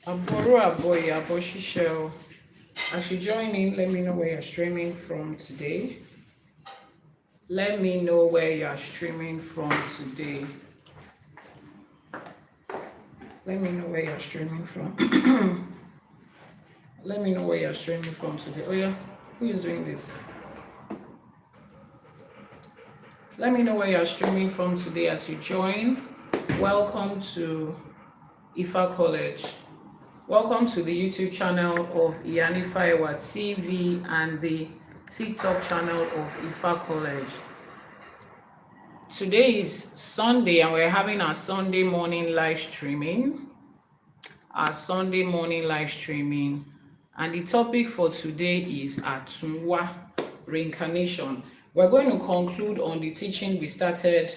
Aboru Aboye Aboshisho. As you join in, let me know where you're streaming from today. Let me know where you're streaming from today. Let me know where you're streaming from. Let me know where you're streaming from today. Oh yeah, who is doing this? Let me know where you're streaming from today as you join. Welcome to Ifa College. Welcome to the YouTube channel of Iyanifaiwa TV and the TikTok channel of Ifa College. Today is Sunday and we're having our Sunday morning live streaming. And the topic for today is Atunwa, reincarnation. We're going to conclude on the teaching we started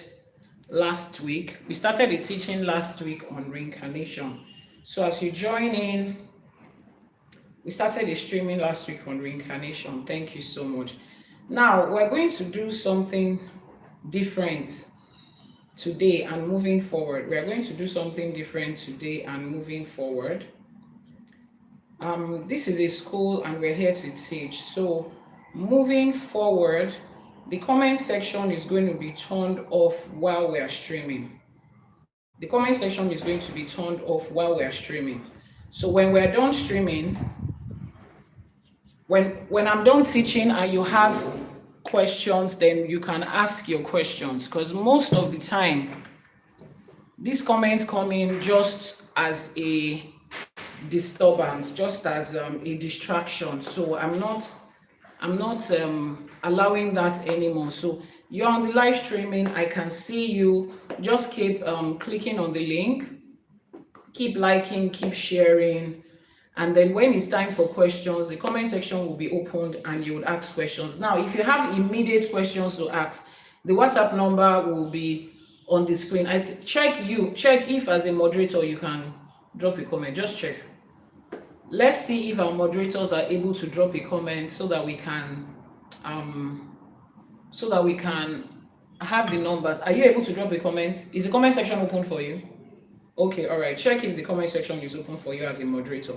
last week. We started the teaching last week on reincarnation. So as you join in, we started the streaming last week on reincarnation. Thank you so much. Now we're going to do something different today and moving forward. We're going to do something different today and moving forward. This is a school and we're here to teach. So moving forward, the comment section is going to be turned off while we are streaming. The comment section is going to be turned off while we are streaming. So when we're done streaming, when I'm done teaching and you have questions, then you can ask your questions, because most of the time, these comments come in just as a disturbance, just as a distraction. So I'm not allowing that anymore. So you're on the live streaming, I can see you. Just keep clicking on the link, keep liking, keep sharing, and then when it's time for questions, the comment section will be opened and you would ask questions. Now, if you have immediate questions to ask, the WhatsApp number will be on the screen. Check if as a moderator you can drop a comment. Just check. Let's see if our moderators are able to drop a comment so that we can have the numbers. Are you able to drop a comment? Is the comment section open for you? Okay, all right. Check if the comment section is open for you as a moderator.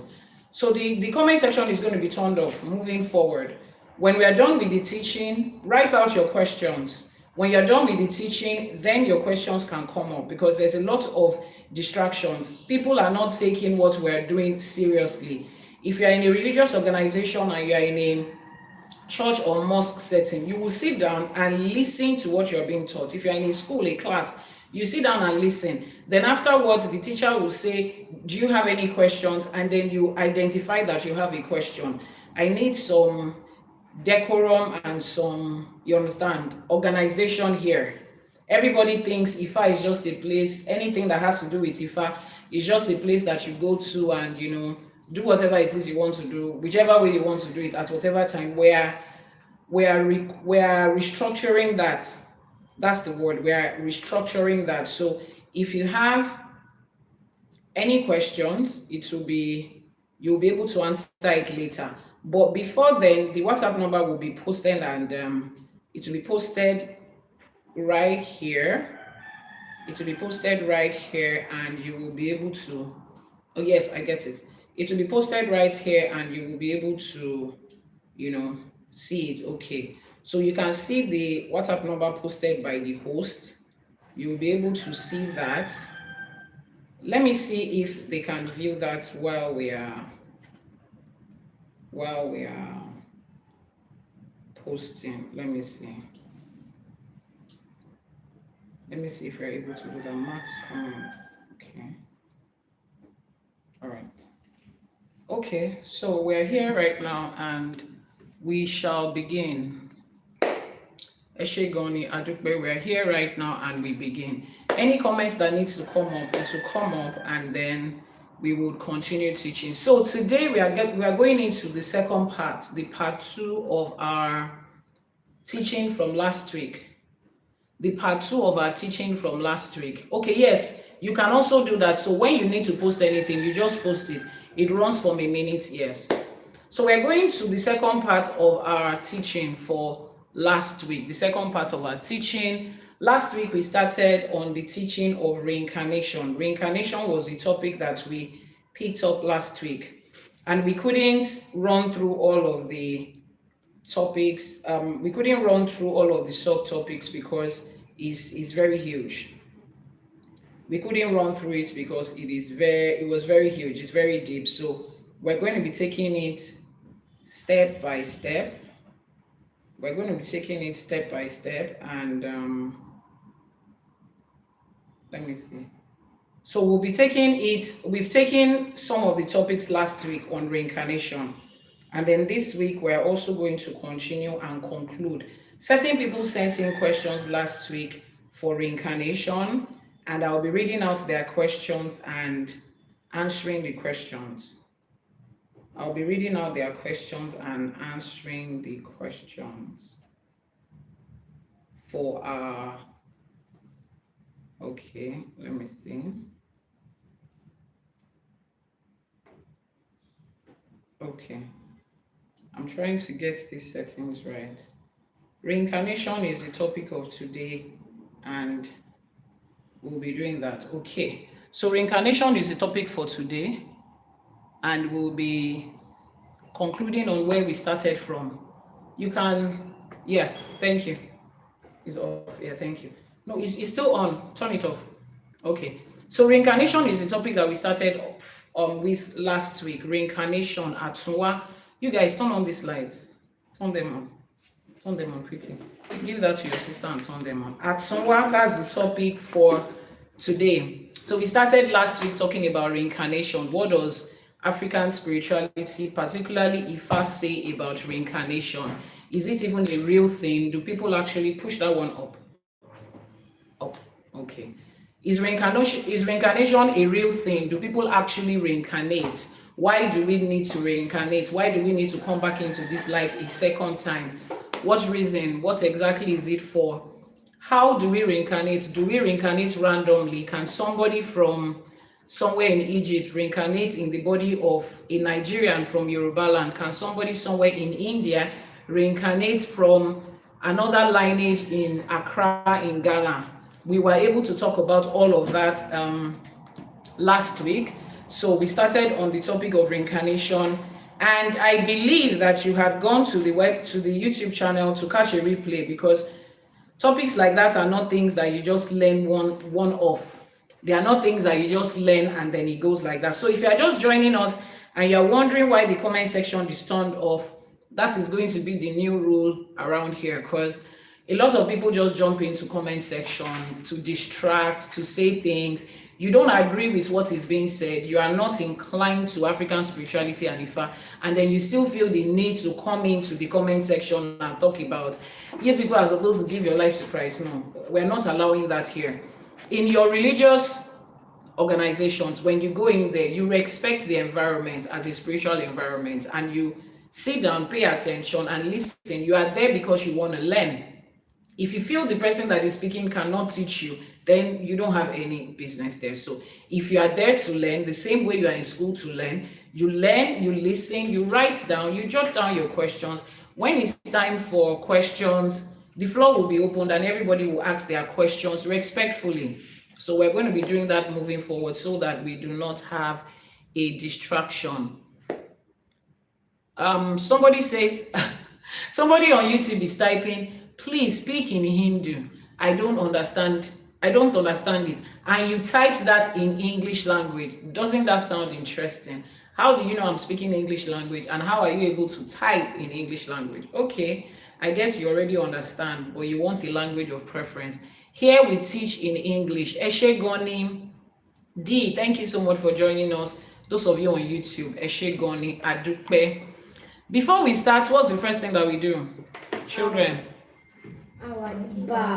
So the comment section is going to be turned off moving forward. When we are done with the teaching, write out your questions. When you're done with the teaching, then your questions can come up, because there's a lot of distractions. People are not taking what we're doing seriously. If you're in a religious organization and you're in a church or mosque setting, you will sit down and listen to what you're being taught. If you're in a school, a class, you sit down and listen. Then afterwards, the teacher will say, do you have any questions? And then you identify that you have a question. I need some decorum and some, you understand, organization here. Everybody thinks Ifa is just a place, anything that has to do with Ifa is just a place that you go to and, do whatever it is you want to do, whichever way you want to do it, at whatever time. We are restructuring that. That's the word. We are restructuring that. So if you have any questions, you'll be able to answer it later. But before then, the WhatsApp number will be posted, and it will be posted right here. It will be posted right here, and you will be able to. Oh yes, I get it. It will be posted right here, and you will be able to, see it. Okay. So you can see the WhatsApp number posted by the host. You will be able to see that. Let me see if they can view that while we are posting. Let me see if we're able to do the max comments. Okay. All right. Okay, so we're here right now and we shall begin. Eshegoni Adukbe, we're here right now and we begin. Any comments that needs to come up, and then we will continue teaching. So today we are going into the second part, the part 2 of our teaching from last week. Okay, yes, you can also do that. So when you need to post anything, you just post it. It runs for a minute, yes. So we're going to the second part of our teaching for last week. The second part of our teaching. Last week we started on the teaching of reincarnation. Reincarnation was the topic that we picked up last week, and we couldn't run through all of the topics. We couldn't run through all of the subtopics because it's very huge. We couldn't run through it because it was very huge. It's very deep. So we're going to be taking it step by step. We're going to be taking it step by step, and let me see. So we'll be taking it. We've taken some of the topics last week on reincarnation, and then this week we're also going to continue and conclude. Certain people sent in questions last week for reincarnation, and I'll be reading out their questions and answering the questions. I'll be reading out their questions and answering the questions for our. Okay, let me see. Okay, I'm trying to get these settings right. Reincarnation is the topic of today, and we'll be doing that. Okay, so reincarnation is the topic for today, and we'll be concluding on where we started from. You can, yeah, thank you. It's off. Yeah, thank you. No, it's still on. Turn it off. Okay. So reincarnation is the topic that we started with last week. Reincarnation at Sunwa. You guys turn on these lights. Turn them on. Turn them on quickly. Give that to your sister and turn them on. At Sunwa, that's the topic for today. So we started last week talking about reincarnation. What does African spirituality, particularly Ifa, say about reincarnation? Is it even a real thing? Do people actually push that one up? Up. Okay. Is reincarnation a real thing? Do people actually reincarnate? Why do we need to reincarnate? Why do we need to come back into this life a second time? What reason? What exactly is it for? How do we reincarnate? Do we reincarnate randomly? Can somebody from somewhere in Egypt reincarnate in the body of a Nigerian from Yoruba land? Can somebody somewhere in India reincarnate from another lineage in Accra in Ghana? We were able to talk about all of that last week. So we started on the topic of reincarnation, and I believe that you had gone to the YouTube channel to catch a replay, because topics like that are not things that you just learn one off. They are not things that you just learn and then it goes like that. So if you are just joining us and you're wondering why the comment section is turned off, that is going to be the new rule around here, because a lot of people just jump into comment section to distract, to say things. You don't agree with what is being said. You are not inclined to African spirituality and Ifa, and then you still feel the need to come into the comment section and talk about, you people are supposed to give your life to Christ. No, we're not allowing that here. In your religious organizations, when you go in there, you respect the environment as a spiritual environment, and you sit down, pay attention, and listen. You are there because you want to learn. If you feel the person that is speaking cannot teach you, then you don't have any business there. So if you are there to learn, the same way you are in school to learn, you listen, you write down, you jot down your questions. When it's time for questions, the floor will be opened and everybody will ask their questions respectfully. So we're going to be doing that moving forward so that we do not have a distraction. Somebody says, somebody on YouTube is typing, please speak in Hindu. I don't understand it. And you typed that in English language. Doesn't that sound interesting? How do you know I'm speaking English language, and how are you able to type in English language? Okay, I guess you already understand, but you want a language of preference. Here we teach in English. Eshe Goni D, thank you so much for joining us. Those of you on YouTube, Eshe Goni Adupe. Before we start, what's the first thing that we do? Children.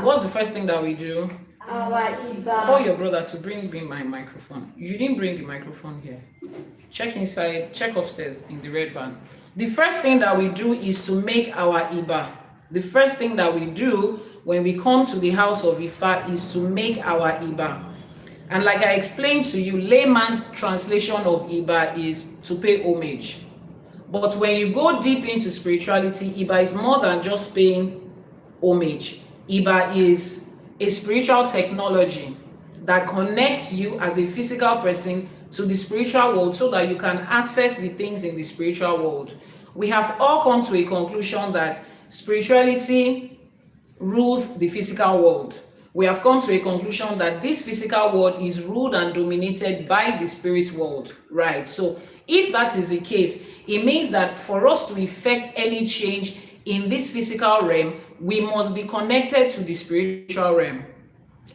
What's the first thing that we do? Call your brother to bring me my microphone. You didn't bring the microphone here. Check inside, check upstairs in the red van. The first thing that we do is to make our Iba. The first thing that we do when we come to the house of Ifa is to make our Iba. And like I explained to you, layman's translation of Iba is to pay homage. But when you go deep into spirituality, Iba is more than just paying homage. Iba is a spiritual technology that connects you as a physical person to the spiritual world so that you can access the things in the spiritual world. We have all come to a conclusion that spirituality rules the physical world. We have come to a conclusion that this physical world is ruled and dominated by the spirit world, right? So if that is the case, it means that for us to effect any change in this physical realm, we must be connected to the spiritual realm.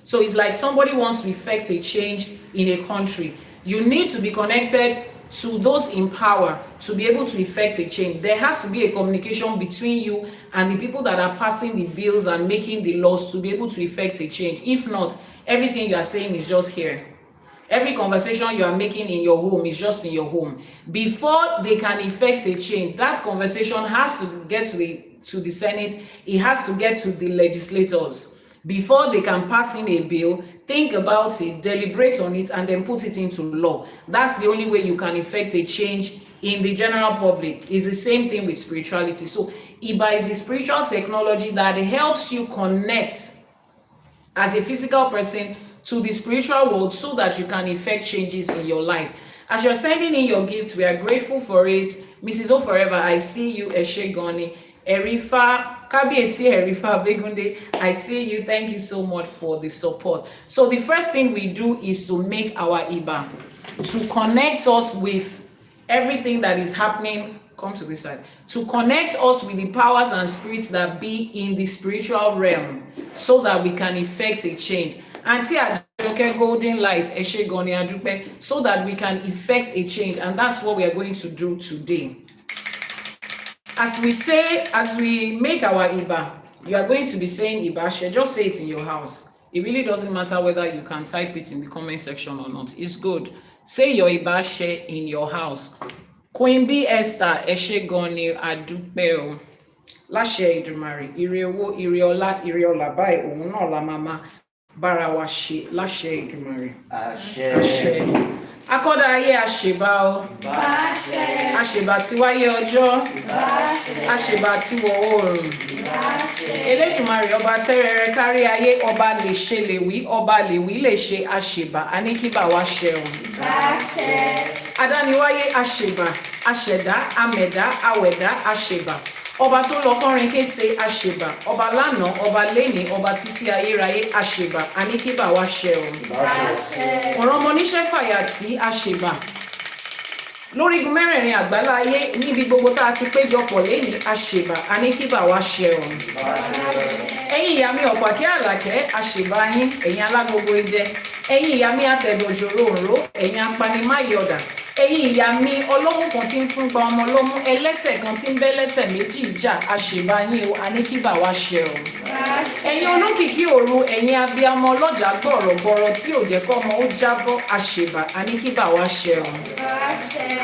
So it's like somebody wants to effect a change in a country. You need to be connected to those in power to be able to effect a change. There has to be a communication between you and the people that are passing the bills and making the laws to be able to effect a change. If not, everything you are saying is just here. Every conversation you are making in your home is just in your home. Before they can effect a change, that conversation has to get to the Senate. It has to get to the legislators. Before they can pass in a bill, think about it, deliberate on it, and then put it into law. That's the only way you can effect a change in the general public. It's the same thing with spirituality. So IBA is a spiritual technology that helps you connect as a physical person to the spiritual world so that you can effect changes in your life. As you're sending in your gift, we are grateful for it. Mrs. O Forever, I see you. Eshegoni, Erifa, Kabiesi Erifa Begunde, I see you. Thank you so much for the support. So the first thing we do is to make our IBA, to connect us with everything that is happening. Come to this side. To connect us with the powers and spirits that be in the spiritual realm so that we can effect a change. Auntie Ajoke Golden Light, Eshegoni Adupe, so that we can effect a change. And that's what we are going to do today. As we make our IBA, you are going to be saying IBA, just say it in your house. It really doesn't matter whether you can type it in the comment section or not. It's good. Say your IBA in your house. Queen B Esther, Eshegoni Adupe, Lashe Idumari, Irewo, Ireola, Bai, Ola Mama, Barawashi, Lashe Idumari. Ashe. Akọ́dá ayé àṣèbá o. Àṣèbá tí wáyé ọjọ́. Àṣèbá tí wọ̀ oòrùn. Elédùmarè ọba tẹ́rẹrẹ kárí ayé, ọba lè ṣe lè wí, ọba lè wí lè ṣe àṣèbá, a ní kí bá wa ṣẹun. Adániwáyé àṣèbá, àṣẹ̀dá, àmẹ̀dá, àwẹ̀dá, àṣèbá. Ọba tó lọ kọrin kése àṣèbá, ọba lánàá, ọba lénìí, ọba títí ayérayé àṣèbá, a ní kí bá wa ṣẹun. Ọ̀rọ̀ ọmọ oníṣẹ́ fàyàtì àṣèbá. Lórígun mẹ́rẹ̀ẹ̀rin àgbáláyé níbi gbogbo tá a ti péjọpọ̀ lénìí àṣèbá, a ní kí bá wa ṣẹun. Ẹ̀yin ìyá mi ọ̀pàkẹ́ àlàkẹ́ àṣèbá yín, ẹ̀yin alágbogbo idẹ. Ẹ̀yin ìyá mi àtẹ̀dọ̀jòrò òǹró, ẹ̀yin apanimáyọ̀dà. Ẹ̀yin ìyá mi ọlọ́mú kan tí ń fún gba ọmọ lọ́mú, ẹlẹ́sẹ̀ kan tí ń bẹ́lẹ́sẹ̀ méjì jà, àṣèbá yín o, a ní kí bá wa ṣẹun. Ẹ̀yin olókìkí òru, ẹ̀yin abiyamọ ọlọ́jà gbọ̀rọ̀gbọ̀rọ̀ tí ò jẹ́ kọ́mọ ó jábọ́, àṣèbá, a ní kí bá wa ṣẹun.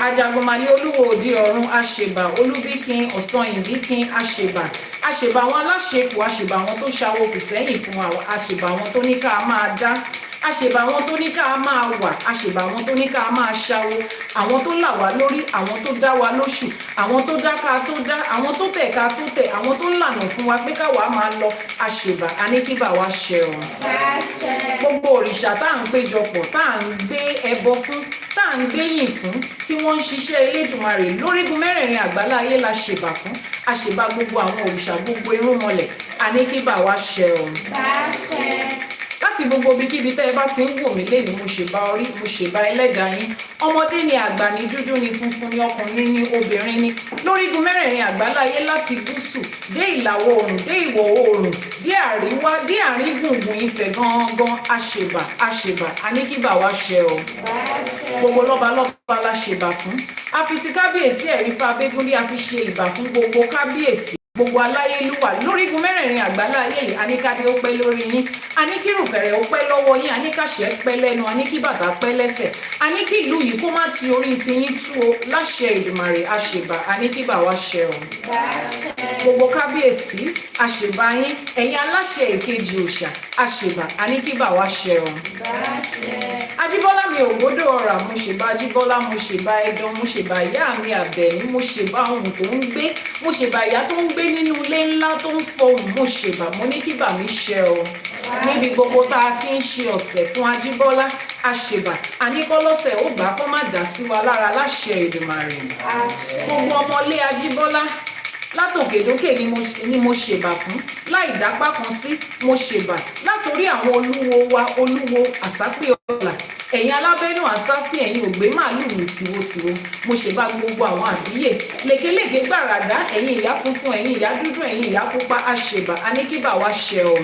Ajagunmalé olúwo òdi ọ̀run, àṣèbá, olúbíkin ọ̀sán ìbíkin, àṣèbá. Àṣèbá wọn aláṣepò, àṣèbá wọn tó ṣàwó kù sẹ́yìn fún wa, àṣèbá wọn tó ní ká máa dá. Àṣèbá àwọn tó ní ká máa wà, àṣèbá àwọn tó ní ká máa ṣàwó, àwọn tó là wá lórí, àwọn tó dá wa lóṣù, àwọn tó dá ká tó dá, àwọn tó tẹ̀ ká tó tẹ̀, àwọn tó lànà fún wa pé káwa máa lọ, àṣèbá, a ní kí bá wa ṣẹun. Gbogbo òrìṣà tá à ń péjọpọ̀, tá à ń gbé ẹbọ fún, tá à ń gbéyìn fún, tí wọ́n ń ṣiṣẹ́ Elédùmarè lórígun mẹ́rẹ̀ẹ̀rin àgbáláyé la ṣèbà fún, àṣèbá gbogbo àwọn òrìṣà gbogbo irúnmọlẹ̀, a ní kí bá wa ṣẹun. Láti gbogbo ibikíbi tẹ́ ẹ bá ti ń wò mí lénìí, mo ṣèbá orí, mo ṣèbá ẹlẹ́dàá yín. Ọmọdé ni, àgbà ni, dúdú ni, funfun ni, ọkùnrin ni, obìnrin ni. Lórígun mẹ́rẹ̀ẹ̀rin àgbáláyé láti gúúsù dé ìlà oòrùn, dé ìwọ̀ oòrùn, dé àríwá, dé àárín gbùngbùn Ifẹ̀ gangan, àṣèbá, àṣèbá, a ní kí bá wa ṣẹ o. Gbogbo lọ́balọ́ba la ṣèbá fún. A fi ti kábíyèsí Ẹ̀rífà Bégúndé, a fi ṣe ìbà fún gbogbo kábíyèsí. Gbogbo aláyélúwà lórígun mẹ́rẹ̀ẹ̀rin àgbáláyé yìí, a ní kádé ó pẹ́ lórí yín, a ní kí rùkẹ̀rẹ̀ ó pẹ́ lọ́wọ́ yín, a ní káṣẹ́ pẹ́ lẹ́nu, a ní kí bàtà pẹ́ lẹ́sẹ̀, a ní kí ìlú yìí kó má ti orí tiyín tú o, láṣẹ Èdùmàrè àṣèbá, a ní kí bá wa ṣẹ o. Gbogbo kábíyèsí àṣèbá yín, ẹ̀yin aláṣẹ èkejì òòṣà àṣèbá, a ní kí bá wa ṣẹ o. Ajíbọ́lá mi ògbódò ọ̀rà, mo ṣèbá Ajíbọ́lá, mo ṣèbá Ẹdán, mo ṣèbá ìyá mi Àbẹ̀ní, mo ṣèbá ohun tó ń gbé, mo ṣèbá ìyá tó ń gbé nínú ilé ńlá tó ń fọhùn, mo ṣèbá, mo ní kí bá mi ṣẹ o. Níbi gbogbo tá a ti ń ṣe ọ̀sẹ̀ fún Ajíbọ́lá, àṣebà àníkọ́lọ́sẹ̀ ó gbà kọ́ má dà sí wa lára láṣẹ Èdùmàrè. Gbogbo ọmọlé Ajíbọ́lá látòkèdókè ni mo ṣèbà fún, láì dápá kan sí mo ṣèbà látòrí àwọn olúwo wa, olúwo àsápè ọlà, ẹ̀yin alábẹ́nú àsásí, ẹ̀yin ògbé màálùú tìwotìwo, mo ṣèbà gbogbo àwọn àbíyè lékelèké gbàràdá, ẹ̀yin ìyá funfun, ẹ̀yin ìyá dúdú, ẹ̀yin ìyá pupa, àṣebà aníkíbà wá ṣẹ ọ.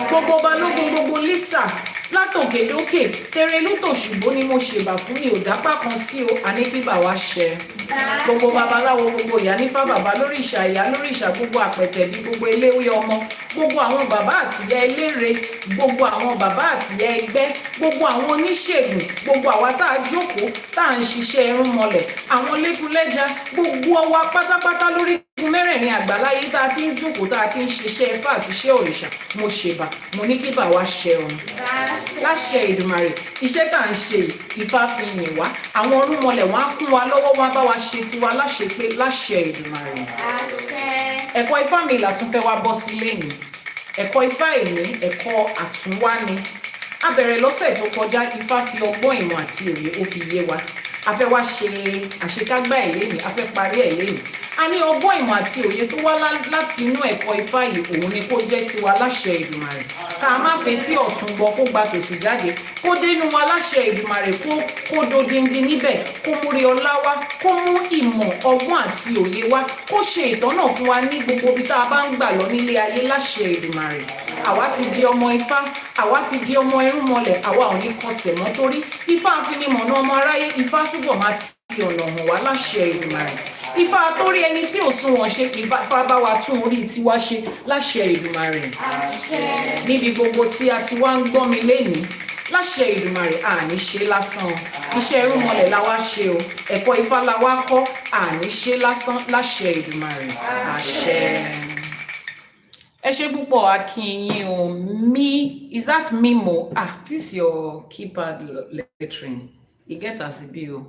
Gbogbo balógun, gbogbo lísà látòkèdókè tẹrẹlú tòṣùbó ni mo ṣèbà fún, mi ò dápá kan sí o, aníkíbà wá ṣẹ. Gbogbo babaláwo, gbogbo ìyá nífá bàbá lóríṣà, ìyá lóríṣà, gbogbo àpẹ̀tẹ̀ bí gbogbo eléwé ọmọ, gbogbo àwọn bàbá àtìyá eléré, gbogbo àwọn bàbá àtìyá ẹgbẹ́, gbogbo àwọn oníṣègùn, gbogbo àwa tá a jókòó tá à ń ṣiṣẹ́ irúnmọlẹ̀, àwọn lẹ́kúnlẹ́jà, gbogbo wa pátápátá lórí mẹ́rẹ̀ẹ̀rin àgbáláyé tá a ti ń jókòó tá a ti ń ṣiṣẹ́ Ifá àti iṣẹ́ òrìṣà, mo ṣèbà, mo ní kí bà wá ṣẹ ọ̀run. Láṣẹ Èdùmàrè, iṣẹ́ tá à ń ṣe Ifá fi yìn wá, àwọn irúnmọlẹ̀ wọn á kún wa lọ́wọ́, wọn á bá wa ṣe tiwa láṣẹ pé láṣẹ Èdùmàrè. Ẹ̀kọ́ Ifá mi làtún fẹ́ wá bọ́ sí lẹ́yìn. Ẹ̀kọ́ Ifá ìní, ẹ̀kọ́ àtúnwá ni. A bẹ̀rẹ̀ lọ́sẹ̀ tó kọjá, Ifá fi ọgbọ́n ìmọ̀ àti òye ó fi yé wa. A fẹ́ wá ṣe àṣekágbá ẹ̀ lẹ́yìn, a fẹ́ parí ẹ̀ lẹ́yìn. A ní ọgbọ́n ìmọ̀ àti òye tó wá láti inú ẹ̀kọ́ Ifá yìí, òun ni kó jẹ́ tiwa láṣẹ Èdùmàrè. Ká má fetí ọ̀tún gbọ́ kó gba tòsì jáde, kó dénú wa láṣẹ Èdùmàrè, kó dodindi níbẹ̀, kó múre ọlá wá, kó mú ìmọ̀, ọgbọ́n àti òye wá, kó ṣe ìtọ́nà fún wa ní gbogbo ibi tá a bá ń gbà lọ nílé ayé láṣẹ Èdùmàrè. Àwa ti di ọmọ Ifá, àwa ti di ọmọ irúnmọlẹ̀, àwa ò ní kọsẹ̀ mọ́ torí Ifá afinimọ̀nà ọmọ aráyé, Ifá túbọ̀ máa fi ọ̀nà hàn wá láṣẹ Èdùmàrè. Ifá torí ẹni tí ò sunwọ̀n ṣe kì í Ifá bá wa tún orí tiwa ṣe láṣẹ Èdùmàrè. Níbi gbogbo tí a ti wá ń gbọ́ mi lénìí, láṣẹ Èdùmàrè àní ṣe lásán, iṣẹ́ irúnmọlẹ̀ la wá ṣe o, ẹ̀kọ́ Ifá la wá kọ́, àní ṣe lásán láṣẹ Èdùmàrè. Àṣẹ. Ẹ ṣé púpọ̀ akínyìn o. Is that Mimo? This is your keypad lettering. You get as it be o.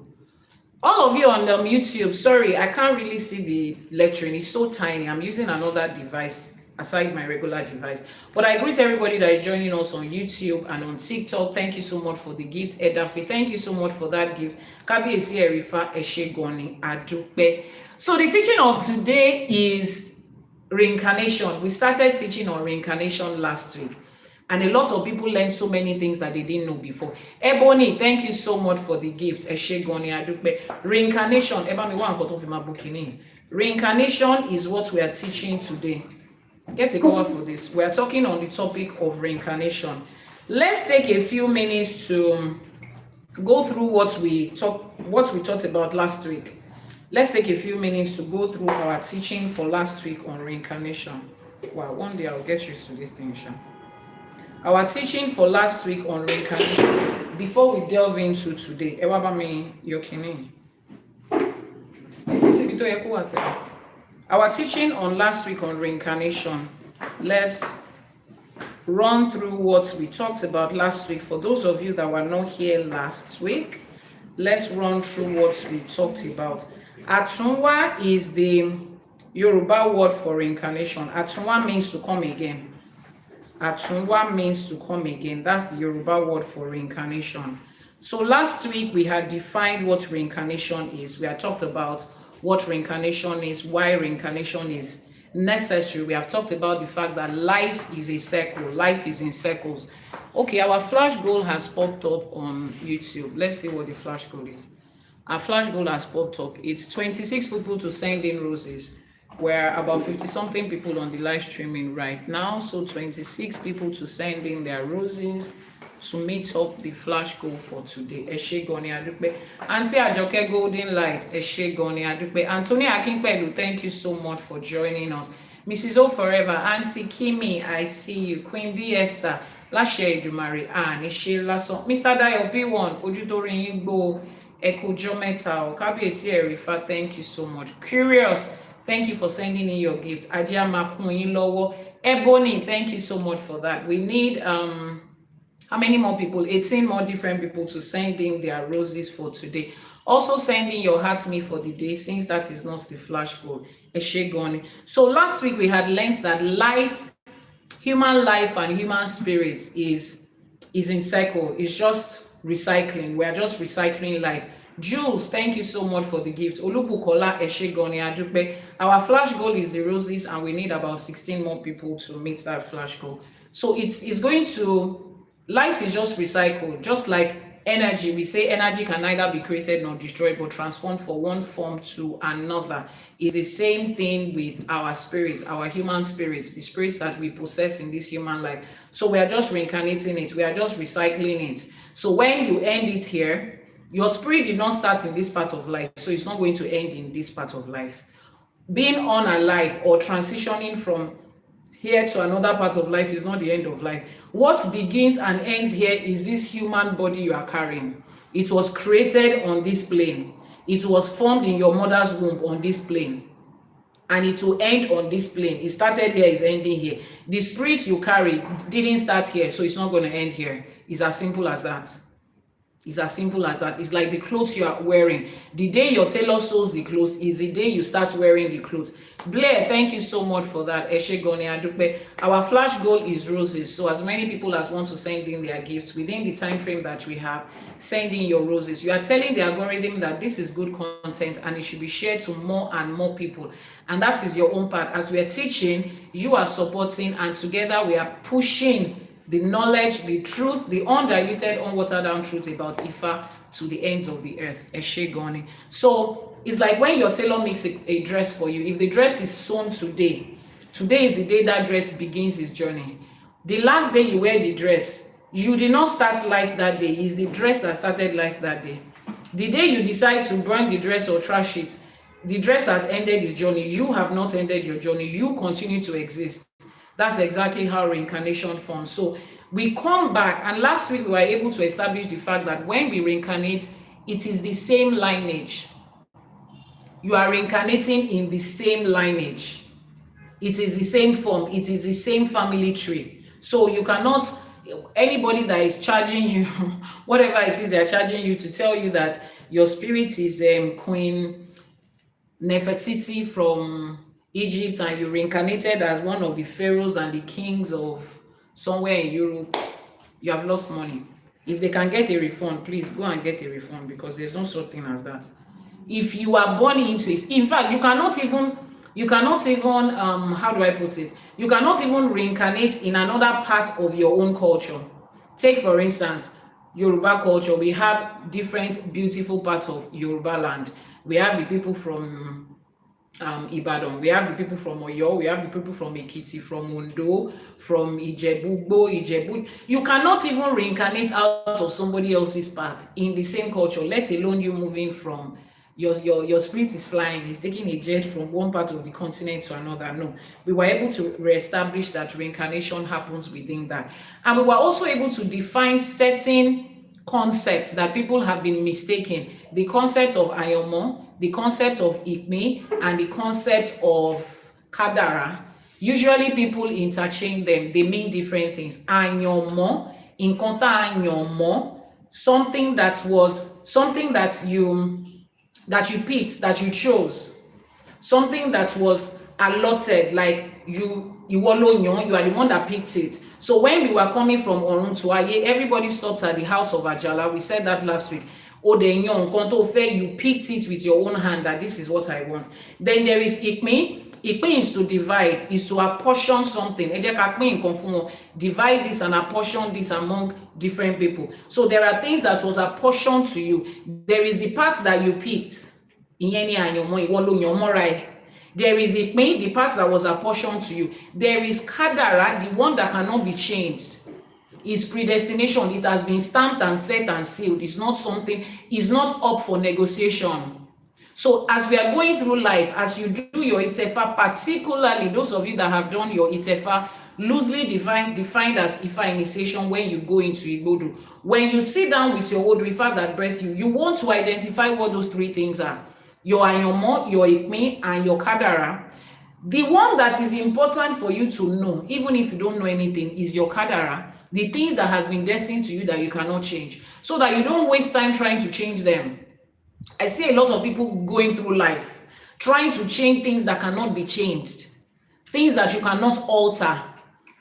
All of you on YouTube, sorry, I can't really see the lettering. It's so tiny. I'm using another device aside my regular device. But I greet everybody that is joining us on YouTube and on TikTok. Thank you so much for the gift. Edafe, thank you so much for that gift. Kabiyesi Erifa Eshegoni Adupe. So the teaching of today is reincarnation. We started teaching on reincarnation last week. And a lot of people learned so many things that they didn't know before. Ebony, thank you so much for the gift. Eshegoni Adupe. Reincarnation. Reincarnation is what we are teaching today. Get a cover for this. We are talking on the topic of reincarnation. Let's take a few minutes to go through what we talked about last week. Let's take a few minutes to go through our teaching for last week on reincarnation. Wow, one day I'll get used to this thing, Sha. Our teaching for last week on reincarnation, before we delve into today, our teaching on last week on reincarnation, let's run through what we talked about last week. For those of you that were not here last week, let's run through what we talked about. Atunwa is the Yoruba word for reincarnation. Atunwa means to come again. Atunwa means to come again. That's the Yoruba word for reincarnation. So last week we had defined what reincarnation is. We had talked about what reincarnation is, why reincarnation is necessary. We have talked about the fact that life is a circle. Life is in circles. Okay, our flash goal has popped up on YouTube. Let's see what the flash goal is. Our flash goal has popped up. It's 26 people to send in roses. We're about 50-something people on the live streaming right now. So 26 people to send in their roses to meet up the flash goal for today. Eshegoni Adupe. Auntie Ajoke Golden Light. Eshegoni Adupe. Anthony Akinpedu, thank you so much for joining us. Mrs. O Forever. Auntie Kimi, I see you. Queen B Esther. Lashe Edumare. Nishe Lason. Mr. Dayo P1. Ojutori Yigbo. Eko Jometa. Kabiyesi Erifa, thank you so much. Curious. Thank you for sending in your gift. Ajia Makunyin Lowo. Ebony, thank you so much for that. We need how many more people? 18 more different people to send in their roses for today. Also send in your heart me for the day, since that is not the flash goal. Eshegoni. So last week we had learned that human life and human spirit is in cycle. It's just recycling. We are just recycling life. Jules, thank you so much for the gift. Olubukola Eshegoni Adupe. Our flash goal is the roses, and we need about 16 more people to meet that flash goal. So it's going to, life is just recycled, just like energy. We say energy can neither be created nor destroyed, but transformed from one form to another. It's the same thing with our spirits, our human spirits, the spirits that we possess in this human life. So we are just reincarnating it, we are just recycling it. So when you end it here, your spirit did not start in this part of life, so it's not going to end in this part of life. Being unalive or transitioning from here to another part of life is not the end of life. What begins and ends here is this human body you are carrying. It was created on this plane. It was formed in your mother's womb on this plane. And it will end on this plane. It started here, it's ending here. The spirit you carry didn't start here, so it's not going to end here. It's as simple as that. It's as simple as that. It's like the clothes you are wearing. The day your tailor sews the clothes is the day you start wearing the clothes. Blair, thank you so much for that. Eshegoni Adupe. Our flash goal is roses. So as many people as want to send in their gifts within the time frame that we have, send in your roses. You are telling the algorithm that this is good content and it should be shared to more and more people. And that is your own part. As we are teaching, you are supporting, and together we are pushing the knowledge, the truth, the undiluted, unwatered down truth about Ifa to the ends of the earth. Eshegoni. So it's like when your tailor makes a dress for you. If the dress is sewn today, today is the day that dress begins its journey. The last day you wear the dress, you did not start life that day. It's the dress that started life that day. The day you decide to burn the dress or trash it, the dress has ended its journey. You have not ended your journey. You continue to exist. That's exactly how reincarnation forms. So we come back, and last week we were able to establish the fact that when we reincarnate, it is the same lineage. You are reincarnating in the same lineage. It is the same form. It is the same family tree. So you cannot, anybody that is charging you, whatever it is they're charging you to tell you that your spirit is Queen Nefertiti from Egypt and you reincarnated as one of the pharaohs and the kings of somewhere in Europe, you have lost money. If they can get a refund, please go and get a refund, because there's no such thing as that. If you are born into it, in fact, you cannot even how do I put it? You cannot even reincarnate in another part of your own culture. Take for instance, Yoruba culture. We have different beautiful parts of Yoruba land. We have the people from Ibadan, we have the people from Oyo, we have the people from Ekiti, from Ondo, from Ijebu. You cannot even reincarnate out of somebody else's path in the same culture, let alone you moving from your spirit is flying, is taking a jet from one part of the continent to another. No, we were able to reestablish that reincarnation happens within that. And we were also able to define certain concepts that people have been mistaken. The concept of Ayomo, the concept of Ikmi, and the concept of Kadara. Usually people interchange them. They mean different things. Ayomo, in konta Ayomo, something that you picked, that you chose, something that was allotted, like you are the one that picked it. So when we were coming from Orun to Aye, everybody stopped at the house of Ajala. We said that last week. You picked it with your own hand, that this is what I want. Then there is Ikmi. Ikmi is to divide, is to apportion something. Divide this and apportion this among different people. So there are things that was apportioned to you. There is the part that you picked. There is Ikmi, the part that was apportioned to you. There is Kadara, the one that cannot be changed. Is predestination. It has been stamped and set and sealed. It's not something, it's not up for negotiation. So as we are going through life, as you do your Itefa, particularly those of you that have done your Itefa, loosely defined as Ifa initiation, when you go into Igbodu, when you sit down with your Odu Ifa that breath you want to identify what those three things are. Your Ayomo, your Ikmi, and your Kadara. The one that is important for you to know, even if you don't know anything, is your Kadara. The things that has been destined to you that you cannot change, so that you don't waste time trying to change them. I see a lot of people going through life trying to change things that cannot be changed, things that you cannot alter.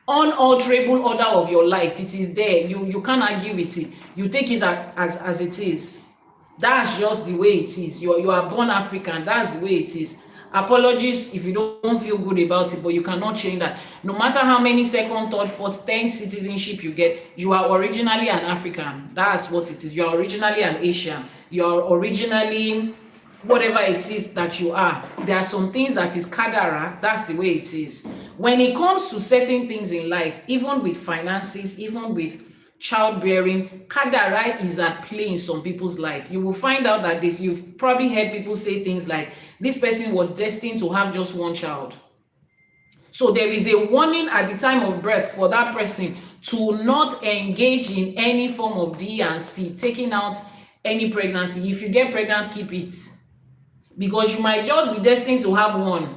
unalterable order of your life. It is there. You can't argue with it. You take it as it is. That's just the way it is. You are born African. That's the way it is. Apologies if you don't feel good about it, but you cannot change that. No matter how many second, third, fourth, 10th citizenship you get, you are originally an African. That's what it is. You are originally an Asian. You are originally whatever it is that you are. There are some things that is Kadara. That's the way it is. When it comes to certain things in life, even with finances, even with childbearing, Kadara is at play in some people's life. You will find out that you've probably heard people say things like, this person was destined to have just one child. So there is a warning at the time of birth for that person to not engage in any form of D and C, taking out any pregnancy. If you get pregnant, keep it. Because you might just be destined to have one.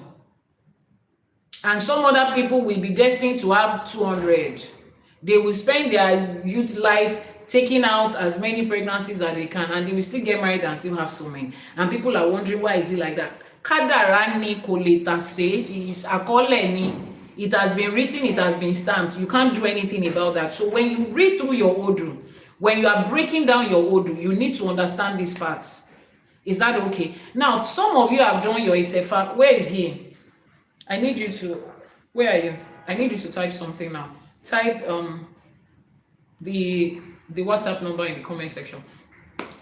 And some other people will be destined to have 200. They will spend their youth life taking out as many pregnancies as they can, and they will still get married and still have so many. And people are wondering, why is it like that? Kadara ni kò lè tàsé, is àkọọ́lẹ̀ ni. It has been written, it has been stamped. You can't do anything about that. So when you read through your Odu, when you are breaking down your Odu, you need to understand these parts. Is that okay? Now, some of you have done your Itefa. Where is he? I need you to, where are you? I need you to type something now. Type the WhatsApp number in the comment section.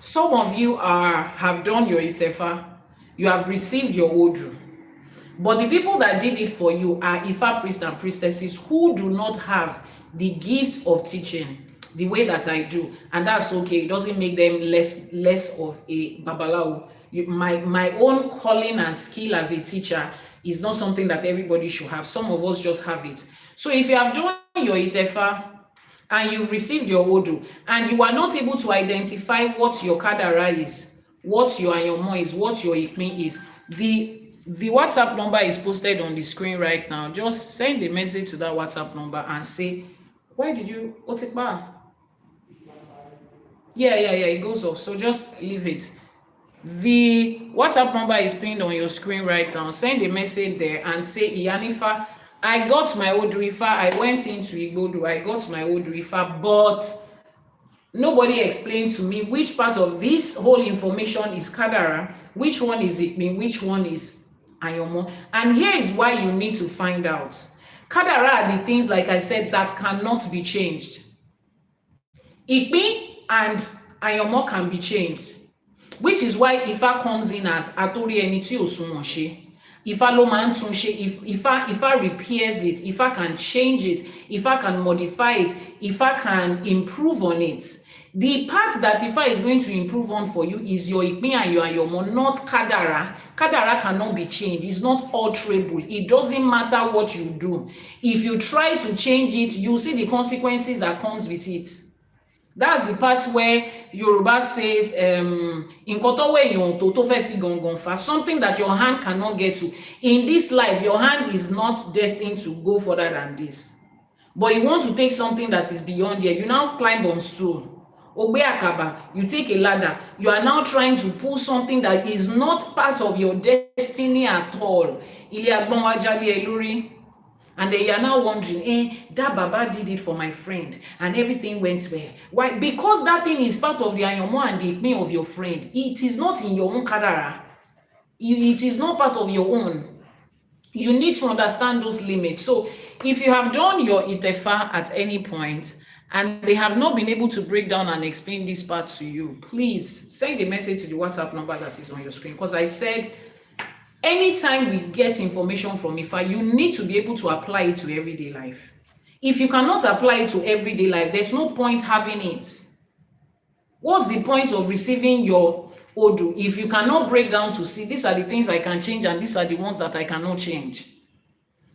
Some of you have done your Itefa. You have received your Odu. But the people that did it for you are Ifa priests and priestesses who do not have the gift of teaching the way that I do, and that's okay. It doesn't make them less of a babalawo. My own calling and skill as a teacher is not something that everybody should have. Some of us just have it. So if you have done your Itefa and you've received your Odu and you are not able to identify what your Kadara is, what your Ayomo is, what your Ikmi is, the WhatsApp number is posted on the screen right now. Just send a message to that WhatsApp number and say, why did you, what's it about? Yeah, it goes off. So just leave it. The WhatsApp number is pinned on your screen right now. Send a message there and say, Iyanifa, I got my Odu Ifa. I went into Igbodu. I got my Odu Ifa, but nobody explained to me which part of this whole information is Kadara, which one is Ikmi, which one is Ayomo. And here is why you need to find out. Kadara are the things, like I said, that cannot be changed. Ikmi and Ayomo can be changed, which is why Ifa comes in as Atori Eniti Osumonse. Ifa lo man tunse, Ifa repairs it, Ifa can change it, Ifa can modify it, Ifa can improve on it. The part that Ifa is going to improve on for you is your Ikmi and your Ayomo, not Kadara. Kadara cannot be changed. It's not alterable. It doesn't matter what you do. If you try to change it, you see the consequences that comes with it. That's the part where Yoruba says, something that your hand cannot get to. In this life, your hand is not destined to go further than this. But you want to take something that is beyond here. You now climb on stool. Ogbe akaba, you take a ladder. You are now trying to pull something that is not part of your destiny at all. Ile agbon wa jale eluri. And then you are now wondering, that Baba did it for my friend and everything went well. Why? Because that thing is part of the Ayomo and the Ikmi of your friend. It is not in your own Kadara. It is not part of your own. You need to understand those limits. So if you have done your Itefa at any point and they have not been able to break down and explain this part to you, please send a message to the WhatsApp number that is on your screen. Because I said, anytime we get information from Ifa, you need to be able to apply it to everyday life. If you cannot apply it to everyday life, there's no point having it. What's the point of receiving your Odu if you cannot break down to see these are the things I can change and these are the ones that I cannot change?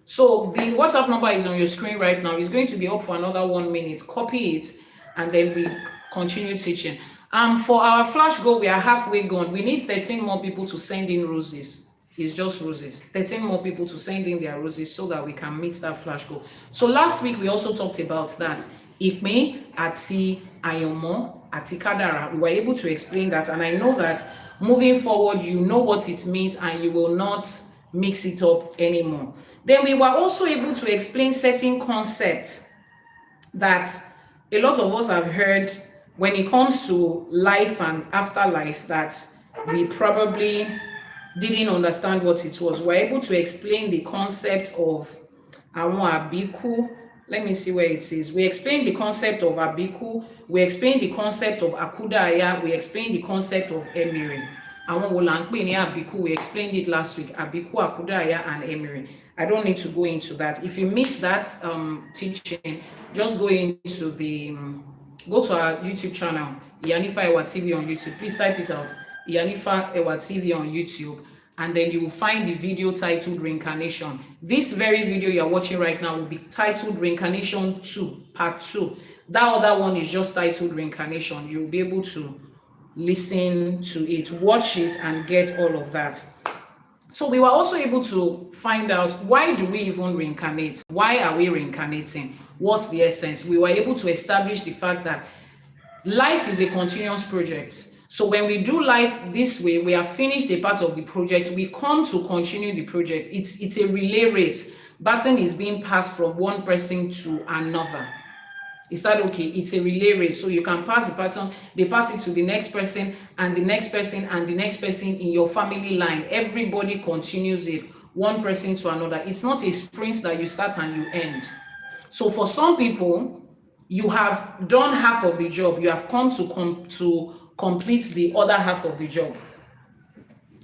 So the WhatsApp number is on your screen right now. It's going to be up for another 1 minute. Copy it and then we continue teaching. For our flash goal, we are halfway gone. We need 13 more people to send in roses. It's just roses. 13 more people to send in their roses so that we can meet that flash goal. So last week we also talked about that. Ikme, Ati, Ayomo, Ati Kadara. We were able to explain that, and I know that moving forward you know what it means and you will not mix it up anymore. Then we were also able to explain certain concepts that a lot of us have heard when it comes to life and afterlife that we probably didn't understand what it was. We're able to explain the concept of àwọn àbíkú. Let me see where it is. We explained the concept of àbíkú. We explained the concept of àkúdàáyá. We explained the concept of ẹ̀mìrì. Àwọn wo là ń pè ní àbíkú? We explained it last week. Àbíkú, àkúdàáyá, and ẹ̀mìrì. I don't need to go into that. If you missed that teaching, just go into go to our YouTube channel, Iyanifa Ewa TV on YouTube. Please type it out, Iyanifa Ewa TV on YouTube, and then you will find the video titled Reincarnation. This very video you're watching right now will be titled Reincarnation 2, Part 2. That other one is just titled Reincarnation. You'll be able to listen to it, watch it, and get all of that. So we were also able to find out, why do we even reincarnate? Why are we reincarnating? What's the essence? We were able to establish the fact that life is a continuous project. So when we do life this way, we have finished a part of the project, we come to continue the project. It's a relay race. Baton is being passed from one person to another. Is that okay? It's a relay race. So you can pass the baton, they pass it to the next person, and the next person, and the next person in your family line. Everybody continues it, one person to another. It's not a sprint that you start and you end. So for some people, you have done half of the job. You have come to complete the other half of the job.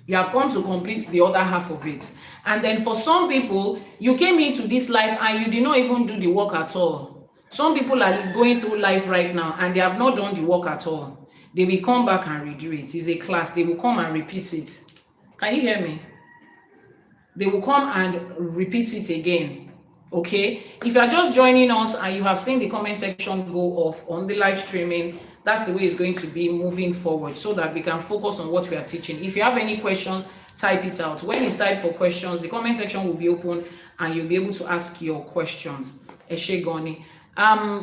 You have come to complete the other half of it. And then for some people, you came into this life and you did not even do the work at all. Some people are going through life right now and they have not done the work at all. They will come back and redo it. It's a class. They will come and repeat it. Can you hear me? They will come and repeat it again. Okay? If you are just joining us and you have seen the comment section go off on the live streaming, that's the way it's going to be moving forward, so that we can focus on what we are teaching. If you have any questions, type it out. When it's time for questions, the comment section will be open and you'll be able to ask your questions. Eshegoni.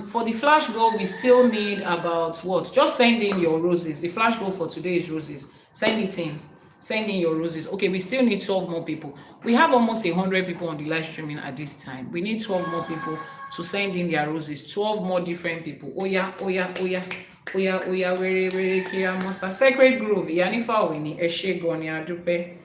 For the flash goal, we still need about what? Just send in your roses. The flash goal for today is roses. Send it in. Send in your roses. Okay, we still need 12 more people. We have almost 100 people on the live streaming at this time. We need 12 more people to send in their roses. 12 more different people. Oya, oya, oya. Oya, oya, were, kira, mosa. Sacred Grove. Yanifa Wini. Eshe Goni Adupe.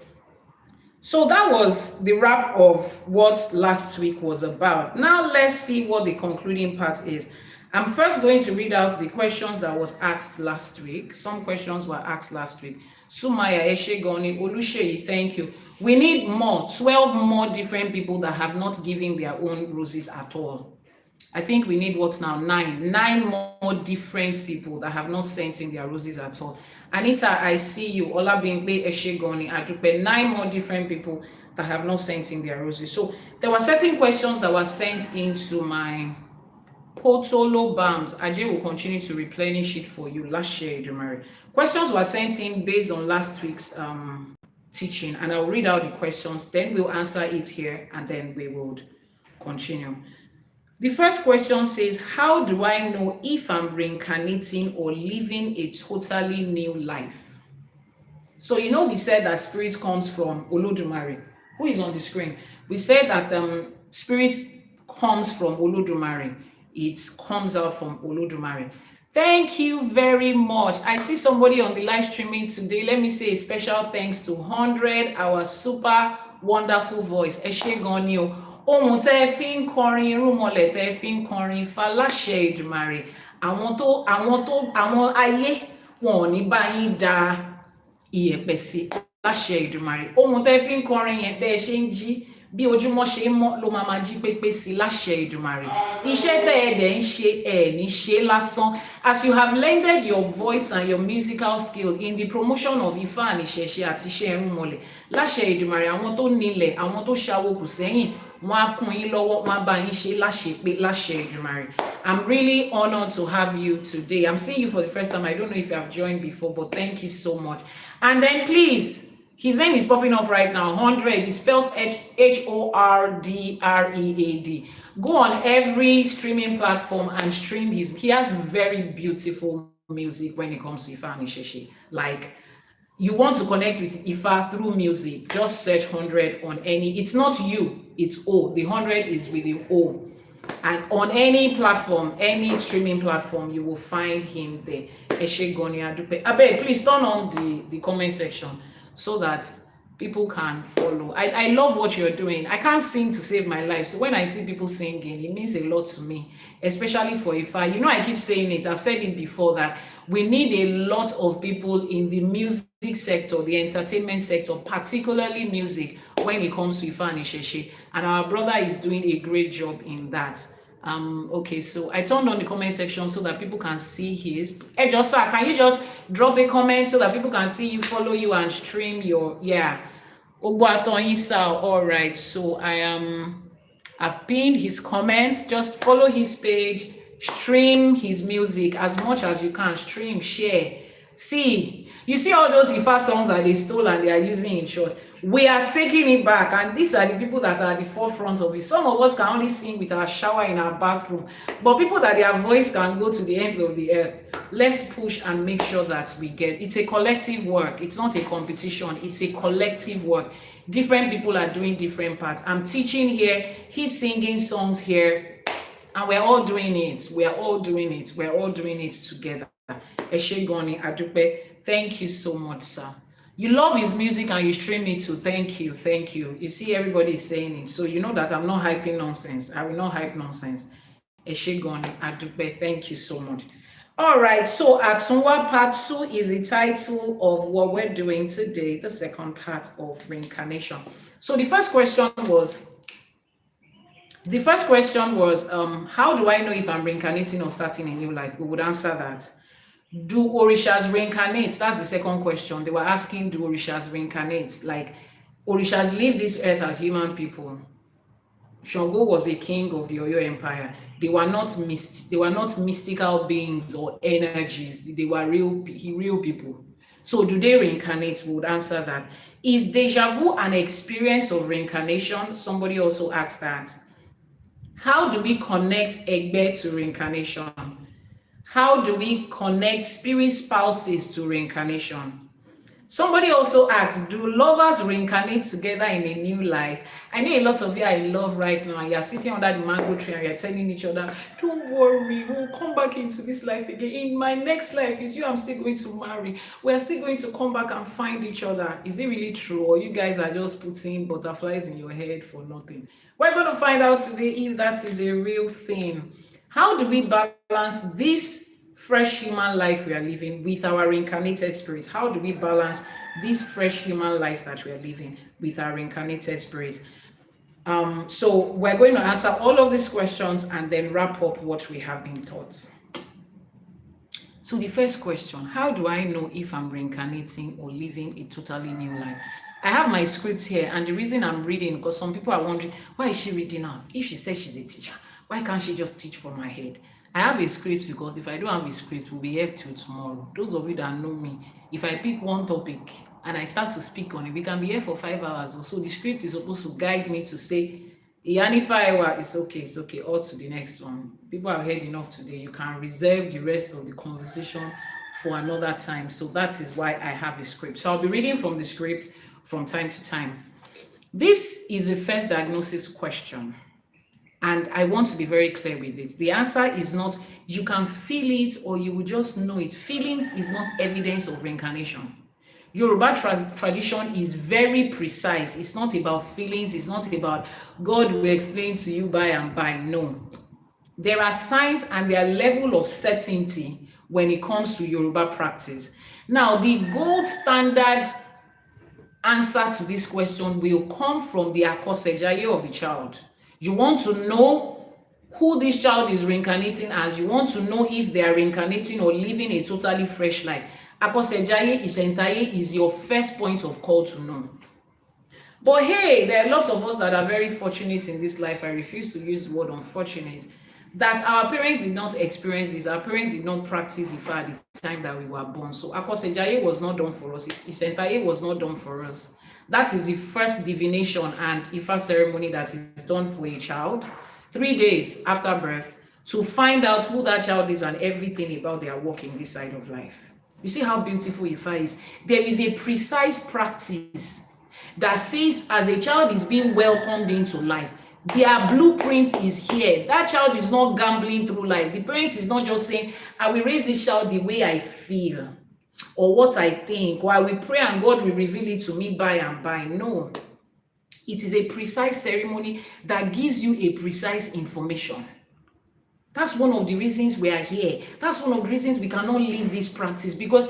So that was the wrap of what last week was about. Now let's see what the concluding part is. I'm first going to read out the questions that was asked last week. Some questions were asked last week. Sumaya, Eshegoni, Olusheyi, thank you. We need more, 12 more different people that have not given their own roses at all. I think we need what now? 9 more different people that have not sent in their roses at all. Anita, I see you. Olabingbe, Eshegoni, Adupe, 9 more different people that have not sent in their roses. So there were certain questions that were sent into my Potolo Bams. Ajay will continue to replenish it for you. Last year, Jumari. Questions were sent in based on last week's teaching, and I'll read out the questions, then we'll answer it here, and then we would continue. The first question says, how do I know if I'm reincarnating or living a totally new life? So, we said that spirit comes from Olodumare, who is on the screen. We said that spirit comes from Olodumare. It comes out from Olodumare. Thank you very much. I see somebody on the live streaming today. Let me say a special thanks to 100, our super wonderful voice. Eshegoni. Ohun tẹ́ fi ń kọrin irúnmọlẹ̀ tẹ́ fi ń kọrin Ifá láṣẹ Èdùmàrè. Àwọn ayé wọn ò ní bá yín da iyẹ̀pẹ̀ sí láṣẹ Èdùmàrè. Ohun tẹ́ fi ń kọrin yẹn bẹ́ẹ̀ ṣe ń jí bí ojúmọ́ ṣe ń mọ́ ló máa jí pépé sí láṣẹ Èdùmàrè. Iṣẹ́ tẹ́ ẹ dẹ̀ ń ṣe ẹ̀ ní ṣe lásán. As you have lended your voice and your musical skill in the promotion of Ifá and Ìṣẹ̀ṣe àti iṣẹ́ irúnmọlẹ̀ láṣẹ Èdùmàrè, àwọn tó nílẹ̀, àwọn tó ṣàwó kù sẹ́yìn, wọ́n á kún yín lọ́wọ́, wọ́n á bá yín ṣe láṣepé láṣẹ Èdùmàrè. I'm really honored to have you today. I'm seeing you for the first time. I don't know if you have joined before, but thank you so much. And then please, his name is popping up right now. 100 is spelled HORDREAD. Go on every streaming platform and stream his. He has very beautiful music when it comes to Ifa and Ìṣẹ̀ṣe. Like, you want to connect with Ifa through music, just search 100 on any, it's not you, it's O. The 100 is with the O. And on any platform, any streaming platform, you will find him there. Eshegoni Adupe. Abeg, please turn on the comment section so that people can follow. I love what you're doing. I can't sing to save my life. So when I see people singing, it means a lot to me, especially for Ifa. You know, I keep saying it. I've said it before that we need a lot of people in the music sector, the entertainment sector, particularly music, when it comes to Ifa and Isheshe. And our brother is doing a great job in that. Okay, so I turned on the comment section so that people can see his. Hey, just sir, can you just drop a comment so that people can see you, follow you, and stream your, yeah. Ogbaton Isa, all right. So I've pinned his comments. Just follow his page, stream his music as much as you can. Stream, share. See, you see all those Ifa songs that they stole and they are using in church. We are taking it back, and these are the people that are at the forefront of it. Some of us can only sing with our shower in our bathroom, but people that their voice can go to the ends of the earth. Let's push and make sure that we get. It's a collective work. It's not a competition. It's a collective work. Different people are doing different parts. I'm teaching here. He's singing songs here, and we're all doing it. We're all doing it. We're all doing it together. Eshegoni Adupe, thank you so much, sir. You love his music and you stream it too. Thank you, thank you. You see, everybody is saying it. So you know that I'm not hyping nonsense. I will not hype nonsense. Eshegoni Adupe, thank you so much. All right, so Atunwa Part 2 is the title of what we're doing today, the second part of reincarnation. So the first question was, how do I know if I'm reincarnating or starting a new life? We would answer that. Do Orishas reincarnate? That's the second question. They were asking, do Orishas reincarnate? Like, Orishas leave this earth as human people. Shango was a king of the Oyo Empire. They were not mystical beings or energies. They were real people. So do they reincarnate? We would answer that. Is deja vu an experience of reincarnation? Somebody also asked that. How do we connect Egbe to reincarnation? How do we connect spirit spouses to reincarnation? Somebody also asked, do lovers reincarnate together in a new life? I know a lot of you are in love right now, and you're sitting under the mango tree and you're telling each other, don't worry, we'll come back into this life again. In my next life, is you I'm still going to marry. We're still going to come back and find each other. Is it really true? Or you guys are just putting butterflies in your head for nothing? We're going to find out today if that is a real thing. How do we balance this fresh human life we are living with our reincarnated spirit? How do we balance this fresh human life that we are living with our reincarnated spirit? So we're going to answer all of these questions and then wrap up what we have been taught. So the first question, how do I know if I'm reincarnating or living a totally new life? I have my script here, and the reason I'm reading, because some people are wondering, why is she reading us? If she says she's a teacher, why can't she just teach from her head? I have a script because if I don't have a script, we'll be here till tomorrow. Those of you that know me, if I pick one topic and I start to speak on it, we can be here for 5 hours or so. The script is supposed to guide me to say, Iyanifa, it's okay, or to the next one. People have heard enough today. You can reserve the rest of the conversation for another time. So that is why I have a script. So I'll be reading from the script from time to time. This is the first diagnosis question. And I want to be very clear with this. The answer is not, you can feel it or you will just know it. Feelings is not evidence of reincarnation. Yoruba tradition is very precise. It's not about feelings. It's not about God will explain to you by and by. No. There are signs and their level of certainty when it comes to Yoruba practice. Now, the gold standard answer to this question will come from the akosejaye of the child. You want to know who this child is reincarnating as. You want to know if they are reincarnating or living a totally fresh life. Akosejaye Isentaye is your first point of call to know. But hey, there are lots of us that are very fortunate in this life. I refuse to use the word unfortunate. That our parents did not experience this. Our parents did not practice Ifa at the time that we were born. So Akosejaye was not done for us. Isentaye was not done for us. That is the first divination and Ifa ceremony that is done for a child 3 days after birth to find out who that child is and everything about their work in this side of life. You see how beautiful Ifa is? There is a precise practice that says as a child is being welcomed into life, their blueprint is here. That child is not gambling through life. The parents is not just saying, I will raise this child the way I feel or what I think, or I will pray and God will reveal it to me by and by. No. It is a precise ceremony that gives you a precise information. That's one of the reasons we are here. That's one of the reasons we cannot leave this practice, because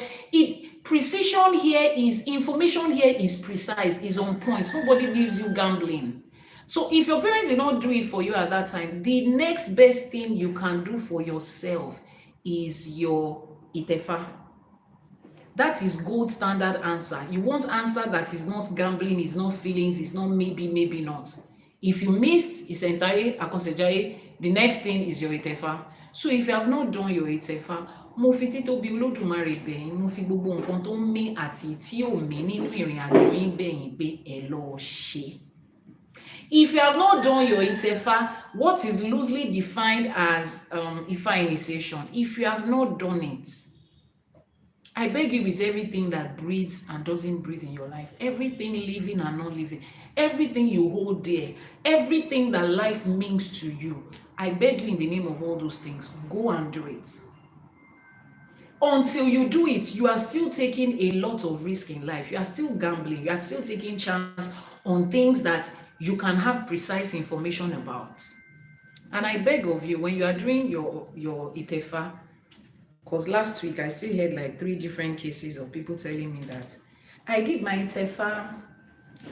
precision here is, information here is precise, is on point. Nobody leaves you gambling. So if your parents did not do it for you at that time, the next best thing you can do for yourself is your itefa. That is gold standard answer. You want answer that is not gambling, is not feelings, is not maybe, maybe not. If you missed Isentaye, Akonsejaye, the next thing is your itefa. So if you have not done your itefa, mo fi títóbi Olódùmarè bẹ̀yín, mo fi gbogbo nǹkan tó ń mí àti tí ò mí nínú ìrìn àjò yín bẹ̀yín pé ẹ lọ ṣe. If you have not done your itefa, what is loosely defined as Ifa initiation, if you have not done it, I beg you, with everything that breathes and doesn't breathe in your life, everything living and not living, everything you hold dear, everything that life means to you, I beg you in the name of all those things, go and do it. Until you do it, you are still taking a lot of risk in life. You are still gambling. You are still taking chance on things that you can have precise information about. And I beg of you, when you are doing your itefa, because last week I still had like 3 different cases of people telling me that I did my itefa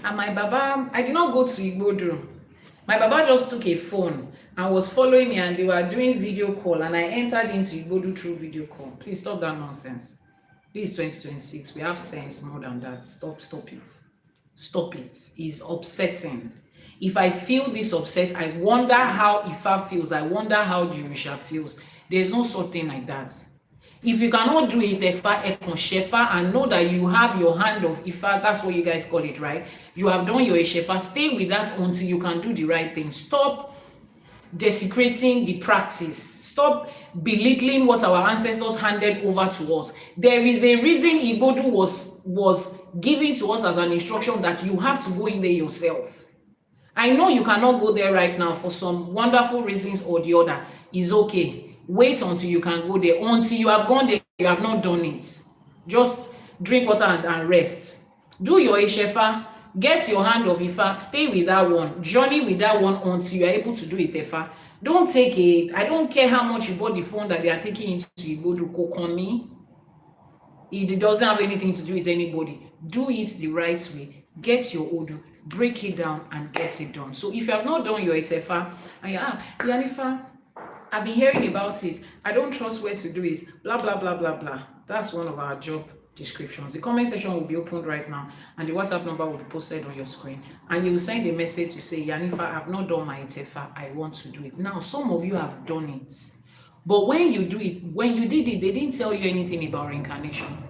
and my baba, I did not go to Igbodu. My baba just took a phone and was following me, and they were doing video call, and I entered into Igbodu through video call. Please stop that nonsense. This is 2026. We have sense more than that. Stop it. Stop it. It's upsetting. If I feel this upset, I wonder how Ifa feels. I wonder how the Orisha feels. There's no such thing like that. If you cannot do it, Shefa, and know that you have your hand of Ifa, that's what you guys call it, right? You have done your Shefa, stay with that until you can do the right thing. Stop desecrating the practice. Stop belittling what our ancestors handed over to us. There is a reason Igbodu was given to us as an instruction that you have to go in there yourself. I know you cannot go there right now for some wonderful reasons or the other. It's okay. Wait until you can go there. Until you have gone there, you have not done it. Just drink water and rest. Do your Ishefa. Get your hand of Ifa. Stay with that one. Journey with that one until you are able to do Itefa. Don't take it. I don't care how much you bought the phone that they are taking into Igbodu Kokomi. It doesn't have anything to do with anybody. Do it the right way. Get your Odu. Break it down and get it done. So if you have not done your Itefa, and you're, Yanifa, I've been hearing about it, I don't trust where to do it, blah, blah, blah, blah, blah. That's one of our job descriptions. The comment section will be opened right now, and the WhatsApp number will be posted on your screen. And you will send a message to say, Yanifa, I've not done my Itefa, I want to do it. Now, some of you have done it. But when you do it, when you did it, they didn't tell you anything about reincarnation.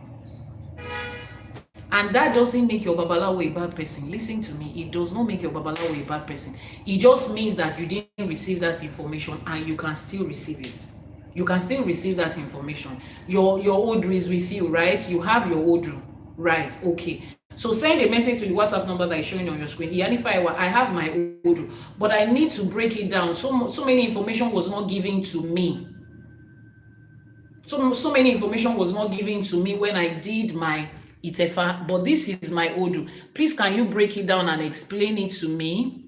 And that doesn't make your Babalawo a bad person. Listen to me. It does not make your Babalawo a bad person. It just means that you didn't receive that information, and you can still receive it. You can still receive that information. Your Odu is with you, right? You have your Odu, right? Okay. So send a message to the WhatsApp number that is showing on your screen. I have my Odu, but I need to break it down. So many information was not given to me. So many information was not given to me when I did my Itefa, but this is my Odu. Please, can you break it down and explain it to me?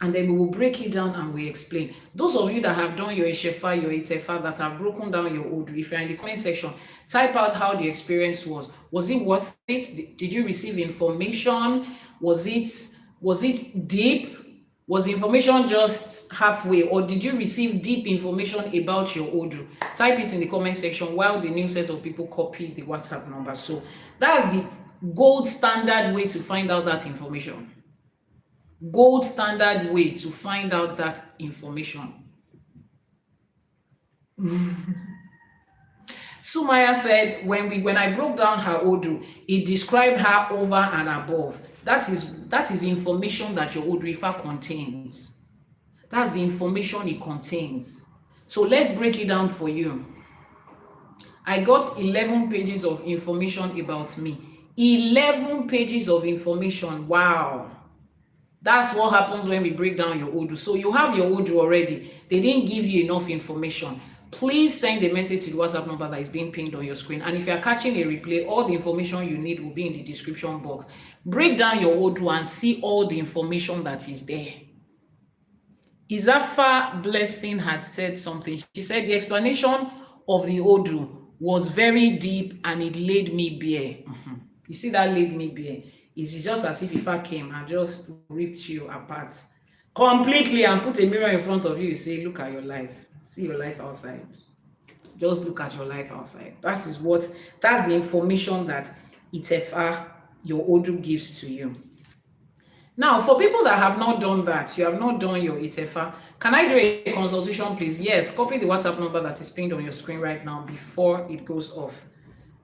And then we will break it down and we explain. Those of you that have done your Ishefa, your Itefa, that have broken down your Odu, if you're in the comment section, type out how the experience was. Was it worth it? Did you receive information? Was it deep? Was information just halfway, or did you receive deep information about your Odu? Type it in the comment section while the new set of people copy the WhatsApp number. So that's the gold standard way to find out that information. Gold standard way to find out that information. Sumaya said, when I broke down her Odu, it described her over and above. That is information that your Odu Ifa contains. That's the information it contains. So let's break it down for you. I got 11 pages of information about me. 11 pages of information. Wow. That's what happens when we break down your Odu. So you have your Odu already. They didn't give you enough information. Please send a message to the WhatsApp number that is being pinged on your screen. And if you're catching a replay, all the information you need will be in the description box. Break down your Odu and see all the information that is there. Izafa Blessing had said something. She said the explanation of the Odu was very deep and it laid me bare. You see that laid me bare? It's just as if Ifa came and just ripped you apart completely and put a mirror in front of you. You say, look at your life. See your life outside. Just look at your life outside. That's the information that Itefa, your Odu, gives to you. Now, for people that have not done that, you have not done your Itefa, can I do a consultation, please? Yes, copy the WhatsApp number that is pinned on your screen right now before it goes off,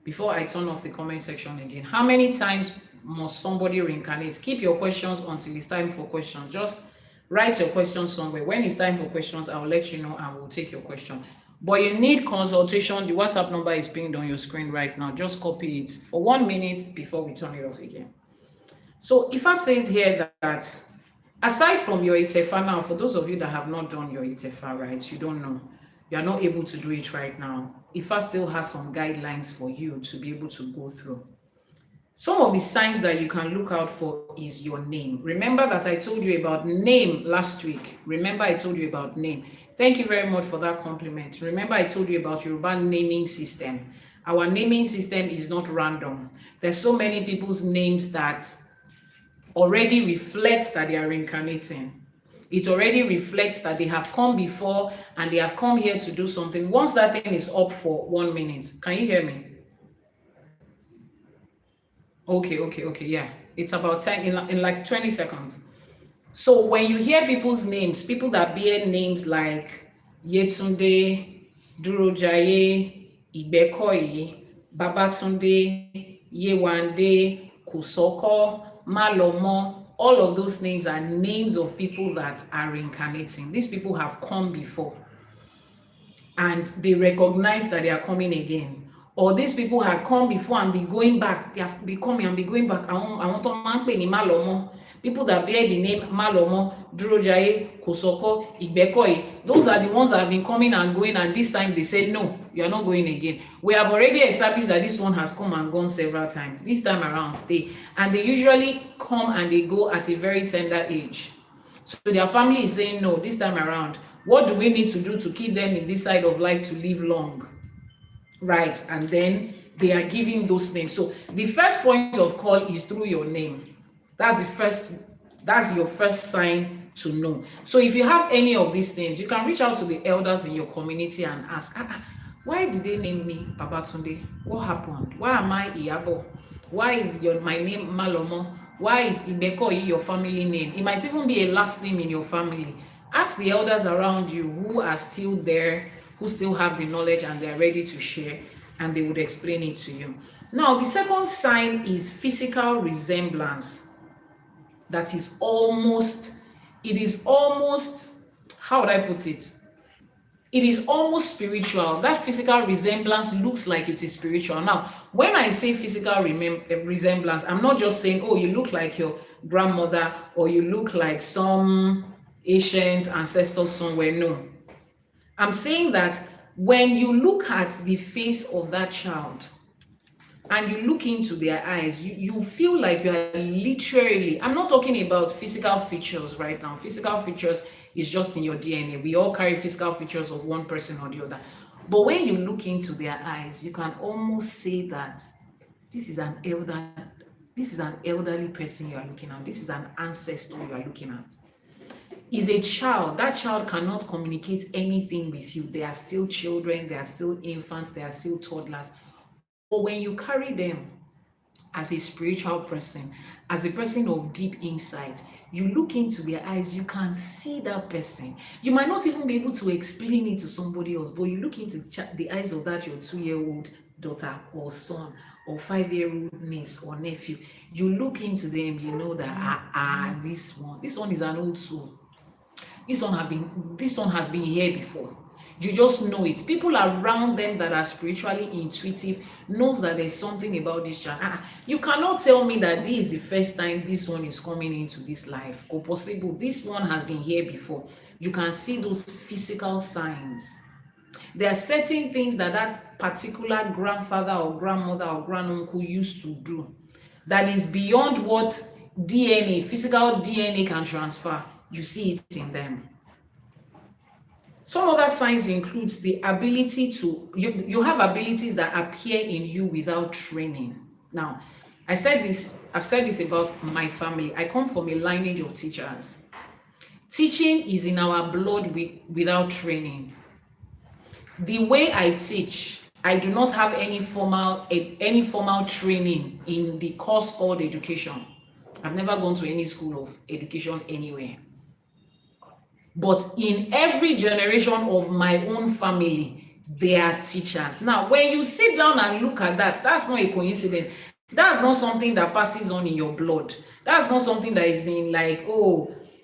before I turn off the comment section again. How many times must somebody reincarnate? Keep your questions until it's time for questions. Just write your questions somewhere. When it's time for questions, I'll let you know and we'll take your question. But you need consultation. The WhatsApp number is pinned on your screen right now. Just copy it for 1 minute before we turn it off again. So Ifa says here that aside from your Itefa now, for those of you that have not done your Itefa, right, you don't know, you are not able to do it right now, Ifa still has some guidelines for you to be able to go through. Some of the signs that you can look out for is your name. Remember that I told you about name last week. Remember I told you about name. Thank you very much for that compliment. Remember I told you about Yoruba naming system. Our naming system is not random. There's so many people's names that already reflects that they are reincarnating. It already reflects that they have come before and they have come here to do something. Once that thing is up for 1 minute, can you hear me? Okay, yeah. It's about 10 in like 20 seconds. So when you hear people's names, people that bear names like Yetunde, Durojaye, Igbekoyi, Babatunde, Yewande, Kusoko, Malomo, all of those names are names of people that are reincarnating. These people have come before and they recognize that they are coming again. Or these people had come before and be going back. They have been coming and be going back. I want to man pe ni Malomo. People that bear the name Malomo, Durojaye, Kosoko, Igbekoyi, those are the ones that have been coming and going, and this time they said, no, you are not going again. We have already established that this one has come and gone several times. This time around, stay. And they usually come and they go at a very tender age. So their family is saying, no, this time around, what do we need to do to keep them in this side of life to live long? Right, and then they are giving those names. So the first point of call is through your name. That's your first sign to know. So if you have any of these names, you can reach out to the elders in your community and ask, why did they name me Babatunde? What happened? Why am I Iyabo? Why is my name Malomo? Why is Ibekoyi your family name? It might even be a last name in your family. Ask the elders around you who are still there, who still have the knowledge and they're ready to share, and they would explain it to you. Now, the second sign is physical resemblance. That is almost, how would I put it? It is almost spiritual. That physical resemblance looks like it is spiritual. Now, when I say physical resemblance, I'm not just saying, oh, you look like your grandmother or you look like some ancient ancestor somewhere. No. I'm saying that when you look at the face of that child and you look into their eyes, you feel like you are literally, I'm not talking about physical features right now. Physical features is just in your DNA. We all carry physical features of one person or the other. But when you look into their eyes, you can almost say that this is an elderly person you are looking at. This is an ancestor you are looking at. Is a child. That child cannot communicate anything with you. They are still children, they are still infants, they are still toddlers. But when you carry them as a spiritual person, as a person of deep insight, you look into their eyes, you can see that person. You might not even be able to explain it to somebody else, but you look into the eyes of that your 2-year-old daughter or son or 5-year-old niece or nephew. You look into them, you know that this one is an old soul. This one has been here before. You just know it. People around them that are spiritually intuitive knows that there's something about this child. You cannot tell me that this is the first time this one is coming into this life. Or possible, this one has been here before. You can see those physical signs. There are certain things that that particular grandfather or grandmother or granduncle used to do that is beyond what DNA, physical DNA can transfer. You see it in them. Some other signs includes the ability to, you have abilities that appear in you without training. Now, I've said this about my family. I come from a lineage of teachers. Teaching is in our blood without training. The way I teach, I do not have any formal training in the course called education. I've never gone to any school of education anywhere. But in every generation of my own family, there are teachers. Now, when you sit down and look at that, that's not a coincidence. That's not something that passes on in your blood. That's not something that is in like,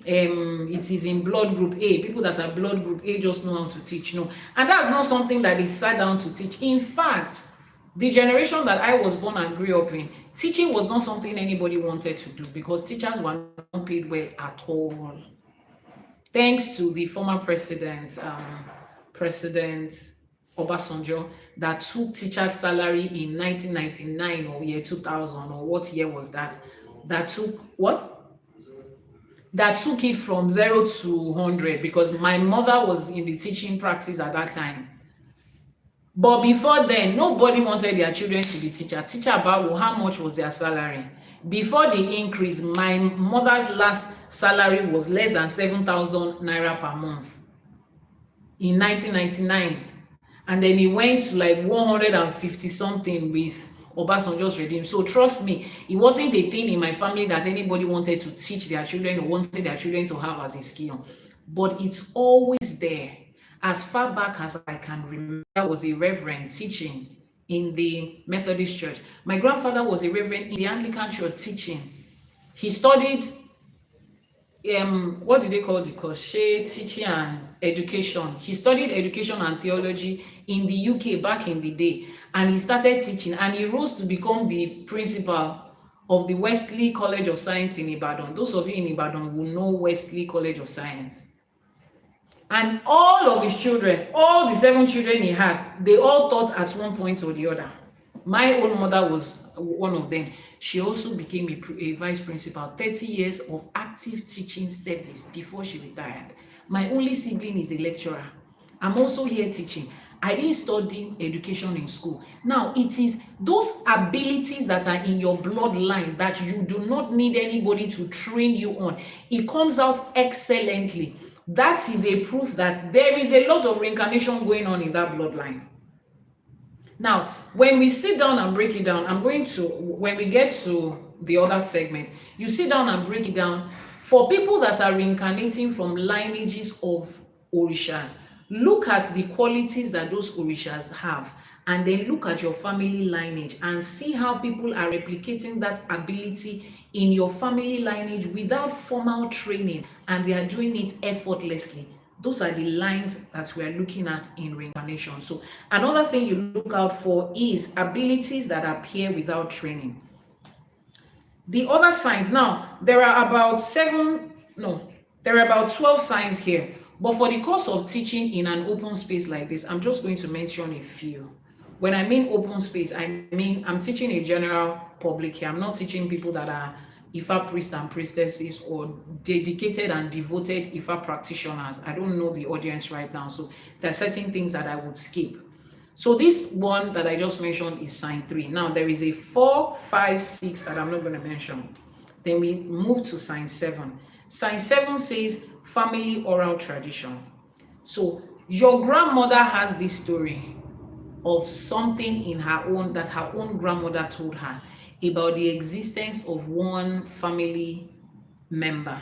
it is in blood group A. People that are blood group A just know how to teach. No. And that's not something that is sat down to teach. In fact, the generation that I was born and grew up in, teaching was not something anybody wanted to do because teachers were not paid well at all. Thanks to the former President Obasanjo, that took teachers' salary in 1999 or year 2000, or what year was that? That took it from 0 to 100, because my mother was in the teaching practice at that time. But before then, nobody wanted their children to be teacher about how much was their salary. Before the increase, my mother's last salary was less than 7,000 naira per month in 1999. And then it went to like 150 something with Obasanjo's regime. So trust me, it wasn't a thing in my family that anybody wanted to teach their children or wanted their children to have as a skill. But it's always there. As far back as I can remember, I was a reverend teaching in the Methodist Church. My grandfather was a reverend in the Anglican Church teaching. He studied, what did they call the course? Teaching and education. He studied education and theology in the UK back in the day. And he started teaching, and he rose to become the principal of the Wesley College of Science in Ibadan. Those of you in Ibadan will know Wesley College of Science. And all of his children, all the 7 children he had, they all taught at one point or the other. My own mother was one of them. She also became a vice principal, 30 years of active teaching service before she retired. My only sibling is a lecturer. I'm also here teaching. I didn't study education in school. Now, it is those abilities that are in your bloodline that you do not need anybody to train you on. It comes out excellently. That is a proof that there is a lot of reincarnation going on in that bloodline. Now, when we sit down and break it down, when we get to the other segment, you sit down and break it down. For people that are reincarnating from lineages of Orishas, look at the qualities that those Orishas have, and then look at your family lineage and see how people are replicating that ability in your family lineage without formal training, and they are doing it effortlessly. Those are the lines that we are looking at in reincarnation. So another thing you look out for is abilities that appear without training. The other signs, now there are about 12 signs here, but for the course of teaching in an open space like this, I'm just going to mention a few. When I mean open space, I mean I'm teaching a general public here. I'm not teaching people that are Ifa priests and priestesses or dedicated and devoted Ifa practitioners. I don't know the audience right now, so there are certain things that I would skip. So this one that I just mentioned is sign 3. Now there is a 4, 5, 6 that I'm not going to mention. Then we move to sign 7. Sign 7 says family oral tradition. So your grandmother has this story of something in her own that her own grandmother told her about the existence of one family member.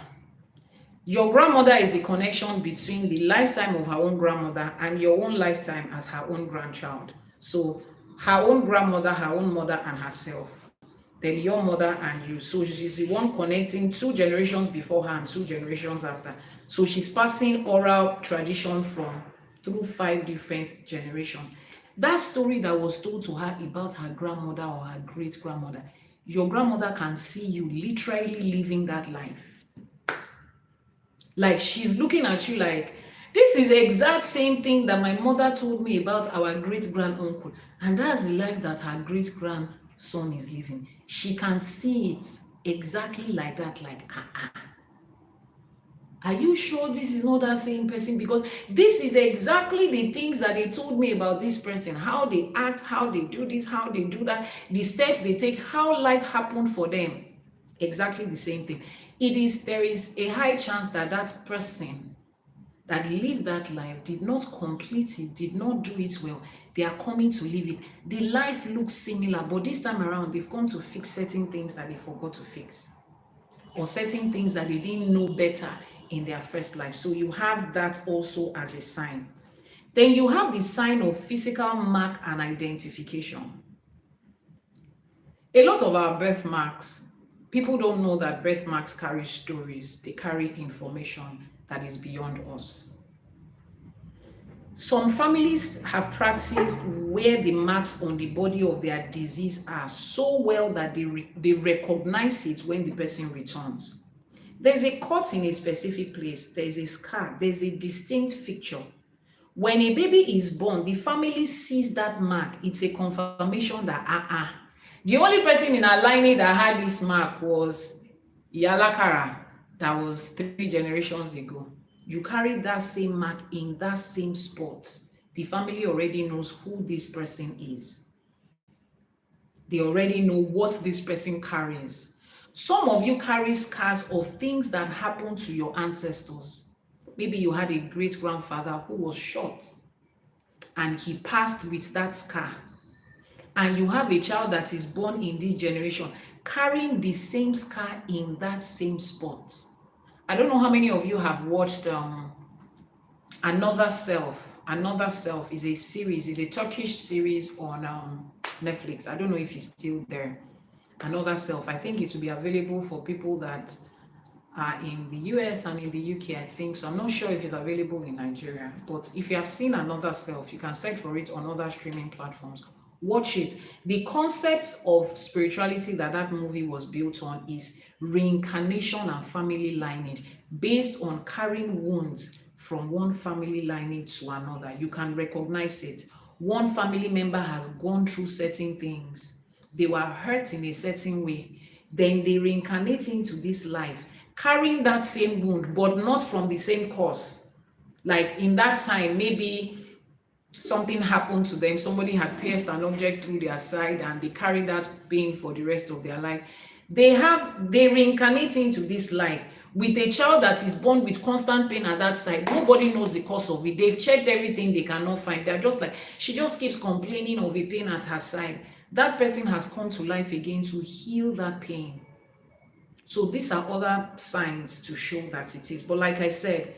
Your grandmother is a connection between the lifetime of her own grandmother and your own lifetime as her own grandchild. So her own grandmother, her own mother, and herself. Then your mother and you. So she's the one connecting 2 generations before her and 2 generations after. So she's passing oral tradition from through 5 different generations. That story that was told to her about her grandmother or her great grandmother, your grandmother can see you literally living that life. Like she's looking at you like, this is the exact same thing that my mother told me about our great granduncle. And that's the life that her great grandson is living. She can see it exactly like that, like, are you sure this is not that same person? Because this is exactly the things that they told me about this person, how they act, how they do this, how they do that, the steps they take, how life happened for them. Exactly the same thing. There is a high chance that that person that lived that life did not complete it, did not do it well. They are coming to live it. The life looks similar, but this time around, they've come to fix certain things that they forgot to fix, or certain things that they didn't know better in their first life. So you have that also as a sign. Then you have the sign of physical mark and identification. A lot of our birthmarks, people don't know that birthmarks carry stories, they carry information that is beyond us. Some families have practiced where the marks on the body of their deceased are so well that they recognize it when the person returns. There's a cut in a specific place, there's a scar, there's a distinct feature. When a baby is born, the family sees that mark. It's a confirmation that the only person in our lineage that had this mark was Yalakara. That was 3 generations ago. You carry that same mark in that same spot. The family already knows who this person is. They already know what this person carries. Some of you carry scars of things that happened to your ancestors. Maybe you had a great grandfather who was shot and he passed with that scar. And you have a child that is born in this generation carrying the same scar in that same spot. I don't know how many of you have watched Another Self. Another Self is a series, is a Turkish series on Netflix. I don't know if it's still there. Another Self. I think it will be available for people that are in the US and in the UK, I think. So I'm not sure if it's available in Nigeria. But if you have seen Another Self, you can search for it on other streaming platforms. Watch it. The concepts of spirituality that movie was built on is reincarnation and family lineage, based on carrying wounds from one family lineage to another. You can recognize it. One family member has gone through certain things. They were hurt in a certain way. Then they reincarnate into this life, carrying that same wound, but not from the same cause. Like in that time, maybe something happened to them, somebody had pierced an object through their side and they carry that pain for the rest of their life. They reincarnate into this life with a child that is born with constant pain at that side. Nobody knows the cause of it. They've checked everything, they cannot find. They're just like, she just keeps complaining of a pain at her side. That person has come to life again to heal that pain. So these are other signs to show that it is. But like I said,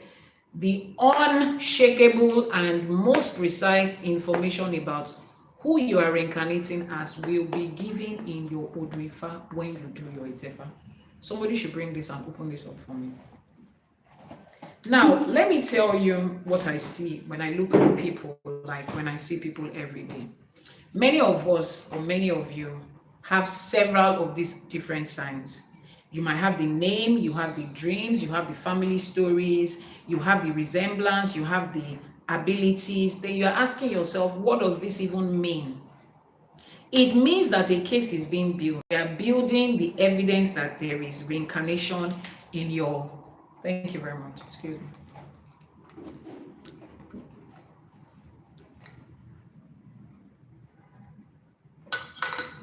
the unshakable and most precise information about who you are reincarnating as will be given in your Odwifa when you do your Itefa. Somebody should bring this and open this up for me. Now, let me tell you what I see when I look at people, like when I see people every day. Many of us, or many of you, have several of these different signs. You might have the name, you have the dreams, you have the family stories, you have the resemblance, you have the abilities. Then you're asking yourself, what does this even mean? It means that a case is being built. We are building the evidence that there is reincarnation in your... Thank you very much. Excuse me.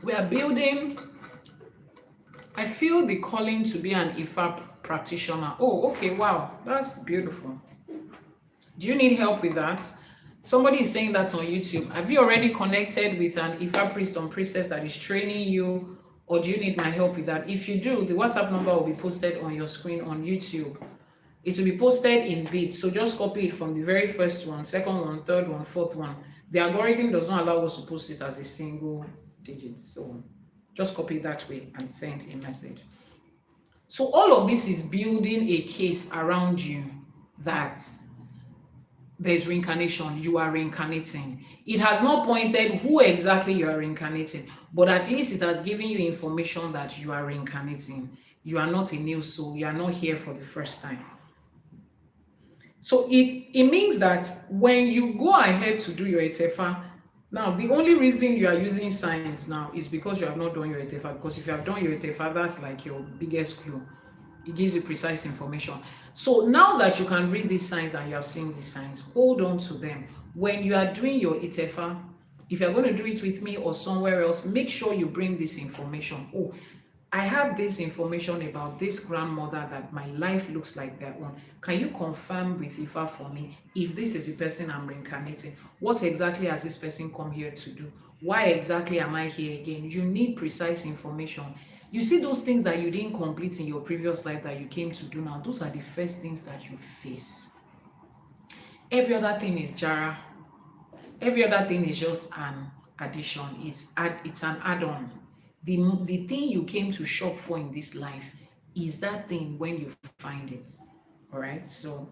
We are building... I feel the calling to be an Ifa practitioner. Oh, okay, wow, that's beautiful. Do you need help with that? Somebody is saying that on YouTube. Have you already connected with an Ifa priest or priestess that is training you, or do you need my help with that? If you do, the WhatsApp number will be posted on your screen on YouTube. It will be posted in bits, so just copy it from the very first one, second one, third one, fourth one. The algorithm does not allow us to post it as a single digit, so just copy it that way and send a message. So all of this is building a case around you that there's reincarnation, you are reincarnating. It has not pointed who exactly you are reincarnating, but at least it has given you information that you are reincarnating. You are not a new soul, you are not here for the first time. So it means that when you go ahead to do your ETEFA, now the only reason you are using signs now is because you have not done your ETEFA. Because if you have done your ETEFA, that's like your biggest clue. It gives you precise information. So now that you can read these signs and you have seen these signs, hold on to them. When you are doing your ETEFA, if you're going to do it with me or somewhere else, make sure you bring this information. Oh, I have this information about this grandmother that my life looks like their own. Can you confirm with Ifa for me if this is the person I'm reincarnating? What exactly has this person come here to do? Why exactly am I here again? You need precise information. You see those things that you didn't complete in your previous life that you came to do now, those are the first things that you face. Every other thing is Jara. Every other thing is just an addition. It's an add-on. The thing you came to shop for in this life is that thing when you find it. All right. So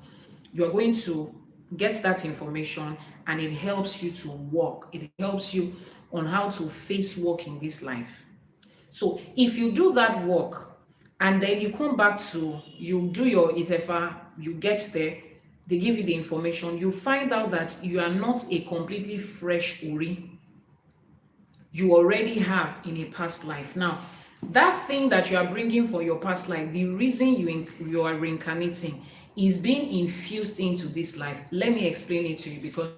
you're going to get that information and it helps you to walk. It helps you on how to face work in this life. So if you do that work and then you come back to, you do your ITEFA, you get there, they give you the information, you find out that you are not a completely fresh Ori. You already have in a past life. Now, that thing that you are bringing for your past life, the reason you are reincarnating is being infused into this life. Let me explain it to you, because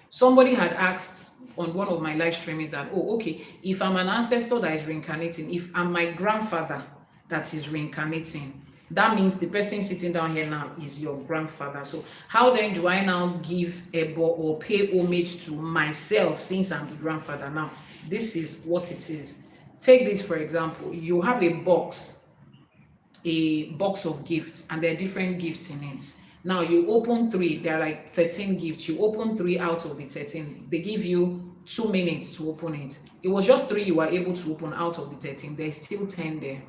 somebody had asked on one of my live streamings that, oh, okay, if I'm an ancestor that is reincarnating, if I'm my grandfather that is reincarnating, that means the person sitting down here now is your grandfather. So how then do I now give ebo or pay homage to myself since I'm the grandfather? Now, this is what it is. Take this for example. You have a box of gifts, and there are different gifts in it. Now you open 3, there are like 13 gifts. You open 3 out of the 13. They give you 2 minutes to open it. It was just 3 you were able to open out of the 13. There's still 10 there.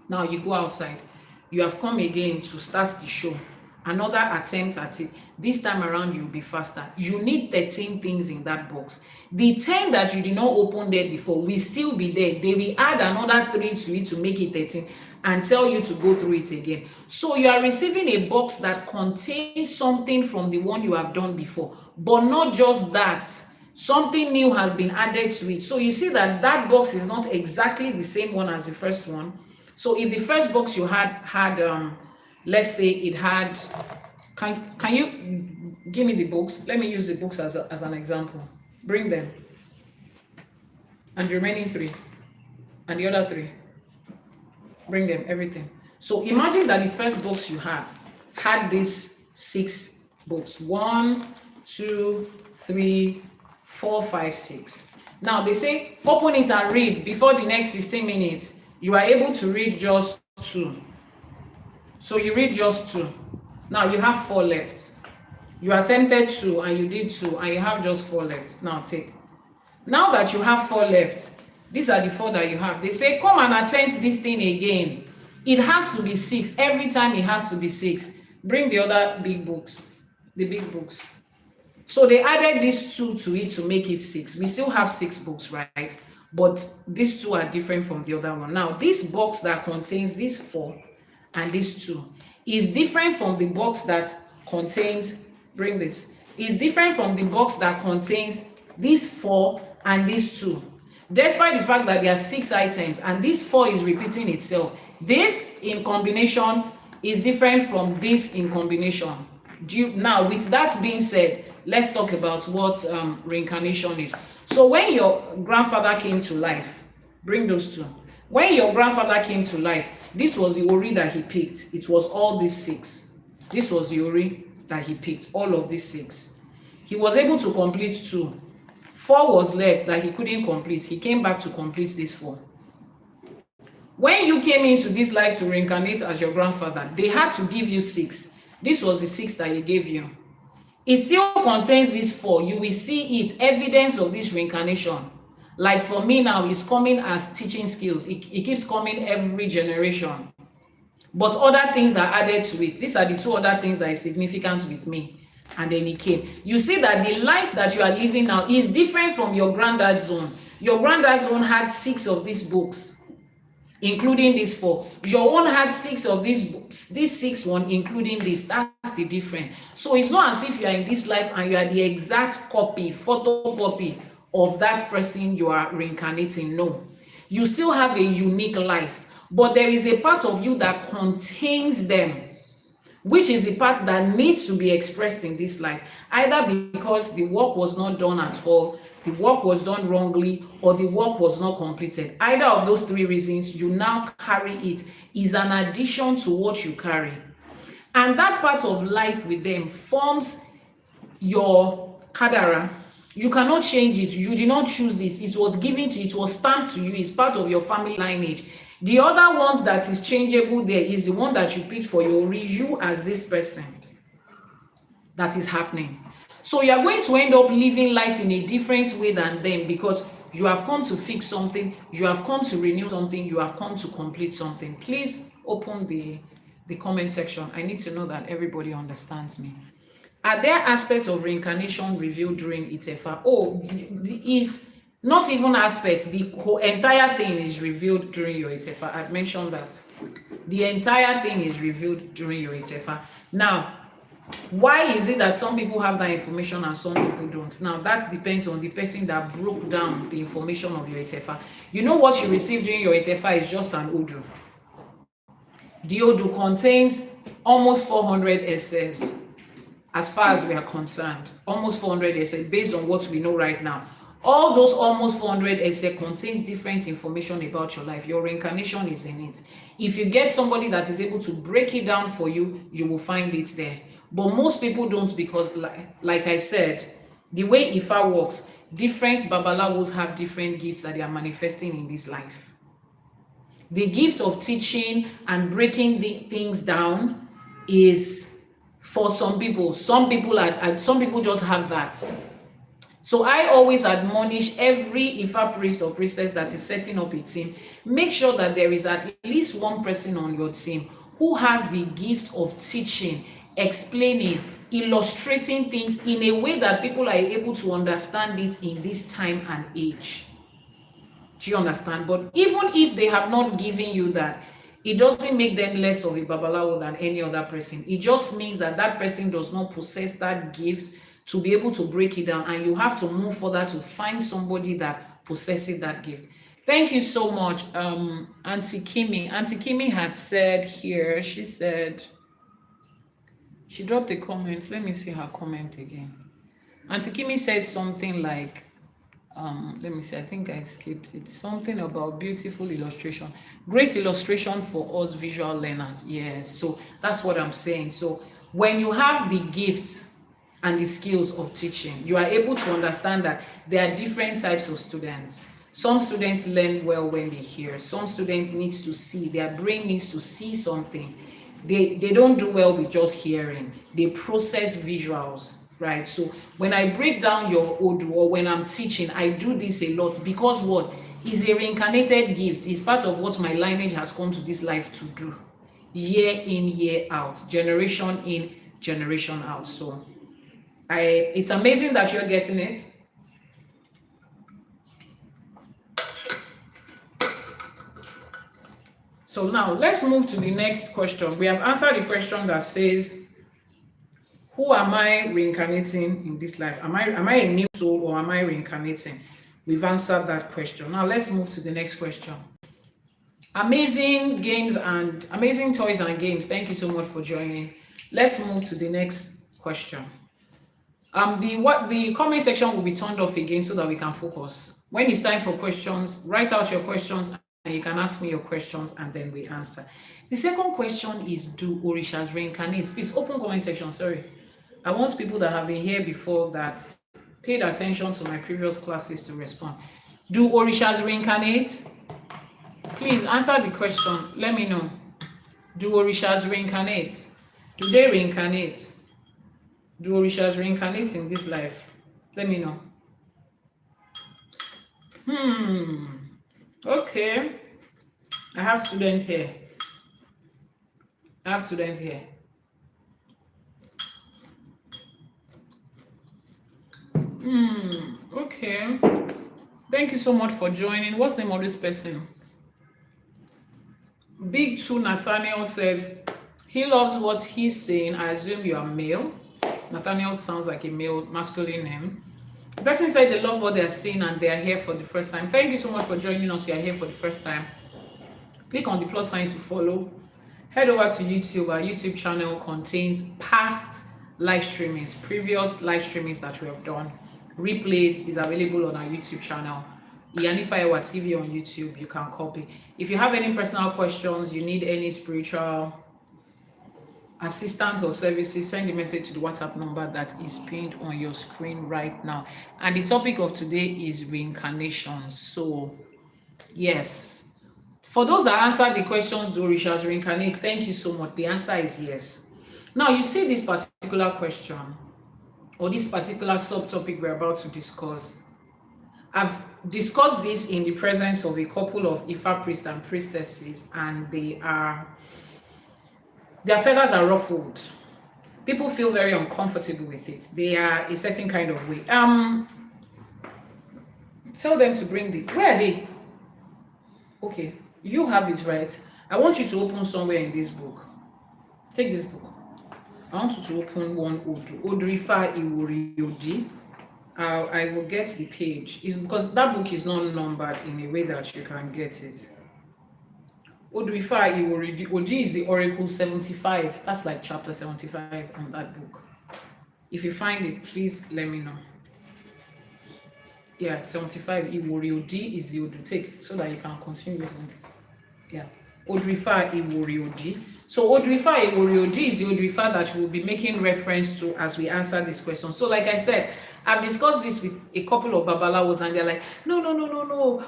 Now you go outside. You have come again to start the show. Another attempt at it. This time around you'll be faster. You need 13 things in that box. The 10 that you did not open there before will still be there. They will add another 3 to it to make it 13 and tell you to go through it again. So you are receiving a box that contains something from the one you have done before. But not just that. Something new has been added to it. So you see that that box is not exactly the same one as the first one. So if the first box you had let's say it had, can you give me the books? Let me use the books as an example. Bring them. And the remaining 3. And the other 3. Bring them, everything. So imagine that the first box you had these 6 books. 1, 2, 3, 4, 5, 6. Now they say open it and read before the next 15 minutes. You are able to read just 2. So you read just 2. Now you have 4 left. You attempted 2 and you did 2 and you have just 4 left. Now take. Now that you have 4 left, these are the 4 that you have. They say come and attempt this thing again. It has to be 6. Every time it has to be 6. Bring the other big books. The big books. So they added these 2 to it to make it 6. We still have 6 books, right? But these 2 are different from the other one. Now, this box that contains these 4 and these 2 is different from the box that contains, bring this, is different from the box that contains these 4 and these 2. Despite the fact that there are 6 items and this 4 is repeating itself, this in combination is different from this in combination. Now, with that being said, let's talk about what reincarnation is. So when your grandfather came to life, bring those 2. When your grandfather came to life, this was the Ori that he picked. It was all these 6. This was the Ori that he picked, all of these 6. He was able to complete 2. 4 was left that he couldn't complete. He came back to complete this 4. When you came into this life to reincarnate as your grandfather, they had to give you 6. This was the 6 that he gave you. It still contains these 4. You will see it, evidence of this reincarnation. Like for me now, it's coming as teaching skills. It keeps coming every generation. But other things are added to it. These are the 2 other things that are significant with me. And then he came. You see that the life that you are living now is different from your granddad's own. Your granddad's own had 6 of these books, including these 4. Your own had 6 of these books, this 6th one including this. That's the difference. So it's not as if you are in this life and you are the exact copy, photocopy of that person you are reincarnating. No, you still have a unique life, but there is a part of you that contains them, which is the part that needs to be expressed in this life, either because the work was not done at all, the work was done wrongly, or the work was not completed. Either of those 3 reasons, you now carry it, is an addition to what you carry. And that part of life with them forms your Kadara. You cannot change it. You did not choose it. It was given to you. It was stamped to you. It's part of your family lineage. The other ones that is changeable there is the one that you picked for your you as this person. That is happening. So you are going to end up living life in a different way than them, because you have come to fix something, you have come to renew something, you have come to complete something. Please open the comment section. I need to know that everybody understands me. Are there aspects of reincarnation revealed during Itefa? Oh, is not even aspects, the entire thing is revealed during your Itefa. I've mentioned that. The entire thing is revealed during your Itefa. Now, why is it that some people have that information and some people don't? Now, that depends on the person that broke down the information of your Itefa. You know what you receive during your Itefa is just an Odu. The Odu contains almost 400 essays. As far as we are concerned, almost 400 essays based on what we know right now. All those almost 400 essays contains different information about your life. Your reincarnation is in it. If you get somebody that is able to break it down for you, you will find it there. But most people don't, because like I said, the way Ifa works, different Babalawos have different gifts that they are manifesting in this life. The gift of teaching and breaking the things down is for some people. Some people just have that. So I always admonish every Ifa priest or priestess that is setting up a team, make sure that there is at least one person on your team who has the gift of teaching, explaining, illustrating things in a way that people are able to understand it in this time and age. Do you understand? But even if they have not given you that, it doesn't make them less of a Babalawo than any other person. It just means that that person does not possess that gift to be able to break it down, and you have to move further to find somebody that possesses that gift. Thank you so much, Auntie Kimi. Auntie Kimi had said here, she said, she dropped a comment. Let me see her comment again. Auntie Kimi said something like, let me see, I think I skipped it. Something about beautiful illustration. Great illustration for us visual learners. Yes, so that's what I'm saying. So when you have the gifts and the skills of teaching, you are able to understand that there are different types of students. Some students learn well when they hear. Some students need to see. Their brain needs to see something. They don't do well with just hearing. They process visuals. Right, so when I break down your Odu, or when I'm teaching, I do this a lot, because what is a reincarnated gift is part of what my lineage has come to this life to do, year in, year out, generation in, generation out. So it's amazing that you're getting it. So now let's move to the next question. We have answered the question that says, who am I reincarnating in this life? Am I a new soul, or am I reincarnating? We've answered that question. Now let's move to the next question. Amazing games and amazing toys and games. Thank you so much for joining. Let's move to the next question. The comment section will be turned off again so that we can focus. When it's time for questions, write out your questions and you can ask me your questions and then we answer. The second question is, do Orishas reincarnate? Please open comment section. Sorry. I want people that have been here before, that paid attention to my previous classes, to respond. Do Orishas reincarnate? Please answer the question. Let me know. Do Orishas reincarnate? Do they reincarnate? Do Orishas reincarnate in this life? Let me know. Okay. I have students here. Okay. Thank you so much for joining. What's the name of this person? Big Two Nathaniel said he loves what he's saying. I assume you are male. Nathaniel sounds like a male, masculine name. The person said they love what they're saying and they are here for the first time. Thank you so much for joining us. You are here for the first time. Click on the plus sign to follow. Head over to YouTube. Our YouTube channel contains past live streamings, previous live streamings that we have done. Replays is available on our YouTube channel. Iyanifaewa TV on YouTube. You can copy. If you have any personal questions, you need any spiritual assistance or services, send a message to the WhatsApp number that is pinned on your screen right now. And the topic of today is reincarnation. So, yes. For those that answered the questions, do Orishas reincarnate? Thank you so much. The answer is yes. Now, you see this particular question or this particular subtopic we're about to discuss. I've discussed this in the presence of a couple of Ifa priests and priestesses, and their feathers are ruffled. People feel very uncomfortable with it. They are a certain kind of way. Tell them to bring where are they? Okay, you have it right. I want you to open somewhere in this book. Take this book. I want you to open one Odrifa Iworiodi. I will get the page. It's because that book is not numbered in a way that you can get it. Odrifa Iworiodi is the Oracle 75. That's like chapter 75 on that book. If you find it, please let me know. Yeah, 75 Iworiodi is the Odu. Take so that you can continue with it. Yeah. Odrifa Iworiodi. So Odrifa Iworiodi is the Odrifa that we'll be making reference to as we answer this question. So like I said, I've discussed this with a couple of Babalawos and they're like, no,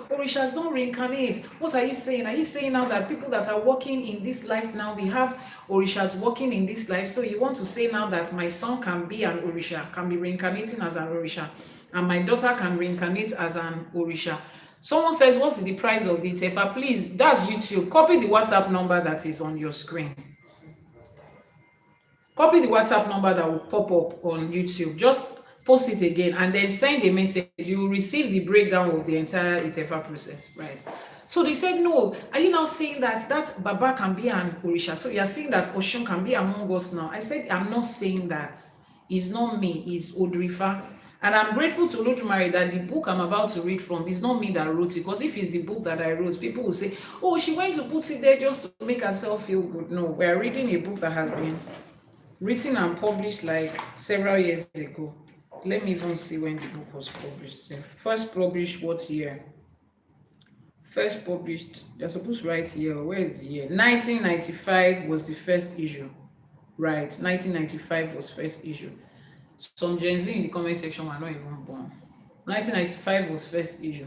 Orishas don't reincarnate. What are you saying? Are you saying now that people that are working in this life now, we have Orishas working in this life? So you want to say now that my son can be an Orisha, can be reincarnating as an Orisha, and my daughter can reincarnate as an Orisha? Someone says, what's the price of the Tefa? Please, that's YouTube. Copy the WhatsApp number that is on your screen. Copy the WhatsApp number that will pop up on YouTube. Just post it again and then send a message. You will receive the breakdown of the entire Itefa process, right? So they said, no, are you now saying that Baba can be an Orisha? So you're saying that Oshun can be among us now? I said, I'm not saying that. It's not me, it's Odrifa. And I'm grateful to Olodumare that the book I'm about to read from is not me that wrote it. Because if it's the book that I wrote, people will say, oh, she went to put it there just to make herself feel good. No, we're reading a book that has been written and published like several years ago. Let me even see when the book was published. First published what year? First published, they're supposed to write here. Where is the year? 1995 was the first issue. Right, 1995 was first issue. Some Gen Z in the comment section were not even born. 1995 was first issue.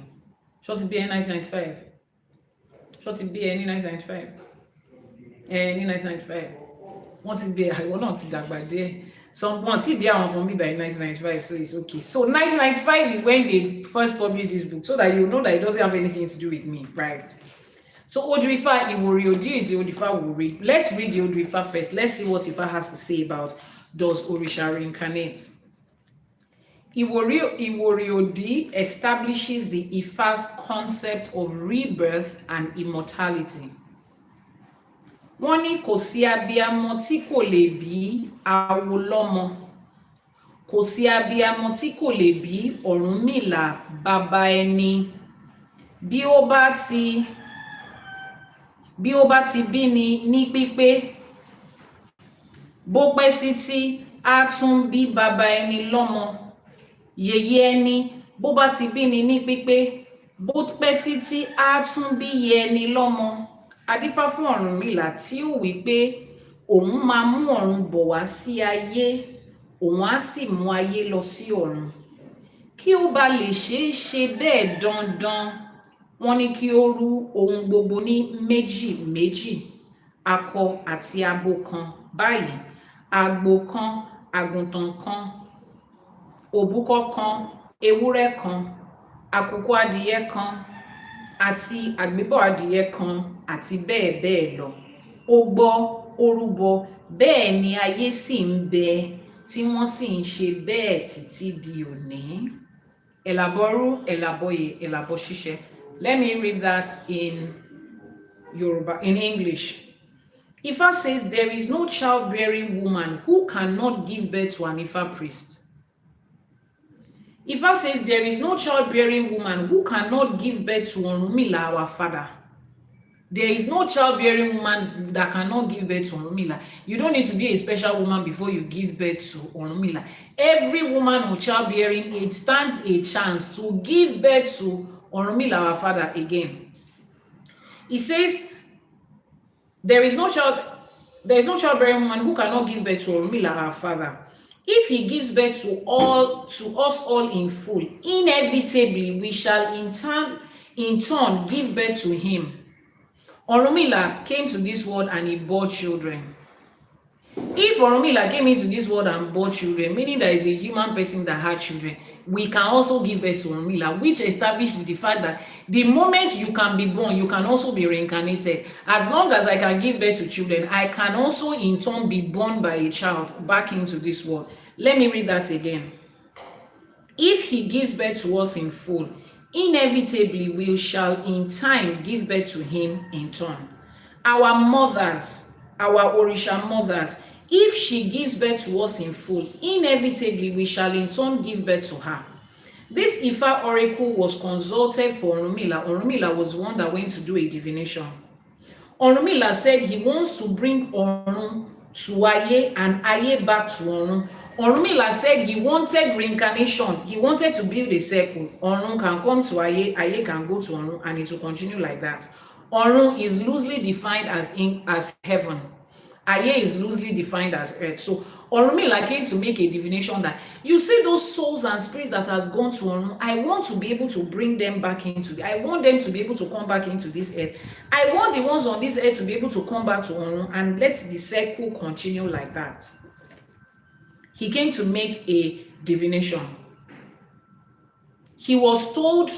Short it be in 1995. Short it be in 1995. In 1995. What it be? I will not see that by there. Some point it be on me by 1995, so it's okay. So 1995 is when they first published this book, so that you know that it doesn't have anything to do with me, right? So Odrifa Iworiodi is the Odrifa we'll read. Let's read the Odrifa first. Let's see what Ifa has to say about does Orisha reincarnate. Iworiodi establishes the Ifa's concept of rebirth and immortality. Wọ́n ní kò sí abiyamọ tí kò lè bí awo lọ́mọ. Kò sí abiyamọ tí kò lè bí Ọ̀rúnmìlà bàbá ẹni. Bí ó bá ti bí ni ní pípé, bó pẹ́ títí á tún bí bàbá ẹni lọ́mọ. Yèyé ẹni bó bá ti bí ni ní pípé, bó pẹ́ títí á tún bí yẹ ẹni lọ́mọ. Adífá fún Ọ̀rúnmìlà tí ó wí pé òun máa mú ọ̀run bọ̀ wá sí ayé, òun á sì mú ayé lọ sí ọ̀run. Kí ó ba lè ṣeé ṣe bẹ́ẹ̀ dandan, wọ́n ní kí ó rú ohun gbogbo ní méjì méjì, akọ àti abo kan báyìí, àgbò kan, àgùntàn kan, òbúkọ kan, ewúrẹ́ kan, àkùkọ adìyẹ kan, àti àgbébọ̀ adìyẹ kan, àti bẹ́ẹ̀ bẹ́ẹ̀ lọ. Ó gbọ́, ó rúbọ, bẹ́ẹ̀ ni ayé sì ń bẹ, tí wọ́n sì ń ṣe bẹ́ẹ̀ títí di òní. Elaboru, elaboye, elaboshishe. Let me read that in Yoruba, in English. Ifa says there is no childbearing woman who cannot give birth to an Ifa priest. Ifa says there is no childbearing woman who cannot give birth to Orunmila, our father. There is no childbearing woman that cannot give birth to Orunmila. You don't need to be a special woman before you give birth to Orunmila. Every woman of childbearing, it stands a chance to give birth to Orunmila, our father, again. He says there is no childbearing woman who cannot give birth to Orunmila, our father. If he gives birth to us all in full, inevitably we shall in turn give birth to him. Orunmila came to this world and he bore children. If Orunmila came into this world and bore children, meaning there is a human person that had children, we can also give birth to Orunmila, which establishes the fact that the moment you can be born, you can also be reincarnated. As long as I can give birth to children, I can also in turn be born by a child back into this world. Let me read that again. If he gives birth to us in full, inevitably we shall in time give birth to him in turn. Our mothers, our Orisha mothers, if she gives birth to us in full, inevitably we shall in turn give birth to her. This Ifa oracle was consulted for Orunmila. Orunmila was the one that went to do a divination. Orunmila said he wants to bring Orun to Aye and Aye back to Orun. Orunmila said he wanted reincarnation. He wanted to build a circle. Orun can come to Aye, Aye can go to Orun, and it will continue like that. Orun is loosely defined as heaven. Aye is loosely defined as earth. So Orunmila came to make a divination that you see those souls and spirits that has gone to Orun, I want to be able to bring them back I want them to be able to come back into this earth. I want the ones on this earth to be able to come back to Orun, and let the circle continue like that. He came to make a divination. He was told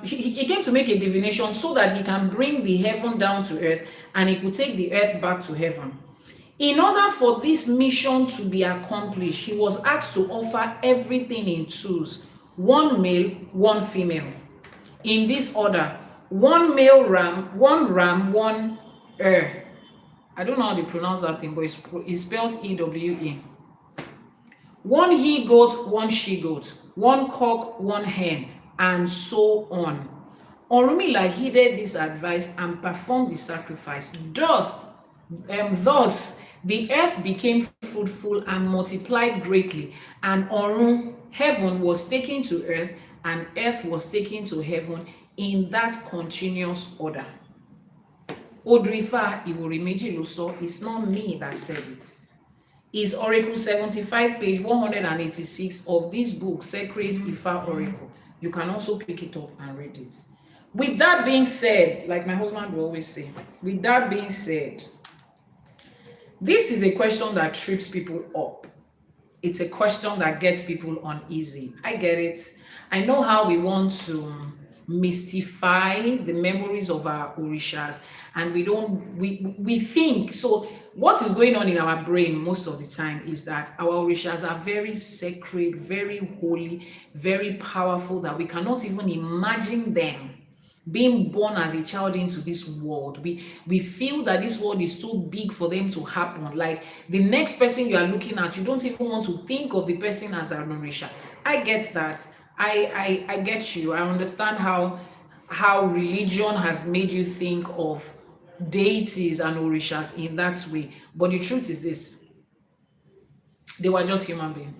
he came to make a divination so that he can bring the heaven down to earth and he could take the earth back to heaven. In order for this mission to be accomplished, he was asked to offer everything in twos: one male, one female. In this order: one male ram, one I don't know how to pronounce that thing, but it's spelled E-W-E. One he goat, one she goat, one cock, one hen, and so on. Orunmila heeded this advice and performed the sacrifice. Thus, the earth became fruitful and multiplied greatly, and Orun, heaven, was taken to earth, and earth was taken to heaven in that continuous order. Odrifa Iworimeji Luso, it's not me that said it. Is Oracle 75, page 186 of this book, Sacred Ifa Oracle. You can also pick it up and read it. With that being said, like my husband will always say, with that being said, this is a question that trips people up. It's a question that gets people uneasy. I get it. I know how we want to mystify the memories of our Orishas, and we think so. What is going on in our brain most of the time is that our Orishas are very sacred, very holy, very powerful, that we cannot even imagine them being born as a child into this world. We feel that this world is too big for them to happen. Like the next person you are looking at, you don't even want to think of the person as an Orisha. I get that. I get you. I understand how religion has made you think of deities and Orishas in that way. But the truth is this: they were just human beings.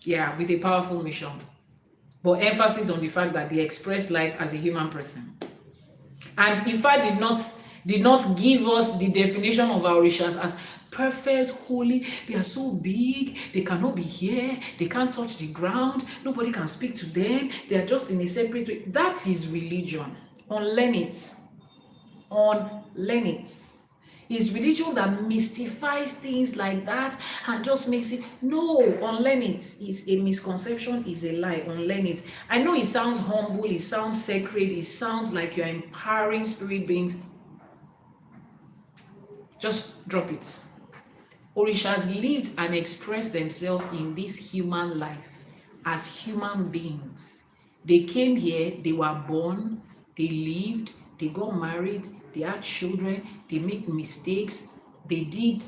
Yeah, with a powerful mission. But emphasis on the fact that they express life as a human person. And Ifa did not give us the definition of our Orishas as perfect, holy. They are so big, they cannot be here, they can't touch the ground, nobody can speak to them, they are just in a separate way. That is religion. Unlearn it. Unlearn it. It's religion that mystifies things like that and just makes it. No, unlearn it. It's a misconception, it's a lie. Unlearn it. I know it sounds humble, it sounds sacred, it sounds like you're empowering spirit beings. Just drop it. Orishas lived and expressed themselves in this human life as human beings. They came here, they were born, they lived, they got married, they had children, they make mistakes, they did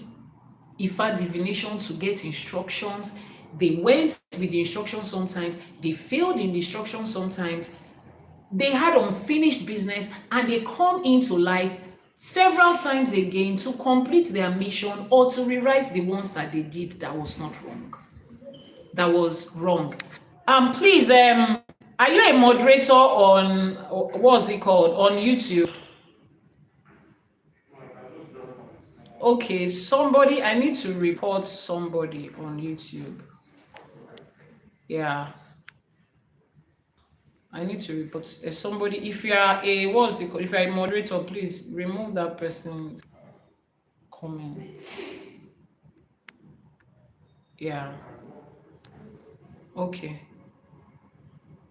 Ifa divination to get instructions. They went with the instructions sometimes, they failed in the instructions sometimes. They had unfinished business and they come into life several times again to complete their mission or to rewrite the ones that they did that was not wrong. That was wrong. Please, are you a moderator on, what's it called, on YouTube? Okay, somebody, I need to report somebody on YouTube. Yeah, I need to report somebody. If you are a, what's it called, if you are a moderator, please remove that person's comment. Yeah, okay.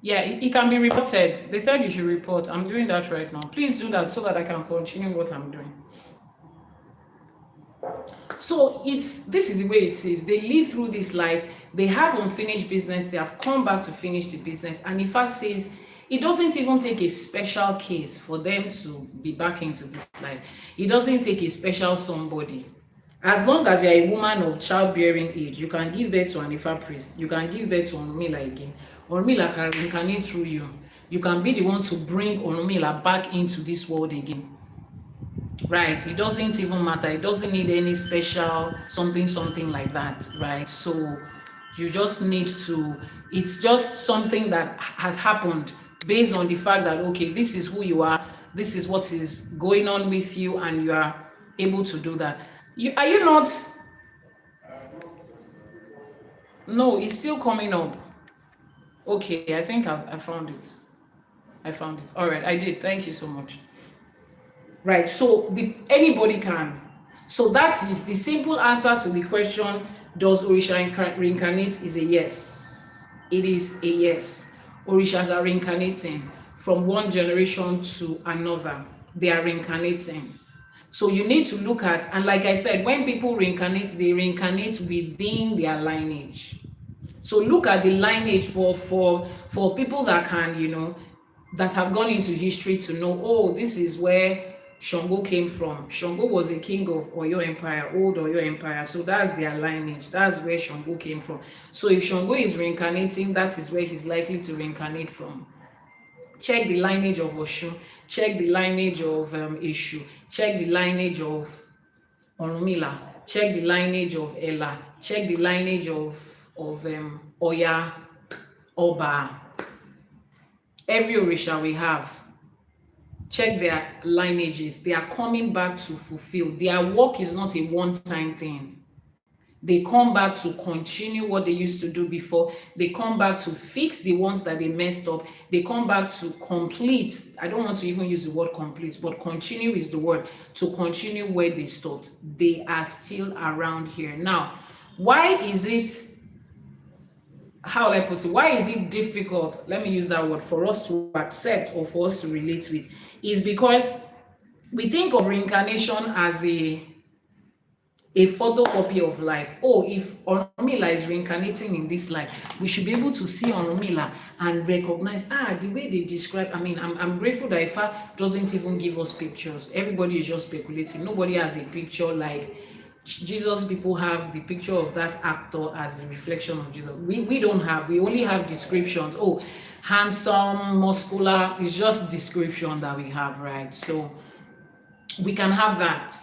Yeah, it can be reported. They said you should report. I'm doing that right now. Please do that so that I can continue what I'm doing. So this is the way it is. They live through this life, they have unfinished business, they have come back to finish the business. And Ifa says it doesn't even take a special case for them to be back into this life. It doesn't take a special somebody. As long as you're a woman of childbearing age, you can give birth to an Ifa priest, you can give birth to Orunmila again. Orunmila can reincarnate through you. You can be the one to bring Orunmila back into this world again. Right, it doesn't even matter, it doesn't need any special something like that, right? So you just need to, it's just something that has happened based on the fact that, okay, this is who you are, this is what is going on with you, and you are able to do that. Are you not? No, it's still coming up. Okay, I think I found it. All right, I did. Thank you so much. Right, so anybody can. So that is the simple answer to the question, does Orisha reincarnate, is a yes. It is a yes. Orishas are reincarnating from one generation to another. They are reincarnating. So you need to look at, and like I said, when people reincarnate, they reincarnate within their lineage. So look at the lineage for people that can, that have gone into history to know, oh, this is where Shango came from. Shango was a king of Oyo Empire, old Oyo Empire. So that's their lineage. That's where Shango came from. So if Shango is reincarnating, that is where he's likely to reincarnate from. Check the lineage of Oshun. Check the lineage of Eshu. Check the lineage of Orunmila. Check the lineage of Ella. Check the lineage of Oya, Oba. Every Orisha we have, check their lineages. They are coming back to fulfill. Their work is not a one-time thing. They come back to continue what they used to do before. They come back to fix the ones that they messed up. They come back to complete. I don't want to even use the word complete, but continue is the word. To continue where they stopped. They are still around here. Now, why is it, how will I put it? Why is it difficult, let me use that word, for us to accept or for us to relate with? Is because we think of reincarnation as a photocopy of life. Oh, if Orunmila is reincarnating in this life, we should be able to see Orunmila and recognize, the way they describe. I mean, I'm grateful that Ifa doesn't even give us pictures. Everybody is just speculating. Nobody has a picture like Jesus. People have the picture of that actor as the reflection of Jesus. We don't have. We only have descriptions. Oh, handsome, muscular. It's just description that we have, right? So we can have that.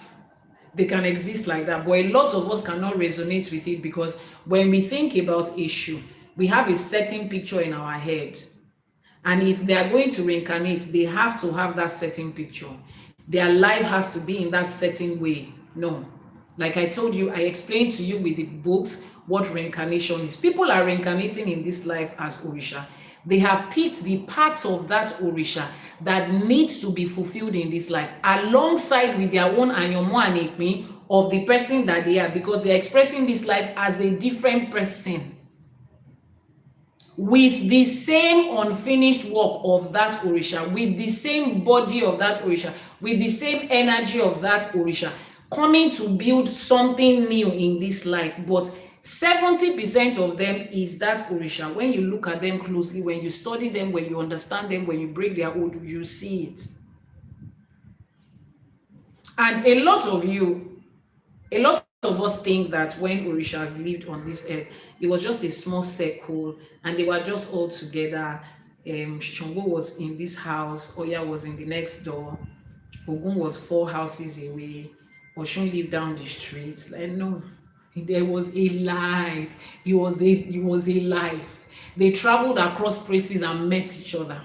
They can exist like that, but a lot of us cannot resonate with it, because when we think about issue, we have a certain picture in our head, and if they are going to reincarnate, they have to have that certain picture. Their life has to be in that certain way. No, like I told you, I explained to you with the books what reincarnation is. People are reincarnating in this life as Orisha. They have picked the parts of that Orisha that needs to be fulfilled in this life, alongside with their own Anyomo and Ekmi of the person that they are, because they're expressing this life as a different person with the same unfinished work of that Orisha, with the same body of that Orisha, with the same energy of that Orisha, coming to build something new in this life, but 70% of them is that Orisha. When you look at them closely, when you study them, when you understand them, when you break their oath, you see it. And a lot of us think that when Orishas lived on this earth, it was just a small circle and they were just all together. Shango was in this house, Oya was in the next door, Ogun was 4 houses away, Oshun lived down the street. Like, no, there was a life. It was a life. They traveled across places and met each other.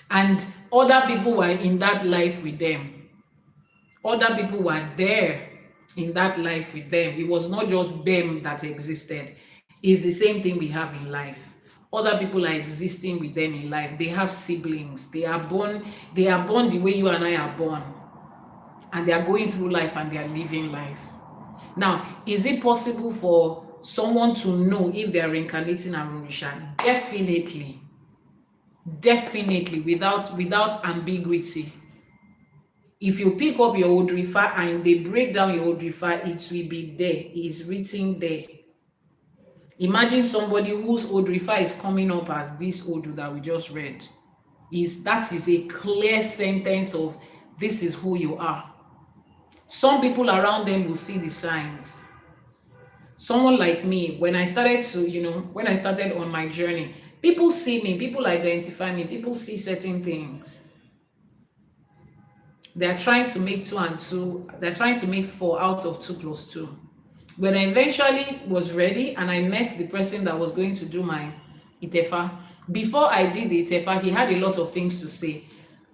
And other people were in that life with them. Other people were there in that life with them. It was not just them that existed. It's the same thing we have in life. Other people are existing with them in life. They have siblings. They are born the way you and I are born. And they are going through life and they are living life. Now, is it possible for someone to know if they are reincarnating an Orisha? Definitely. Definitely, without ambiguity. If you pick up your Odrifa and they break down your Odrifa, it will be there. It is written there. Imagine somebody whose Odrifa is coming up as this Odu that we just read. That is a clear sentence of this is who you are. Some people around them will see the signs. Someone like me, when I started on my journey, people see me, people identify me, people see certain things. They're trying to make 2 and 2, they're trying to make 4 out of 2 plus 2. When I eventually was ready and I met the person that was going to do my Itefa, before I did the Itefa, he had a lot of things to say.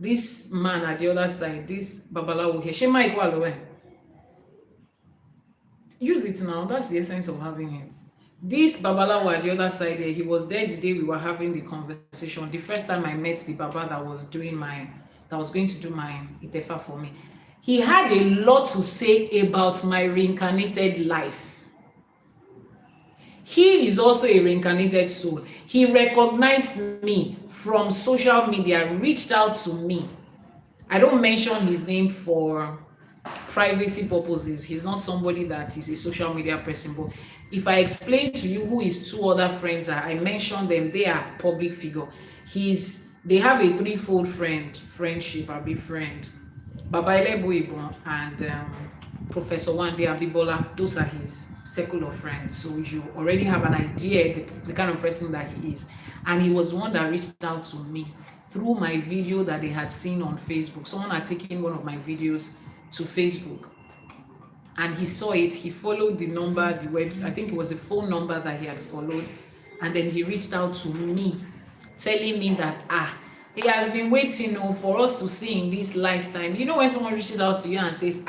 This man at the other side, this Babalawo here, Shema Ikwalowe. Use it now, that's the essence of having it. This Babalawo at the other side there, he was there the day we were having the conversation. The first time I met the Baba that was going to do my Itefa for me. He had a lot to say about my reincarnated life. He is also a reincarnated soul. He recognized me from social media, reached out to me. I don't mention his name for privacy purposes. He's not somebody that is a social media person, but if I explain to you who his 2 other friends are, I mention them, they are public figure. They have a 3-fold friendship, a big friend. Baba Ilebo and Professor Wande Abibola, those are his circle of friends. So you already have an idea the kind of person that he is. And he was one that reached out to me through my video that they had seen on Facebook. Someone had taken one of my videos to Facebook. And he saw it, he followed the number, I think it was a phone number that he had followed. And then he reached out to me, telling me that, he has been waiting for us to see in this lifetime. You know when someone reaches out to you and says,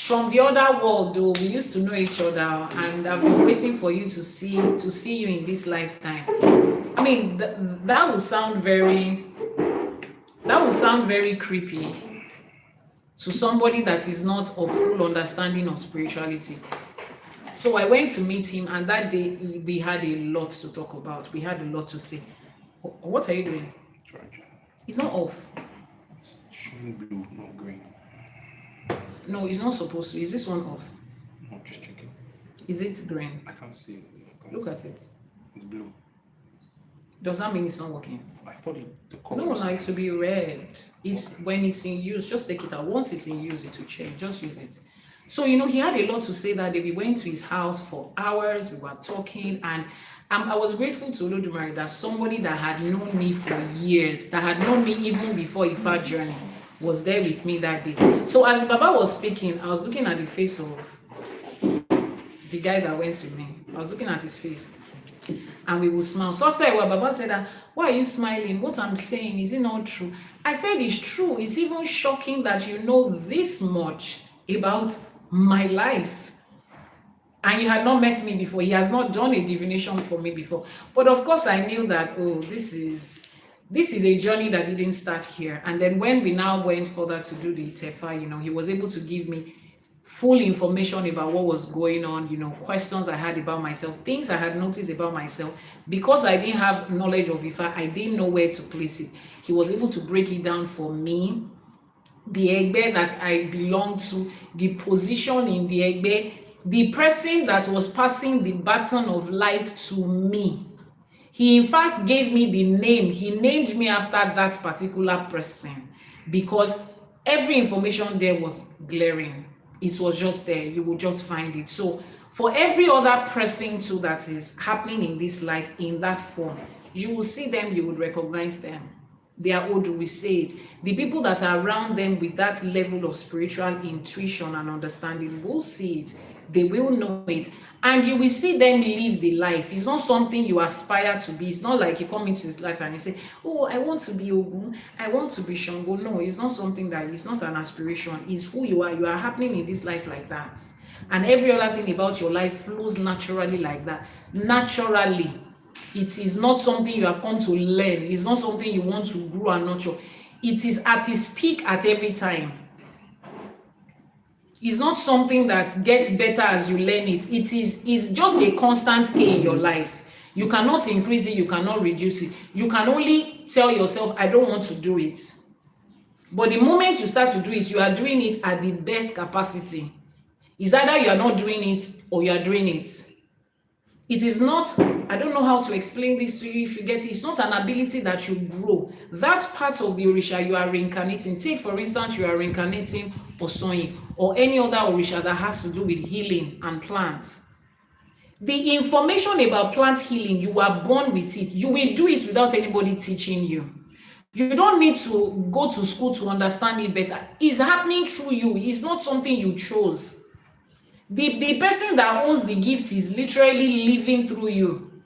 from the other world though, we used to know each other and I've been waiting for you to see you in this lifetime. I mean, that would sound very creepy to somebody that is not of full understanding of spirituality. So I went to meet him and that day we had a lot to talk about. We had a lot to say. What are you doing? It's not off. It's showing blue, not green. No, it's not supposed to. Is this one off? No, just checking. Is it green? I can't see it. Look at it. It's blue. Does that mean it's not working? I thought the color. No, it should be red. It's okay. When it's in use, just take it out. Once it's in use, it will change. Just use it. So, he had a lot to say that day. We went to his house for hours. We were talking and I was grateful to Olodumare that somebody that had known me for years, that had known me even before Ifa journey, was there with me that day. So as Baba was speaking, I was looking at the face of the guy that went with me. I was looking at his face and we would smile. So after a while, Baba said, why are you smiling? What I'm saying, is it not true? I said, it's true. It's even shocking that you know this much about my life. And you had not met me before. He has not done a divination for me before. But of course, I knew that, this is a journey that didn't start here. And then when we now went further to do the Itefa, he was able to give me full information about what was going on, questions I had about myself, things I had noticed about myself. Because I didn't have knowledge of Ifa, I didn't know where to place it. He was able to break it down for me, the Egbe that I belong to, the position in the Egbe, the person that was passing the baton of life to me. He in fact gave me the name. He named me after that particular person because every information there was glaring. It was just there. You would just find it. So for every other person too that is happening in this life in that form, you will see them, you would recognize them. They are Odu, we say it. The people that are around them with that level of spiritual intuition and understanding will see it. They will know it. And you will see them live the life. It's not something you aspire to be. It's not like you come into this life and you say, oh, I want to be Ogun, I want to be Shango. No, it's not something that it's not an aspiration. It's who you are. You are happening in this life like that. And every other thing about your life flows naturally like that. Naturally. It is not something you have come to learn. It's not something you want to grow and nurture. It is at its peak at every time. It's not something that gets better as you learn it. It's just a constant K in your life. You cannot increase it, you cannot reduce it. You can only tell yourself, I don't want to do it. But the moment you start to do it, you are doing it at the best capacity. It's either you are not doing it or you are doing it. It is not, I don't know how to explain this to you if you get it. It's not an ability that you grow. That's part of the Orisha you are reincarnating. Take, for instance, you are reincarnating Osoyin or any other Orisha that has to do with healing and plants. The information about plant healing, you are born with it. You will do it without anybody teaching you. You don't need to go to school to understand it better. It's happening through you. It's not something you chose. The person that owns the gift is literally living through you.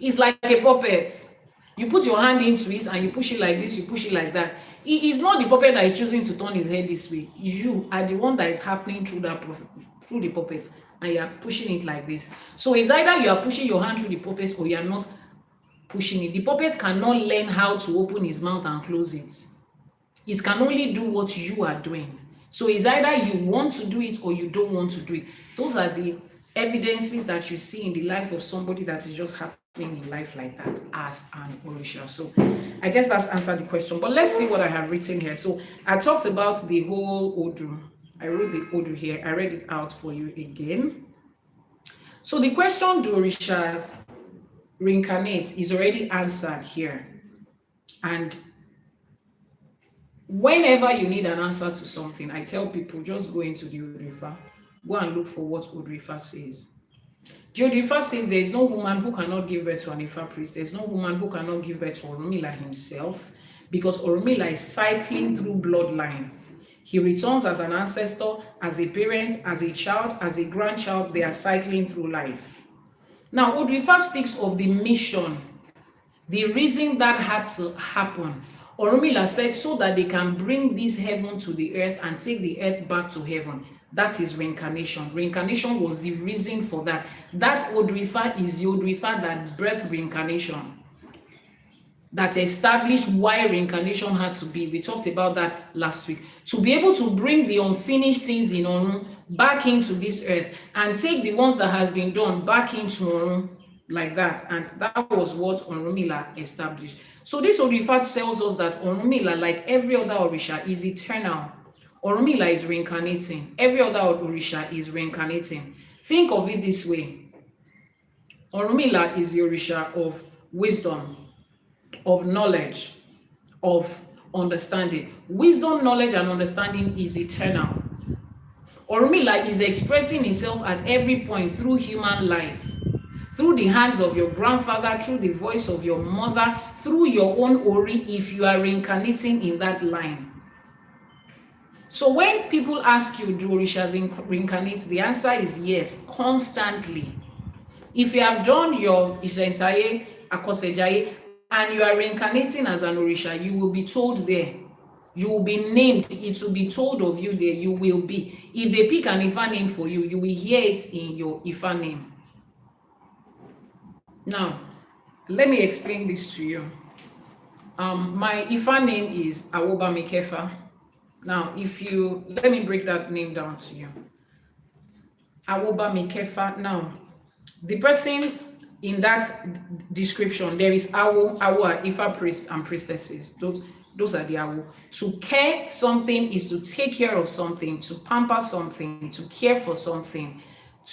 It's like a puppet. You put your hand into it and you push it like this, you push it like that. It is not the puppet that is choosing to turn his head this way. You are the one that is happening through the puppet, and you are pushing it like this. So it's either you are pushing your hand through the puppet or you are not pushing it. The puppet cannot learn how to open his mouth and close it. It can only do what you are doing. So it's either you want to do it or you don't want to do it. Those are the evidences that you see in the life of somebody that is just happening in life like that as an Orisha. So I guess that's answered the question. But let's see what I have written here. So I talked about the whole Odu. I wrote the Odu here. I read it out for you again. So the question, do Orishas reincarnate, is already answered here. And whenever you need an answer to something, I tell people just go into the Odifa, go and look for what Odifa says. The Odifa says there is no woman who cannot give birth to an Ifa priest. There is no woman who cannot give birth to Orunmila himself, because Orunmila is cycling through bloodline. He returns as an ancestor, as a parent, as a child, as a grandchild. They are cycling through life. Now, Odifa speaks of the mission, the reason that had to happen. Orunmila said so that they can bring this heaven to the earth and take the earth back to heaven. That is reincarnation. Reincarnation was the reason for that. That Odrifa is the Odrifa that birthed reincarnation, that established why reincarnation had to be. We talked about that last week. To be able to bring the unfinished things in Orun back into this earth and take the ones that has been done back into Orun like that. And that was what Orunmila established. So this Odifa tells us that Orunmila, like every other Orisha, is eternal. Orunmila is reincarnating. Every other Orisha is reincarnating. Think of it this way. Orunmila is the Orisha of wisdom, of knowledge, of understanding. Wisdom, knowledge, and understanding is eternal. Orunmila is expressing itself at every point through human life, through the hands of your grandfather, through the voice of your mother, through your own Ori, if you are reincarnating in that line. So when people ask you, do Orishas reincarnate? The answer is yes, constantly. If you have done your Isentaye, Akosejaye, and you are reincarnating as an Orisha, you will be told there. You will be named. It will be told of you there. You will be. If they pick an Ifa name for you, you will hear it in your Ifa name. Now, let me explain this to you. My Ifa name is Awoba Mikefa. Now, let me break that name down to you. Awoba Mikefa. Now, the person in that description, there is Awo are Ifa priests and priestesses. Those Those are the awo. To care something is to take care of something, to pamper something, to care for something,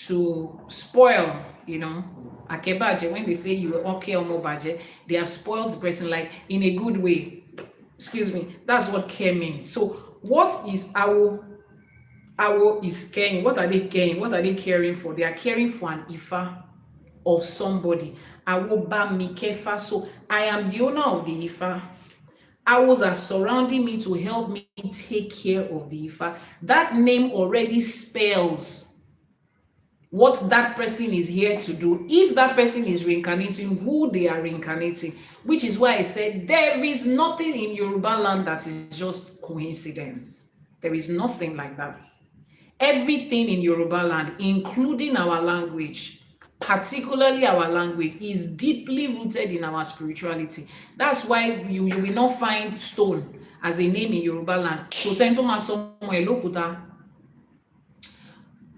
to spoil, Akebaje, when they say you are okay or more budget, they have spoiled the person, like in a good way. Excuse me. That's what care means. So what is awo? Awo is caring. What are they caring? What are they caring for? They are caring for an Ifa of somebody. Awo ba mi kefa. So I am the owner of the Ifa. Owls are surrounding me to help me take care of the Ifa. That name already spells what that person is here to do. If that person is reincarnating, who they are reincarnating, which is why I said there is nothing in Yoruba land that is just coincidence. There is nothing like that. Everything in Yoruba land, including our language, particularly our language, is deeply rooted in our spirituality. That's why you will not find stone as a name in Yoruba land.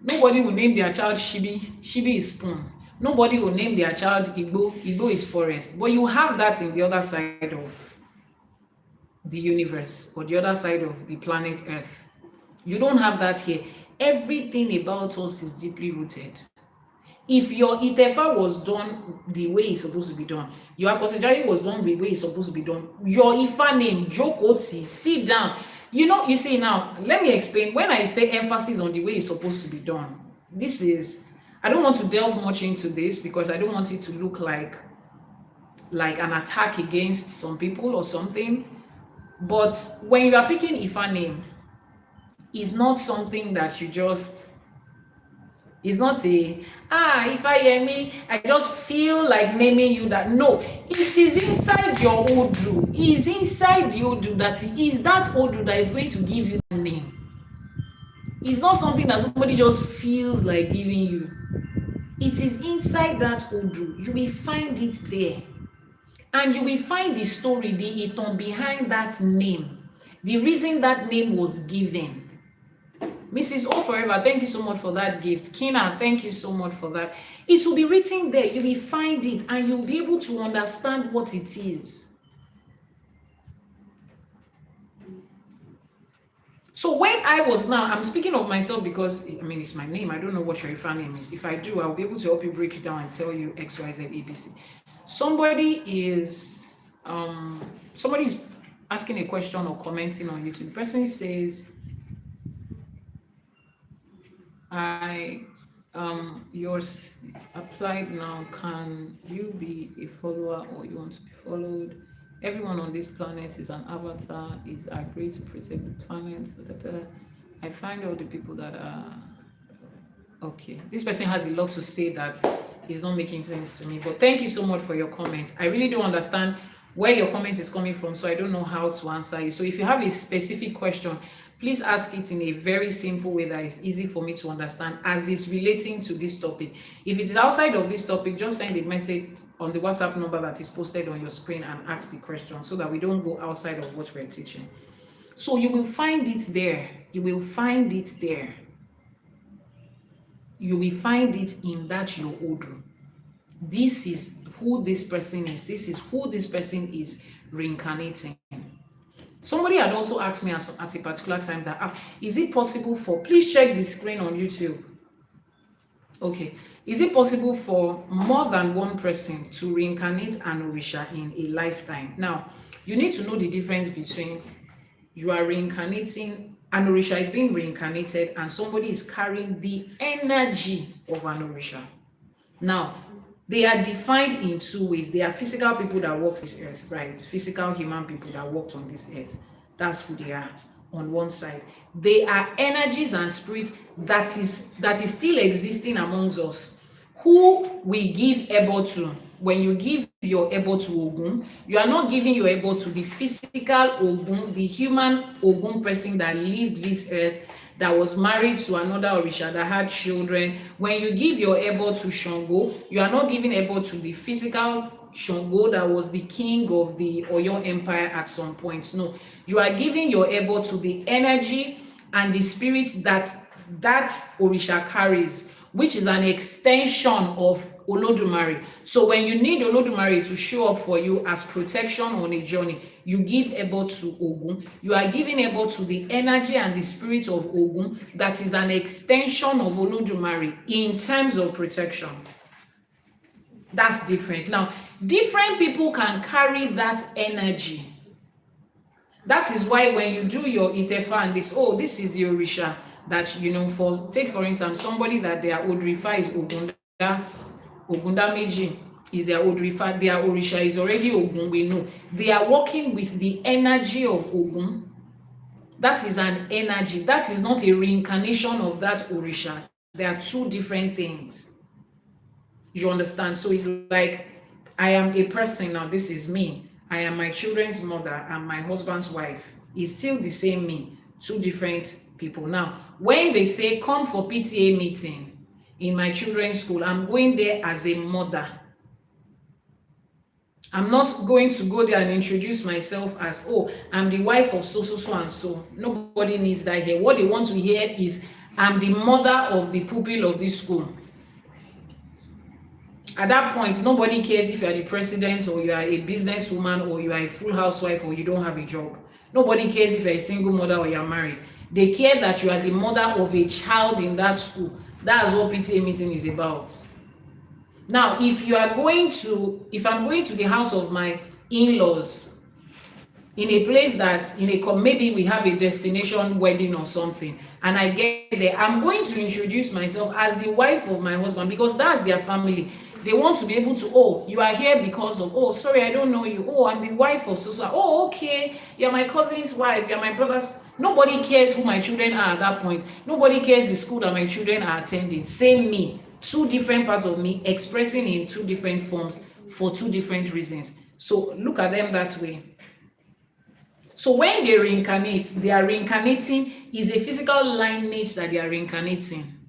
Nobody will name their child Shibi. Shibi is spoon. Nobody will name their child Igbo. Igbo is forest. But you have that in the other side of the universe, or the other side of the planet Earth. You don't have that here. Everything about us is deeply rooted. If your Itefa was done the way it's supposed to be done, your Apostlejari was done the way it's supposed to be done, your Ifa name, Jokotsi, sit down. You see now, let me explain. When I say emphasis on the way it's supposed to be done, I don't want to delve much into this because I don't want it to look like an attack against some people or something. But when you are picking Ifa name, it's not something that you just, it's not if I hear me, I just feel like naming you that. No, it is inside your Odu. It is inside the Odu that is that Odu that is going to give you the name. It's not something that somebody just feels like giving you. It is inside that Odu. You will find it there. And you will find the story, the iton behind that name. The reason that name was given. Mrs. O Forever, thank you so much for that gift. Kina, thank you so much for that. It will be written there. You will find it and you'll be able to understand what it is. So when I was I'm speaking of myself because, it's my name. I don't know what your Ifa name is. If I do, I'll be able to help you break it down and tell you X, Y, Z, ABC. Somebody is asking a question or commenting on YouTube. The person says, yours applied now. Can you be a follower or you want to be followed? Everyone on this planet is an avatar, is agreed to protect the planet. I find all the people that are okay. This person has a lot to say that is not making sense to me. But thank you so much for your comment. I really don't understand where your comment is coming from, so I don't know how to answer you. So if you have a specific question, please ask it in a very simple way that is easy for me to understand as it's relating to this topic. If it is outside of this topic, just send a message on the WhatsApp number that is posted on your screen and ask the question so that we don't go outside of what we're teaching. So you will find it there. You will find it there. You will find it in that your Odu. This is who this person is. This is who this person is reincarnating. Somebody had also asked me at a particular time that, is it possible please check the screen on YouTube. Okay. Is it possible for more than one person to reincarnate an Orisha in a lifetime? Now, you need to know the difference between you are reincarnating, an Orisha is being reincarnated, and somebody is carrying the energy of an Orisha. Now, they are defined in two ways. They are physical people that walk this earth, right? Physical human people that walked on this earth. That's who they are on one side. They are energies and spirits that is still existing amongst us, who we give ebo to. When you give your ebo to Ogun, you are not giving your ebo to the physical Ogun, the human Ogun person that lived this earth, that was married to another Orisha, that had children. When you give your ebo to Shango, you are not giving ebo to the physical Shango that was the king of the Oyo Empire at some point. No, you are giving your ebo to the energy and the spirit that Orisha carries. which is an extension of Olodumare. So when you need Olodumare to show up for you as protection on a journey, you give Ebo to Ogun. You are giving Ebo to the energy and the spirit of Ogun that is an extension of Olodumare in terms of protection. That's different. Now, different people can carry that energy. That is why when you do your Itefa and this, oh, this is the Orisha that, you know, for instance, somebody that their Odrifa is Ogunda Meji is their Odrifa, their Orisha is already Ogun, we know. They are working with the energy of Ogun. That is an energy. That is not a reincarnation of that Orisha. They are two different things. You understand? So it's like, I am a person now, this is me. I am my children's mother and my husband's wife. It's still the same me, two different people. Now, when they say come for PTA meeting in my children's school, I'm going there as a mother. I'm not going to go there and introduce myself as, oh, I'm the wife of so, so, so, and so. Nobody needs that here. What they want to hear is, I'm the mother of the pupil of this school. At that point, nobody cares if you are the president or you are a businesswoman or you are a full housewife or you don't have a job. Nobody cares if you're a single mother or you're married. They care that you are the mother of a child in that school. That's what PTA meeting is about. Now, if I'm going to the house of my in-laws, in a place that, maybe we have a destination wedding or something, and I get there, I'm going to introduce myself as the wife of my husband because that's their family. They want to be able to, oh, you are here because of, oh, sorry, I don't know you. Oh, I'm the wife of so. Oh, okay, you're my cousin's wife, you're my brother's. Nobody cares who my children are at that point. Nobody cares the school that my children are attending. Same me, two different parts of me expressing in two different forms for two different reasons. So look at them that way. So when they reincarnate, they are reincarnating is a physical lineage that they are reincarnating.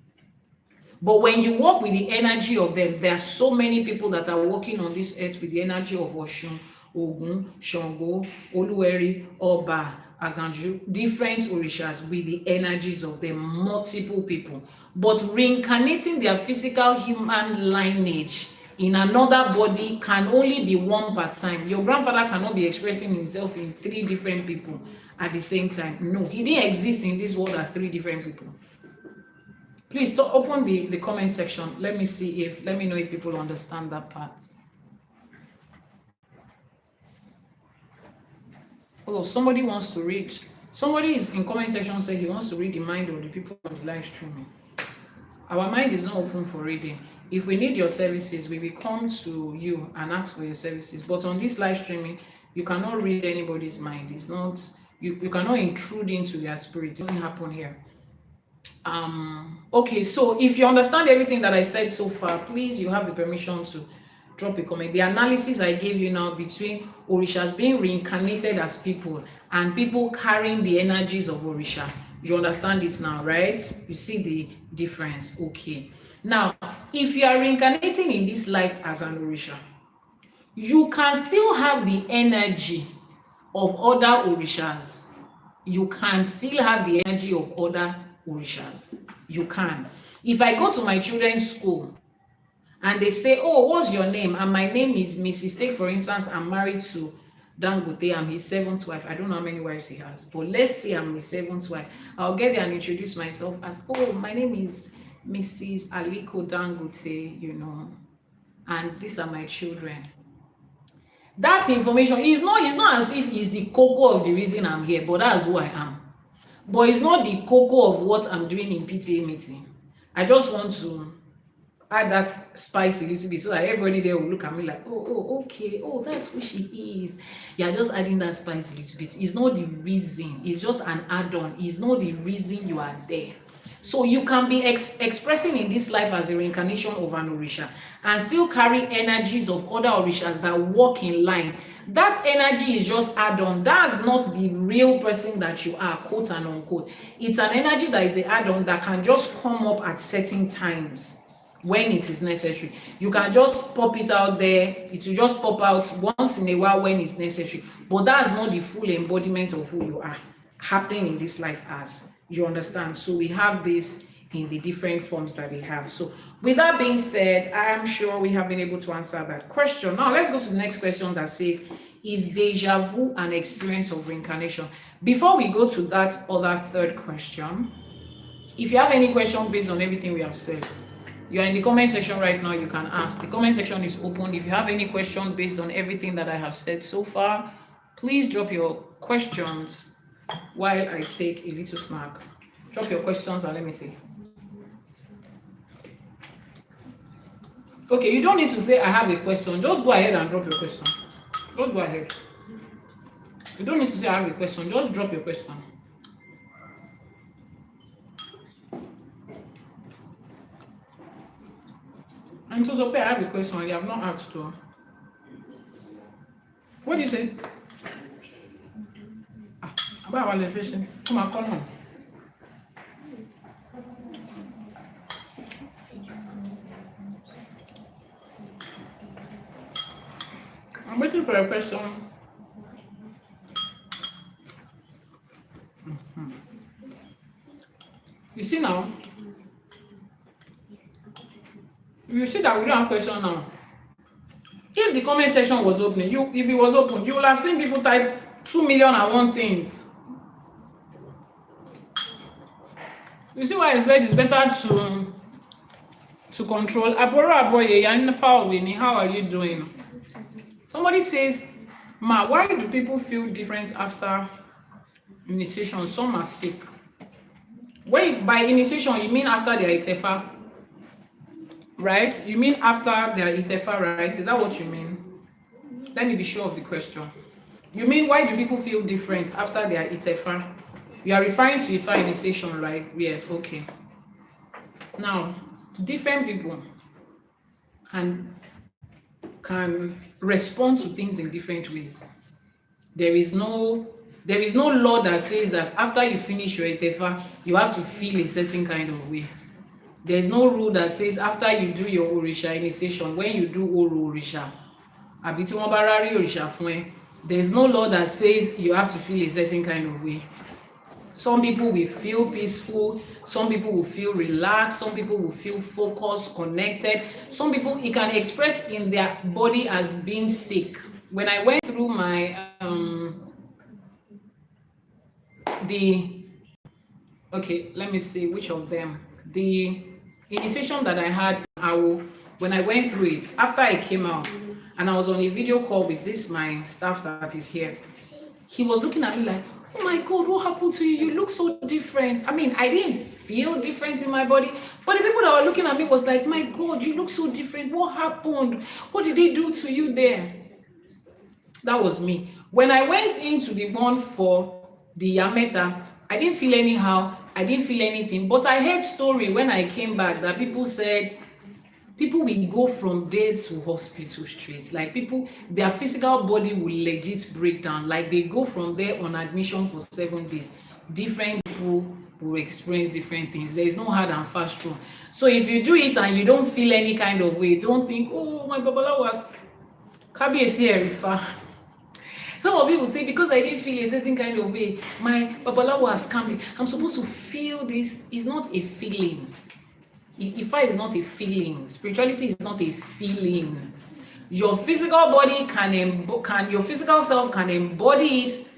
But when you work with the energy of them, there are so many people that are working on this earth with the energy of Oshun, Ogun, Shango, Oluweri, Oba, Aganju, different Orishas with the energies of them, multiple people. But reincarnating their physical human lineage in another body can only be one per time. Your grandfather cannot be expressing himself in three different people at the same time. No, he didn't exist in this world as three different people. Please open the comment section. Let me know if people understand that part. Oh, somebody wants to read. Somebody is in comment section saying he wants to read the mind of the people on the live streaming. Our mind is not open for reading. If we need your services, we will come to you and ask for your services. But on this live streaming, you cannot read anybody's mind. It's not, you cannot intrude into their spirit. It doesn't happen here. Okay, so if you understand everything that I said so far, please, you have the permission to drop a comment. The analysis I gave you now between Orishas being reincarnated as people and people carrying the energies of Orisha. You understand this now, right? You see the difference. Okay. Now, if you are reincarnating in this life as an Orisha, you can still have the energy of other Orishas. You can still have the energy of other Orishas. You can. If I go to my children's school and they say, oh, what's your name? And my name is Mrs. Take, for instance, I'm married to Dangote. I'm his seventh wife. I don't know how many wives he has, but let's say I'm his seventh wife. I'll get there and introduce myself as, oh, my name is Mrs. Aliko Dangote, and these are my children. That information is not as if it's the cocoa of the reason I'm here, but that's who I am. But it's not the cocoa of what I'm doing in PTA meeting. I just want to add that spice a little bit so that everybody there will look at me like, oh, okay, oh, that's who she is. You're just adding that spice a little bit. It's not the reason. It's just an add-on. It's not the reason you are there. So you can be expressing in this life as a reincarnation of an Orisha and still carry energies of other Orishas that walk in line. That energy is just add-on. That's not the real person that you are, quote and unquote. It's an energy that is an add-on that can just come up at certain times when it is necessary. You can just pop it out there. It will just pop out once in a while when it's necessary. But that's not the full embodiment of who you are happening in this life as. You understand? So we have this in the different forms that they have. So with that being said, I am sure we have been able to answer that question. Now let's go to the next question that says, is deja vu an experience of reincarnation? Before we go to that other third question, if you have any question based on everything we have said, you are in the comment section right now, you can ask. The comment section is open. If you have any question based on everything that I have said so far, please drop your questions while I take a little snack. Drop your questions and let me see. Okay, you don't need to say I have a question. Just go ahead and drop your question. Just go ahead. You don't need to say I have a question. Just drop your question. And so I have a question. You have not asked to. What do you say? About our elevation. Come on. I'm waiting for a question. You see now? You see that we don't have question now. If the comment section was open, if it was open, you would have seen people type 2,000,001 things. You see why I said it's better to control. How are you doing? Somebody says, Ma, why do people feel different after initiation? Some are sick. Wait, by initiation, you mean after their itefa? Right? You mean after their itefa, right? Is that what you mean? Let me be sure of the question. You mean why do people feel different after their itefa? You are referring to Ifa initiation, right? Yes, okay. Now, different people can respond to things in different ways. There is no law that says that after you finish your itefa, you have to feel a certain kind of way. There is no rule that says after you do your Orisha initiation, when you do Oro Orisha, there is no law that says you have to feel a certain kind of way. Some people will feel peaceful, some people will feel relaxed, some people will feel focused, connected. Some people, it can express in their body as being sick. When I went through my let me see which of them. The initiation that I had, when I went through it, after I came out and I was on a video call with my staff that is here, he was looking at me like, oh my God, what happened to you? You look so different. I mean, I didn't feel different in my body, but the people that were looking at me was like, my God, you look so different. What happened? What did they do to you there? That was me. When I went into the one for the Yameta, I didn't feel anyhow. I didn't feel anything. But I heard story when I came back that people said, people will go from there to hospital straight. Like people, their physical body will legit break down. Like they go from there on admission for 7 days. Different people will experience different things. There is no hard and fast rule. So if you do it and you don't feel any kind of way, don't think, oh, my babala was Kabiesi Erifa. Some of you will say, because I didn't feel a certain kind of way, my babala was coming. I'm supposed to feel this. It's not a feeling. Ifa is not a feeling. Spirituality is not a feeling. Your physical body your physical self can embody it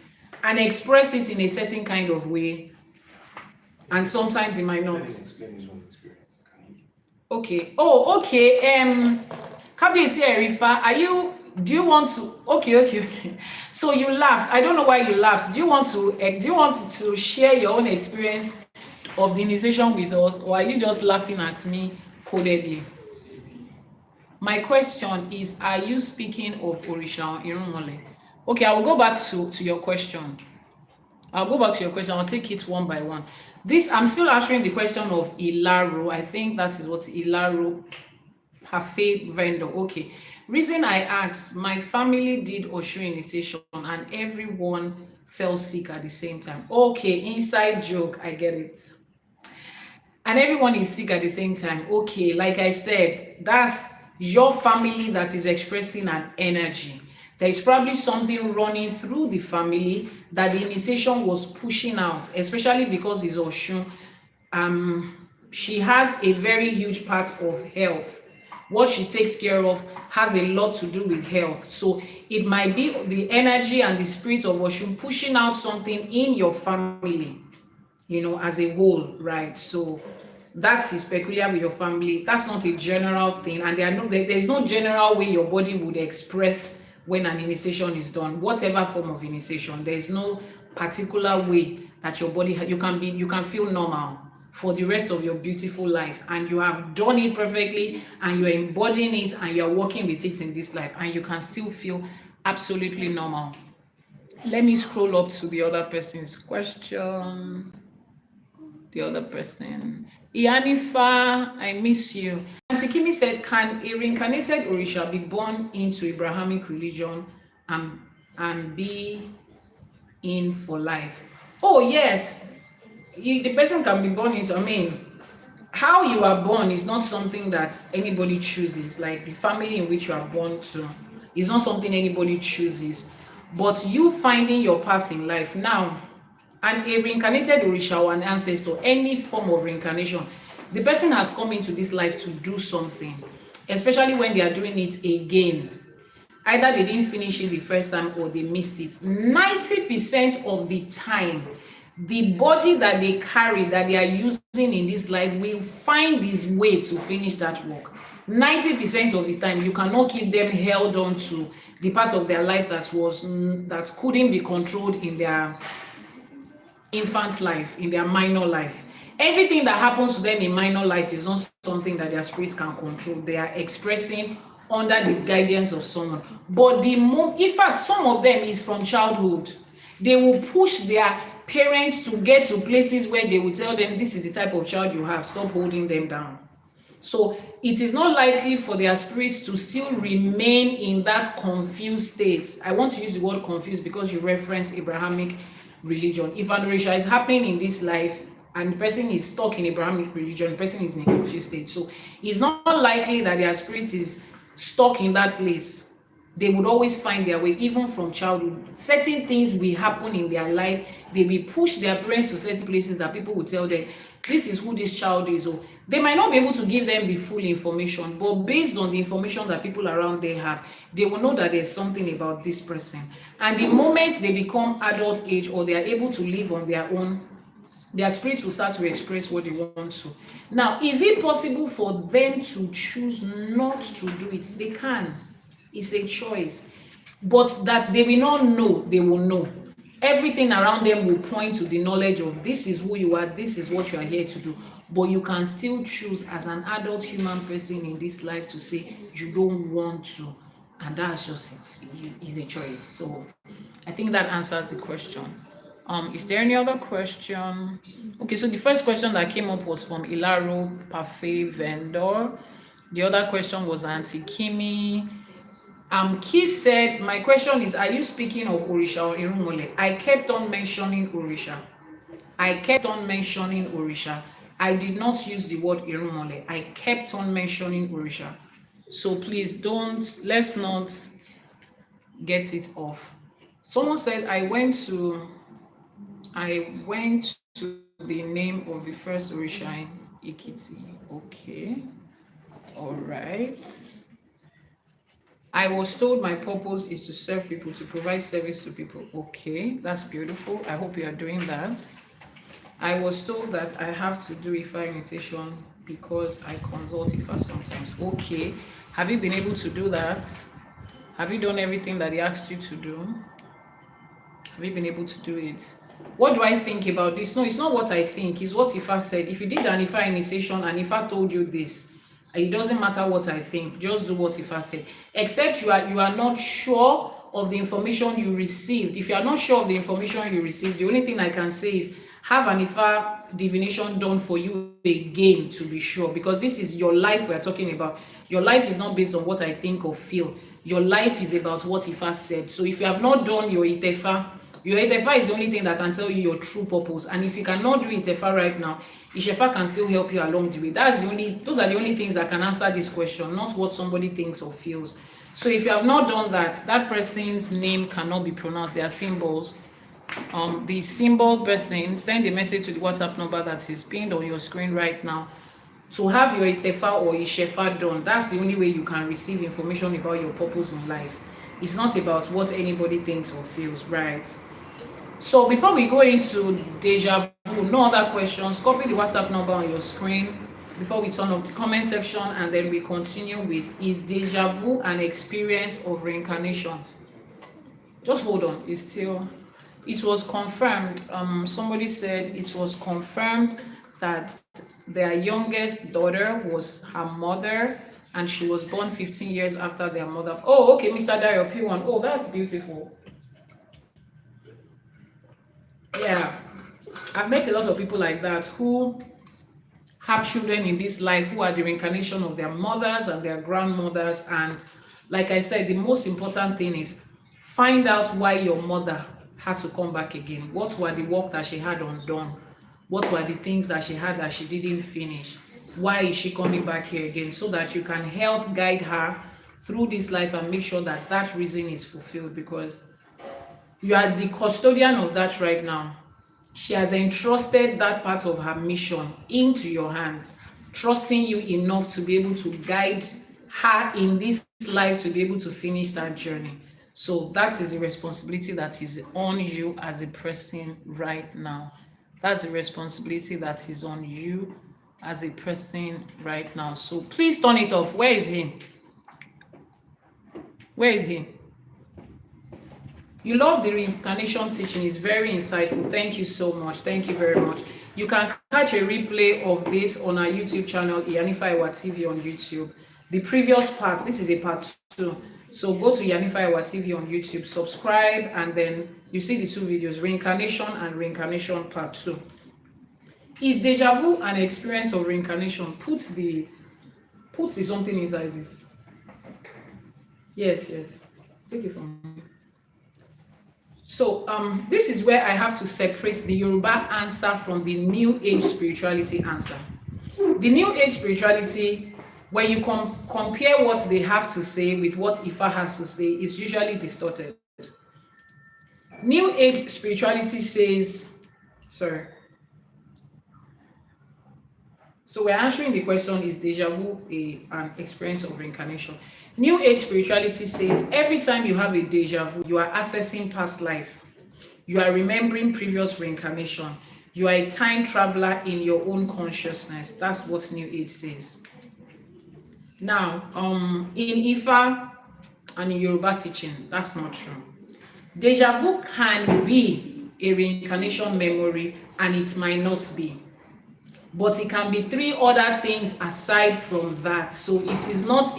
and express it in a certain kind of way. And sometimes it might not. Explain his own experience. Okay. Oh, okay. Kabiesi Erifa, do you want to? Okay. So you laughed. I don't know why you laughed. Do you want to share your own experience of the initiation with us, or are you just laughing at me coldly? My question is, are you speaking of Orisha Irunmole? Okay, I will go back to your question. I'll take it one by one. I'm still answering the question of Ilaro. I think that is what Ilaro Parfait vendor. Okay. Reason I asked, my family did Osho initiation and everyone fell sick at the same time. Okay, inside joke, I get it. And everyone is sick at the same time. Okay, like I said, that's your family that is expressing an energy. There is probably something running through the family that the initiation was pushing out, especially because it's Oshun. she has a very huge part of health. What she takes care of has a lot to do with health. So it might be the energy and the spirit of Oshun pushing out something in your family, as a whole, right? So that is peculiar with your family. That's not a general thing, and there's no general way your body would express when an initiation is done, whatever form of initiation. There's no particular way that your body you can feel normal for the rest of your beautiful life, and you have done it perfectly, and you're embodying it, and you're working with it in this life, and you can still feel absolutely normal. Let me scroll up to the other person's question. The other person. Ianifa, I miss you. Auntie Kimi said, can a reincarnated Orisha be born into Abrahamic religion and be in for life? Oh, yes. The person can be born into, how you are born is not something that anybody chooses. Like the family in which you are born to is not something anybody chooses. But you finding your path in life now, and a reincarnated Orisha or an ancestor, any form of reincarnation, the person has come into this life to do something, especially when they are doing it again. Either they didn't finish it the first time or they missed it. 90% of the time, the body that they carry, that they are using in this life, will find its way to finish that work. 90% of the time, you cannot keep them held on to the part of their life that couldn't be controlled in their infant life, in their minor life. Everything that happens to them in minor life is not something that their spirits can control. They are expressing under the guidance of someone. But in fact, some of them is from childhood. They will push their parents to get to places where they will tell them, this is the type of child you have, stop holding them down. So it is not likely for their spirits to still remain in that confused state. I want to use the word confused because you reference Abrahamic religion. If an Orisha is happening in this life and the person is stuck in Abrahamic religion, the person is in a confused state. So it's not likely that their spirit is stuck in that place. They would always find their way, even from childhood. Certain things will happen in their life. They will push their parents to certain places that people will tell them, this is who this child is. Or they might not be able to give them the full information, but based on the information that people around there have, they will know that there's something about this person. And the moment they become adult age or they are able to live on their own, their spirits will start to express what they want to. Now, is it possible for them to choose not to do it? They can. It's a choice. But that they will not know, they will know. Everything around them will point to the knowledge of this is who you are, this is what you are here to do. But you can still choose as an adult human person in this life to say you don't want to. And that's just it. It's a choice. So I think that answers the question. Is there any other question? Okay, so the first question that came up was from Ilaro Parfait Vendor. The other question was Auntie Kimi. Ki said, my question is, are you speaking of Orisha or Irumole? I kept on mentioning Orisha. I did not use the word Irumole. I kept on mentioning Orisha. So please let's not get it off. Someone said, I went to the name of the first Orisha in Ikiti. Okay. All right. I was told my purpose is to serve people, to provide service to people. Okay, that's beautiful. I hope you are doing that. I was told that I have to do Ifa initiation because I consult Ifa sometimes. Okay, have you been able to do that? Have you done everything that he asked you to do? Have you been able to do it? What do I think about this? No, it's not what I think. It's what Ifa said. If you did an Ifa initiation and Ifa told you this, it doesn't matter what I think. Just do what Ifa said. Except you are not sure of the information you received. If you are not sure of the information you received, the only thing I can say is have an Ifa divination done for you again to be sure. Because this is your life we're talking about. Your life is not based on what I think or feel. Your life is about what Ifa said. So if you have not done your Itefa is the only thing that can tell you your true purpose. And if you cannot do Itefa right now, Ishefa can still help you along the way. Those are the only things that can answer this question, not what somebody thinks or feels. So if you have not done that, that person's name cannot be pronounced. They are symbols. The symbol person, send a message to the WhatsApp number that is pinned on your screen right now. to have your Itefa or Ishefa done. That's the only way you can receive information about your purpose in life. It's not about what anybody thinks or feels, right? So before we go into deja vu, no other questions, copy the WhatsApp number on your screen before we turn off the comment section, and then we continue with, is deja vu an experience of reincarnation? Just hold on, it was confirmed. Somebody said it was confirmed that their youngest daughter was her mother, and she was born 15 years after their mother. Oh, okay, Mr. Dario P1. Oh, that's beautiful. Yeah, I've met a lot of people like that who have children in this life who are the reincarnation of their mothers and their grandmothers. And like I said, the most important thing is find out why your mother had to come back again. What were the work that she had undone? What were the things that she had that she didn't finish? Why is she coming back here again? So that you can help guide her through this life and make sure that that reason is fulfilled, because you are the custodian of that right now. She has entrusted that part of her mission into your hands, trusting you enough to be able to guide her in this life to be able to finish that journey. So that is the responsibility that is on you as a person right now. That's the responsibility that is on you as a person right now. So please turn it off. Where is he? Where is he? You love the reincarnation teaching. It's very insightful. Thank you so much. Thank you very much. You can catch a replay of this on our YouTube channel, Yanifa Iwa TV on YouTube. The previous part, this is a part 2. So go to Yanifa Iwa TV on YouTube, subscribe, and then you see the 2 videos, Reincarnation and Reincarnation Part 2. Is deja vu an experience of reincarnation? Put the something inside this. Yes. Take it from me. So this is where I have to separate the Yoruba answer from the New Age spirituality answer. The New Age spirituality, when you compare what they have to say with what Ifa has to say, is usually distorted. New Age spirituality says, sorry. So we're answering the question, is deja vu an experience of reincarnation? New Age spirituality says every time you have a deja vu, you are accessing past life. You are remembering previous reincarnation. You are a time traveler in your own consciousness. That's what New Age says. Now, in Ifa and in Yoruba teaching, that's not true. Deja vu can be a reincarnation memory and it might not be. But it can be 3 other things aside from that. So it is not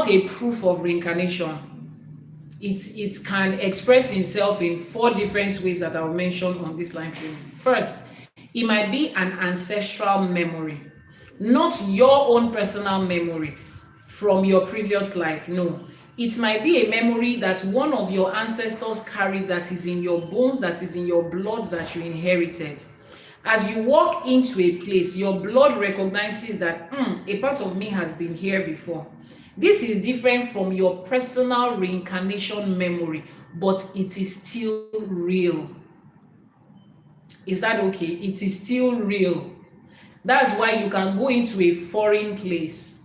a proof of reincarnation. It can express itself in 4 different ways that I'll mention on this line training. First, it might be an ancestral memory, not your own personal memory from your previous life. No, it might be a memory that one of your ancestors carried, that is in your bones, that is in your blood, that you inherited. As you walk into a place, your blood recognizes that a part of me has been here before. This is different from your personal reincarnation memory, but it is still real. Is that okay? It is still real. That's why you can go into a foreign place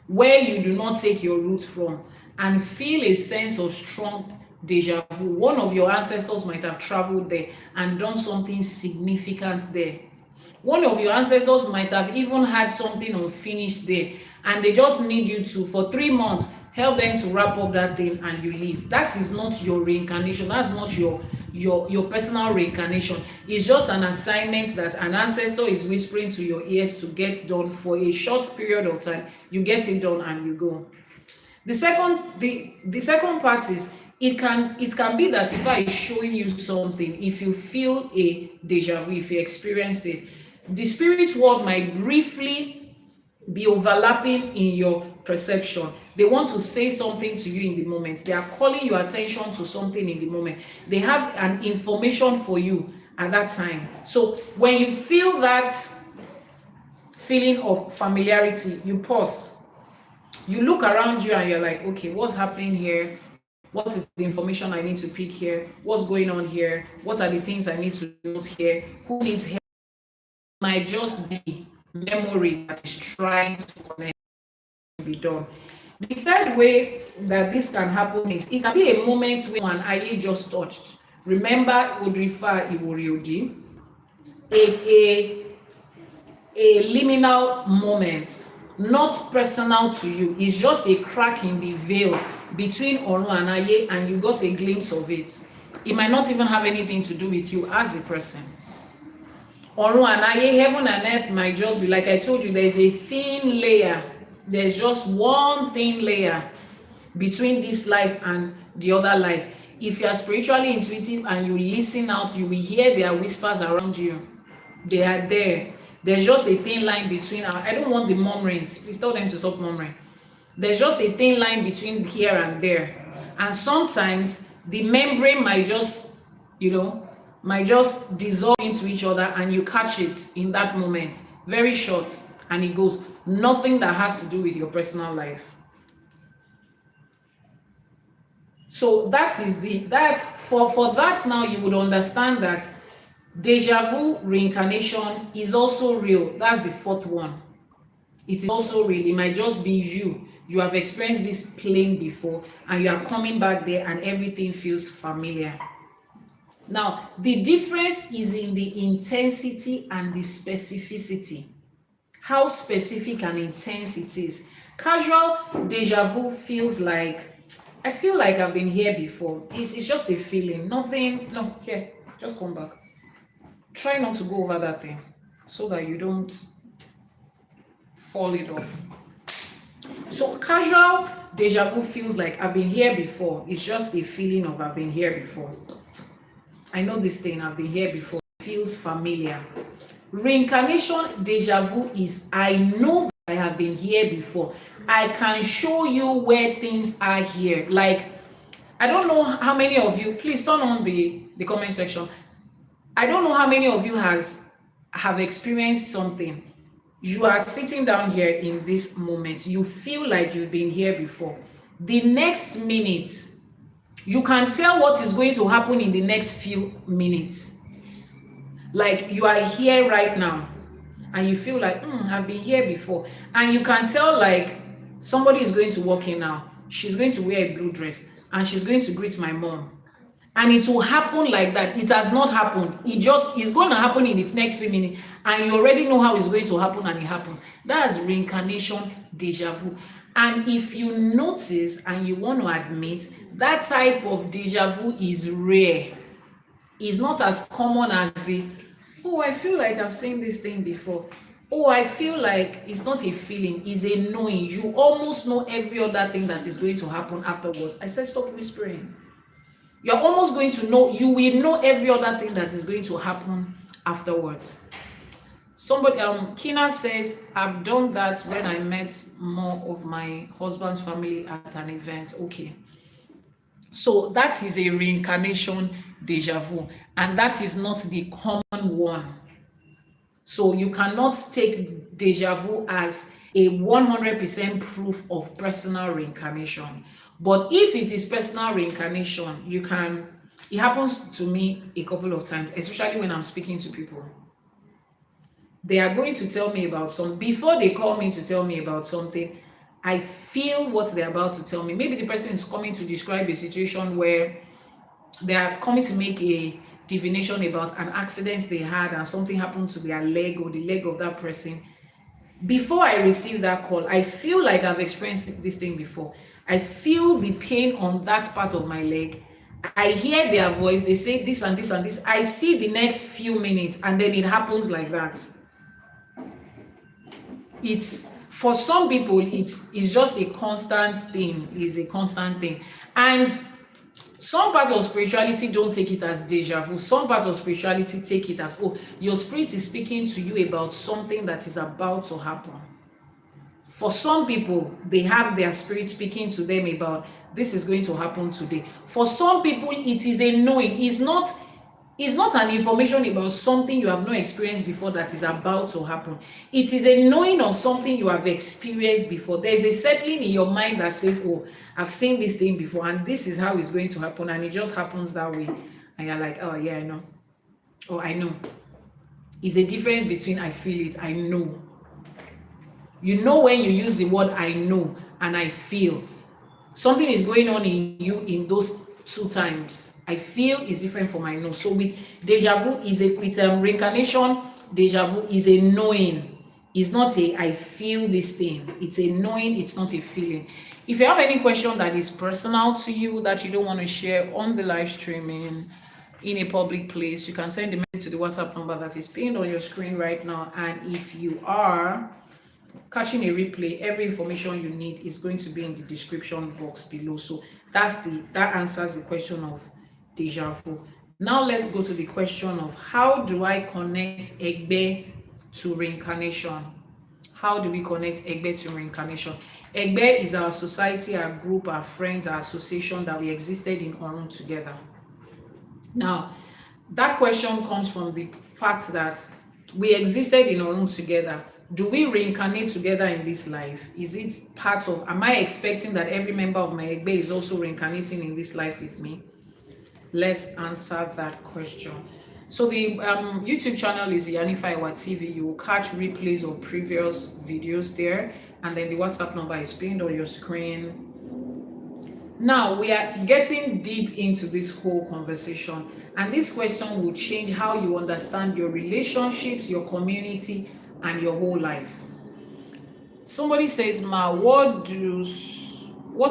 where you do not take your roots from and feel a sense of strong deja vu. One of your ancestors might have traveled there and done something significant there. One of your ancestors might have even had something unfinished there, and they just need you to, for 3 months, help them to wrap up that thing and you leave. That is not your reincarnation. That's not your personal reincarnation. It's just an assignment that an ancestor is whispering to your ears to get done for a short period of time. You get it done and you go. The second part is, it can be that if I is showing you something, if you feel a deja vu, if you experience it, the spirit world might briefly be overlapping in your perception. They want to say something to you in the moment. They are calling your attention to something in the moment. They have an information for you at that time. So when you feel that feeling of familiarity, you pause. You look around you and you're like, okay, what's happening here? What is the information I need to pick here? What's going on here? What are the things I need to note here? Who needs help? Might just be memory that is trying to connect to be done. The third way that this can happen is it can be a moment when an aye just touched. Remember, would refer Iworiodi, a liminal moment, not personal to you. It's just a crack in the veil between Orun and Aye, and you got a glimpse of it. It might not even have anything to do with you as a person. Orun and Aye, heaven and earth might just be like I told you, there's a thin layer. There's just one thin layer between this life and the other life. If you are spiritually intuitive and you listen out, you will hear their whispers around you. They are there. There's just a thin line between I don't want the murmurings. Please tell them to stop murmuring. There's just a thin line between here and there. And sometimes the membrane might just, might just dissolve into each other and you catch it in that moment. Very short. And it goes. Nothing that has to do with your personal life. So for that now you would understand that Deja Vu Reincarnation is also real. That's the fourth one. It is also real. It might just be you. You have experienced this plane before and you are coming back there and everything feels familiar. Now, the difference is in the intensity and the specificity. How specific and intense it is. Casual deja vu feels like, I feel like I've been here before. It's just a feeling. Nothing, no, here, just come back. Try not to go over that thing so that you don't fall it off. So casual deja vu feels like I've been here before. It's just a feeling of I've been here before. I know this thing, I've been here before. It feels familiar. Reincarnation deja vu is I know that I have been here before. I can show you where things are here. Like, I don't know how many of you, please turn on the comment section. I don't know how many of you have experienced something. You are sitting down here in this moment. You feel like you've been here before. The next minute, you can tell what is going to happen in the next few minutes. Like you are here right now and you feel like, I've been here before. And you can tell like somebody is going to walk in now. She's going to wear a blue dress and she's going to greet my mom. And it will happen like that. It has not happened. It's going to happen in the next few minutes. And you already know how it's going to happen and it happens. That's reincarnation deja vu. And if you notice and you want to admit, that type of deja vu is rare. It's not as common as I feel like I've seen this thing before. I feel like it's not a feeling, it's a knowing. You almost know every other thing that is going to happen afterwards. I said, stop whispering. You're almost going to know, you will know every other thing that is going to happen afterwards. Somebody, Kina says, I've done that when I met more of my husband's family at an event. Okay. So that is a reincarnation deja vu, and that is not the common one. So you cannot take deja vu as a 100% proof of personal reincarnation. But if it is personal reincarnation, it happens to me a couple of times, especially when I'm speaking to people. They are going to tell me about before they call me to tell me about something, I feel what they're about to tell me. Maybe the person is coming to describe a situation where they are coming to make a divination about an accident they had and something happened to their leg or the leg of that person. Before I receive that call, I feel like I've experienced this thing before. I feel the pain on that part of my leg. I hear their voice. They say this and this and this. I see the next few minutes and then it happens like that. For some people, it's just a constant thing. It's a constant thing. And some parts of spirituality don't take it as deja vu. Some parts of spirituality take it as, your spirit is speaking to you about something that is about to happen. For some people, they have their spirit speaking to them about this is going to happen today. For some people, it is a knowing. It's not an information about something you have not experienced before that is about to happen. It is a knowing of something you have experienced before. There's a settling in your mind that says, I've seen this thing before and this is how it's going to happen, and it just happens that way. And you're like, oh yeah, I know. I know. It's a difference between I feel it, I know. You know when you use the word I know and I feel, something is going on in you in those two times. I feel is different from I know. So with deja vu is a with reincarnation, deja vu is a knowing. It's not a I feel this thing. It's a knowing, it's not a feeling. If you have any question that is personal to you that you don't want to share on the live streaming in a public place, you can send a message to the WhatsApp number that is pinned on your screen right now. And if you are catching a replay, every information you need is going to be in the description box below. So that answers the question of deja vu. Now let's go to the question of how do I connect Egbe to reincarnation? How do we connect Egbe to reincarnation? Egbe is our society, our group, our friends, our association that we existed in Orun together. Now, that question comes from the fact that we existed in Orun together. Do we reincarnate together in this life? Is it part of, am I expecting that every member of my Egbe is also reincarnating in this life with me? Let's answer that question. So the YouTube channel is Yanifaiwa TV. You will catch replays of previous videos there, and then the WhatsApp number is pinned on your screen. Now we are getting deep into this whole conversation, and this question will change how you understand your relationships, your community, and your whole life. Somebody says, Ma, what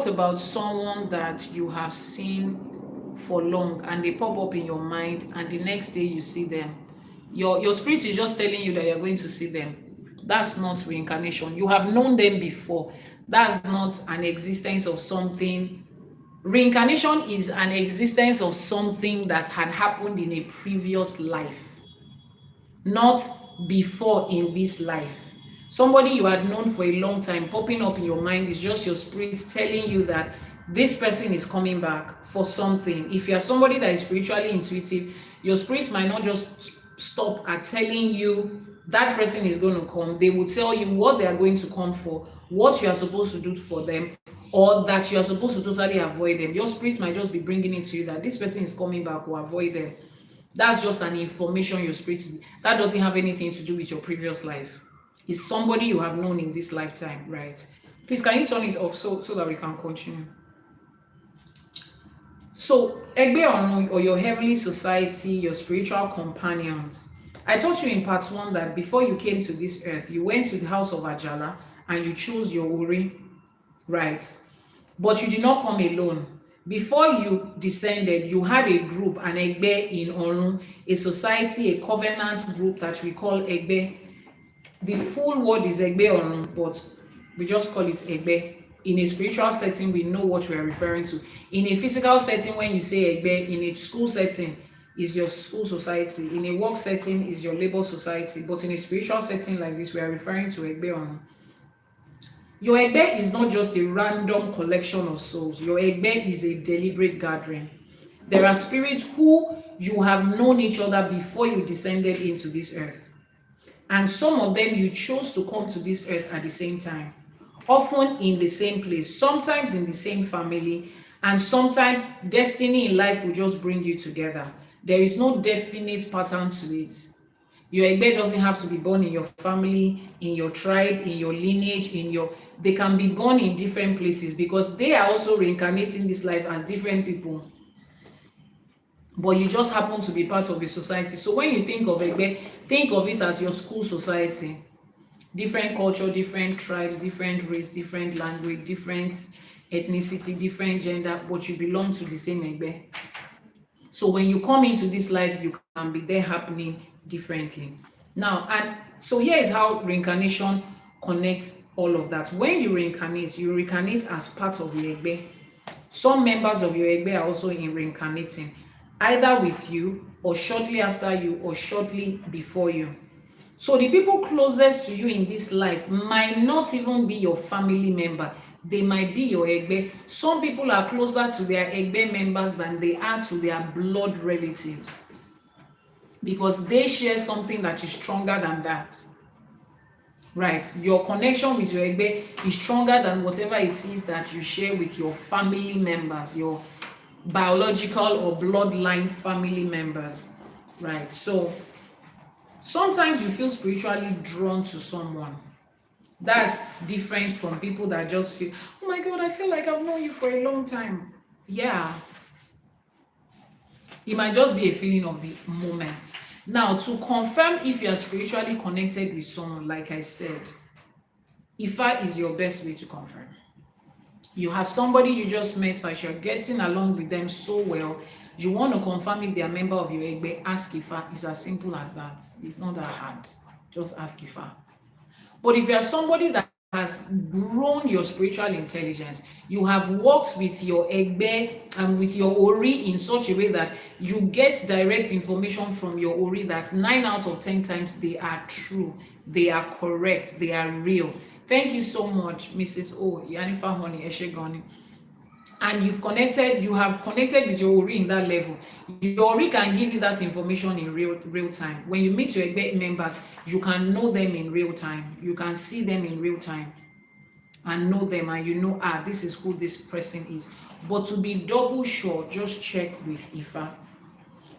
about someone that you have seen for long and they pop up in your mind and the next day you see them? Your spirit is just telling you that you're going to see them. That's not reincarnation. You have known them before. That's not an existence of something. Reincarnation is an existence of something that had happened in a previous life, not before in this life. Somebody you had known for a long time popping up in your mind is just your spirit telling you that this person is coming back for something. If you are somebody that is spiritually intuitive, your spirit might not just stop at telling you that person is going to come. They will tell you what they are going to come for, what you are supposed to do for them, or that you are supposed to totally avoid them. Your spirit might just be bringing it to you that this person is coming back, or avoid them. That's just an information your spirit is. That doesn't have anything to do with your previous life. It's somebody you have known in this lifetime, right? Please, can you turn it off so that we can continue? So, Egbe or your heavenly society, your spiritual companions. I taught you in part 1 that before you came to this earth, you went to the house of Ajala and you chose your Ori, right? But you did not come alone. Before you descended, you had a group, an Egbe in Orun, a society, a covenant group that we call Egbe. The full word is Egbe Orun, but we just call it Egbe. In a spiritual setting, we know what we are referring to. In a physical setting, when you say Egbe, in a school setting, is your school society. In a work setting, is your labor society. But in a spiritual setting like this, we are referring to Egbe Orun. Your Egbe is not just a random collection of souls. Your Egbe is a deliberate gathering. There are spirits who you have known each other before you descended into this earth. And some of them you chose to come to this earth at the same time. Often in the same place, sometimes in the same family, and sometimes destiny in life will just bring you together. There is no definite pattern to it. Your Egbe doesn't have to be born in your family, in your tribe, in your lineage, they can be born in different places because they are also reincarnating this life as different people. But you just happen to be part of the society. So when you think of Egbe, think of it as your school society. Different culture, different tribes, different race, different language, different ethnicity, different gender, but you belong to the same Egbe. So when you come into this life, you can be there happening differently. Now, and so here is how reincarnation connects all of that. When you reincarnate as part of your Egbe. Some members of your Egbe are also in reincarnating, either with you or shortly after you or shortly before you. So the people closest to you in this life might not even be your family member. They might be your Egbe. Some people are closer to their Egbe members than they are to their blood relatives because they share something that is stronger than that. Right? Your connection with your Egbe is stronger than whatever it is that you share with your family members, your biological or bloodline family members. Right? So sometimes you feel spiritually drawn to someone. That's different from people that just feel, oh my God, I feel like I've known you for a long time. Yeah, it might just be a feeling of the moment. Now, to confirm if you are spiritually connected with someone, like I said, Ifa is your best way to confirm. You have somebody you just met that you're getting along with them so well, you want to confirm if they are a member of your Egbe, ask Ifa. It's as simple as that. It's not that hard. Just ask Ifa. But if you are somebody that has grown your spiritual intelligence, you have worked with your Egbe and with your Ori in such a way that you get direct information from your Ori that 9 out of 10 times they are true, they are correct, they are real. Thank you so much, Mrs. O. Yanifa Honey Eshegoni. And you have connected with your Ori in that level. Your Ori can give you that information in real time. When you meet your Egbe members, you can know them in real time. You can see them in real time and know them, and you know, this is who this person is. But to be double sure, just check with Ifa.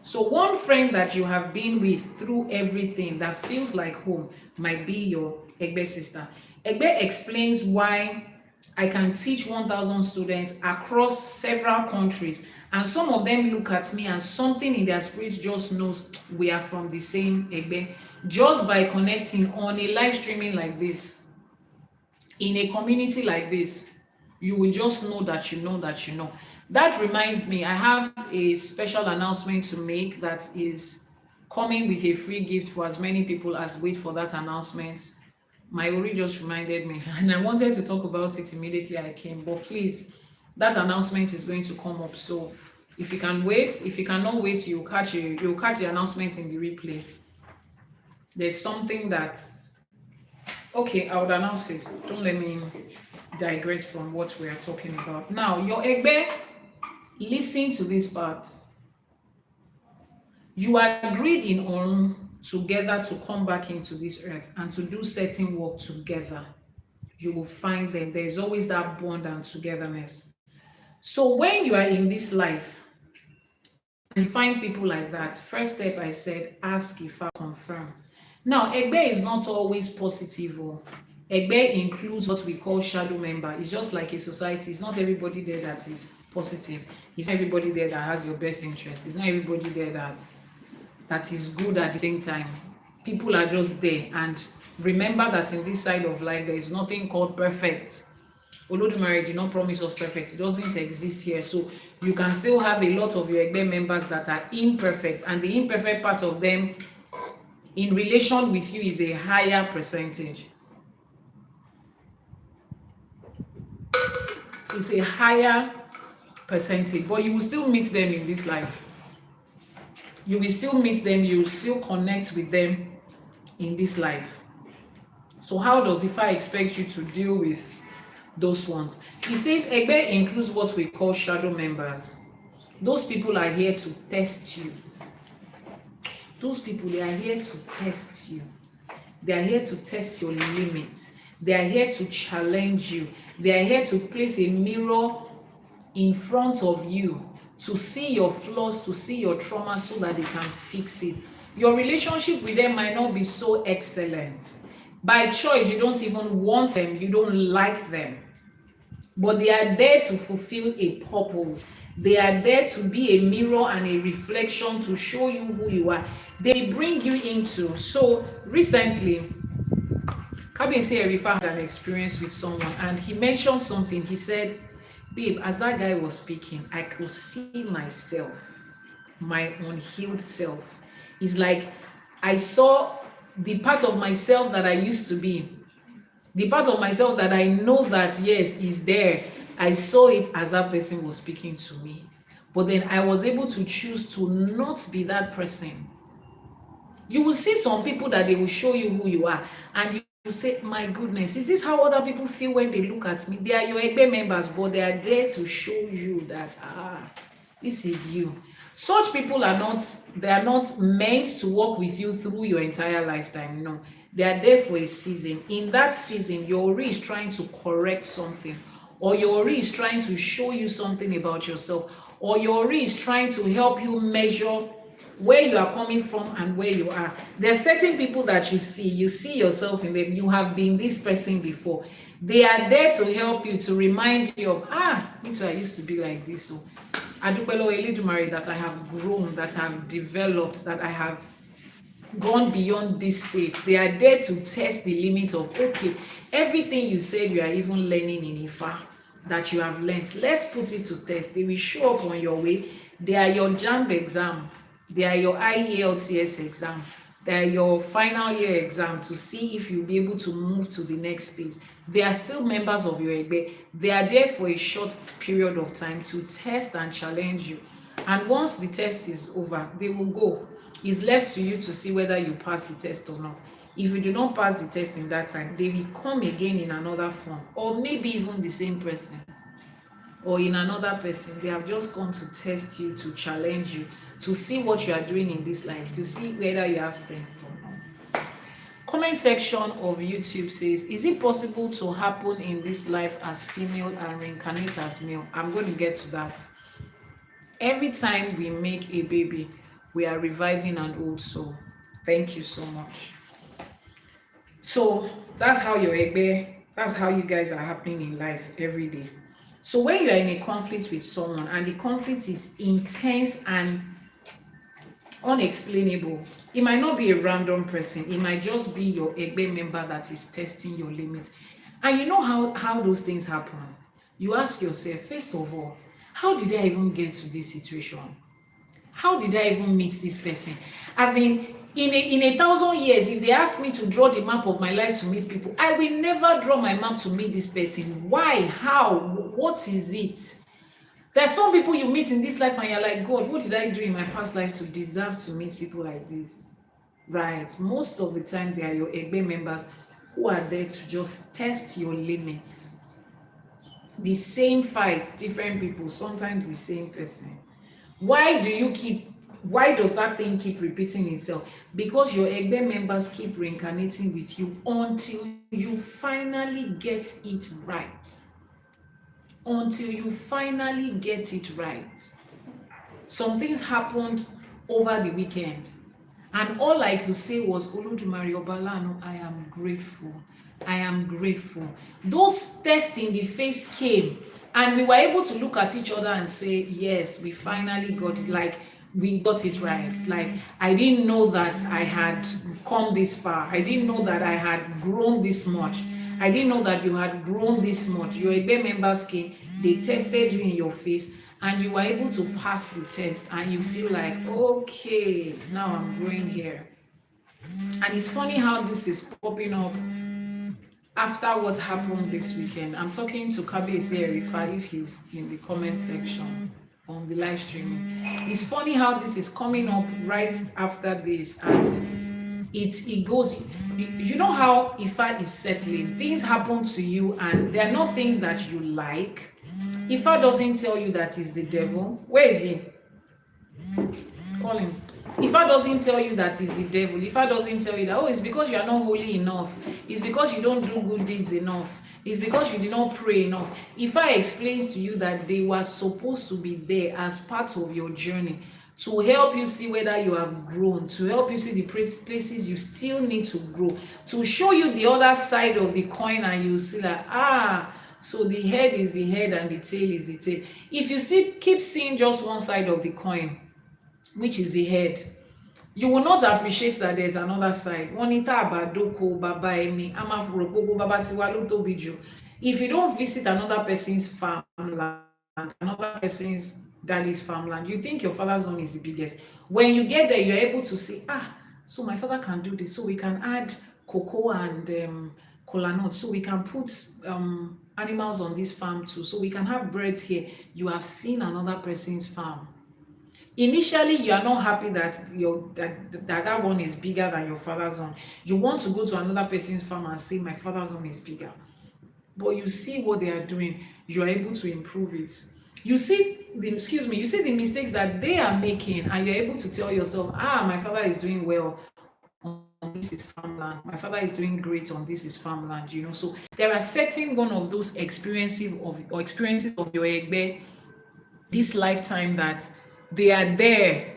So one friend that you have been with through everything that feels like home might be your Egbe sister. Egbe explains why I can teach 1,000 students across several countries, and some of them look at me and something in their spirit just knows we are from the same Egbe, just by connecting on a live streaming like this, in a community like this. You will just know that you know that you know. That reminds me, I have a special announcement to make that is coming with a free gift for as many people as wait for that announcement. My Ori just reminded me, and I wanted to talk about it immediately I came, but please, that announcement is going to come up. So if you can wait, if you cannot wait, you'll catch the announcement in the replay. There's something that, okay, I would announce it. Don't let me digress from what we are talking about. Now, your Egbe, listen to this part. You agreed in on together to come back into this earth and to do certain work together. You will find them. There is always that bond and togetherness. So when you are in this life and you find people like that, first step I said, ask if I confirm. Now, Egbe is not always positive. Egbe includes what we call shadow member. It's just like a society. It's not everybody there that is positive. It's not everybody there that has your best interest. It's not everybody there that is good at the same time. People are just there. And remember that in this side of life, there is nothing called perfect. Olodumare did not promise us perfect. It doesn't exist here. So you can still have a lot of your Egbe members that are imperfect. And the imperfect part of them in relation with you is a higher percentage. It's a higher percentage, but you will still meet them in this life. You will still meet them, you will still connect with them in this life. So how does Ifa expect you to deal with those ones? He says Egbe includes what we call shadow members. Those people are here to test you. Those people, they are here to test you. They are here to test your limits. They are here to challenge you. They are here to place a mirror in front of you to see your flaws, to see your trauma so that they can fix it. Your relationship with them might not be so excellent. By choice, you don't even want them, you don't like them. But they are there to fulfill a purpose. They are there to be a mirror and a reflection to show you who you are. They bring you into. So recently, Kabiyesi Erifa had an experience with someone and he mentioned something. He said, babe, as that guy was speaking, I could see myself, my unhealed self. It's like I saw the part of myself that I used to be, the part of myself that I know that, yes, is there. I saw it as that person was speaking to me. But then I was able to choose to not be that person. You will see some people that they will show you who you are. And you say, my goodness, is this how other people feel when they look at me? They are your Egbe members, but they are there to show you that, this is you. Such people are not meant to work with you through your entire lifetime. No, they are there for a season. In that season, your Ori is trying to correct something, or your Ori is trying to show you something about yourself, or your Ori is trying to help you measure where you are coming from and where you are. There are certain people that you see yourself in them. You have been this person before. They are there to help you, to remind you of, me too, I used to be like this. So Adupelo Eledumare, that I have grown, that I have developed, that I have gone beyond this stage. They are there to test the limit of, okay, everything you said you are even learning in Ifa, that you have learned, let's put it to test. They will show up on your way. They are your JAMB exam, they are your IELTS exam, they are your final year exam, to see if you'll be able to move to the next phase. They are still members of your EGBE. They are there for a short period of time to test and challenge you, and once the test is over, they will go. It's left to you to see whether you pass the test or not. If you do not pass the test in that time, they will come again in another form, or maybe even the same person, or in another person. They have just come to test you, to challenge you, to see what you are doing in this life, to see whether you have sense or not. Comment section of YouTube says, is it possible to happen in this life as female and reincarnate as male? I'm going to get to that. Every time we make a baby, we are reviving an old soul. Thank you so much. So that's how that's how you guys are happening in life every day. So when you are in a conflict with someone and the conflict is intense and unexplainable, it might not be a random person, it might just be your Egbe member that is testing your limits. And you know how those things happen. You ask yourself, first of all, how did I even get to this situation? How did I even meet this person? As in a thousand years, if they ask me to draw the map of my life to meet people, I will never draw my map to meet this person. Why? How? What is it? There are some people you meet in this life and you're like, God, what did I do in my past life to deserve to meet people like this? Right. Most of the time, they are your Egbe members who are there to just test your limits. The same fight, different people, sometimes the same person. Why does that thing keep repeating itself? Because your Egbe members keep reincarnating with you until you finally get it right. Until you finally get it right. Some things happened over the weekend, and all I could say was, Olodumare Obalanu, I am grateful. I am grateful. Those tests in the face came, and we were able to look at each other and say, yes, we finally got it. Like, we got it right. Like, I didn't know that I had come this far. I didn't know that I had grown this much. I didn't know that you had grown this much. Your EBE members came, they tested you in your face, and you were able to pass the test, and you feel like, okay, now I'm growing here. And it's funny how this is popping up after what happened this weekend. I'm talking to Kabiyesi Erifa if he's in the comment section on the live streaming. It's funny how this is coming up right after this, and it goes. You know how Ifa is settling, things happen to you and they're not things that you like. Ifa doesn't tell you that he's the devil. Where is he? Call him. Ifa doesn't tell you that he's the devil. Ifa doesn't tell you that, oh, it's because you are not holy enough. It's because you don't do good deeds enough. It's because you did not pray enough. Ifa explains to you that they were supposed to be there as part of your journey, to help you see whether you have grown, to help you see the places you still need to grow, to show you the other side of the coin, and you see that, so the head is the head and the tail is the tail. If you keep seeing just one side of the coin, which is the head, you will not appreciate that there's another side. If you don't visit another person's farmland, another person's daddy's farmland, you think your father's own is the biggest. When you get there, you're able to see, so my father can do this, so we can add cocoa and kola nuts, so we can put animals on this farm too, so we can have birds here. You have seen another person's farm. Initially, you are not happy that that one is bigger than your father's own. You want to go to another person's farm and say, my father's own is bigger. But you see what they are doing, you are able to improve it. You see the mistakes that they are making, and you're able to tell yourself, my father is doing well on this is farmland. My father is doing great on this is farmland. So there are certain one of those experiences of your Egbe this lifetime that they are there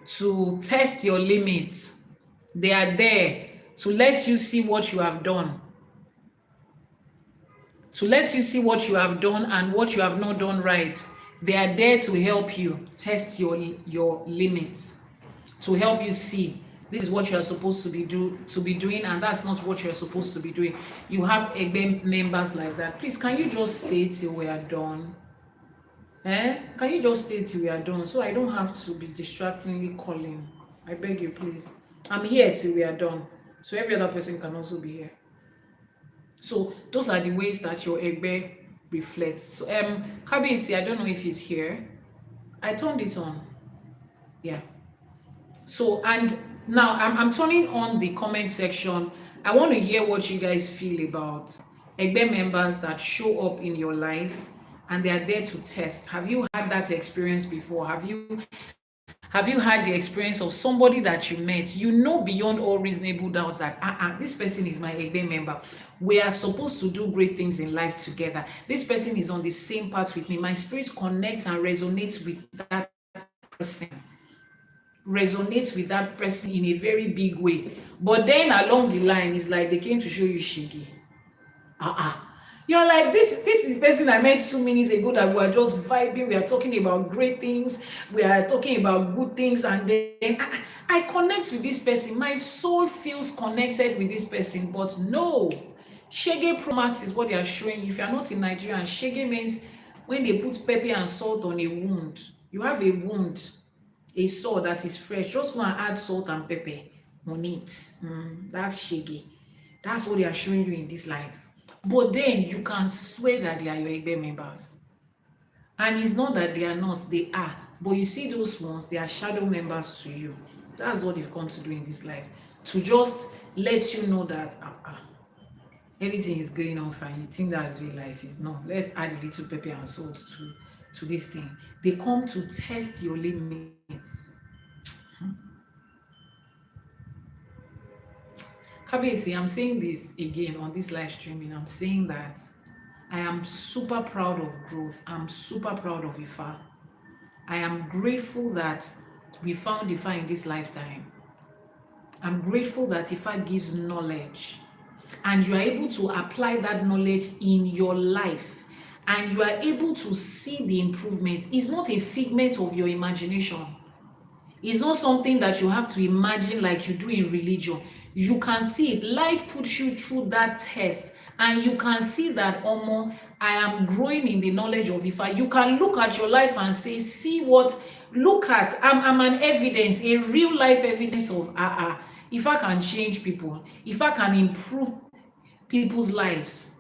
to test your limits. They are there to let you see what you have done, to let you see what you have done and what you have not done right. They are there to help you test your limits, to help you see this is what you are supposed to be doing, and that's not what you are supposed to be doing. You have Egbe members like that. Please, can you just stay till we are done? Can you just stay till we are done so I don't have to be distractingly calling? I beg you, please. I'm here till we are done, so every other person can also be here. So those are the ways that your Egbe reflects. So Kabisi, I don't know if he's here. I turned it on. Yeah. So, and now I'm turning on the comment section. I want to hear what you guys feel about Egbe members that show up in your life and they are there to test. Have you had that experience before? Have you had the experience of somebody that you met, you know beyond all reasonable doubts that this person is my Egbe member. We are supposed to do great things in life together. This person is on the same path with me. My spirit connects and resonates with that person. Resonates with that person in a very big way. But then along the line, it's like they came to show you shiggy. You're like, this is the person I met 2 minutes ago that we are just vibing, we are talking about great things, we are talking about good things, and then I connect with this person. My soul feels connected with this person, but no. Shege Pro Max is what they are showing you. If you are not in Nigeria, shege means when they put pepper and salt on a wound. You have a wound, a sore that is fresh, just go and add salt and pepper on it. That's shege. That's what they are showing you in this life. But then you can swear that they are your Egbe members. And it's not that they are not, they are. But you see those ones, they are shadow members to you. That's what they've come to do in this life. To just let you know that everything is going on fine. You think that's real life. Is no. Let's add a little pepper and salt to this thing. They come to test your limits. Kabesi, I'm saying this again on this live streaming. I'm saying that I am super proud of growth. I'm super proud of Ifa. I am grateful that we found Ifa in this lifetime. I'm grateful that Ifa gives knowledge and you are able to apply that knowledge in your life and you are able to see the improvement. It's not a figment of your imagination. It's not something that you have to imagine like you do in religion. You can see it. Life puts you through that test and you can see that, Omo, I am growing in the knowledge of Ifa. You can look at your life and say, see what, look at, I'm an evidence, a real life evidence of Ifa can change people. Ifa can improve people's lives.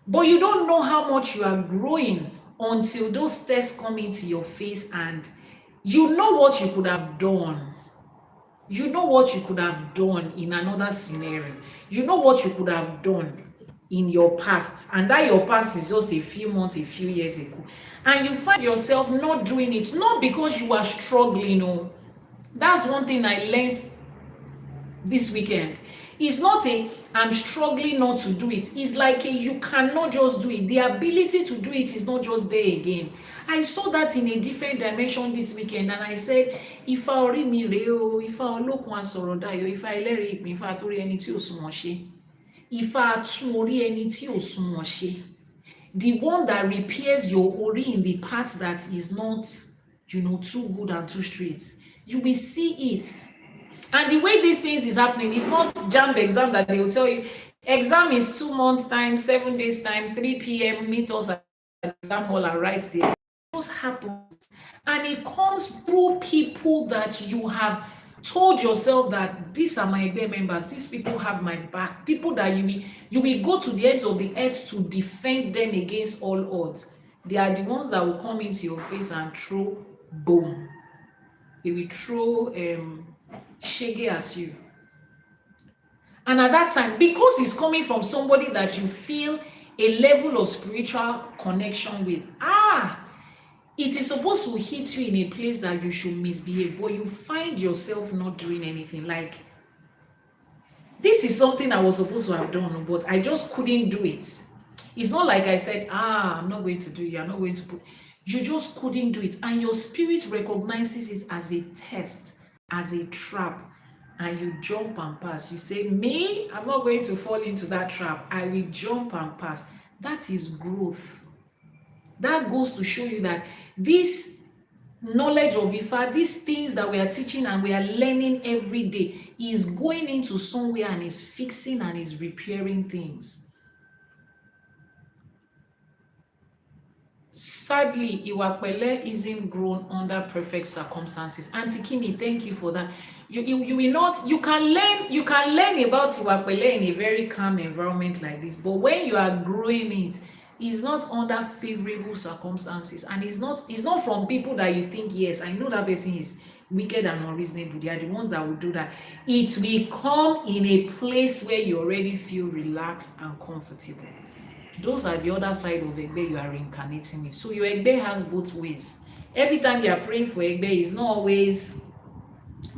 But you don't know how much you are growing until those tests come into your face and you know what you could have done. You know what you could have done in another scenario. You know what you could have done in your past. And that your past is just a few months, a few years ago. And you find yourself not doing it, not because you are struggling. No. That's one thing I learned this weekend. It's not I'm struggling not to do it. It's like you cannot just do it. The ability to do it is not just there again. I saw that in a different dimension this weekend and I said, if I ori mi re o, if I olokun asoro dayo, if I ẹlẹ́rìí ìpín, if I torí ẹni tí ò sunwọ̀n ṣe, if I tún orí ẹni tí ò sunwọ̀n ṣe, the one that repairs your ori in the part that is not, too good and too straight, you will see it. And the way these things is happening, it's not JAMB exam that they will tell you. Exam is 2 months time, 7 days time, 3 p.m. Meet us at exam hall and write there. It just happens. And it comes through people that you have told yourself that these are my Egbe members, these people have my back, people that you will go to the ends of the earth to defend them against all odds. They are the ones that will come into your face and throw boom. They will throw shege at you. And at that time, because it's coming from somebody that you feel a level of spiritual connection with, it is supposed to hit you in a place that you should misbehave, but you find yourself not doing anything. Like, this is something I was supposed to have done, but I just couldn't do it. It's not like I said, I'm not going to do it, I'm not going to put. You just couldn't do it. And your spirit recognizes it as a test. as a trap and you jump and pass. You say, me, I'm not going to fall into that trap. I will jump and pass. That is growth. That goes to show you that this knowledge of Ifa, these things that we are teaching and we are learning every day, is going into somewhere and is fixing and is repairing things. Sadly, Iwapele isn't grown under perfect circumstances. Auntie Kimi, thank you for that. You will not, you can learn about Iwapele in a very calm environment like this, but when you are growing it's not under favorable circumstances, and it's not from people that you think, yes, I know that person is wicked and unreasonable. They are the ones that will do that. It will come in a place where you already feel relaxed and comfortable. Those are the other side of Egbe you are reincarnating with. So your Egbe has both ways. Every time you are praying for Egbe, it's not always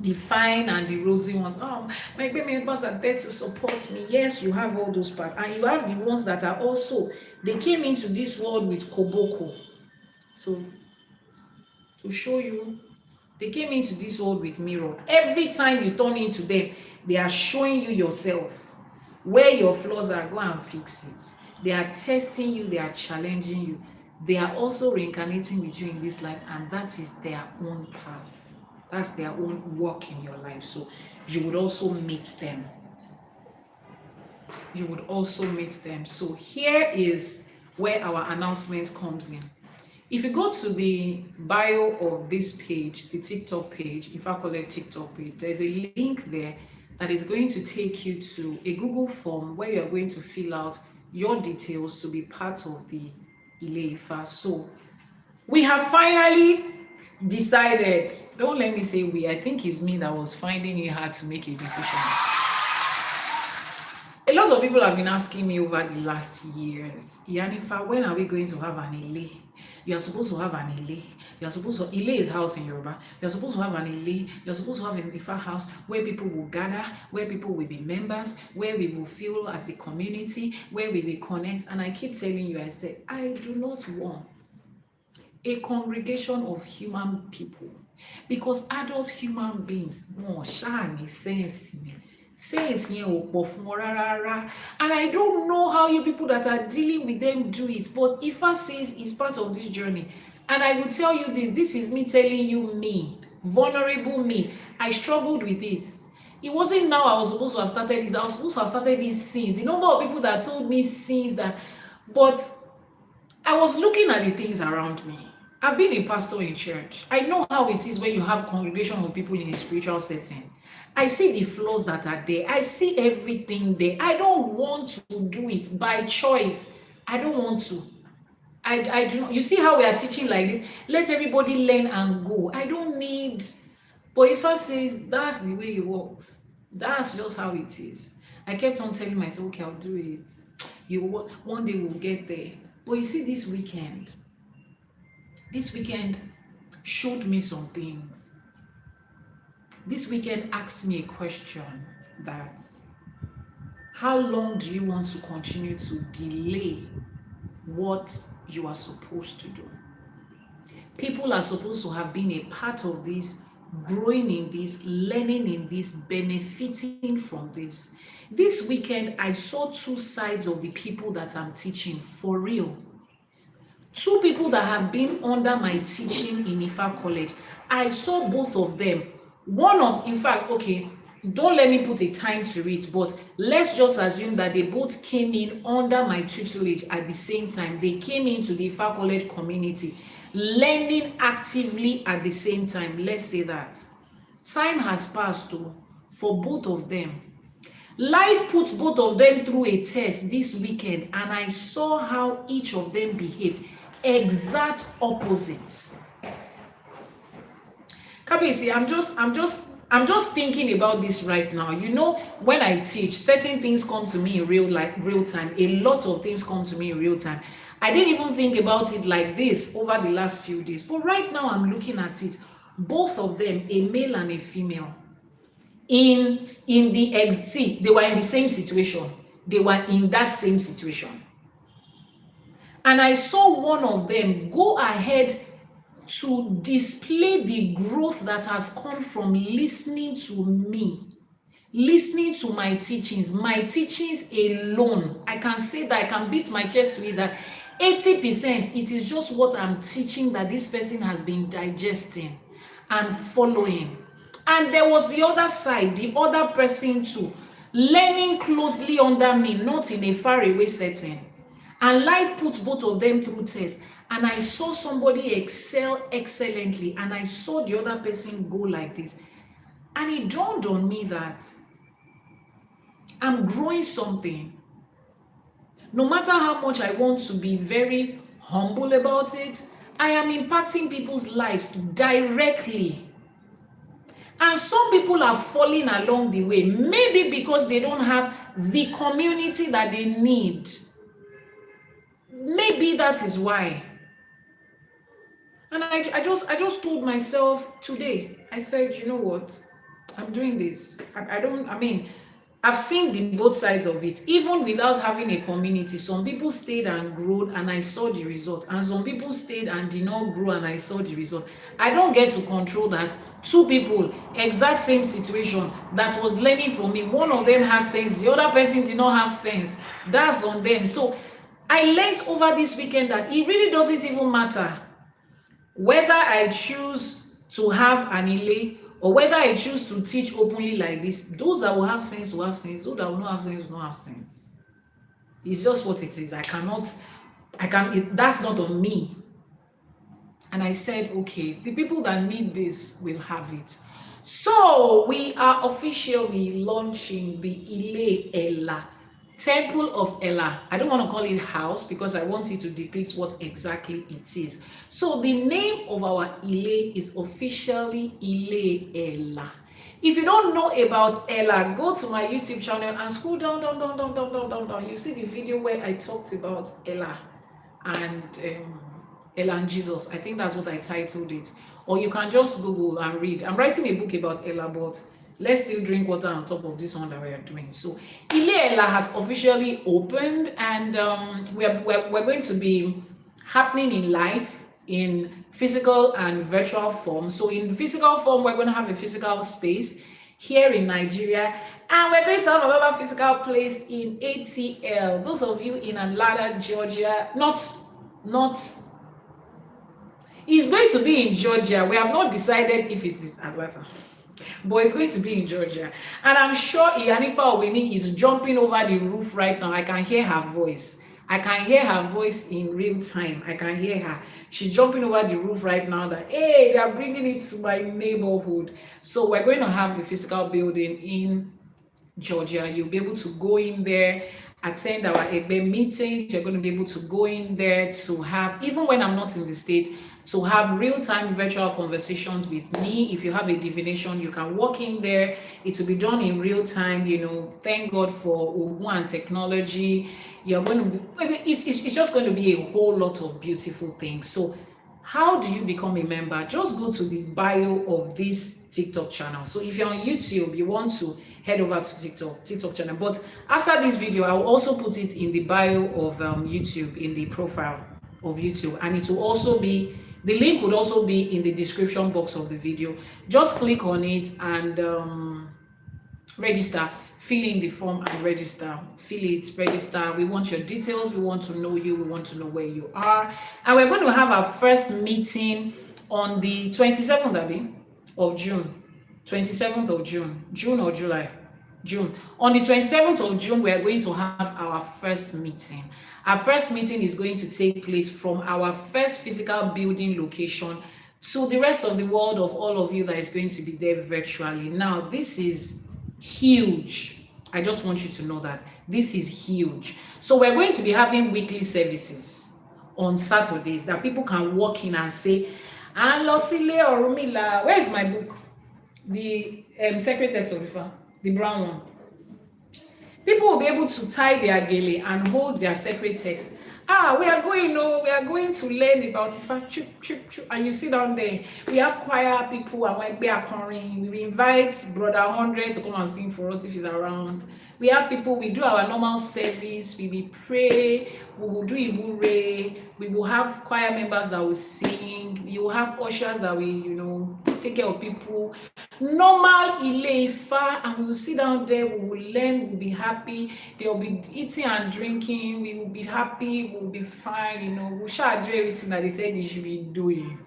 the fine and the rosy ones. Oh, my Egbe members are there to support me. Yes, you have all those parts. And you have the ones that are also, they came into this world with Koboko. So, to show you, they came into this world with mirror. Every time you turn into them, they are showing you yourself. Where your flaws are, go and fix it. They are testing you, they are challenging you. They are also reincarnating with you in this life, and that is their own path. That's their own work in your life. So you would also meet them. You would also meet them. So here is where our announcement comes in. If you go to the bio of this page, the TikTok page, if I call it TikTok page, there's a link there that is going to take you to a Google form where you're going to fill out your details to be part of the Ile Ifa. So we have finally decided, don't let me say we, I think it's me that was finding it hard to make a decision. A lot of people have been asking me over the last years, Yanifa, when are we going to have an Ile? You are supposed to have an Ile. You are supposed to, Ile is house in Yoruba. You are supposed to have an Ile. You are supposed to have an Ifa house where people will gather, where people will be members, where we will feel as a community, where we will connect. And I keep telling you, I said, I do not want a congregation of human people, because adult human beings, more shiny sense. Sense and I don't know how you people that are dealing with them do it, but Ifa says it's part of this journey. And I will tell you this is me telling you, me, vulnerable me. I struggled with it. It wasn't now I was supposed to have started this. I was supposed to have started these scenes. The number of people that told me scenes that, but I was looking at the things around me. I've been a pastor in church. I know how it is when you have congregation of people in a spiritual setting. I see the flaws that are there. I see everything there. I don't want to do it by choice. I don't want to. I do not. You see how we are teaching like this? Let everybody learn and go. I don't need. But if I say that's the way it works, that's just how it is. I kept on telling myself, okay, I'll do it. One day we'll get there. But you see, this weekend showed me some things. This weekend asked me a question that, how long do you want to continue to delay what you are supposed to do? People are supposed to have been a part of this, growing in this, learning in this, benefiting from this. This weekend, I saw two sides of the people that I'm teaching, for real. Two people that have been under my teaching in Ifa College. I saw both of them. In fact, okay, don't let me put a time to it, but let's just assume that they both came in under my tutelage at the same time. They came into the Ifa College community, learning actively at the same time. Let's say that. Time has passed though, for both of them. Life puts both of them through a test this weekend, and I saw how each of them behaved. Exact opposites. Kabisi, I'm just thinking about this right now. You know, when I teach, certain things come to me in real time. A lot of things come to me in real time. I didn't even think about it like this over the last few days. But right now I'm looking at it. Both of them, a male and a female, they were in the same situation. They were in that same situation. And I saw one of them go ahead to display the growth that has come from listening to me, listening to my teachings alone. I can say that, I can beat my chest with that 80% it is just what I'm teaching that this person has been digesting and following. And there was the other side, the other person too, learning closely under me, not in a faraway setting. And life put both of them through tests. And I saw somebody excel excellently, and I saw the other person go like this. And it dawned on me that I'm growing something. No matter how much I want to be very humble about it, I am impacting people's lives directly. And some people are falling along the way, maybe because they don't have the community that they need. Maybe that is why. And I just told myself today, I said, you know what? I'm doing this. I've seen the both sides of it. Even without having a community, some people stayed and grew, and I saw the result. And some people stayed and did not grow, and I saw the result. I don't get to control that. Two people, exact same situation, that was learning from me. One of them has sense, the other person did not have sense. That's on them. So I learned over this weekend that it really doesn't even matter whether I choose to have an ile or whether I choose to teach openly like this. Those that will have sense will have sense. Those that will not have sense will not have sense. It's just what it is. That's not on me. And I said, okay, the people that need this will have it. So we are officially launching the Ile Ella, Temple of Ella. I don't want to call it house because I want it to depict what exactly it is. So the name of our Ile is officially Ile Ella. If you don't know about Ella, go to my YouTube channel and scroll down. You see the video where I talked about Ella and Ella and Jesus. I think that's what I titled it. Or you can just Google and read. I'm writing a book about Ella, but let's still drink water on top of this one that we are doing. So Ile Ella has officially opened, and we're going to be happening in life, in physical and virtual form. So in physical form, we're going to have a physical space here in Nigeria, and we're going to have another physical place in ATL. Those of you in Atlanta, Georgia, it's going to be in Georgia. We have not decided if it is Atlanta, but it's going to be in Georgia. And I'm sure Iyanifa Owini is jumping over the roof right now. I can hear her voice. I can hear her voice in real time. I can hear her. She's jumping over the roof right now that, hey, they are bringing it to my neighborhood. So we're going to have the physical building in Georgia. You'll be able to go in there, attend our EBE meetings. You're going to be able to go in there to have, even when I'm not in the state, to have real-time virtual conversations with me. If you have a divination, you can walk in there. It will be done in real time. Thank God for Ogun and technology. You're going to be, it's just going to be a whole lot of beautiful things. So how do you become a member? Just go to the bio of this TikTok channel. So if you're on YouTube, you want to head over to TikTok channel. But after this video, I will also put it in the bio of YouTube, in the profile of YouTube, and it will also be, the link would also be in the description box of the video. Just click on it and register. Fill in the form and register. Fill it, register. We want your details. We want to know you. We want to know where you are. And we're going to have our first meeting on the 27th of June. 27th of June. June or July? June. On the 27th of June, we are going to have our first meeting. Our first meeting is going to take place from our first physical building location to the rest of the world of all of you that is going to be there virtually. Now, this is huge. I just want you to know that this is huge. So we're going to be having weekly services on Saturdays that people can walk in and say, Losile Orumila, where is my book? The Sacred Text of Ifa, the brown one. People will be able to tie their gele and hold their sacred text. We are going to learn about Ifa, and you sit down there. We have choir people and we invite Brother 100 to come and sing for us if he's around. We have people, we do our normal service, we will pray, we will do ibure, we will have choir members that will sing, you will have ushers that will, take care of people. Normal Ile Ifa, and we will sit down there, we will learn, we will be happy, they will be eating and drinking, we will be happy, we will be fine, we shall do everything that they said you should be doing.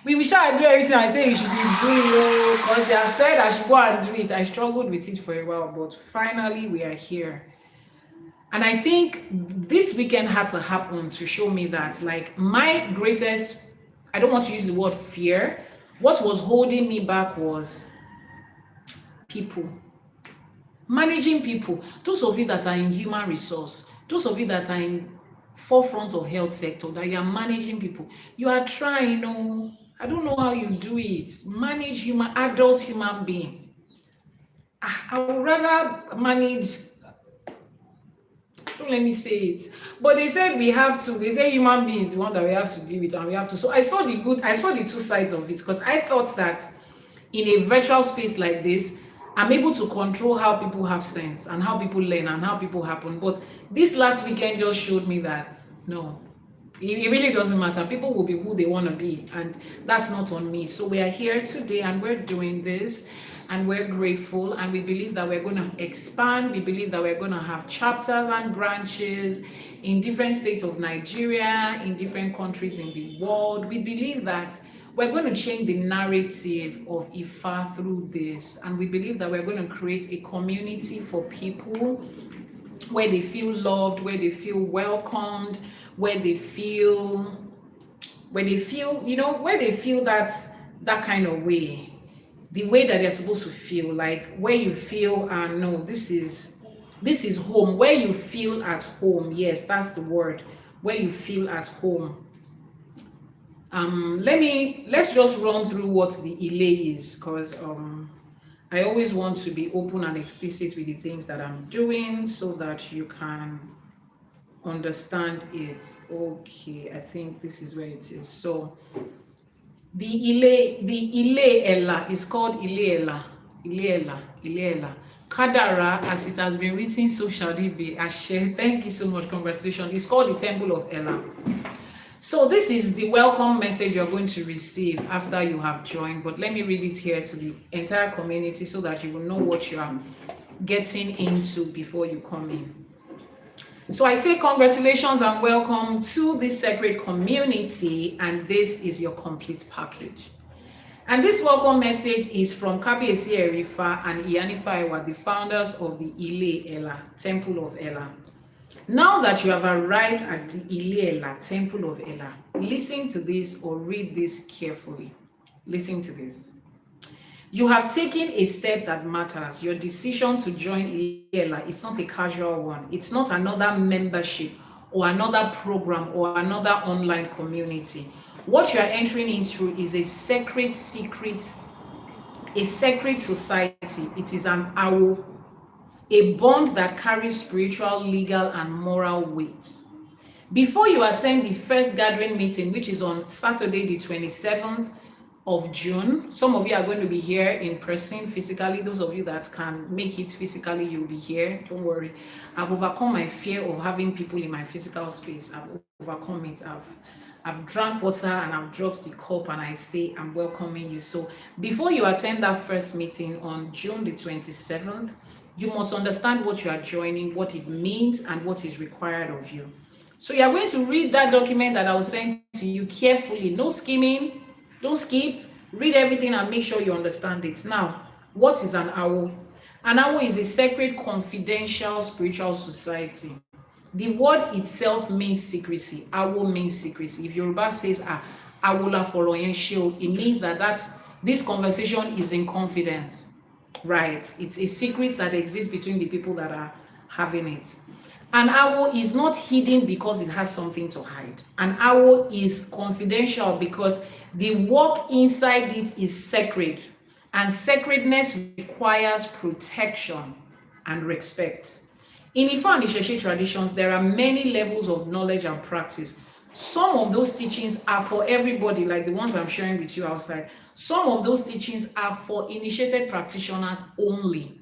We shall do everything I say you should be doing, because they have said I should go and do it. I struggled with it for a while, but finally we are here. And I think this weekend had to happen to show me that, like, my greatest, I don't want to use the word fear, what was holding me back was people. Managing people. Those of you that are in human resource, those of you that are in forefront of health sector, that you are managing people, you are trying, I don't know how you do it. Manage adult human being. I would rather manage, don't let me say it, but they said they say human being is the one that we have to deal with, and we have to. So I saw the two sides of it, because I thought that in a virtual space like this, I'm able to control how people have sense and how people learn and how people happen. But this last weekend just showed me that no, it really doesn't matter. People will be who they want to be, and that's not on me. So we are here today and we're doing this, and we're grateful, and we believe that we're going to expand. We believe that we're going to have chapters and branches in different states of Nigeria, in different countries in the world. We believe that we're going to change the narrative of Ifa through this, and we believe that we're going to create a community for people where they feel loved, where they feel welcomed, where they feel that kind of way, the way that they're supposed to feel, like where you feel, no, this is home, where you feel at home. Yes, that's the word, where you feel at home. Let's just run through what the Ile is, because I always want to be open and explicit with the things that I'm doing so that you can understand it. Okay, I think this is where it is. So the Ile Ella is called Ile Ella. Kadara, as it has been written, so shall it be. Ashe, thank you so much, congratulations. It's called the Temple of Ella. So this is the welcome message you're going to receive after you have joined, but let me read it here to the entire community so that you will know what you are getting into before you come in. So I say congratulations and welcome to this sacred community, and this is your complete package. And this welcome message is from Kabiyesi Erifa and Iyanifa Iwa, the founders of the Ile Ella, Temple of Ella. Now that you have arrived at the Ile Ella, Temple of Ella, listen to this or read this carefully. Listen to this. You have taken a step that matters. Your decision to join Ile Ella, it's not a casual one. It's not another membership or another program or another online community. What you are entering into is a sacred secret, a sacred society. It is an awo, a bond that carries spiritual, legal, and moral weight. Before you attend the first gathering meeting, which is on Saturday, the 27th of June, some of you are going to be here in person, physically. Those of you that can make it physically, you'll be here. Don't worry. I've overcome my fear of having people in my physical space. I've overcome it. I've drank water and I've dropped the cup and I say, I'm welcoming you. So before you attend that first meeting on June the 27th, you must understand what you are joining, what it means, and what is required of you. So you are going to read that document that I will send to you carefully. No skimming, don't skip. Read everything and make sure you understand it. Now, what is an awo? An awo is a sacred, confidential spiritual society. The word itself means secrecy. Awo means secrecy. If Yoruba says awola foroyenshio, it means that this conversation is in confidence. Right, it's a secret that exists between the people that are having it. An awo is not hidden because it has something to hide. An awo is confidential because the work inside it is sacred, and sacredness requires protection and respect. In Ifa and Isheshe traditions, there are many levels of knowledge and practice. Some of those teachings are for everybody, like the ones I'm sharing with you outside. Some of those teachings are for initiated practitioners only.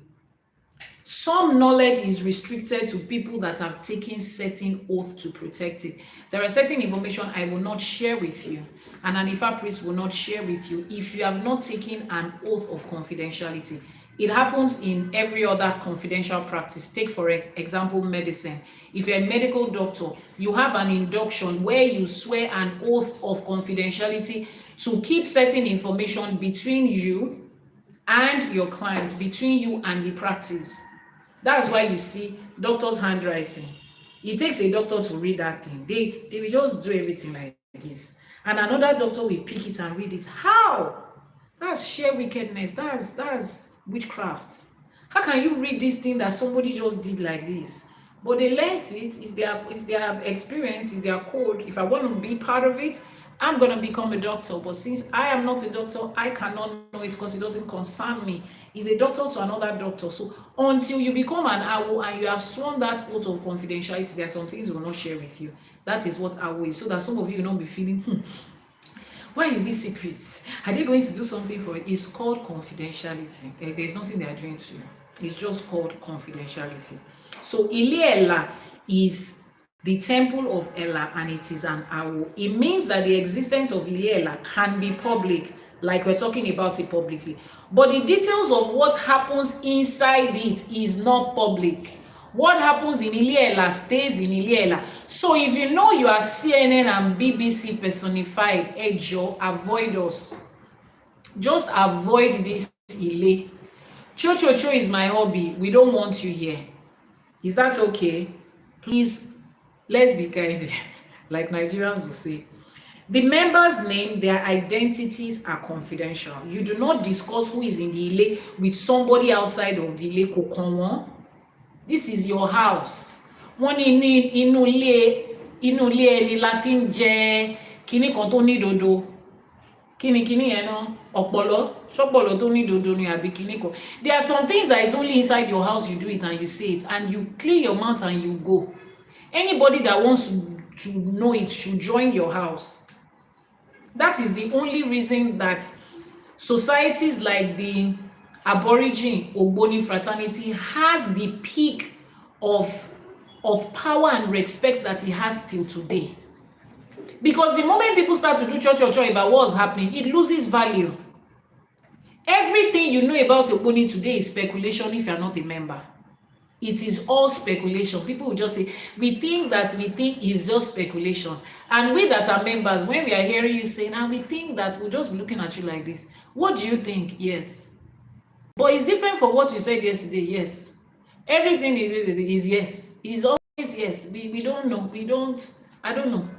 Some knowledge is restricted to people that have taken certain oath to protect it. There are certain information I will not share with you, and an Ifa priest will not share with you if you have not taken an oath of confidentiality. It happens in every other confidential practice. Take for example medicine. If you're a medical doctor, you have an induction where you swear an oath of confidentiality to keep certain information between you and your clients, between you and the practice. That's why you see doctor's handwriting. It takes a doctor to read that thing. They will just do everything like this. And another doctor will pick it and read it. How? That's sheer wickedness. That's witchcraft. How can you read this thing that somebody just did like this? But they learned it. It's their experience, it's their code. If I want to be part of it, I'm going to become a doctor. But since I am not a doctor, I cannot know it because it doesn't concern me. It's a doctor to another doctor. So until you become an AWO and you have sworn that oath of confidentiality, there are some things we will not share with you. That is what AWO is. So that some of you will not be feeling, why is this secret? Are they going to do something for it? It's called confidentiality. There's nothing they are doing to you. It's just called confidentiality. So Ile-Ela is the temple of Ella, and it is an AWO. It means that the existence of Ile-Ela can be public, like we're talking about it publicly. But the details of what happens inside it is not public. What happens in Ile-Ela stays in Ile-Ela. So if you know you are CNN and BBC personified, Ejo, avoid us. Just avoid this Ile. Cho is my hobby. We don't want you here. Is that okay? Please, let's be guided, like Nigerians will say. The members' name, their identities are confidential. You do not discuss who is in the Ile with somebody outside of the Ile Kokonwon. This is your house. Wọ́n ní inú ilé ẹni láti ń jẹ kíní kan tó ní dodo. Kíni yẹn náà? Ọ̀pọ̀lọ́. Ṣọ́pọ̀lọ́ tó ní dodo ni àbí kíní kan. There are some things that is only inside your house, you do it and you say it and you clean your mouth and you go. Anybody that wants to know it should join your house. That is the only reason that societies like the Aborigine Ogboni fraternity has the peak of power and respect that it has till today. Because the moment people start to do cho about what's happening, it loses value. Everything you know about Ogboni today is speculation if you're not a member. It is all speculation. People will just say, we think is just speculation. And we that are members, when we are hearing you saying, and we think that, we'll just be looking at you like this. What do you think? Yes. But it's different from what you said yesterday. Yes. Everything is yes. It's always yes. We don't know. I don't know.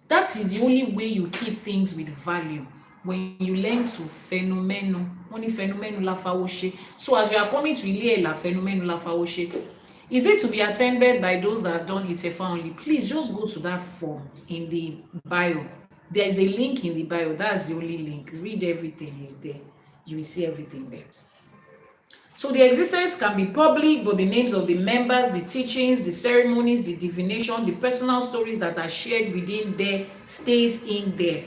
That is the only way you keep things with value. When you learn to fenomeno, only fenomeno la fawoshe. So as you are coming to Ile-Ela, fenomeno la fawoshe, is it to be attended by those that have done Itefa only? Please just go to that form in the bio. There is a link in the bio. That's the only link. Read everything is there. You will see everything there. So the existence can be public, but the names of the members, the teachings, the ceremonies, the divination, the personal stories that are shared within there stays in there.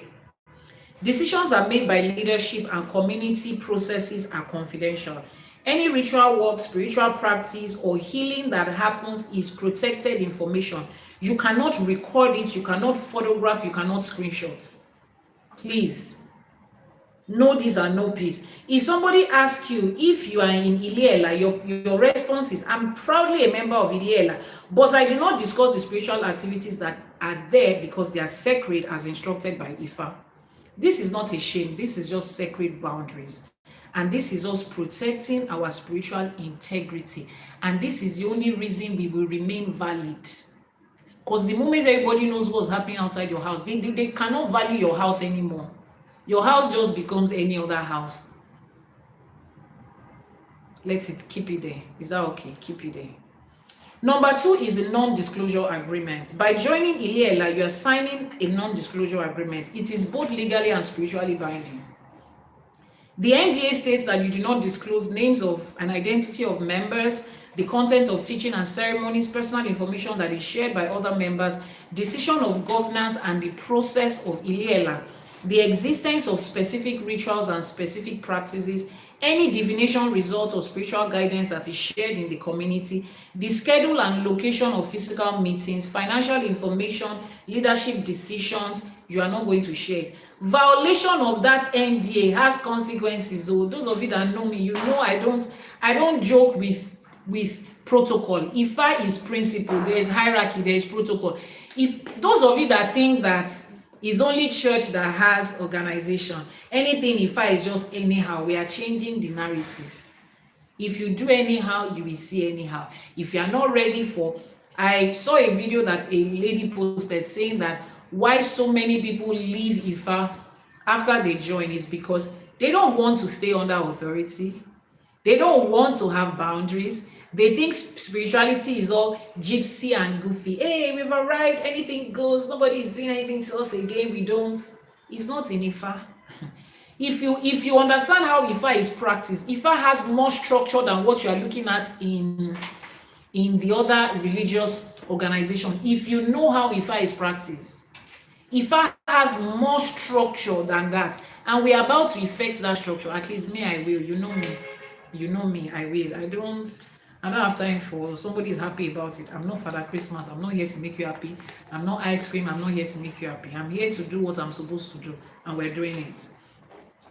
Decisions are made by leadership and community processes are confidential. Any ritual work, spiritual practice, or healing that happens is protected information. You cannot record it, you cannot photograph, you cannot screenshot. Please. No this and no peace. If somebody asks you if you are in Ile-Ela, your response is, I'm proudly a member of Ile-Ela, but I do not discuss the spiritual activities that are there because they are sacred as instructed by Ifa. This is not a shame. This is just sacred boundaries. And this is us protecting our spiritual integrity. And this is the only reason we will remain valid. Because the moment everybody knows what's happening outside your house, they cannot value your house anymore. Your house just becomes any other house. Keep it there. Is that okay? Keep it there. Number 2 is a non-disclosure agreement. By joining Ile-Ela, you are signing a non-disclosure agreement. It is both legally and spiritually binding. The NDA states that you do not disclose names of an identity of members, the content of teaching and ceremonies, personal information that is shared by other members, decision of governance and the process of Ile-Ela, the existence of specific rituals and specific practices, any divination result or spiritual guidance that is shared in the community, the schedule and location of physical meetings, financial information, leadership decisions, you are not going to share it. Violation of that NDA has consequences. So those of you that know me, you know I don't joke with protocol. Ifa is principle, there is hierarchy, there is protocol. If those of you that think that it's only church that has organization, anything Ifa is just anyhow, we are changing the narrative. If you do anyhow, you will see anyhow. If you are not ready for, I saw a video that a lady posted saying that why so many people leave Ifa after they join is because they don't want to stay under authority. They don't want to have boundaries. They think spirituality is all gypsy and goofy. Hey, we've arrived, anything goes, nobody is doing anything to us again, we don't. It's not in Ifa. If you understand how Ifa is practiced, Ifa has more structure than what you are looking at in the other religious organization. If you know how Ifa is practiced, Ifa has more structure than that, and we are about to effect that structure. At least me, I will. You know me, I will. I don't have time for somebody's happy about it. I'm not Father Christmas. I'm not here to make you happy. I'm not ice cream. I'm not here to make you happy. I'm here to do what I'm supposed to do, and we're doing it.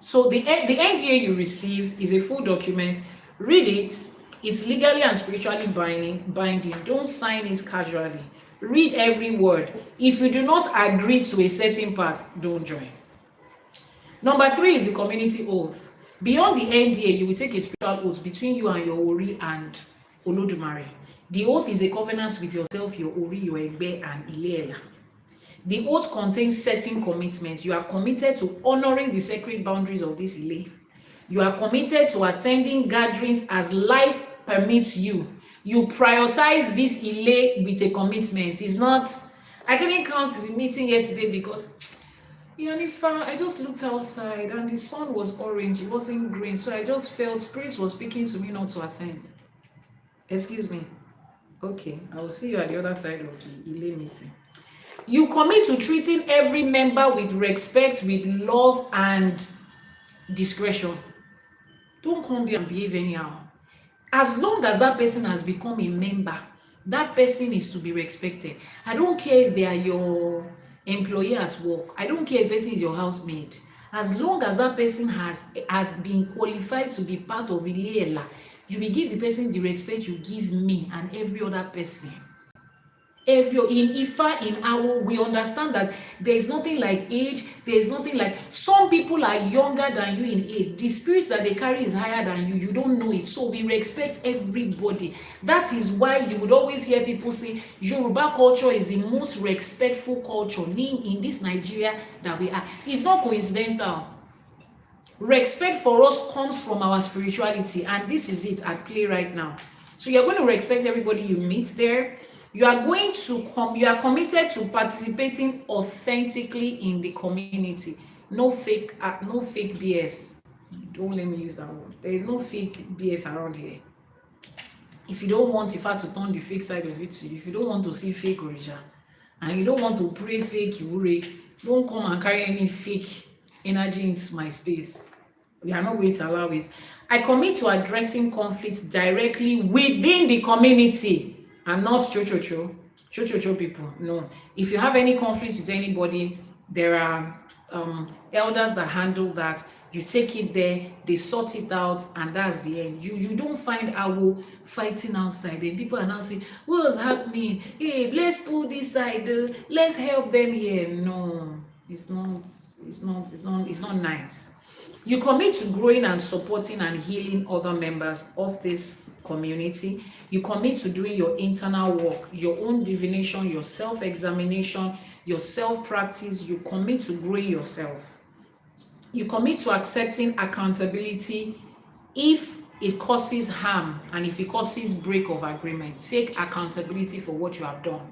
So the NDA you receive is a full document. Read it. It's legally and spiritually binding. Don't sign it casually. Read every word. If you do not agree to a certain part, don't join. Number 3 is the community oath. Beyond the NDA, you will take a spiritual oath between you and your Ori and Olodumare. The oath is a covenant with yourself, your Ori, your Egbe, and Ileela. The oath contains certain commitments. You are committed to honoring the sacred boundaries of this Ile. You are committed to attending gatherings as life permits you. You prioritize this Ile with a commitment. It's not, I couldn't come to the meeting yesterday because Yanifa, I just looked outside and the sun was orange, it wasn't green. So I just felt spirits was speaking to me not to attend. Excuse me. Okay, I will see you at the other side of the Ile meeting. You commit to treating every member with respect, with love and discretion. Don't come there and behave anyhow. As long as that person has become a member, that person is to be respected. I don't care if they are your employee at work. I don't care if the person is your housemaid. As long as that person has been qualified to be part of Ileela, you will give the person the respect you give me and every other person. If you're in Ifa, in Awo, we understand that there is nothing like age, there is nothing like, some people are younger than you in age. The spirits that they carry is higher than you. You don't know it. So we respect everybody. That is why you would always hear people say Yoruba culture is the most respectful culture in this Nigeria that we are. It's not coincidental. Respect for us comes from our spirituality, and this is it at play right now. So you're going to respect everybody you meet there. You are committed to participating authentically in the community. No fake BS. Don't let me use that word. There is no fake BS around here. If you don't want Ifa to turn the fake side of it to you, if you don't want to see fake Orisha, and you don't want to pray fake Iwure, don't come and carry any fake energy into my space. We are not going to allow it. I commit to addressing conflicts directly within the community and not cho people. No. If you have any conflicts with anybody, there are elders that handle that. You take it there, they sort it out, and that's the end. You don't find Awo fighting outside. Then people are now saying, what's happening? Hey, let's pull this side, let's help them here. No, it's not nice. You commit to growing and supporting and healing other members of this community. You commit to doing your internal work, your own divination, your self-examination, your self-practice. You commit to growing yourself. You commit to accepting accountability if it causes harm and if it causes break of agreement. Take accountability for what you have done.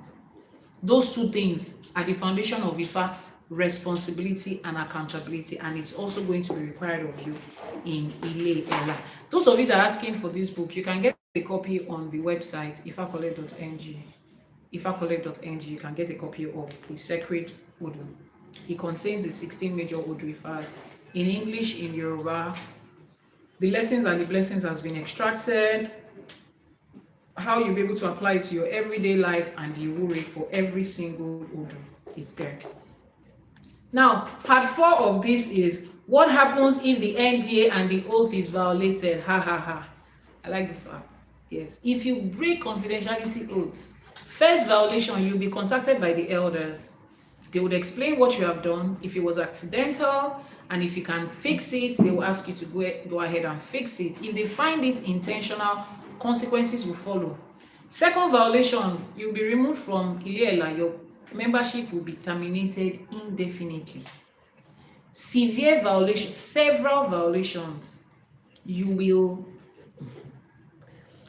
Those two things are the foundation of Ifa: responsibility and accountability, and it's also going to be required of you in Ileela. Those of you that are asking for this book, you can get a copy on the website ifacollect.ng. ifacollect.ng, you can get a copy of the Sacred Odu. It contains the 16 major Odu Ifas in English, in Yoruba, the lessons and the blessings has been extracted, how you'll be able to apply it to your everyday life, and the wuri for every single Odu is there. Now, part 4 of this is what happens if the NDA and the oath is violated. Ha ha ha. I like this part. Yes. If you break confidentiality oaths, first violation, you'll be contacted by the elders. They would explain what you have done, if it was accidental, and if you can fix it, they will ask you to go ahead and fix it. If they find it intentional, consequences will follow. Second violation, you'll be removed from Iliela. Your membership will be terminated indefinitely. Severe violations, several violations,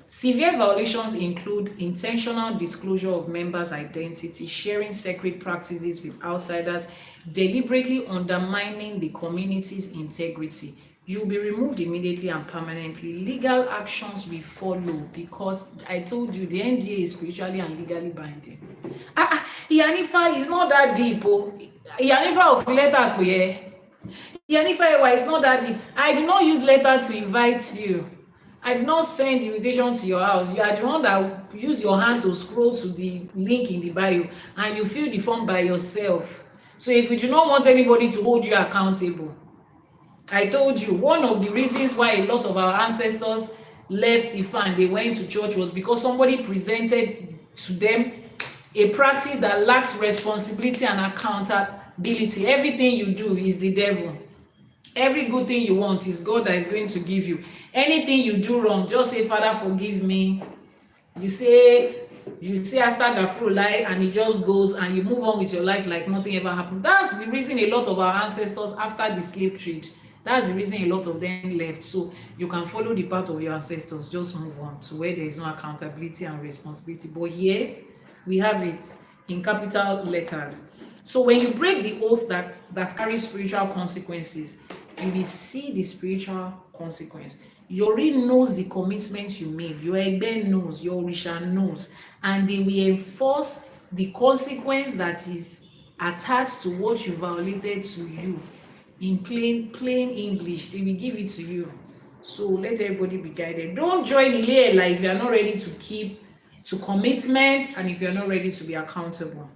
severe violations include intentional disclosure of members' identity, sharing sacred practices with outsiders, deliberately undermining the community's integrity. You'll be removed immediately and permanently. Legal actions will follow because I told you the NDA is spiritually and legally binding. Iyanifa is not that deep. Iyanifa of letter, Iyanifa is not that deep. I did not use letter to invite you. I did not send invitation to your house. You are the one that use your hand to scroll to the link in the bio and you fill the form by yourself. So if you do not want anybody to hold you accountable, I told you one of the reasons why a lot of our ancestors left Ifa and they went to church was because somebody presented to them a practice that lacks responsibility and accountability. Everything you do is the devil. Every good thing you want is God that is going to give you. Anything you do wrong, just say, Father, forgive me. You say Astagfirullah, and it just goes and you move on with your life like nothing ever happened. That's the reason a lot of our ancestors after the slave trade, that's the reason a lot of them left. So you can follow the path of your ancestors, just move on to where there is no accountability and responsibility. But here we have it in capital letters. So when you break the oath that carries spiritual consequences, you will see the spiritual consequence. Your Ori knows the commitments you made, your Egbe knows, your Orisha knows, and they will enforce the consequence that is attached to what you violated to you. In plain English, they will give it to you. So let everybody be guided. Don't join Iliela if you are not ready to keep to commitment and if you are not ready to be accountable.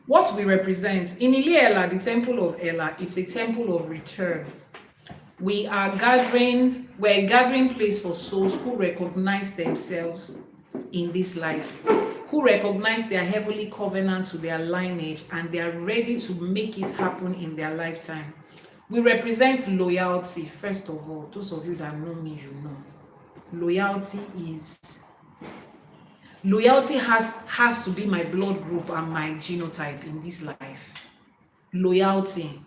What we represent in Iliela, the temple of Ella, it's a temple of return. We're a gathering place for souls who recognize themselves in this life, who recognize their heavenly covenant to their lineage, and they are ready to make it happen in their lifetime. We represent loyalty, first of all. Those of you that know me, you know. Loyalty has to be my blood group and my genotype in this life. Loyalty.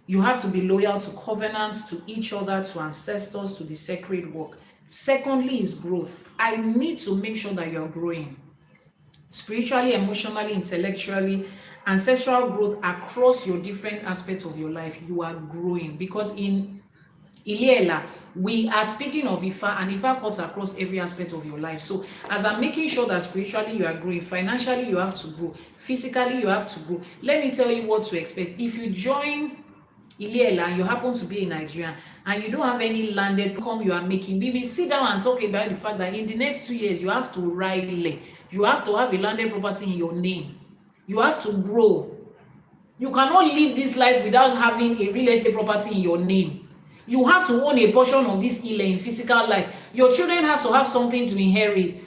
You have to be loyal to covenants, to each other, to ancestors, to the sacred work. Secondly is growth. I need to make sure that you are growing. Spiritually, emotionally, intellectually, ancestral growth across your different aspects of your life. You are growing because in Iliela, we are speaking of Ifa, and Ifa cuts across every aspect of your life. So as I'm making sure that spiritually you are growing, financially you have to grow, physically you have to grow. Let me tell you what to expect. If you join Iliela and you happen to be in Nigeria and you don't have any landed income you are making, we will sit down and talk about the fact that in the next 2 years you have to you have to have a landed property in your name. You have to grow. You cannot live this life without having a real estate property in your name. You have to own a portion of this Ile in physical life. Your children has to have something to inherit.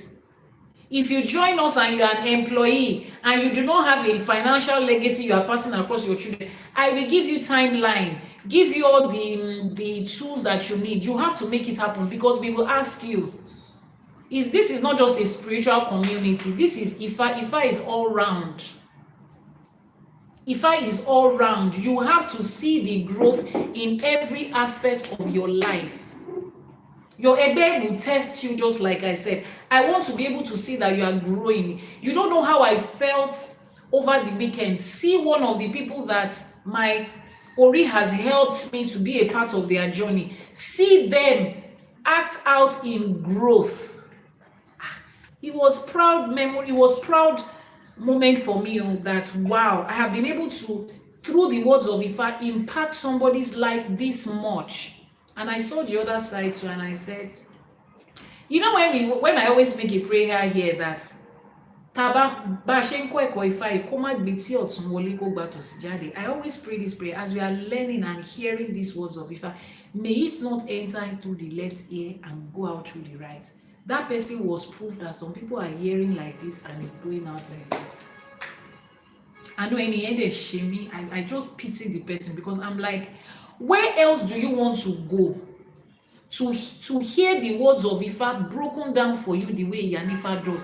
If you join us and you're an employee and you do not have a financial legacy you are passing across your children, I will give you timeline, give you all the tools that you need. You have to make it happen because we will ask you. This is not just a spiritual community. This is Ifa. Ifa is all round. Ifa is all round. You have to see the growth in every aspect of your life. Your Ebe will test you, just like I said. I want to be able to see that you are growing. You don't know how I felt over the weekend. See one of the people that my Ori has helped me to be a part of their journey. See them act out in growth. It was proud memory. It was proud moment for me that, wow, I have been able to, through the words of Ifa, impact somebody's life this much. And I saw the other side too, and I said, you know, when I always make a prayer here that Taba ba ṣe ń kọ́ ẹ̀kọ́ Ifá yìí kó má gbé tí ọ̀tún wọlé kó gba tòsì jáde. I always pray this prayer as we are learning and hearing these words of Ifá. May it not enter through the left ear and go out through the right. That person was proof that some people are hearing like this and it's going out like this. I know any end ṣe mí. I just pity the person because I'm like, where else do you want to go to hear the words of Ifa broken down for you the way Yanifa does?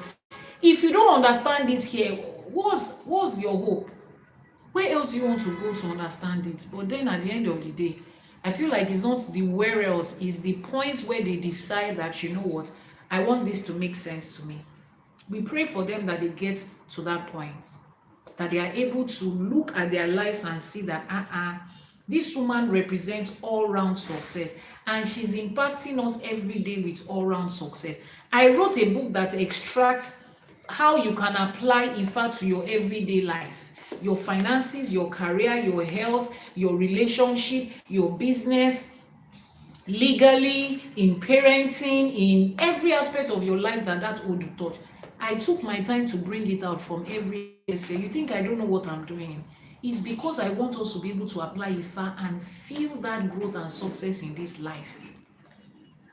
If you don't understand it here, what's your hope? Where else do you want to go to understand it? But then at the end of the day, I feel like it's not the where else, it's the point where they decide that, you know what, I want this to make sense to me. We pray for them that they get to that point, that they are able to look at their lives and see that this woman represents all-round success and she's impacting us every day with all-round success. I wrote a book that extracts how you can apply Ifa to your everyday life, your finances, your career, your health, your relationship, your business, legally, in parenting, in every aspect of your life that would touch. I took my time to bring it out from every essay. You think I don't know what I'm doing? It's because I want us to be able to apply Ifa and feel that growth and success in this life.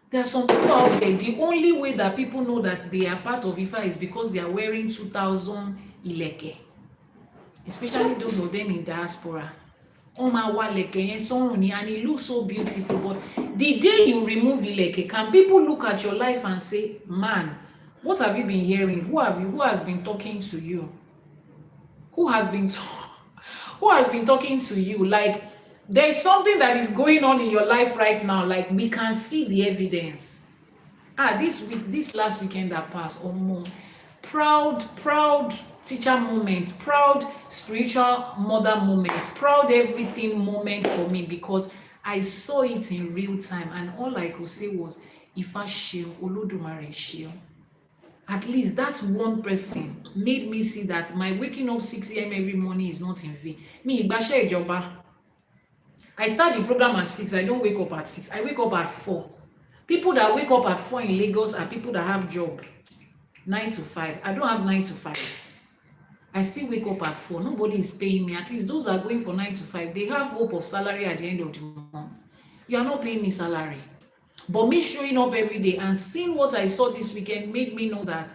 There are some people out there, the only way that people know that they are part of Ifa is because they are wearing 2,000 ileke. Especially those of them in diaspora. And it looks so beautiful, but the day you remove ileke, can people look at your life and say, man, what have you been hearing? Who has been talking to you? Who has been talking to you? Like, there is something that is going on in your life right now. Like, we can see the evidence. This last weekend that passed, proud teacher moments, proud spiritual mother moments, proud everything moment for me, because I saw it in real time, and all I could say was, Ifa ṣeun, Olódùmarè ṣeun. At least that one person made me see that my waking up 6 a.m. every morning is not in vain. Me, ìgbàṣẹ́ ìjọba. I start the program at 6. I don't wake up at 6. I wake up at 4. People that wake up at 4 in Lagos are people that have job 9 to 5. I don't have 9 to 5. I still wake up at 4. Nobody is paying me. At least those are going for 9 to 5. They have hope of salary at the end of the month. You are not paying me salary. But me showing up every day and seeing what I saw this weekend made me know that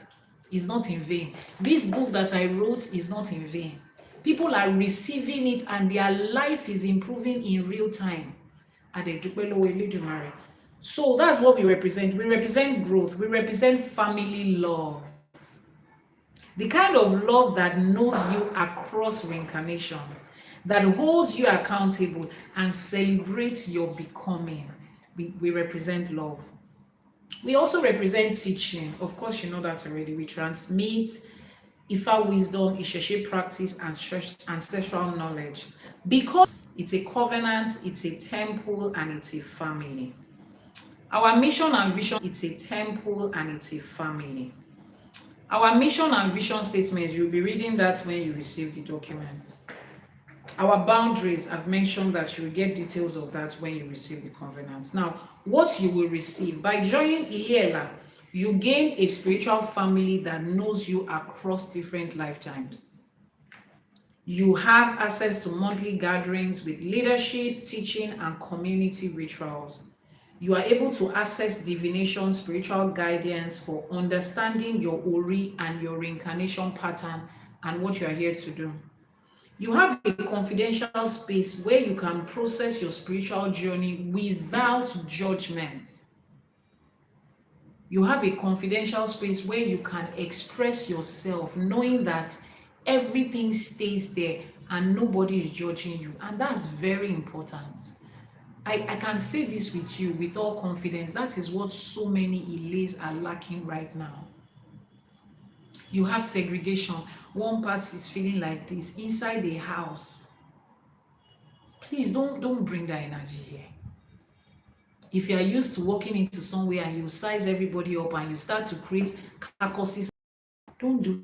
it's not in vain. This book that I wrote is not in vain. People are receiving it and their life is improving in real time. So that's what we represent. We represent growth. We represent family love. The kind of love that knows you across reincarnation, that holds you accountable and celebrates your becoming. We represent love. We also represent teaching. Of course, you know that already. We transmit Ifa wisdom, Isheshe practice, and ancestral knowledge. Because it's a covenant, it's a temple, and it's a family. Our mission and vision, it's a temple and it's a family. Our mission and vision statements, you'll be reading that when you receive the document. Our boundaries, I've mentioned that you will get details of that when you receive the covenant. Now, what you will receive by joining Iliela, you gain a spiritual family that knows you across different lifetimes. You have access to monthly gatherings with leadership, teaching, and community rituals. You are able to access divination, spiritual guidance for understanding your Ori and your reincarnation pattern and what you are here to do. You have a confidential space where you can process your spiritual journey without judgment. You have a confidential space where you can express yourself, knowing that everything stays there and nobody is judging you. And that's very important. I can say this with you with all confidence. That is what so many Ilays are lacking right now. You have segregation. One part is feeling like this inside a house. Please don't bring that energy here. If you are used to walking into somewhere and you size everybody up and you start to create caucuses, don't do it.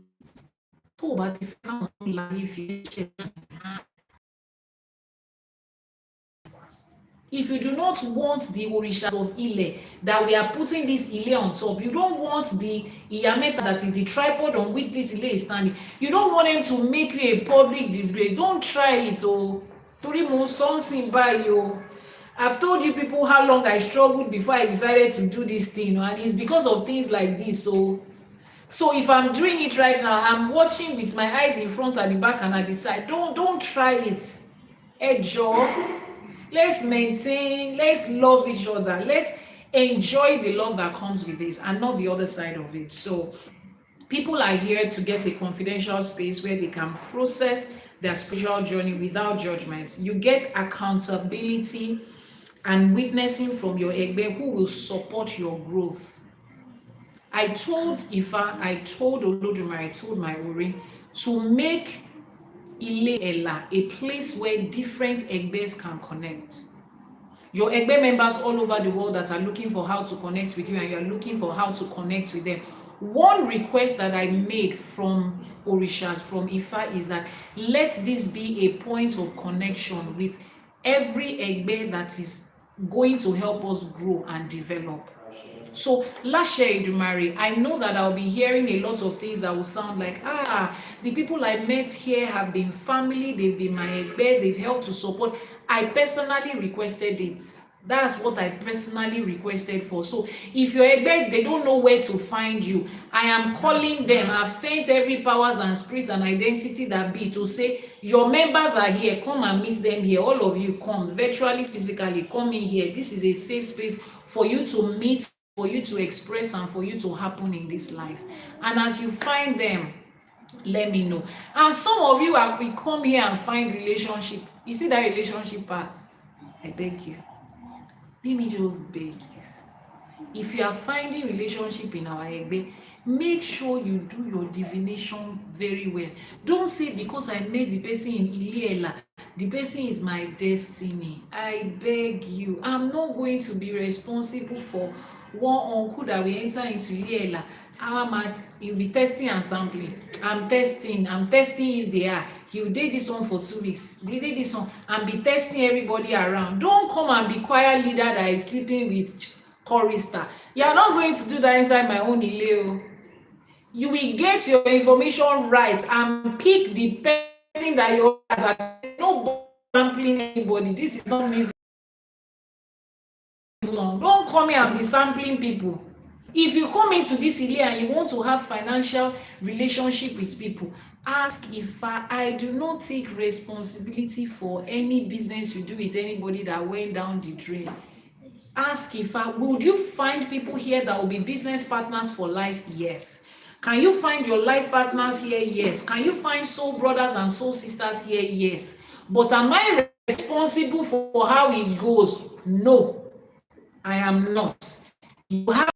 If you do not want the Orishas of Ile that we are putting this Ile on top, you don't want the Iyameta that is the tripod on which this Ile is standing, you don't want them to make you a public disgrace, don't try it. Oh, torí mo something by you. I've told you people how long I struggled before I decided to do this thing, and it's because of things like this. So if I'm doing it right now, I'm watching with my eyes in front, at the back, and at the side. Don't try it. Job. Let's maintain, let's love each other, let's enjoy the love that comes with this and not the other side of it. So people are here to get a confidential space where they can process their spiritual journey without judgment. You get accountability and witnessing from your egbe who will support your growth. I told Ifa, I told Olodumare, I told my Ori to make Ile Ela a place where different Egbes can connect. Your Egbe members all over the world that are looking for how to connect with you, and you're looking for how to connect with them. One request that I made from Orishas, from Ifa, is that let this be a point of connection with every Egbe that is going to help us grow and develop. So Lashe Edumare, I know that I'll be hearing a lot of things that will sound like, the people I met here have been family, they've been my egbe, they've helped to support. I personally requested it. That's what I personally requested for. So if your egbe, they don't know where to find you, I am calling them. I've sent every powers and spirit and identity that be to say, your members are here, come and meet them here. All of you come, virtually, physically, come in here. This is a safe space for you to meet, for you to express, and for you to happen in this life. And as you find them, let me know. And some of you will come here and find relationship. You see that relationship part? I beg you. Let me just beg you. If you are finding relationship in our Egbe, make sure you do your divination very well. Don't say because I made the person in Iliela, the person is my destiny. I beg you. I'm not going to be responsible for one uncle that we enter into Iliela. He'll be testing and sampling. I'm testing if they are. He'll date this one for 2 weeks. They did this one and be testing everybody around. Don't come and be choir leader that is sleeping with chorister. You are not going to do that inside my own Ileo. You will get your information right and pick the person that you are. No sampling anybody. This is not music. Don't come here and be sampling people. If you come into this area and you want to have financial relationship with people, ask if I do not take responsibility for any business you do with anybody that went down the drain. Ask if would you find people here that will be business partners for life? Yes. Can you find your life partners here? Yes. Can you find soul brothers and soul sisters here? Yes. But am I responsible for how it goes? No, I am not. You have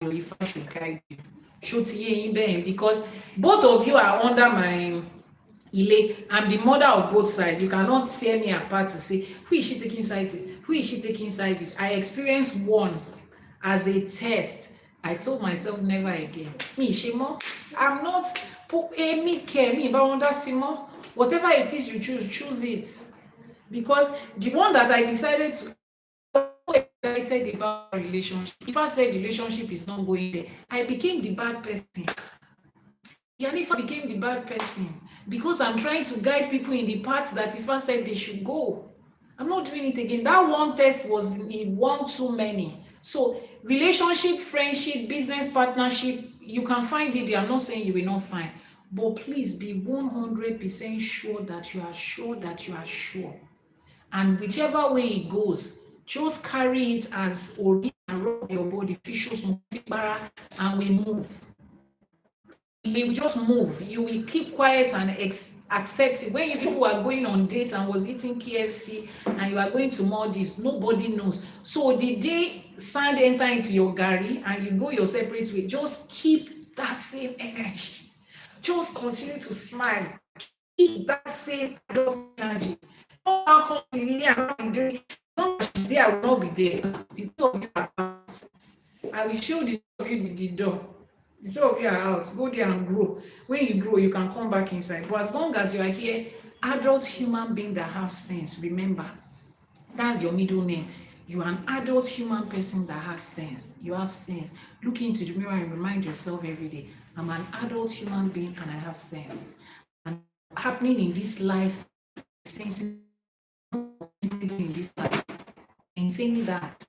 if I should guide you. Because both of you are under my Ile. I'm the mother of both sides. You cannot tear me apart to say, who is she taking sides with? Who is she taking sides with? I experienced one as a test. I told myself never again. Me, Shimo, I'm not me care me about that Simo. Whatever it is you choose it. Because the one that I decided to excited about relationship. If I said the relationship is not going there, I became the bad person. Yanifa became the bad person because I'm trying to guide people in the path that Ifa said they should go. I'm not doing it again. That one test was one too many. So relationship, friendship, business partnership, you can find it there. I'm not saying you will not find. But please be 100% sure that you are sure that you are sure. And whichever way it goes, just carry it as Ori and rub your body, fishes, and we move. You will just move. You will keep quiet and accept it. When you are going on dates and was eating KFC and you are going to Maldives, nobody knows. So the day sand enter into your gari and you go your separate way, just keep that same energy. Just continue to smile. Keep that same energy. Don't come to me and doing. I will not be there. The two of you are out. I will show the two of you the door. The two of you are out. Go there and grow. When you grow, you can come back inside. But as long as you are here adult human being that have sense. Remember, that's your middle name. You are an adult human person that has sense. You have sense. Look into the mirror and remind yourself every day, I'm an adult human being and I have sense. And happening in this life, sense in this life, and saying that.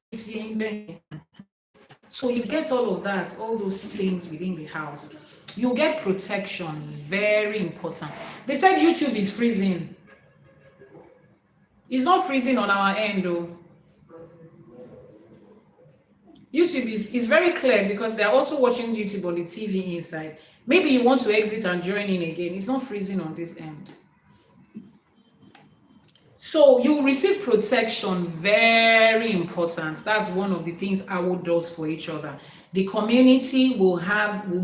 So you get all of that, all those things within the house. You get protection, very important. They said YouTube is freezing. It's not freezing on our end though. YouTube is very clear because they're also watching YouTube on the TV inside. Maybe you want to exit and join in again. It's not freezing on this end. So you receive protection, very important. That's one of the things Awo does for each other. The community will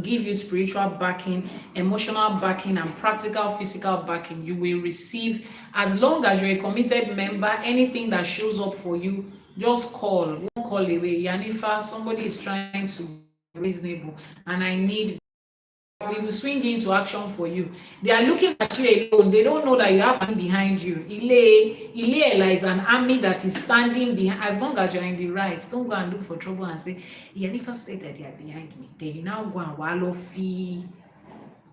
give you spiritual backing, emotional backing, and practical physical backing. You will receive, as long as you're a committed member, anything that shows up for you, just call. One call away. Yanifa, somebody is trying to be reasonable, and I need. We will swing into action for you. They are looking at you alone. They don't know that you have one behind you. Ile is an army that is standing behind. As long as you're in the right, don't go and look for trouble and say, Yanifa said that they are behind me. They now go and walofi.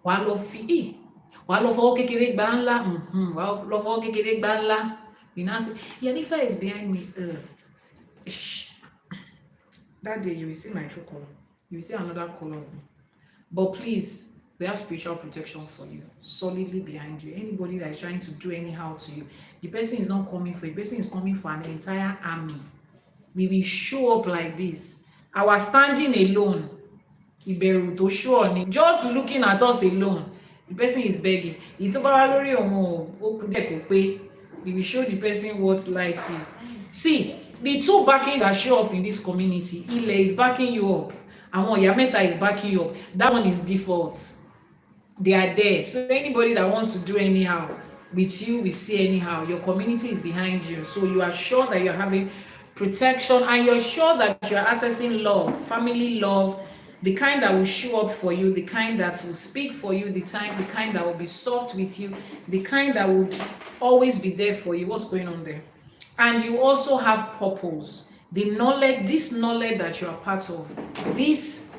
Walofo kekere gbanla. Walofo kekere gbanla. You now say, Yanifa is behind me. That day you will see my true color. You will see another color. But please, we have spiritual protection for you, solidly behind you. Anybody that is trying to do anyhow to you, the person is not coming for you, the person is coming for an entire army. We will show up like this. Our standing alone, Iberu to show on, just looking at us alone, the person is begging. We will show the person what life is. See, the two backings that show off in this community, Ile is backing you up. Àwọn ìyá mẹ́ta is backing you up. That one is default. They are there. So anybody that wants to do anyhow with you, we see anyhow. Your community is behind you. So you are sure that you're having protection and you're sure that you're accessing love, family love, the kind that will show up for you, the kind that will speak for you, the kind that will be soft with you, the kind that will always be there for you. What's going on there? And you also have purpose. The knowledge, this knowledge that you are part of, this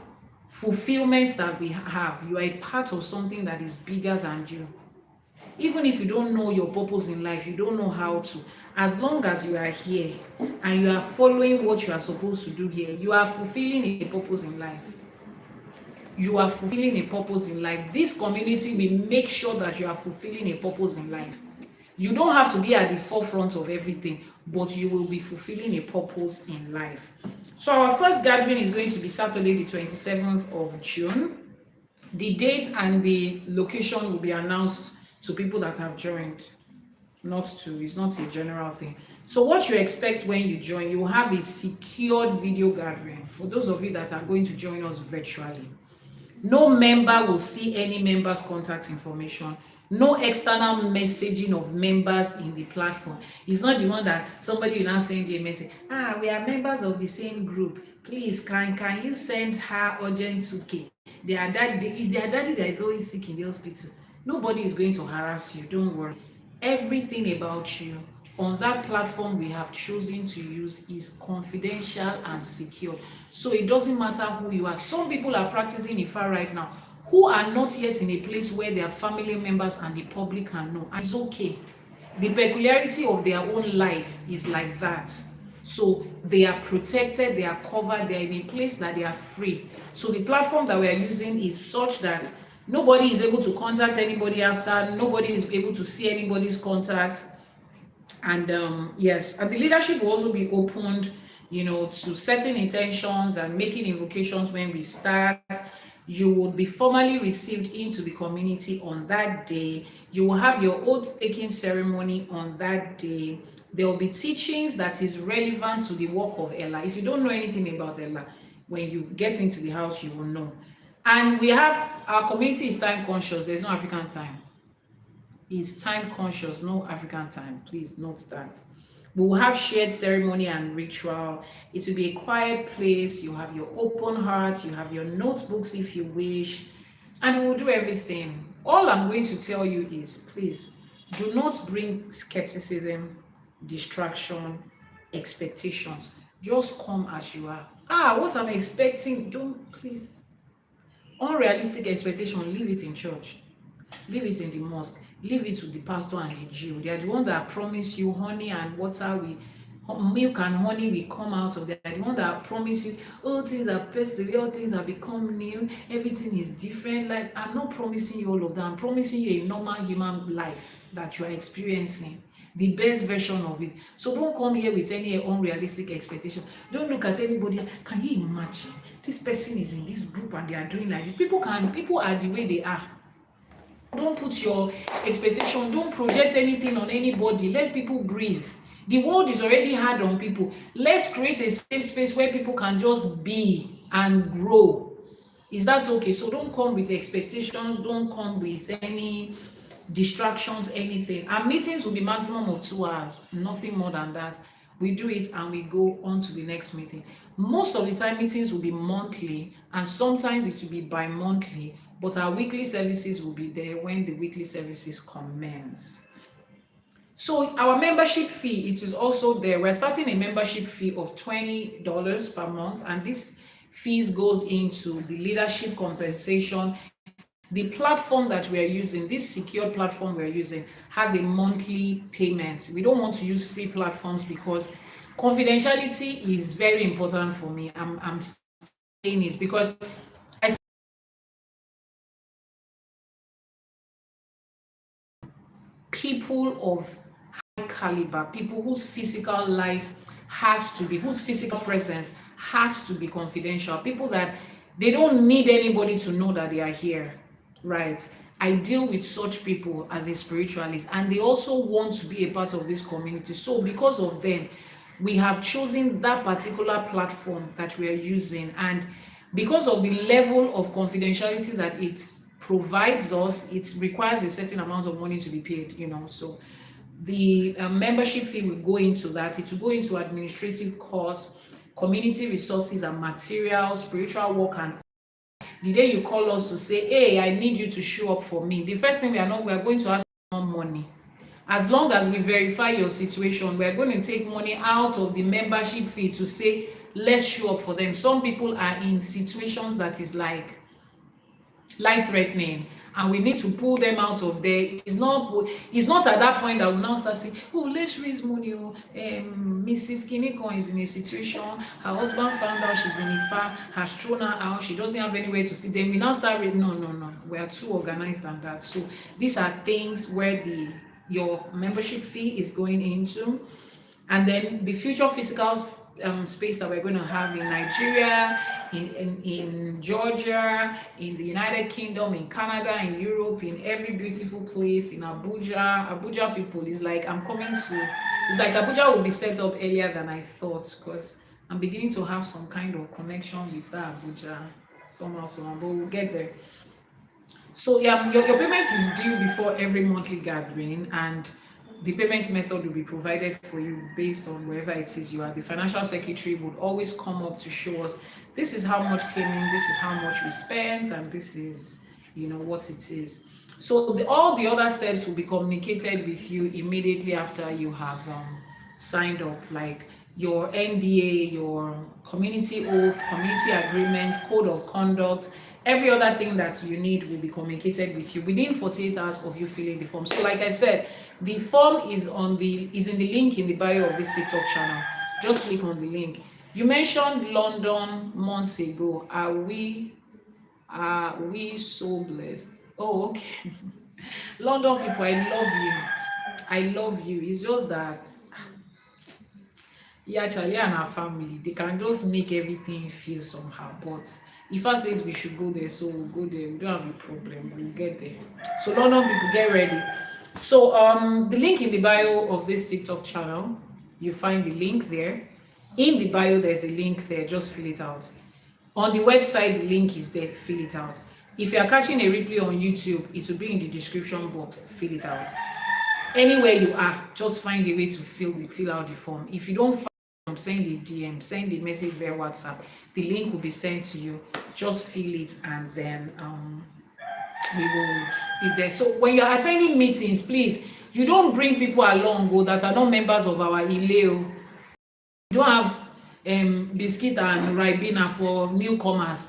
fulfillment that we have, you are a part of something that is bigger than you. Even if you don't know your purpose in life, you don't know how to, as long as you are here and you are following what you are supposed to do here, you are fulfilling a purpose in life. You are fulfilling a purpose in life. This community will make sure that you are fulfilling a purpose in life. You don't have to be at the forefront of everything, but you will be fulfilling a purpose in life. So our first gathering is going to be Saturday, the 27th of June. The date and the location will be announced to people that have joined. It's not a general thing. So what you expect when you join, you will have a secured video gathering. For those of you that are going to join us virtually, no member will see any member's contact information. No external messaging of members in the platform. It's not the one that somebody will now send you a message. We are members of the same group. Please, can you send her urgent 2K? Is their daddy that is always sick in the hospital. Nobody is going to harass you. Don't worry. Everything about you on that platform we have chosen to use is confidential and secure. So it doesn't matter who you are. Some people are practicing Ifa right now who are not yet in a place where their family members and the public can know. And it's okay. The peculiarity of their own life is like that. So they are protected, they are covered, they are in a place that they are free. So the platform that we are using is such that nobody is able to contact anybody after, nobody is able to see anybody's contact. And yes, and the leadership will also be opened, to setting intentions and making invocations when we start. You will be formally received into the community on that day. You will have your oath taking ceremony on that day. There will be teachings that is relevant to the work of Ella. If you don't know anything about Ella, when you get into the house, you will know. And our community is time conscious. There's no African time. It's time conscious, no African time. Please note that. We will have shared ceremony and ritual. It will be a quiet place. You have your open heart. You have your notebooks if you wish. And we will do everything. All I'm going to tell you is, please, Do not bring skepticism, distraction, expectations. Just come as you are. What I'm expecting, don't please. Unrealistic expectation, leave it in church. Leave it in the mosque. Leave it to the pastor and the Jew. They are the one that promise you honey and water milk and honey will come out of there. They are the one that promise you all things are pasted, all things have become new, everything is different. Like, I'm not promising you all of that. I'm promising you a normal human life that you are experiencing, the best version of it. So don't come here with any unrealistic expectation. Don't look at anybody. Can you imagine this person is in this group and they are doing like this? People are the way they are. Don't put your expectation, don't project anything on anybody. Let people breathe. The world is already hard on people. Let's create a safe space where people can just be and grow. Is that okay? So don't come with expectations, don't come with any distractions, anything. Our meetings will be maximum of 2 hours, nothing more than that. We do it and we go on to the next meeting. Most of the time meetings will be monthly and sometimes it will be bi-monthly, but our weekly services will be there when the weekly services commence. So our membership fee, it is also there. We're starting a membership fee of $20 per month, and this fees goes into the leadership compensation. The platform that we are using, this secure platform we're using, has a monthly payment. We don't want to use free platforms because confidentiality is very important for me. I'm saying it because I people of high caliber, people whose physical life whose physical presence has to be confidential, people that they don't need anybody to know that they are here, right? I deal with such people as a spiritualist, and they also want to be a part of this community. So because of them, we have chosen that particular platform that we are using, and because of the level of confidentiality that it provides us, it requires a certain amount of money to be paid, so the membership fee will go into that. It will go into administrative costs, community resources and materials, spiritual work. And the day you call us to say, hey, I need you to show up for me, the first thing we are going to ask for money. As long as we verify your situation, we are going to take money out of the membership fee to say, let's show up for them. Some people are in situations that is like life-threatening, and we need to pull them out of there. It's not at that point that we now start saying, oh, let's raise money. Mrs. Kinikon is in a situation, her husband found out she's in Ifa, has thrown her out, she doesn't have anywhere to sleep. Then we now start reading, no, we are too organized than that. So these are things where your membership fee is going into. And then the future physical space that we're going to have in Nigeria, in Georgia, in the United Kingdom, in Canada, in Europe, in every beautiful place, in Abuja people is like, it's like Abuja will be set up earlier than I thought, because I'm beginning to have some kind of connection with that Abuja somehow, but we'll get there. So yeah, your payment is due before every monthly gathering, and the payment method will be provided for you based on wherever it is you are. The financial secretary would always come up to show us, this is how much came in, this is how much we spent, and this is what it is. So all the other steps will be communicated with you immediately after you have signed up, like your NDA, your community oath, community agreement, code of conduct, every other thing that you need will be communicated with you within 48 hours of you filling the form. So like I said, the form is in the link in the bio of this TikTok channel. Just click on the link. You mentioned London months ago. Are we so blessed? Oh, okay. London people, I love you. It's just that Charlie and our family, they can just make everything feel somehow. But Ifa says we should go there, so we'll go there. We don't have a problem. We'll get there. So London people, get ready. So the link in the bio of this TikTok channel, you find the link there. In the bio, there's a link there. Just fill it out. On the website, the link is there. Fill it out. If you are catching a replay on YouTube, it will be in the description box. Fill it out. Anywhere you are, just find a way to fill out the form. If you don't find, send a DM, send a message via WhatsApp. The link will be sent to you. Just fill it, and then we will be there. So when you're attending meetings, please You don't bring people along that are not members of our ileo. You don't have biscuit and ribena for newcomers.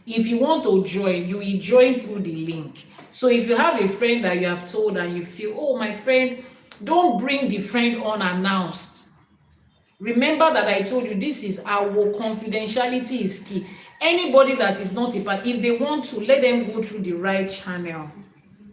If you want to join, you will join through the link. So if you have a friend that you have told and you feel, oh, my friend, don't bring the friend unannounced. Remember that I told you this is our confidentiality is key. Anybody that is not a part, if they want to, let them go through the right channel.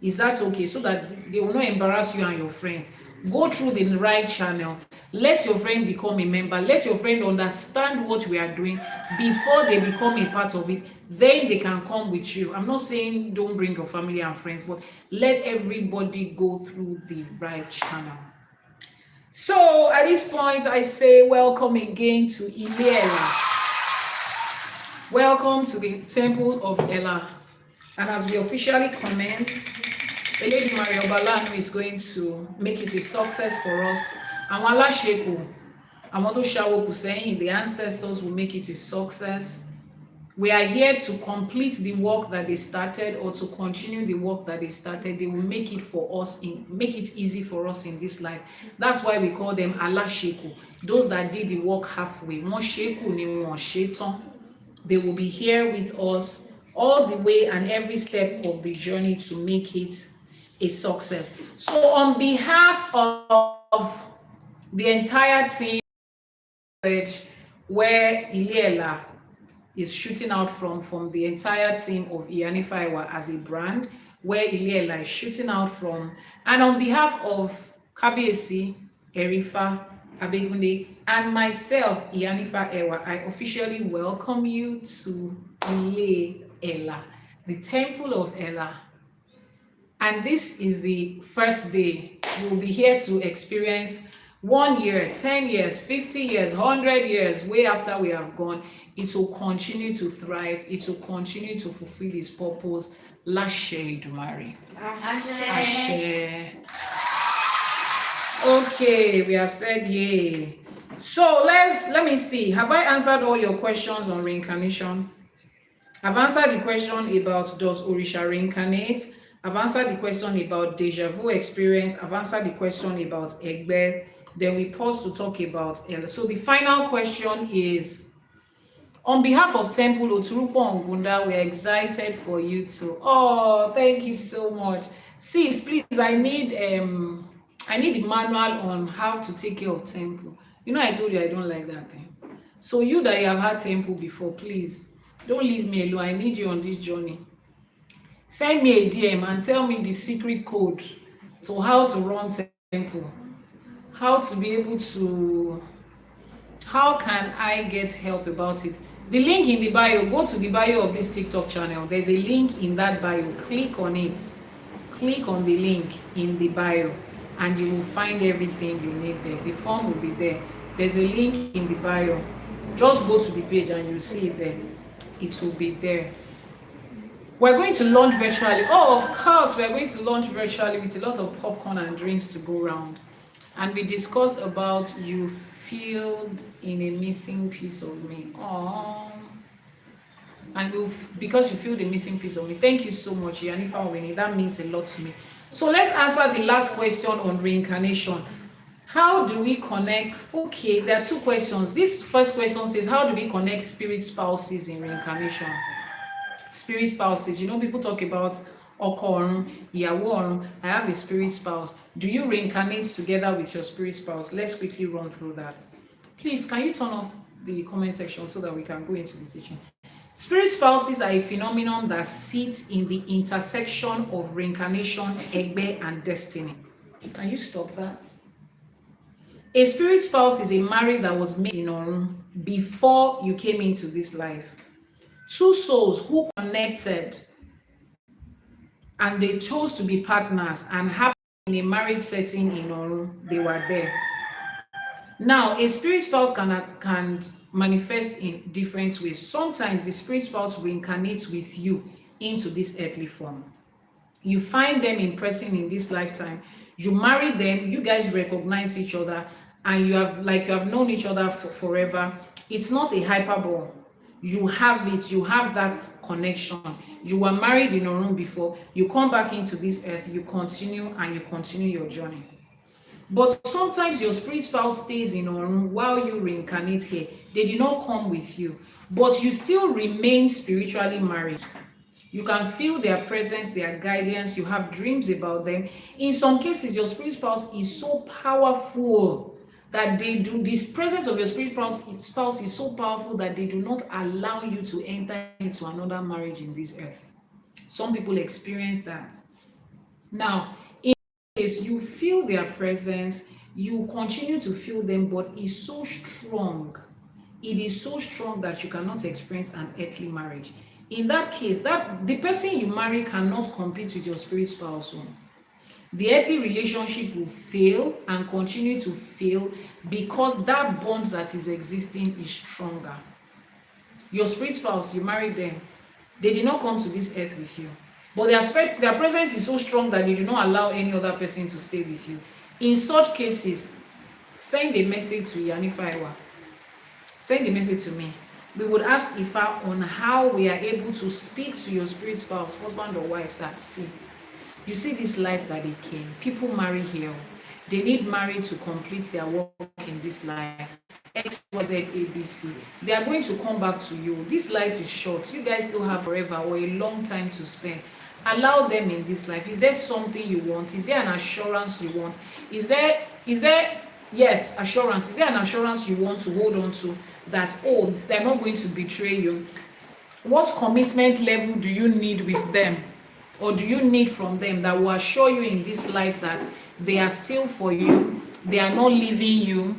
Is that okay? So that they will not embarrass you and your friend. Go through the right channel. Let your friend become a member. Let your friend understand what we are doing before they become a part of it. Then they can come with you. I'm not saying don't bring your family and friends, but let everybody go through the right channel. So at this point, I say welcome again to Iliela. Welcome to the Temple of Ella. And as we officially commence, the Lady Maria Obalanu is going to make it a success for us. Awala Sheku, Amoto Shawoku saying the ancestors will make it a success. We are here to complete the work that they started or to continue the work that they started. They will make it for us, make it easy for us in this life. That's why we call them Allah Sheku, those that did the work halfway. Mo Sheku ni won shetan. They will be here with us all the way and every step of the journey to make it a success. So on behalf of the entire team where Iliela is shooting out from the entire team of Iyanifaiwa as a brand, where Iliela is shooting out from, and on behalf of Kabiesi, Erifa, Abegunde, and myself, Iyanifa Ewa, I officially welcome you to Ile Ella, the Temple of Ella. And this is the first day. We'll be here to experience 1 year, 10 years, 50 years, 100 years, way after we have gone. It will continue to thrive. It will continue to fulfill its purpose. Lashe Dumari. Ashe. Okay, we have said yay. So let me see. Have I answered all your questions on reincarnation? I've answered the question about does Orisha reincarnate? I've answered the question about deja vu experience. I've answered the question about Egbe. Then we pause to talk about El. So the final question is, on behalf of Temple Oturupo Ngunda, we're excited for you to. Oh, thank you so much. Sis, please, I need the manual on how to take care of Temple. You know, I told you I don't like that thing. So you that you have had Temple before, please don't leave me alone. I need you on this journey. Send me a DM and tell me the secret code to how to run Temple. How to be able to, how can I get help about it? The link in the bio, go to the bio of this TikTok channel. There's a link in that bio. Click on it. Click on the link in the bio and you will find everything you need there. The form will be there. There's a link in the bio. Just go to the page and you'll see it there. It will be there. We're going to launch virtually. Oh, of course, we're going to launch virtually with a lot of popcorn and drinks to go around. And we discussed about you filled in a missing piece of me. Oh, and because you feel the missing piece of me. Thank you so much, Yanifa Winnie. That means a lot to me. So let's answer the last question on reincarnation. How do we connect? Okay, there are two questions. This first question says, how do we connect spirit spouses in reincarnation? Spirit spouses, you know, people talk about Okorun, Iyawo, I have a spirit spouse. Do you reincarnate together with your spirit spouse? Let's quickly run through that. Please, can you turn off the comment section so that we can go into the teaching? Spirit spouses are a phenomenon that sits in the intersection of reincarnation, Egbe, and destiny. Can you stop that? A spirit spouse is a marriage that was made in Orun before you came into this life. Two souls who connected and they chose to be partners and happen in a marriage setting in Orun, they were there. Now, a spirit spouse can manifest in different ways. Sometimes the spirit spouse reincarnates with you into this earthly form. You find them impressing in this lifetime. You marry them, you guys recognize each other, and you have known each other for forever. It's not a hyperbole. You have it, you have that connection. You were married in a room before, you come back into this earth, you continue and you continue your journey. But sometimes your spirit spouse stays in a room while you reincarnate here. They did not come with you, but you still remain spiritually married. You can feel their presence, their guidance, you have dreams about them. In some cases, your spirit spouse is so powerful that they do this presence of your spirit spouse is so powerful that they do not allow you to enter into another marriage in this earth. Some people experience that. Now, in case you feel their presence, you continue to feel them, but it's so strong. It is so strong that you cannot experience an earthly marriage. In that case, that the person you marry cannot compete with your spirit spouse. The earthly relationship will fail and continue to fail because that bond that is existing is stronger. Your spirit spouse, you married them, they did not come to this earth with you, but their presence is so strong that they do not allow any other person to stay with you. In such cases, send a message to Yanifaiwa. Send a message to me. We would ask Ifa on how we are able to speak to your spirit spouse, husband or wife, that see, you see this life that they came. People marry here. They need marriage to complete their work in this life. X, Y, Z, A, B, C. They are going to come back to you. This life is short. You guys still have forever or a long time to spend. Allow them in this life. Is there something you want? Is there an assurance you want? Is there yes, assurance. Is there an assurance you want to hold on to that, oh, they're not going to betray you? What commitment level do you need with them? Or do you need from them that will assure you in this life that they are still for you, they are not leaving you,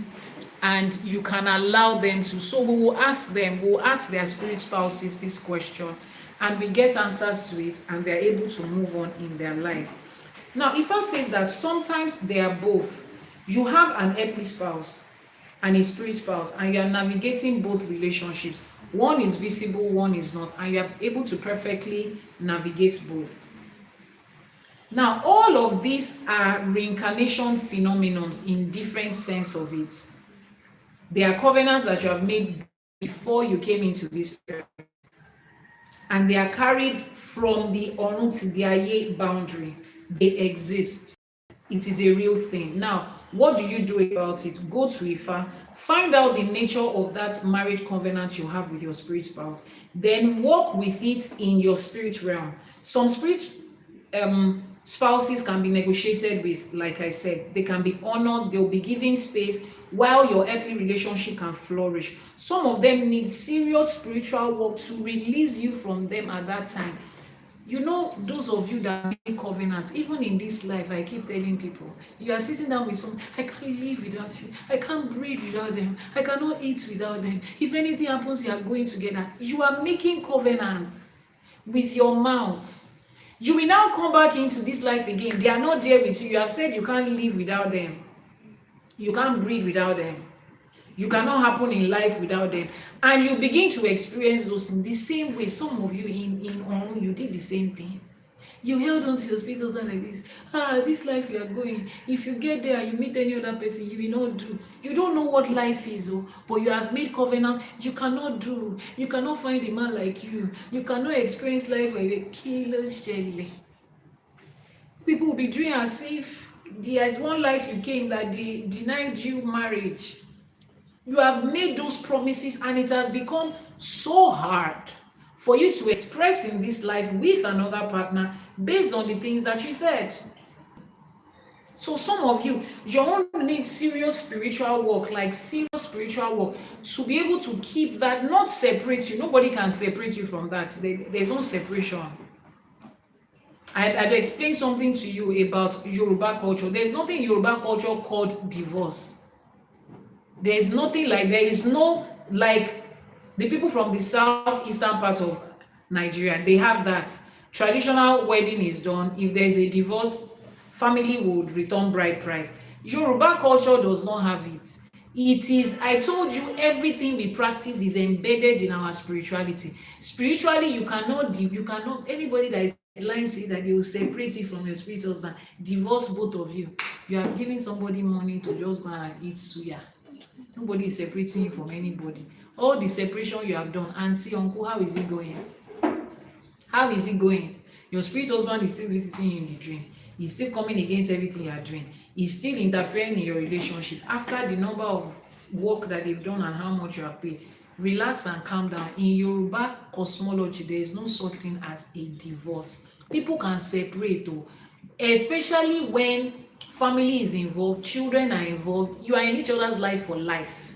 and you can allow them to? So we will ask them, we will ask their spirit spouses this question, and we get answers to it, and they're able to move on in their life. Now, Ifa says that sometimes they are both. You have an earthly spouse and a spirit spouse, and you are navigating both relationships. One is visible, one is not, and you are able to perfectly navigate both. Now, all of these are reincarnation phenomena in different sense of it. They are covenants that you have made before you came into this earth, and they are carried from the Onu to the Aye boundary. They exist. It is a real thing. Now, what do you do about it? Go to Ifa, find out the nature of that marriage covenant you have with your spirit spouse, then work with it in your spirit realm. Some spirit spouses can be negotiated with, like I said, they can be honored, they'll be given space while your earthly relationship can flourish. Some of them need serious spiritual work to release you from them at that time. You know, those of you that make covenants, even in this life, I keep telling people, you are sitting down with someone, I can't live without you, I can't breathe without them, I cannot eat without them. If anything happens, you are going together. You are making covenants with your mouth. You will now come back into this life again. They are not there with you. You have said you can't live without them. You can't breathe without them. You cannot happen in life without them. And you begin to experience those in the same way. Some of you in you did the same thing. You held on to your spirit husband like this. This life you are going. If you get there and you meet any other person, you will not do. You don't know what life is, but you have made covenant. You cannot do. You cannot find a man like you. You cannot experience life like a killer Shelley. People will be doing as if there's one life you came that they denied you marriage. You have made those promises, and it has become so hard for you to express in this life with another partner based on the things that you said. So some of you, your own need serious spiritual work, like serious spiritual work, to be able to keep that, not separate you. Nobody can separate you from that. There's no separation. I'd explain something to you about Yoruba culture. There's nothing in Yoruba culture called divorce. There is nothing like, there is no, like the people from the southeastern part of Nigeria, they have that. Traditional wedding is done. If there is a divorce, family would return bride price. Yoruba culture does not have it. It is, I told you, everything we practice is embedded in our spirituality. Spiritually, you cannot, anybody that is lying to you that they will separate you from your spirit husband, divorce both of you. You are giving somebody money to just go and eat suya. Nobody is separating you from anybody. All the separation you have done, auntie, uncle, how is it going? How is it going? Your spirit husband is still visiting you in the dream. He's still coming against everything you are doing. He's still interfering in your relationship after the number of work that they've done and how much you have paid. Relax and calm down. In Yoruba cosmology, there is no such thing as a divorce. People can separate, oh, especially when family is involved, children are involved. You are in each other's life for life.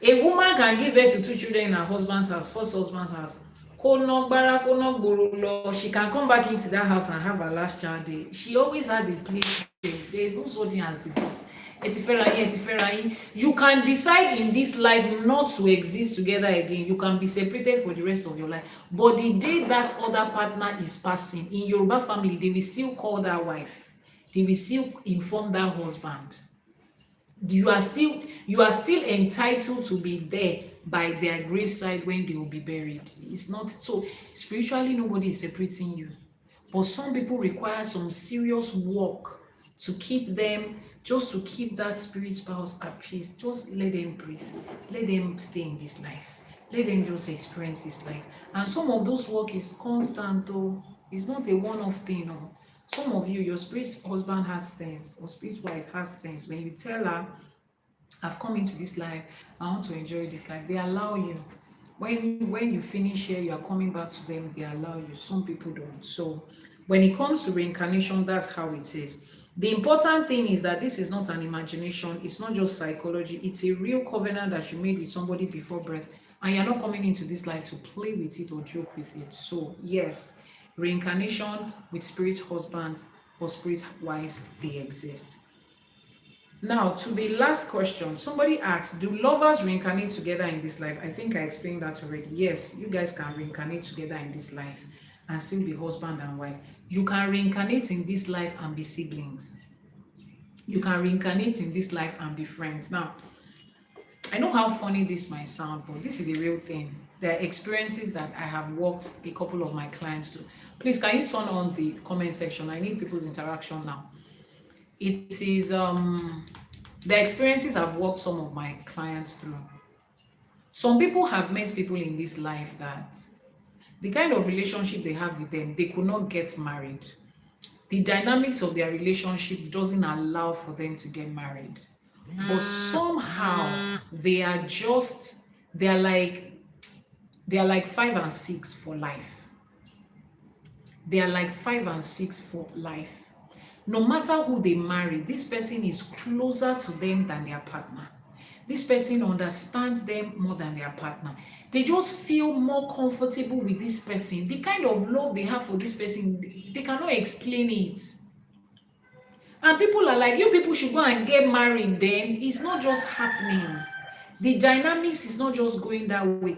A woman can give birth to two children in her husband's house, first husband's house. Kó ná gbára, kó ná gbòòrò lọ. She can come back into that house and have her last child there. She always has a place there. There is no such thing as divorce. Ẹ ti fẹ́ra yín, ẹ ti fẹ́ra yín. You can decide in this life not to exist together again. You can be separated for the rest of your life. But the day that other partner is passing, in Yoruba family, they will still call that wife. They will still inform that husband. You are still entitled to be there by their graveside when they will be buried. It's not so spiritually, nobody is separating you, but some people require some serious work to keep them, just to keep that spirit spouse at peace. Just let them breathe, let them stay in this life, let them just experience this life. And some of those work is constant, though. It's not a one-off thing. No. Some of you, your spirit husband has sense, or spirit wife has sense. When you tell her, I've come into this life, I want to enjoy this life, they allow you. When you finish here, you are coming back to them, they allow you. Some people don't. So when it comes to reincarnation, that's how it is. The important thing is that this is not an imagination, it's not just psychology, it's a real covenant that you made with somebody before birth, and you're not coming into this life to play with it or joke with it. So yes, reincarnation with spirit husbands or spirit wives, they exist. Now, to the last question, somebody asked, do lovers reincarnate together in this life? I think I explained that already. Yes, you guys can reincarnate together in this life and still be husband and wife. You can reincarnate in this life and be siblings. You can reincarnate in this life and be friends. Now, I know how funny this might sound, but this is a real thing. There are experiences that I have walked a couple of my clients through. Please, can you turn on the comment section? I need people's interaction now. It is the experiences I've walked some of my clients through. Some people have met people in this life that the kind of relationship they have with them, they could not get married. The dynamics of their relationship doesn't allow for them to get married. But somehow they are like 5 and 6 for life. They are like 5 and 6 for life. No matter who they marry, this person is closer to them than their partner. This person understands them more than their partner. They just feel more comfortable with this person. The kind of love they have for this person, they cannot explain it. And people are like, you people should go and get married then. It's not just happening. The dynamics is not just going that way.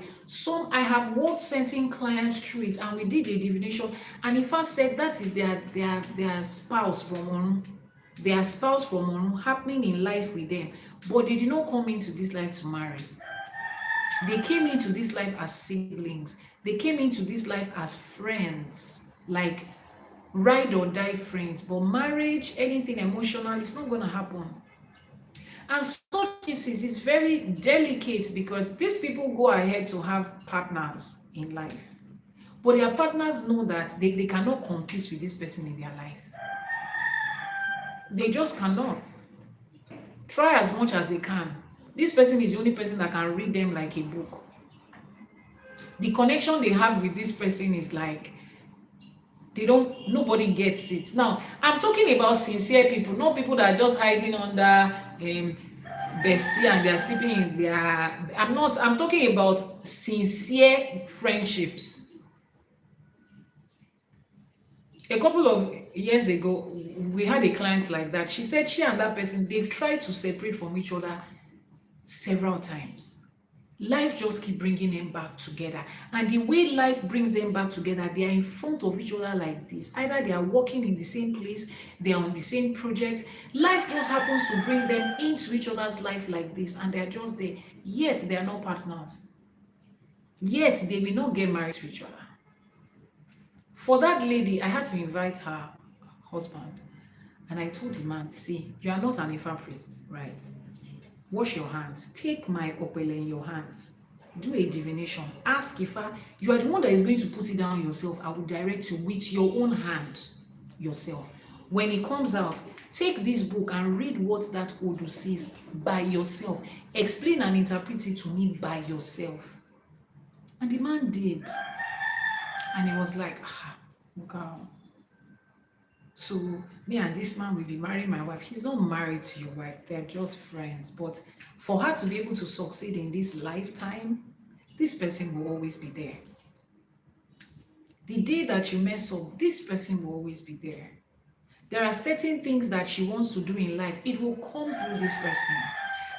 I have walked certain clients through it, and we did a divination, and if I said that is their spouse from on, their spouse from on happening in life with them, but they did not come into this life to marry. They came into this life as siblings. They came into this life as friends, like ride or die friends. But marriage, anything emotional, it's not going to happen. And such cases is very delicate because these people go ahead to have partners in life, but their partners know that they cannot compete with this person in their life. They just cannot. Try as much as they can. This person is the only person that can read them like a book. The connection they have with this person is like nobody gets it. Now, I'm talking about sincere people, not people that are just hiding under bestie and they're sleeping in their. I'm talking about sincere friendships. A couple of years ago, we had a client like that. She said she and that person, they've tried to separate from each other several times. Life just keep bringing them back together, and the way life brings them back together, they are in front of each other like this. Either they are working in the same place, they are on the same project. Life just happens to bring them into each other's life like this, and they are just there. Yet they are not partners. Yet they will not get married to each other. For that lady, I had to invite her husband, and I told the man, see, you are not an Ifa priest, right? Wash your hands. Take my opele in your hands. Do a divination. Ask Ifa. You are the one that is going to put it down yourself. I will direct you with your own hand yourself. When it comes out, take this book and read what that Odu says by yourself. Explain and interpret it to me by yourself. And the man did. And he was like, God. So me and this man will be marrying my wife. He's not married to your wife, they're just friends. But for her to be able to succeed in this lifetime, this person will always be there. The day that you mess up, this person will always be there. There are certain things that she wants to do in life. It will come through this person.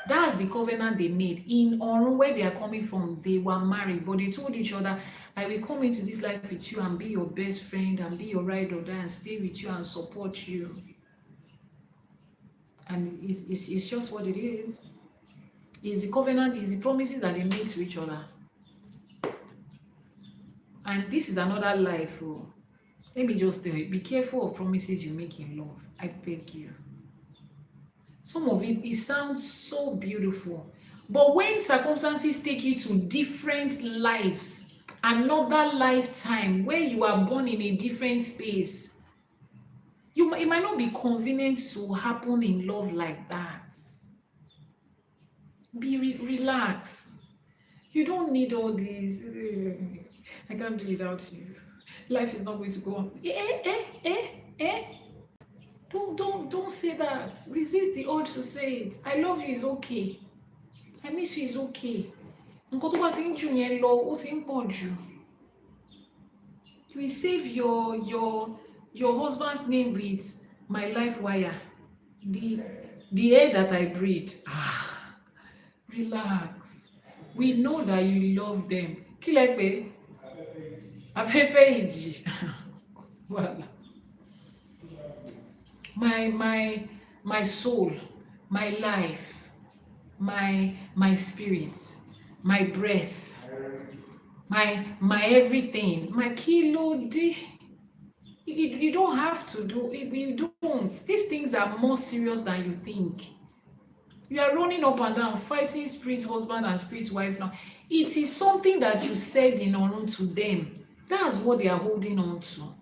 That's the covenant they made. In Orun, where they are coming from, they were married, but they told each other, I will come into this life with you and be your best friend and be your ride or die and stay with you and support you. And it's just what it is. It's the covenant, it's the promises that they made to each other. And this is another life. Oh. Let me just tell you, be careful of promises you make in love. I beg you. Some of it sounds so beautiful. But when circumstances take you to different lives, another lifetime where you are born in a different space, it might not be convenient to happen in love like that. Relax. You don't need all these. I can't do without you. Life is not going to go on. Don't say that. Resist the urge to say it. I love you is okay. I miss you is okay. Nǹkan tó bá ti ń jù yẹn lọ, ó ti ń pọ̀ jù. You will save your husband's name with my life wire. The air that I breathe. Relax. We know that you love them. Kí lẹ pé? Afẹ́fẹ́ ìjì. My soul, my life, my spirit, my breath, my everything, my kilo day. You don't have to do it. You don't. These things are more serious than you think. You are running up and down, fighting spirit husband and spirit wife now. It is something that you said in honor to them. That's what they are holding on to.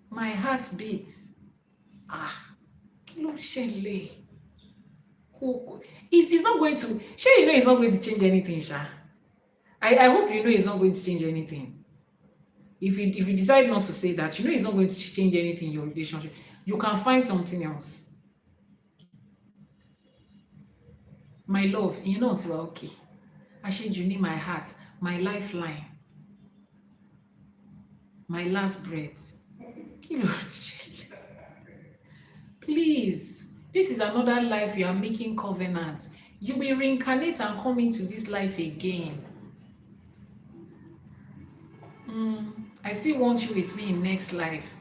My heart beats. Kilo shele. It's not going to. Sure, you know it's not going to change anything, Sha. I hope you know it's not going to change anything. If you decide not to say that, you know it's not going to change anything in your relationship. You can find something else. My love, you know it's okay. I said you need my heart, my lifeline, my last breath. Please, this is another life you are making covenants. You will reincarnate and come into this life again. I still want you with me in next life.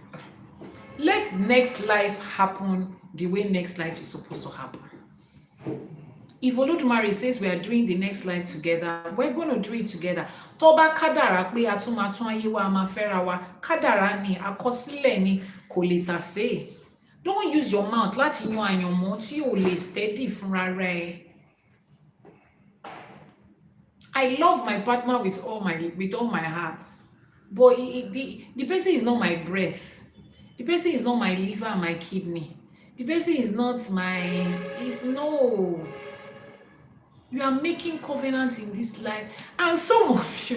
Let next life happen the way next life is supposed to happen. If Olodumare says we are doing the next life together, we're going to do it together. Toba Kadara pé a tún máa tún ayé wa máa fẹ́ra wa. Kadara ni, àkọsílẹ̀ ni, kò lè tàsé. Don't use your mouth láti yan àyànmọ́ tí ò lè steady fúnra rẹ̀. I love my partner with all my heart. But the person is not my breath. The person is not my liver and my kidney. The person is not no. You are making covenants in this life. And some of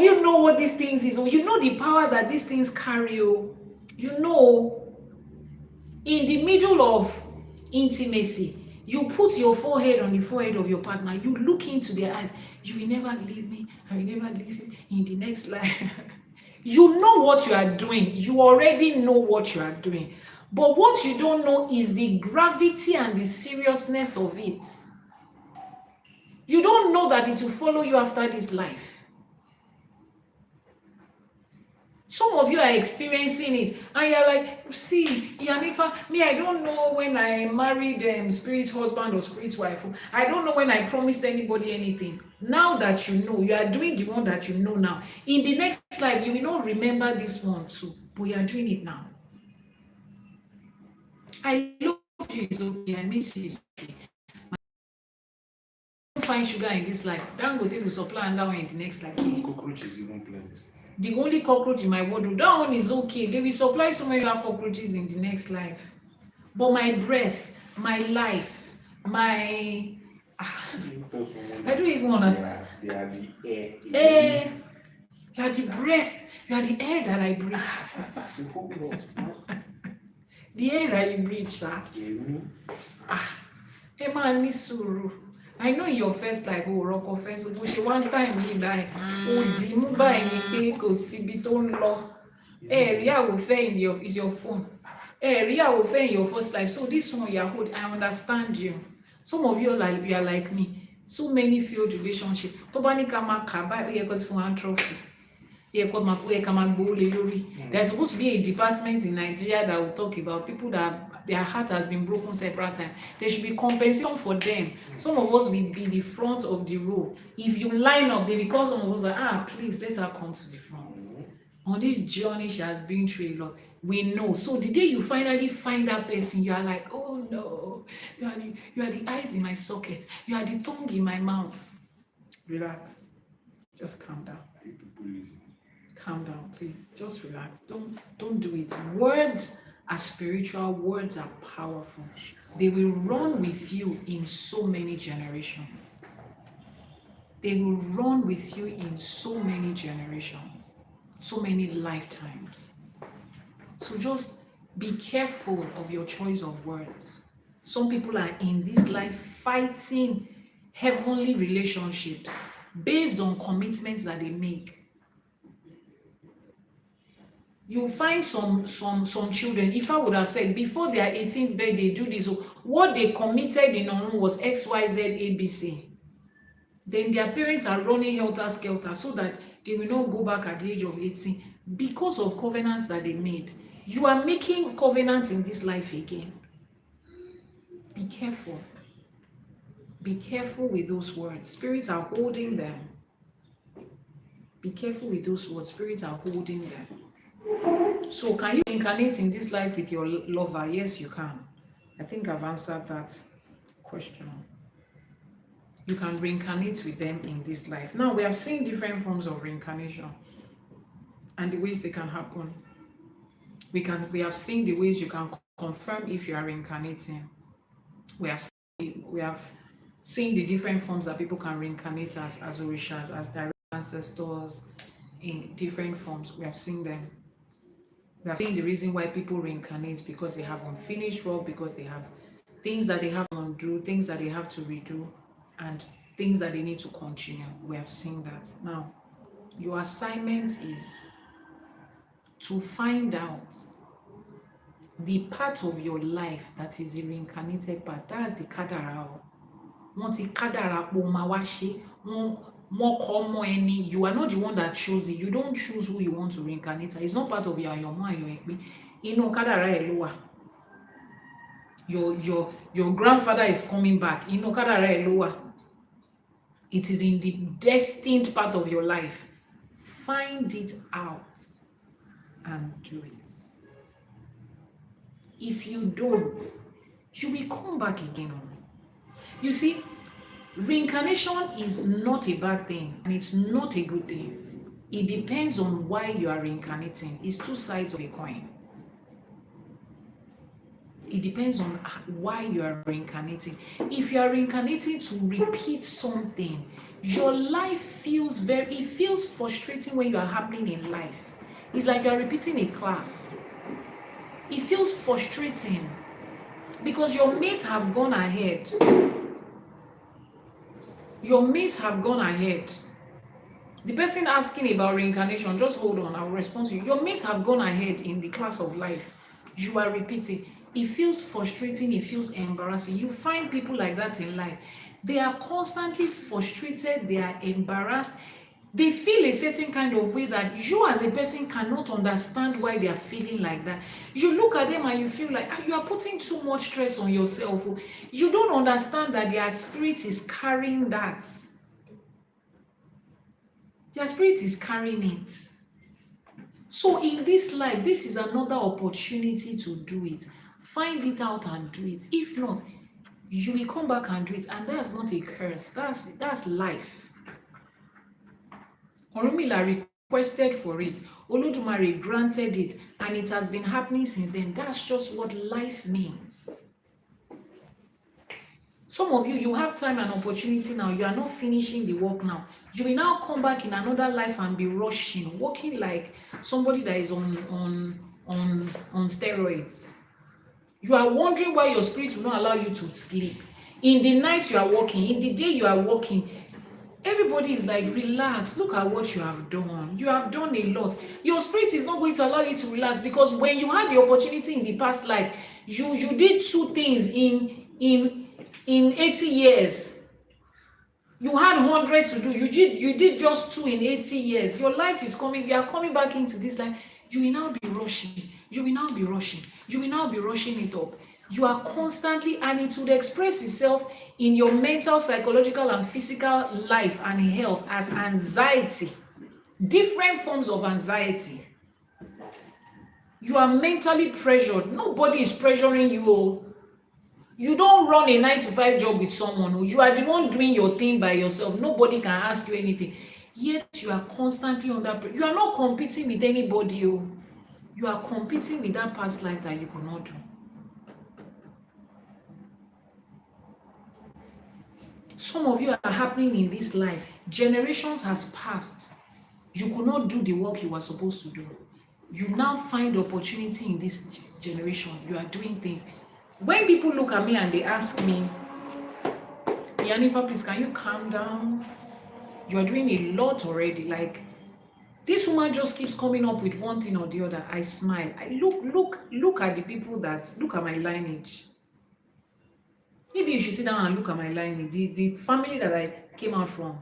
you know what these things is. You know the power that these things carry. You know, in the middle of intimacy, you put your forehead on the forehead of your partner. You look into their eyes. You will never leave me. I will never leave you in the next life. You know what you are doing. You already know what you are doing. But what you don't know is the gravity and the seriousness of it. You don't know that it will follow you after this life. Some of you are experiencing it and you're like, see, Yanifa, me, I don't know when I married spirit husband or spirit wife. I don't know when I promised anybody anything. Now that you know, you are doing the one that you know now. In the next life, you will not remember this one too, but you are doing it now. I love you, it's okay. I miss you, it's okay. find sugar in this life. Dangote will supply and that one in the next life. Cockroach is even plenty. The only cockroach in my wardrobe, that one is okay. They will supply so many other cockroaches in the next life. But my breath, my life, my I don't even understand. They are the air. Air, you are the breath, you are the air that I breathe. That's a whole lot. The air that you breathe, sha. Emma ní sùúrù. I know in your first life, rock of first, which one time you die, di mú báyìí ni pé kò síbi tó ń lọ. Rí àwòfẹ́ in your is your phone. Rí àwòfẹ́ in your first life. So this one you are holding, I understand you. Some of you are like me. So many failed relationships. Tó bá ní ká máa kà báyìí, ó yẹ kó ti fún wa trophy. There's supposed to be a department in Nigeria that will talk about people that their heart has been broken several times. There should be compensation for them. Some of us will be the front of the row. If you line up, they because some of us are please let her come to the front. On this journey, she has been through a lot. We know. So the day you finally find that person, you are like, oh no, you are the eyes in my socket. You are the tongue in my mouth. Relax. Just calm down. Calm down, please. Just relax. Don't do it. Words are spiritual. Words are powerful. They will run with you in so many generations. They will run with you in so many generations, so many lifetimes. So just be careful of your choice of words. Some people are in this life fighting heavenly relationships based on commitments that they make. You find some children, if I would have said before their 18th birthday do this, what they committed in on was XYZ ABC. Then their parents are running helter-skelter so that they will not go back at the age of 18 because of covenants that they made. You are making covenants in this life again. Be careful. Be careful with those words. Spirits are holding them. Be careful with those words. Spirits are holding them. So can you incarnate in this life with your lover? Yes, you can. I think I've answered that question. You can reincarnate with them in this life. Now, we have seen different forms of reincarnation and the ways they can happen. We have seen the ways you can confirm if you are reincarnating. We have seen the different forms that people can reincarnate as Orishas, as direct ancestors in different forms. We have seen them. We have seen the reason why people reincarnate, because they have unfinished work, because they have things that they have to undo, things that they have to redo, and things that they need to continue. We have seen that. Now, your assignment is to find out the part of your life that is a reincarnated part. That's the Kadara. Once the Kadara, you are not the one that chose it. You don't choose who you want to reincarnate. It's not part of your mind. Kadara. Your grandfather is coming back. Kadara. It is in the destined part of your life. Find it out and do it. If you don't, you will come back again. You see, reincarnation is not a bad thing and it's not a good thing. It depends on why you are reincarnating. It's two sides of a coin. It depends on why you are reincarnating. If you are reincarnating to repeat something, your life feels frustrating when you are happening in life. It's like you are repeating a class. It feels frustrating because your mates have gone ahead. Your mates have gone ahead. The person asking about reincarnation, just hold on, I will respond to you. Your mates have gone ahead in the class of life. You are repeating. It feels frustrating, it feels embarrassing. You find people like that in life. They are constantly frustrated, they are embarrassed. They feel a certain kind of way that you as a person cannot understand why they are feeling like that. You look at them and you feel like you are putting too much stress on yourself. You don't understand that their spirit is carrying that. Their spirit is carrying it. So in this life, this is another opportunity to do it. Find it out and do it. If not, You will come back and do it, and that's not a curse. That's life. Orunmila requested for it. Olodumare granted it, and it has been happening since then. That's just what life means. Some of you, you have time and opportunity now. You are not finishing the work now. You will now come back in another life and be rushing, working like somebody that is on steroids. You are wondering why your spirit will not allow you to sleep. In the night you are working, in the day you are working. Everybody is like, relax, look at what you have done. You have done a lot. Your spirit is not going to allow you to relax, because when you had the opportunity in the past life, you did two things in 80 years. You had 100 to do. You did just two in 80 years. Your life is coming. You are coming back into this life. You will now be rushing. You will now be rushing. You will now be rushing it up. You are constantly, and it would express itself in your mental, psychological, and physical life and health as anxiety. Different forms of anxiety. You are mentally pressured. Nobody is pressuring you. You don't run a 9-to-5 job with someone. You are the one doing your thing by yourself. Nobody can ask you anything. Yet you are constantly under pressure. You are not competing with anybody. You are competing with that past life that you could not do. Some of you are happening in this life. Generations has passed. You could not do the work you were supposed to do. You now find opportunity in this generation. You are doing things. When people look at me and they ask me, Yanifa, please, can you calm down? You are doing a lot already. Like, this woman just keeps coming up with one thing or the other. I smile. I look at the people that look at my lineage. Maybe you should sit down and look at my lineage. The family that I came out from.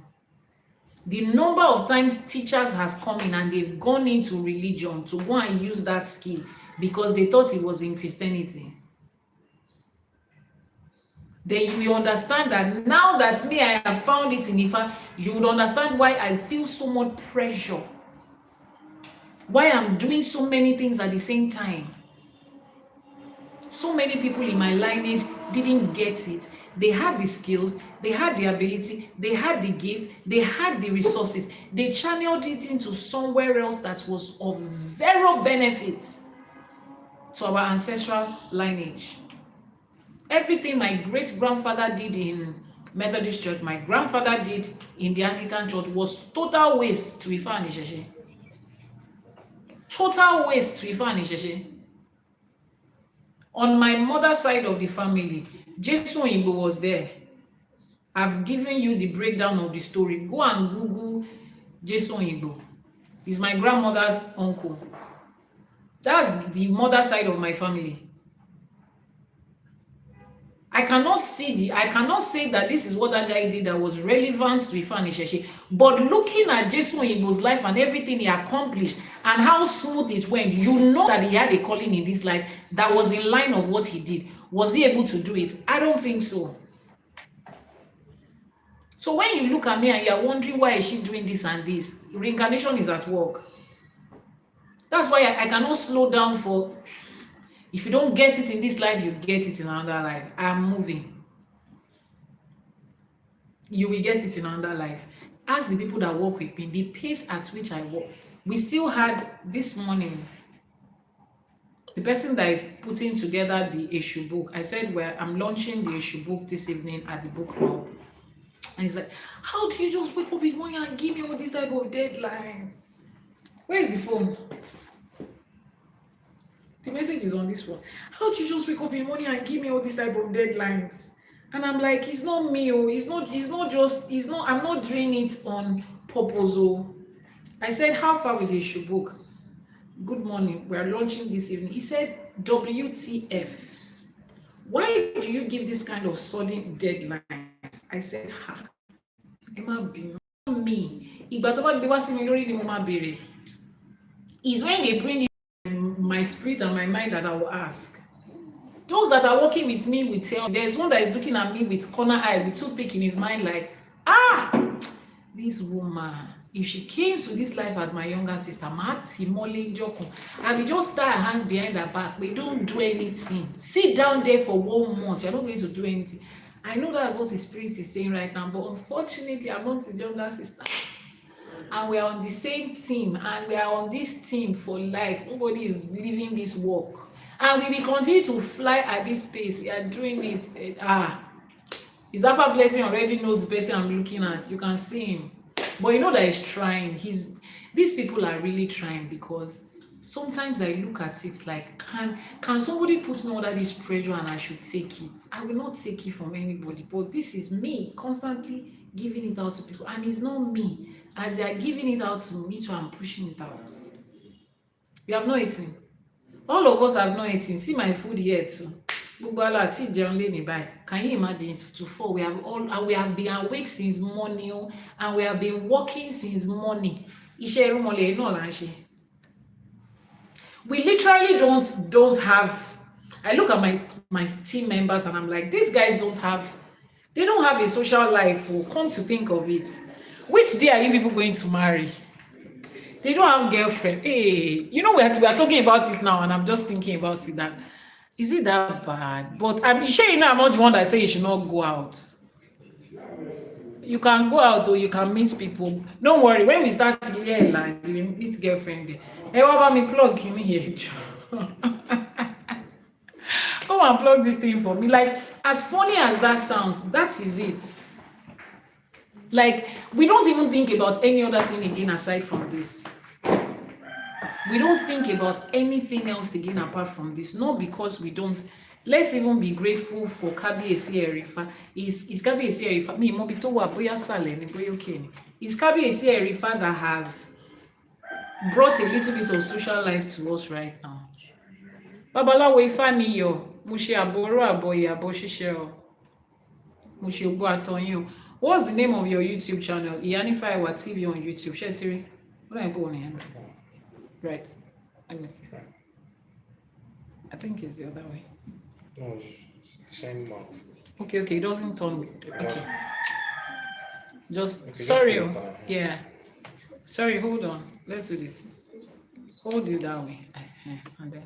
The number of times teachers has come in and they've gone into religion to go and use that skill because they thought it was in Christianity. Then you will understand that now that me, I have found it in Ifa, you would understand why I feel so much pressure. Why I'm doing so many things at the same time. So many people in my lineage didn't get it. They had the skills, they had the ability, they had the gift, they had the resources. They channeled it into somewhere else that was of zero benefit to our ancestral lineage. Everything my great-grandfather did in Methodist Church, my grandfather did in the Anglican Church was total waste to Ifa and Isheshe. Total waste to Ifa and Isheshe. On my mother's side of the family, Jesu Igbo was there. I've given you the breakdown of the story. Go and Google Jesu Igbo. He's my grandmother's uncle. That's the mother side of my family. I cannot say that this is what that guy did that was relevant to Ifa and Isheshe. But looking at Jesu Igbo's life and everything he accomplished and how smooth it went, you know that he had a calling in this life that was in line of what he did. Was he able to do it? I don't think so. So when you look at me and you're wondering why is she doing this and this, reincarnation is at work. That's why I cannot slow down for... If you don't get it in this life, you get it in another life. I'm moving. You will get it in another life. Ask the people that work with me, the pace at which I work. We still had this morning, the person that is putting together the issue book. I said, well, I'm launching the issue book this evening at the book club. And he's like, how do you just wake up in the morning and give me all this type of deadlines? Where is the phone? The message is on this phone. How do you just wake up in the morning and give me all these type of deadlines? And I'm like, it's not me. I'm not doing it on purpose. I said, how far with the issue book? Good morning. We are launching this evening. He said, WTF. Why do you give this kind of sudden deadlines? I said, Emma be me. Is when they bring my spirit and my mind that I will ask. Those that are working with me will tell. There's one that is looking at me with corner eye, with toothpick in his mind, like, this woman, if she came to this life as my younger sister, I will just tie her hands behind her back. We don't do anything. Sit down there for 1 month. You're not going to do anything. I know that's what his spirit is saying right now, but unfortunately, I'm not his younger sister. And we are on the same team, and we are on this team for life. Nobody is leaving this work. And we will continue to fly at this pace. We are doing it. His Alpha blessing already knows the person I'm looking at. You can see him. But you know that he's trying. These people are really trying, because sometimes I look at it like, can somebody put me under this pressure and I should take it? I will not take it from anybody. But this is me constantly giving it out to people. And it's not me. As they are giving it out to me too, I'm pushing it out. You have not eaten. All of us have not eaten. See my food here too. Can you imagine? To 4, we have been awake since morning, and we have been working since morning. We literally don't have. I look at my team members and I'm like, these guys don't have a social life. Come to think of it, which day are you people going to marry? They don't have girlfriend. Hey, we are talking about it now, and I'm just thinking about it. That is it that bad? But I'm sure I'm not the one that say you should not go out. You can go out, or you can meet people. Don't worry. When we start here live, you will meet girlfriend there. Hey, what about me? Plug in here. Come and plug this thing for me. Like, as funny as that sounds, that is it. Like, we don't even think about any other thing again aside from this. We don't think about anything else again apart from this. Not because we don't. Let's even be grateful for Kábíyèsí Ẹ̀rífá. Is Kábíyèsí Ẹ̀rífá? Me, mo bi tó wà bóyá sàlẹ̀ ni bóyá òkè ni. Is Kábíyèsí Ẹ̀rífá that has brought a little bit of social life to us right now. Babaláwo Ifá niyọ̀, mo ṣe àbọ̀rọ̀ àbọ̀yè àbọ̀ ṣíṣe o. Mo ṣe ògbó àtọyìn o. What's the name of your YouTube channel? Iyanifaewa TV on YouTube. Shetiri. What am I going on? Right. Let me see. I think it's the other way. No, it's the same one. Okay. It doesn't turn. Okay. Okay, Sorry. just put it down. Yeah. Sorry, hold on. Let's do this. Hold you that way. And then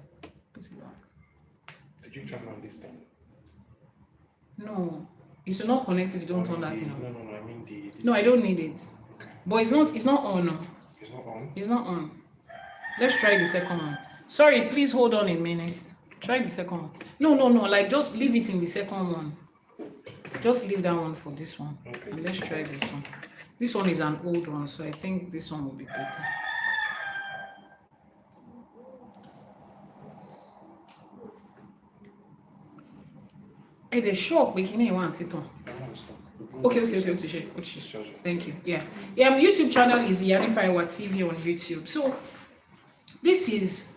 put it back. Did you turn on this thing? No. It should not connect if you don't turn that thing on. No, I mean the. No, I don't need it. Okay. But it's not on. It's not on? It's not on. Let's try the second one. Sorry, please hold on a minute. Try the second one. No. Like, just leave it in the second one. Just leave that one for this one. Okay. And let's try this one. This one is an old one, so I think this one will be better. Hey, the shock making anyone sit on. Okay. Thank you. Yeah. My YouTube channel is Iyanifaewa TV on YouTube. So this is,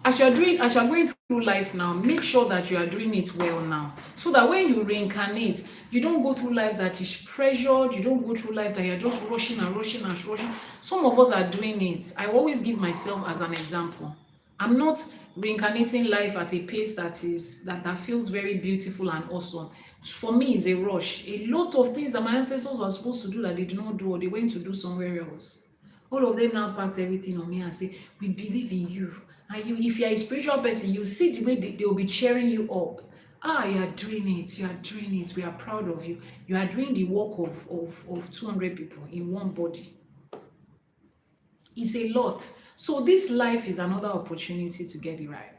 as you're going through life now, make sure that you are doing it well now, so that when you reincarnate, you don't go through life that is pressured. You don't go through life that you're just rushing. Some of us are doing it. I always give myself as an example. I'm not reincarnating life at a pace that feels very beautiful and awesome. For me, it's a rush. A lot of things that my ancestors were supposed to do that they did not do, or they went to do somewhere else. All of them now packed everything on me and say, we believe in you. And if you're a spiritual person, you see the way they will be cheering you up. You are doing it. We are proud of you. You are doing the work of 200 people in one body. It's a lot. So this life is another opportunity to get it right.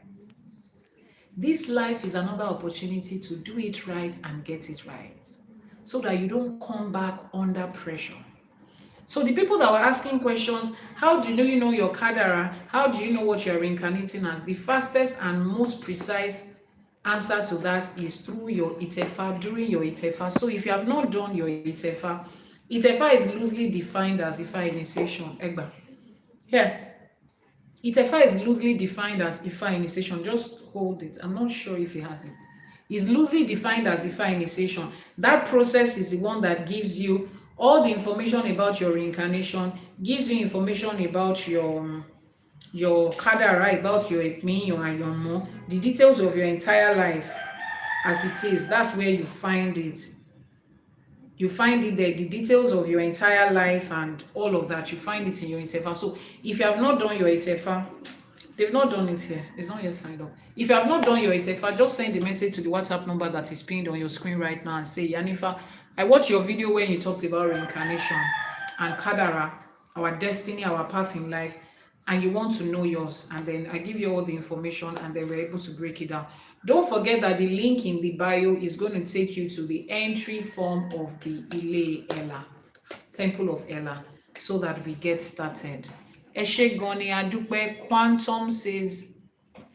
This life is another opportunity to do it right and get it right, so that you don't come back under pressure. So the people that were asking questions, how do you know your Kadara? How do you know what you're reincarnating as? The fastest and most precise answer to that is through your Itefa, during your Itefa. So if you have not done your Itefa is loosely defined as Ifa initiation. Egba. Here. Itefa is loosely defined as Ifa initiation. Just hold it. I'm not sure if he has it. It's loosely defined as Ifa initiation. That process is the one that gives you all the information about your reincarnation, gives you information about your Kadara, about your Ekmi, your Ayomo, the details of your entire life as it is. That's where you find it. You find it there, the details of your entire life and all of that. You find it in your Itefa. So if you have not done your Itefa, they've not done it here. It's not yet signed up. If you have not done your Itefa, just send the message to the WhatsApp number that is pinned on your screen right now and say, Yanifa, I watched your video when you talked about reincarnation and Kadara, our destiny, our path in life, and you want to know yours. And then I give you all the information and then we're able to break it down. Don't forget that the link in the bio is going to take you to the entry form of the Ile Ella, Temple of Ella, so that we get started. Eshe Goni Adupe Quantum says,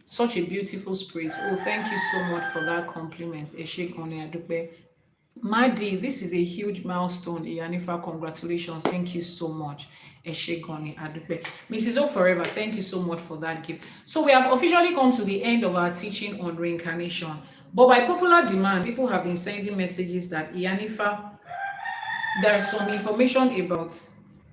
such a beautiful spirit. Oh, thank you so much for that compliment. Eshe Goni Adupe. Madi, this is a huge milestone. Iyanifa, congratulations. Thank you so much. Eshe Goni Adupe. Mrs. O Forever, thank you so much for that gift. So we have officially come to the end of our teaching on reincarnation. But by popular demand, people have been sending messages that Iyanifa, there's some information about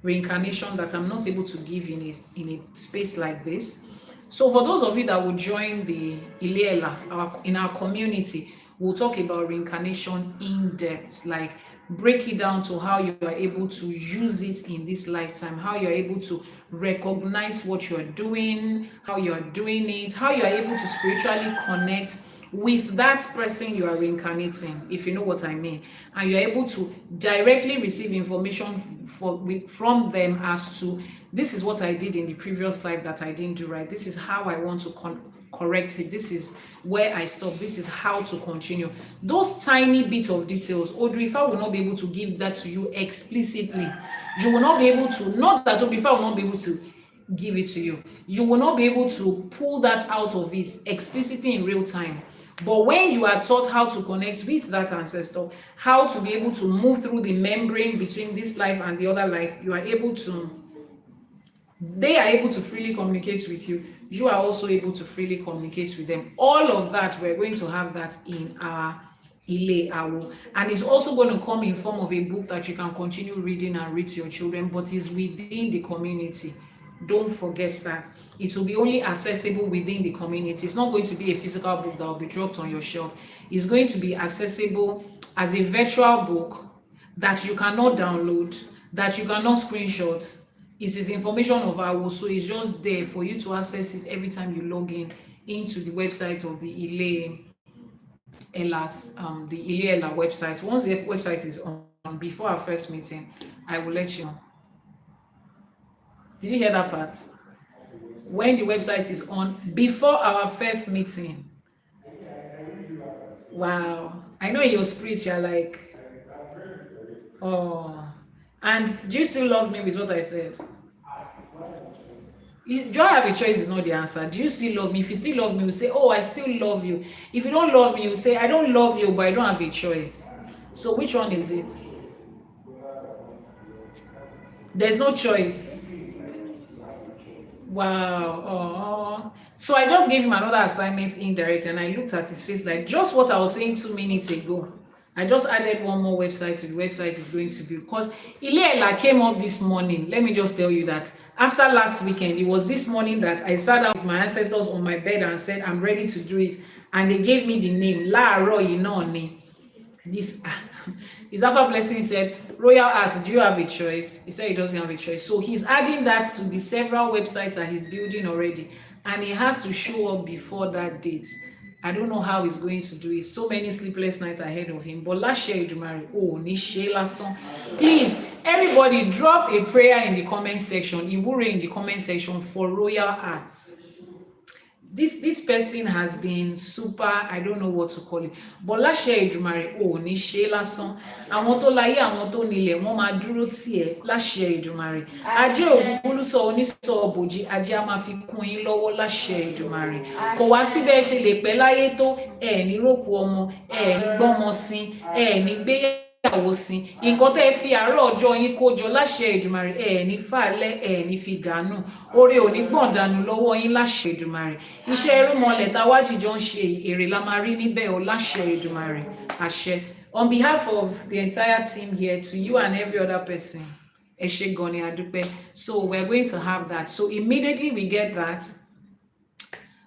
reincarnation that I'm not able to give in a space like this. So for those of you that will join the Ilela, in our community, we'll talk about reincarnation in depth, like break it down to how you are able to use it in this lifetime, how you're able to recognize what you're doing, how you're doing it, how you're able to spiritually connect with that person you are reincarnating, if you know what I mean, and you're able to directly receive information from them as to, this is what I did in the previous life that I didn't do right, this is how I want to correct it, this is where I stop, this is how to continue. Those tiny bits of details, Odrifa will not be able to give that to you explicitly. You will not be able to, not that Odrifa will not be able to give it to you, you will not be able to pull that out of it explicitly in real time. But when you are taught how to connect with that ancestor, how to be able to move through the membrane between this life and the other life, you are able to, they are able to freely communicate with you. You are also able to freely communicate with them. All of that, we're going to have that in our Ile Awo. And it's also going to come in form of a book that you can continue reading and read to your children, but is within the community. Don't forget that it will be only accessible within the community. It's not going to be a physical book that will be dropped on your shelf. It's going to be accessible as a virtual book that you cannot download, that you cannot screenshot. It is information of our, so it's just there for you to access it every time you log in into the website of the Ile Ella website. Once the website is on, before our first meeting, I will let you know. Did you hear that part? When the website is on before our first meeting. Wow. I know in your spirit you're like, oh. And do you still love me with what I said? Do I have a choice is not the answer. Do you still love me? If you still love me, you say, oh, I still love you. If you don't love me, you say, I don't love you, but I don't have a choice. So which one is it? There's no choice. Wow. Oh. So I just gave him another assignment indirect and I looked at his face like just what I was saying 2 minutes ago. I just added one more website to the website is going to be, because Ilela came up this morning. Let me just tell you that after last weekend, it was this morning that I sat down with my ancestors on my bed and said, I'm ready to do it. And they gave me the name, La Roy Inoni. This his Alpha Blessing said, Royal asked, do you have a choice? He said he doesn't have a choice. So he's adding that to the several websites that he's building already. And he has to show up before that date. I don't know how he's going to do it. So many sleepless nights ahead of him. But last year, please, everybody drop a prayer in the comment section, Ibure in the comment section for Royal Arts. This person has been super, I don't know what to call it, but láṣẹ Èdùmàrè ò ní ṣe lásán, àwọn tó láyé àwọn tó nílẹ̀ wọ́n máa dúró tì ẹ́ láṣẹ Èdùmàrè, ajé ògúngbólúsọ onísọ òbòjì ajé a máa fi kún yín lọ́wọ́ láṣẹ Èdùmàrè, kò wá síbẹ̀ ṣe lè pẹ́ láyé tó ẹ̀ ní rókù ọmọ ẹ̀ ní gbọ́mọ sin ẹ̀ ní gbéyàwó sin, nǹkan tẹ́ fi àárọ̀ ọjọ́ yín kójọ láṣẹ Èdùmàrè ẹ̀ ní fàlẹ́ ẹ̀ ní fi gànú, oore ò ní gbọ̀n dànù lọ́wọ́ yín láṣẹ Èdùmàrè, iṣẹ́ irúnmọlẹ̀ táwájìjọ ń ṣe èrè la máa rí níbẹ̀ ọ láṣẹ Èdùmàrè, àṣẹ. On behalf of the entire team here, to you and every other person, ẹ ṣé gan ni a dúpẹ́. So we're going to have that. So immediately we get that,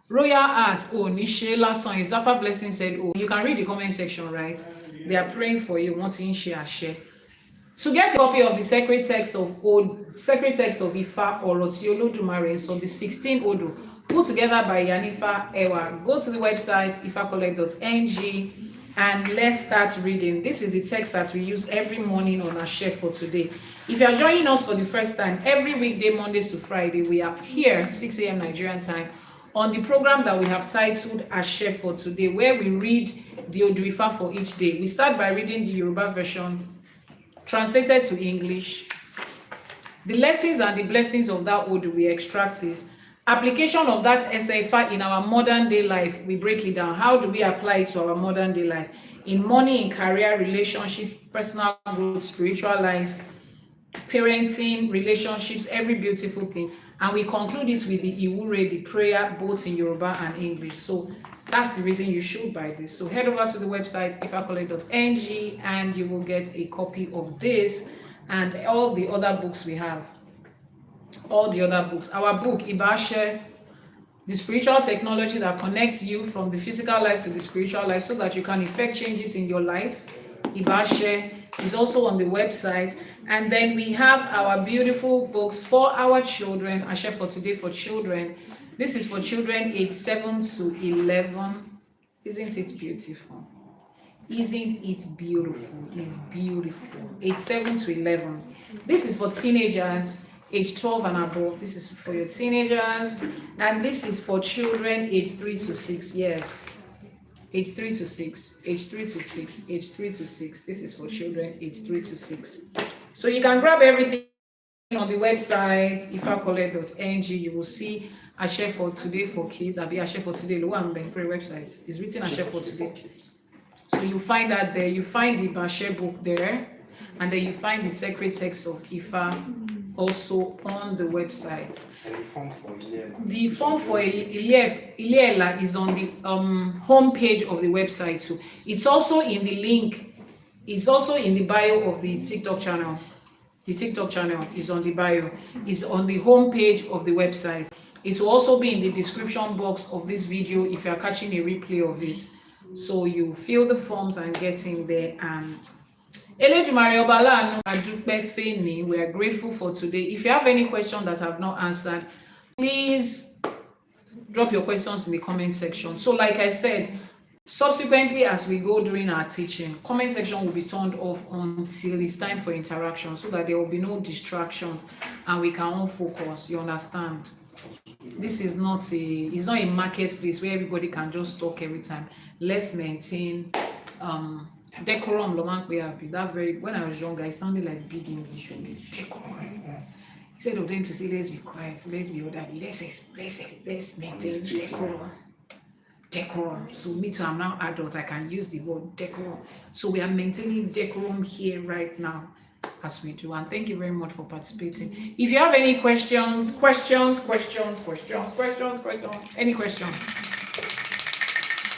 Royal Art, oh, Nishe lásán, is Alpha Blessing said, oh, you can read the comment section, right? They are praying for you, wanting share. To get a copy of the sacred text of Ifa or Olodumare, so the 16 Odu put together by Yanifa Ewa, go to the website ifacollect.ng and let's start reading. This is the text that we use every morning on our share for today. If you are joining us for the first time, every weekday, Mondays to Friday, we are here 6 a.m. Nigerian time on the program that we have titled Ashe for Today, where we read the Odu Ifa for each day. We start by reading the Yoruba version translated to English. The lessons and the blessings of that Odu we extract is application of that Ifa in our modern day life. We break it down. How do we apply it to our modern day life? In money, in career, relationship, personal growth, spiritual life, parenting, relationships, every beautiful thing. And we conclude it with the Iwure, the prayer, both in Yoruba and English. So that's the reason you should buy this. So head over to the website ifacollect.ng and you will get a copy of this and all the other books we have. All the other books. Our book, Ibashe, the spiritual technology that connects you from the physical life to the spiritual life so that you can effect changes in your life. Ibashe is also on the website. And then we have our beautiful books for our children. Ashe for Today for children. This is for children aged 7 to 11. Isn't it beautiful? Isn't it beautiful? It's beautiful. Age 7 to 11. This is for teenagers, age 12 and above. This is for your teenagers. And this is for children age 3 to 6. Yes. Age 3 to 6. Age 3 to 6. Age 3 to 6. This is for children age 3 to 6. So you can grab everything on the website, ifacollect.ng. You will see Ashe for Today for kids. I'll be Ashe for Today. Luambe, website. It's written Ashe for Today. So you find that there, you find the Bashe book there, and then you find the sacred text of Ifa also on the website. And the form for Ilela. The form for Ilela is on the home page of the website too. It's also in the link. It's also in the bio of the TikTok channel. The TikTok channel is on the bio. It's on the home page of the website. It will also be in the description box of this video if you are catching a replay of it. So you fill the forms and get in there. And we are grateful for today. If you have any questions that I've not answered, please drop your questions in the comment section. So like I said, subsequently as we go during our teaching, comment section will be turned off until it's time for interaction so that there will be no distractions and we can all focus. You understand? This is not a marketplace where everybody can just talk every time. Let's maintain decorum. When I was younger, I sounded like big English. Decorum. Instead of them to say let's be quiet, let's be orderly, let's maintain decorum. Decorum. So me too, I'm now adult, I can use the word decorum. So we are maintaining decorum here right now as we do. And thank you very much for participating. If you have any questions,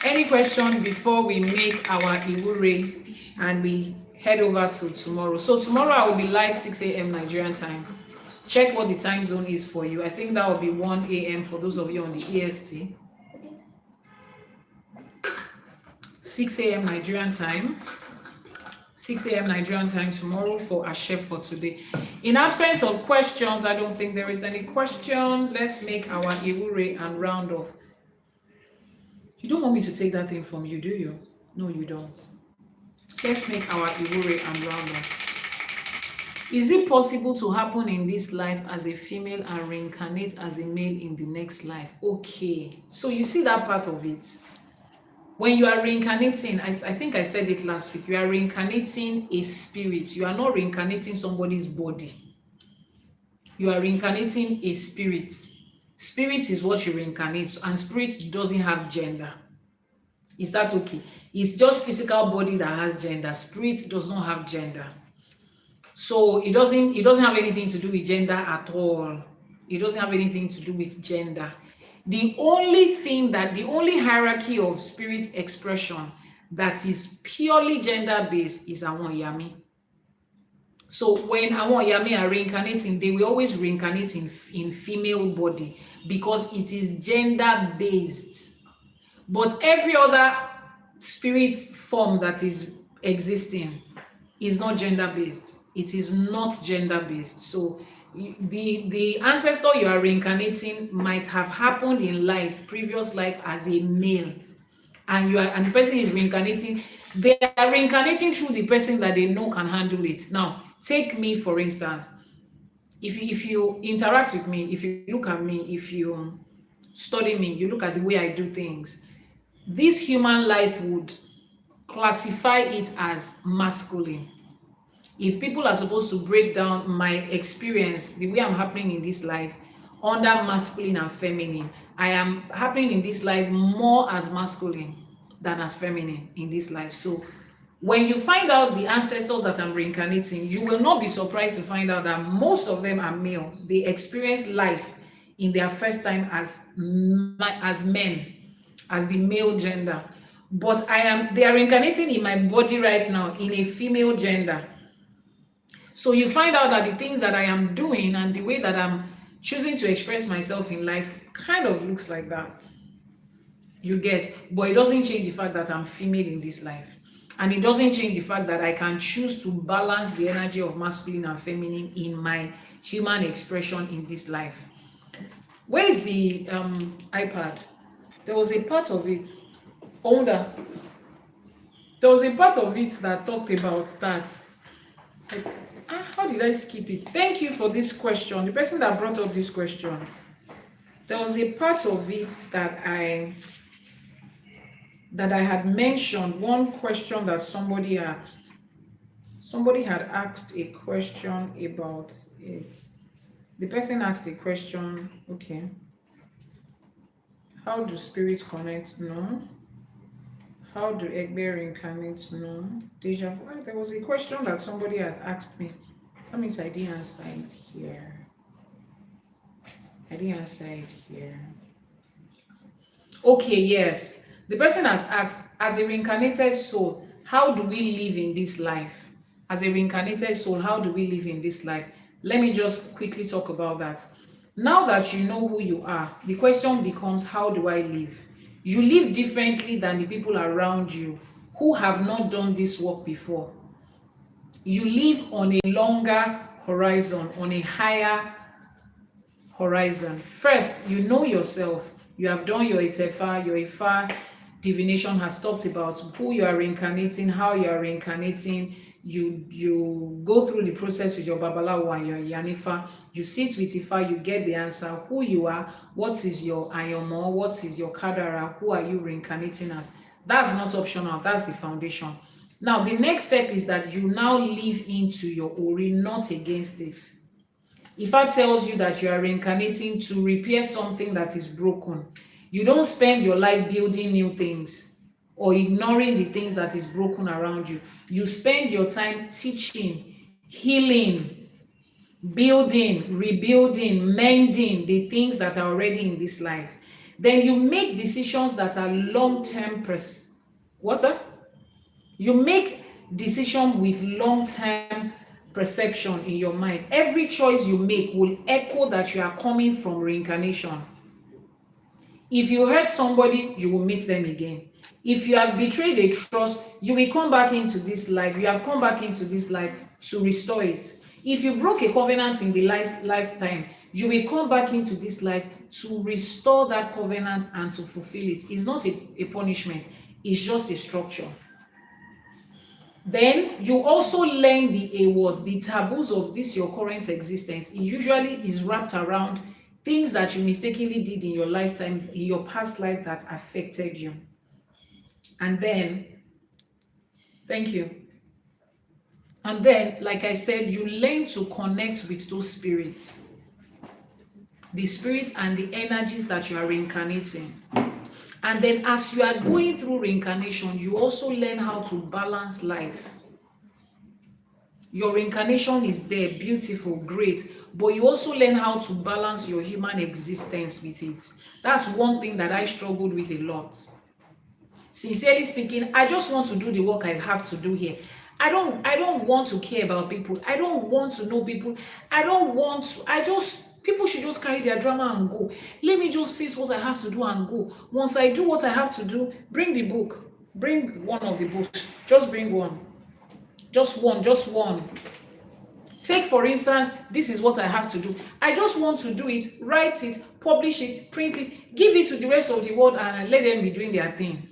any question before we make our Iwure and we head over to tomorrow. So tomorrow I will be live 6 a.m. Nigerian time. Check what the time zone is for you. I think that will be 1 a.m. for those of you on the EST. 6 a.m. Nigerian time. 6 a.m. Nigerian time tomorrow for Ashe for Today. In absence of questions, I don't think there is any question. Let's make our Iwure and round off. You don't want me to take that thing from you, do you? No, you don't. Let's make our Iwure and round off. Is it possible to happen in this life as a female and reincarnate as a male in the next life? Okay. So you see that part of it. When you are reincarnating, I think I said it last week, you are reincarnating a spirit. You are not reincarnating somebody's body. You are reincarnating a spirit. Spirit is what you reincarnate, and spirit doesn't have gender. Is that okay? It's just physical body that has gender. Spirit does not have gender. So it doesn't have anything to do with gender at all. It doesn't have anything to do with gender. The only hierarchy of spirit expression that is purely gender-based is Awon Yami. So when Awon Yami are reincarnating, they will always reincarnate in female body because it is gender-based. But every other spirit form that is existing is not gender-based. It is not gender based. So the ancestor you are reincarnating might have happened in life, previous life, as a male, and the person is reincarnating. They are reincarnating through the person that they know can handle it. Now, take me for instance. If you interact with me, if you look at me, if you study me, you look at the way I do things, this human life would classify it as masculine. If people are supposed to break down my experience, the way I'm happening in this life, under masculine and feminine, I am happening in this life more as masculine than as feminine in this life. So when you find out the ancestors that I'm reincarnating, you will not be surprised to find out that most of them are male. They experience life in their first time as men, as the male gender. But they are reincarnating in my body right now in a female gender. So you find out that the things that I am doing and the way that I'm choosing to express myself in life kind of looks like that. You get, but it doesn't change the fact that I'm female in this life. And it doesn't change the fact that I can choose to balance the energy of masculine and feminine in my human expression in this life. Where is the iPad? There was a part of it. Older. There was a part of it that talked about that. How did I skip it? Thank you for this question. The person that brought up this question. There was a part of it that I had mentioned, one question that somebody asked. Somebody had asked a question about it. The person asked a question, okay. How do spirits connect? No. How do Egbe reincarnate? No. Deja vu. There was a question that somebody has asked me. That means I didn't answer it here. Okay, yes. The person has asked, as a reincarnated soul, how do we live in this life? As a reincarnated soul, how do we live in this life? Let me just quickly talk about that. Now that you know who you are, the question becomes, how do I live? You live differently than the people around you who have not done this work before. You live on a longer horizon, on a higher horizon. First, you know yourself. You have done your Itefa, your Ifa divination has talked about who you are reincarnating, how you are reincarnating. You go through the process with your Babalawo and your Yanifa. You sit with Ifa, you get the answer, who you are, what is your Ayomo, what is your Kadara, who are you reincarnating as. That's not optional, that's the foundation. Now, the next step is that you now live into your Ori, not against it. Ifa tells you that you are reincarnating to repair something that is broken. You don't spend your life building new things or ignoring the things that is broken around you. You spend your time teaching, healing, building, rebuilding, mending the things that are already in this life. Then you make decisions that are long-term. You make decision with long-term perception in your mind. Every choice you make will echo that you are coming from reincarnation. If you hurt somebody, you will meet them again. If you have betrayed a trust, you will come back into this life. You have come back into this life to restore it. If you broke a covenant in the lifetime, you will come back into this life to restore that covenant and to fulfill it. It's not a punishment, it's just a structure. Then you also learn the AWAs, the taboos of this your current existence. It usually is wrapped around things that you mistakenly did in your lifetime, in your past life, that affected you. And then, thank you. And then, like I said, you learn to connect with those spirits, the spirits and the energies that you are reincarnating. And then as you are going through reincarnation, you also learn how to balance life. Your reincarnation is there, beautiful, great, but you also learn how to balance your human existence with it. That's one thing that I struggled with a lot. Sincerely speaking, I just want to do the work I have to do here. I don't want to care about people. I don't want to know people. People should just carry their drama and go. Let me just face what I have to do and go. Once I do what I have to do, bring the book. Bring one of the books. Just bring one. Just one. Take, for instance, this is what I have to do. I just want to do it, write it, publish it, print it, give it to the rest of the world, and let them be doing their thing.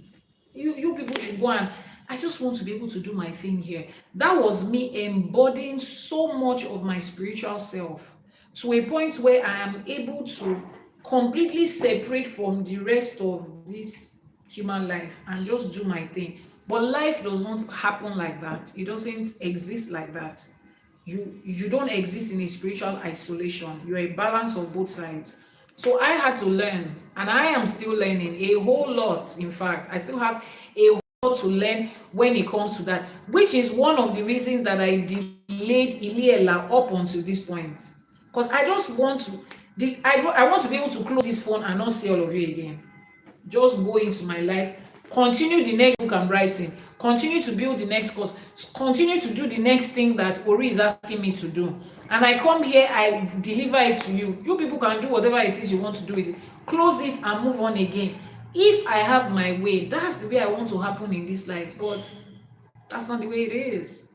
You people should go and I just want to be able to do my thing here. That was me embodying so much of my spiritual self to a point where I am able to completely separate from the rest of this human life and just do my thing. But life does not happen like that. It doesn't exist like that. You don't exist in a spiritual isolation. You're a balance of both sides. So I had to learn, and I am still learning a whole lot. In fact, I still have a whole lot to learn when it comes to that, which is one of the reasons that I delayed Iliela up until this point. Because I just want to I want to be able to close this phone and not see all of you again. Just go into my life, continue the next book I'm writing, continue to build the next course, continue to do the next thing that Ori is asking me to do. And I come here, I deliver it to you. You people can do whatever it is you want to do with it. Close it and move on again. If I have my way, that's the way I want to happen in this life. But that's not the way it is.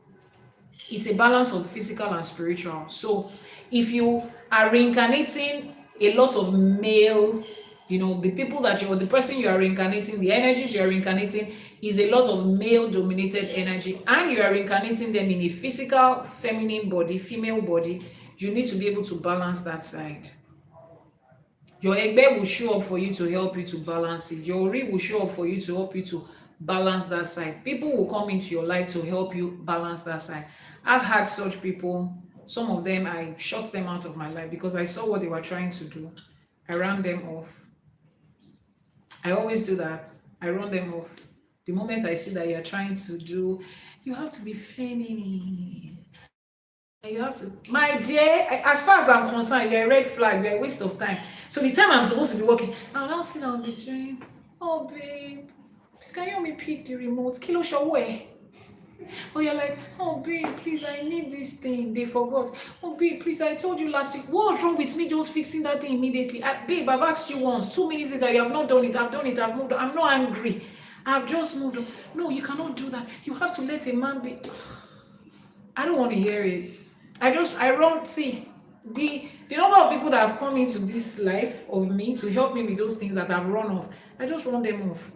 It's a balance of physical and spiritual. So if you are reincarnating a lot of male, the people that the person you are reincarnating, the energies you are reincarnating is a lot of male dominated energy, and you are reincarnating them in a physical feminine body, female body, you need to be able to balance that side. Your Egbe will show up for you to help you to balance it. Your Ori will show up for you to help you to balance that side. People will come into your life to help you balance that side. I've had such people. Some of them, I shut them out of my life because I saw what they were trying to do. I ran them off. I always do that. I run them off. The moment I see that you're trying to do, you have to be feminine. You have to, my dear, as far as I'm concerned, you're a red flag, you're a waste of time. So the time I'm supposed to be working, I'll now sit down and be doing, oh babe, please can you help me pick the remote? Kilo show way. Or you're like, oh babe, please, I need this thing. They forgot. Oh babe, please, I told you last week. What's wrong with me just fixing that thing immediately? Babe, I've asked you once, 2 minutes later, you have not done it. I've done it, I've moved on. I'm not angry. I've just moved on. No, you cannot do that. You have to let a man be. I don't want to hear it. I run, see, the number of people that have come into this life of me to help me with those things that I've run off, I just run them off.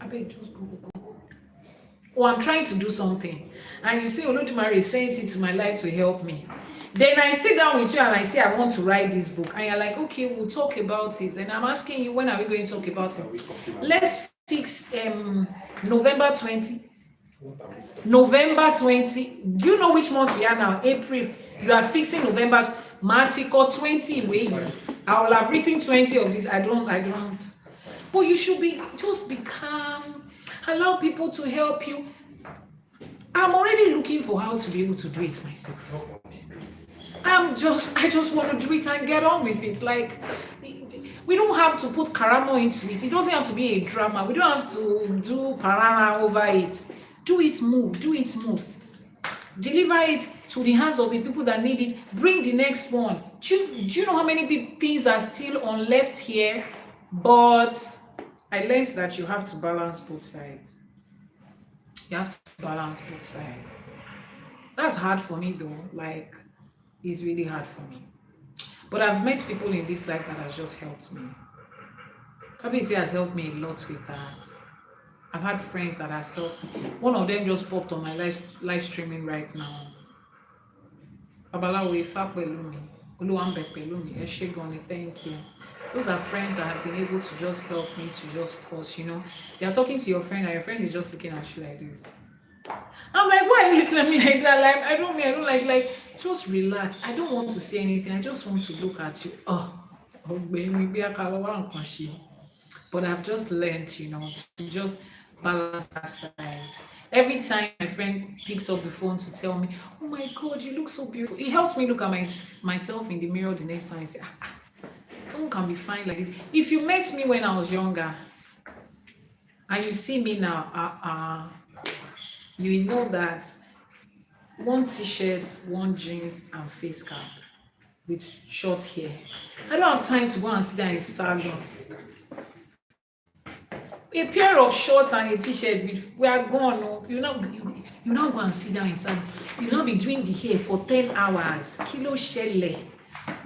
I beg, just go. Or I'm trying to do something, and you see Olodumare sends it to my life to help me. Then I sit down with you and I say I want to write this book, and you're like, okay, we'll talk about it. And I'm asking you, when are we going to talk about it? Let's fix November 20. November 20. Do you know which month we are now? April. You are fixing November. Marticle 20 way. I will have written 20 of this. I don't. But you should just be calm. Allow people to help you. I'm already looking for how to be able to do it myself. I just want to do it and get on with it. Like, we don't have to put karamo into it. It doesn't have to be a drama. We don't have to do parana over it. Do it, move. Deliver it to the hands of the people that need it. Bring the next one. Do you know how many things are still on left here? But I learned that you have to balance both sides. You have to balance both sides. That's hard for me though. Like, it's really hard for me. But I've met people in this life that has just helped me. Kabisi has helped me a lot with that. I've had friends that has helped me. One of them just popped on my live streaming right now. Babalawo Ifa Pelumi, Oluwambe Pelumi, Eshegoni, thank you. Those are friends that have been able to just help me to just pause, You're talking to your friend and your friend is just looking at you like this. I'm like, why are you looking at me like that? Like, I don't like, just relax. I don't want to say anything. I just want to look at you. But I've just learned, to just balance that side. Every time my friend picks up the phone to tell me, oh my God, you look so beautiful. It helps me look at myself in the mirror the next time. I say, someone can be fine like this. If you met me when I was younger and you see me now, you know that one t-shirt, one jeans, and face cap with short hair. I don't have time to go and sit down in salon. a pair of shorts and a t-shirt, we are gone. Oh. You now go and sit down inside. You now be doing the hair for 10 hours. Kilo shele.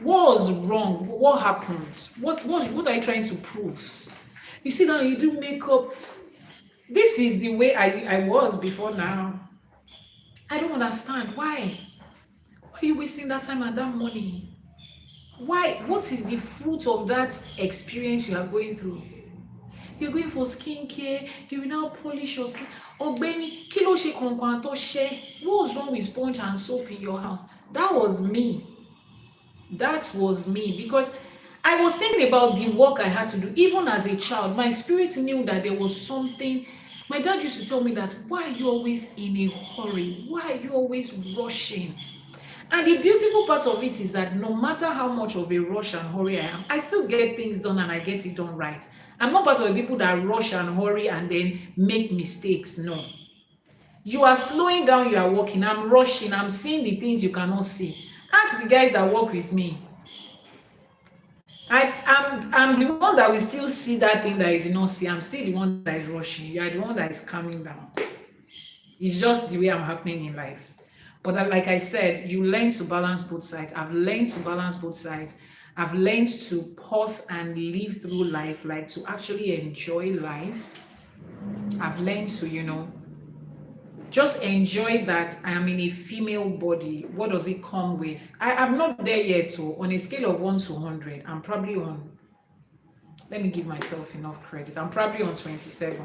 What was wrong? What happened? What are you trying to prove? You sit down, you do makeup. This is the way I was before now. I don't understand. Why? Why are you wasting that time and that money? Why? What is the fruit of that experience you are going through? You're going for skincare, they will now polish your skin. Ọ̀gbẹ́ni, kí ló ṣe kankan tó ṣe? What was wrong with sponge and soap in your house? That was me. That was me, because I was thinking about the work I had to do. Even as a child, my spirit knew that there was something. My dad used to tell me that, why are you always in a hurry? Why are you always rushing? And the beautiful part of it is that no matter how much of a rush and hurry I am, I still get things done and I get it done right. I'm not part of the people that rush and hurry and then make mistakes. No. You are slowing down, you are walking. I'm rushing, I'm seeing the things you cannot see. Ask the guys that work with me. I'm the one that will still see that thing that you did not see. I'm still the one that is rushing. You are the one that is calming down. It's just the way I'm happening in life. But like I said, you learn to balance both sides. I've learned to balance both sides. I've learned to pause and live through life, like to actually enjoy life. I've learned to, just enjoy that I am in a female body. What does it come with? I'm not there yet. So on a scale of 1 to 100, I'm probably on, let me give myself enough credit. I'm probably on 27.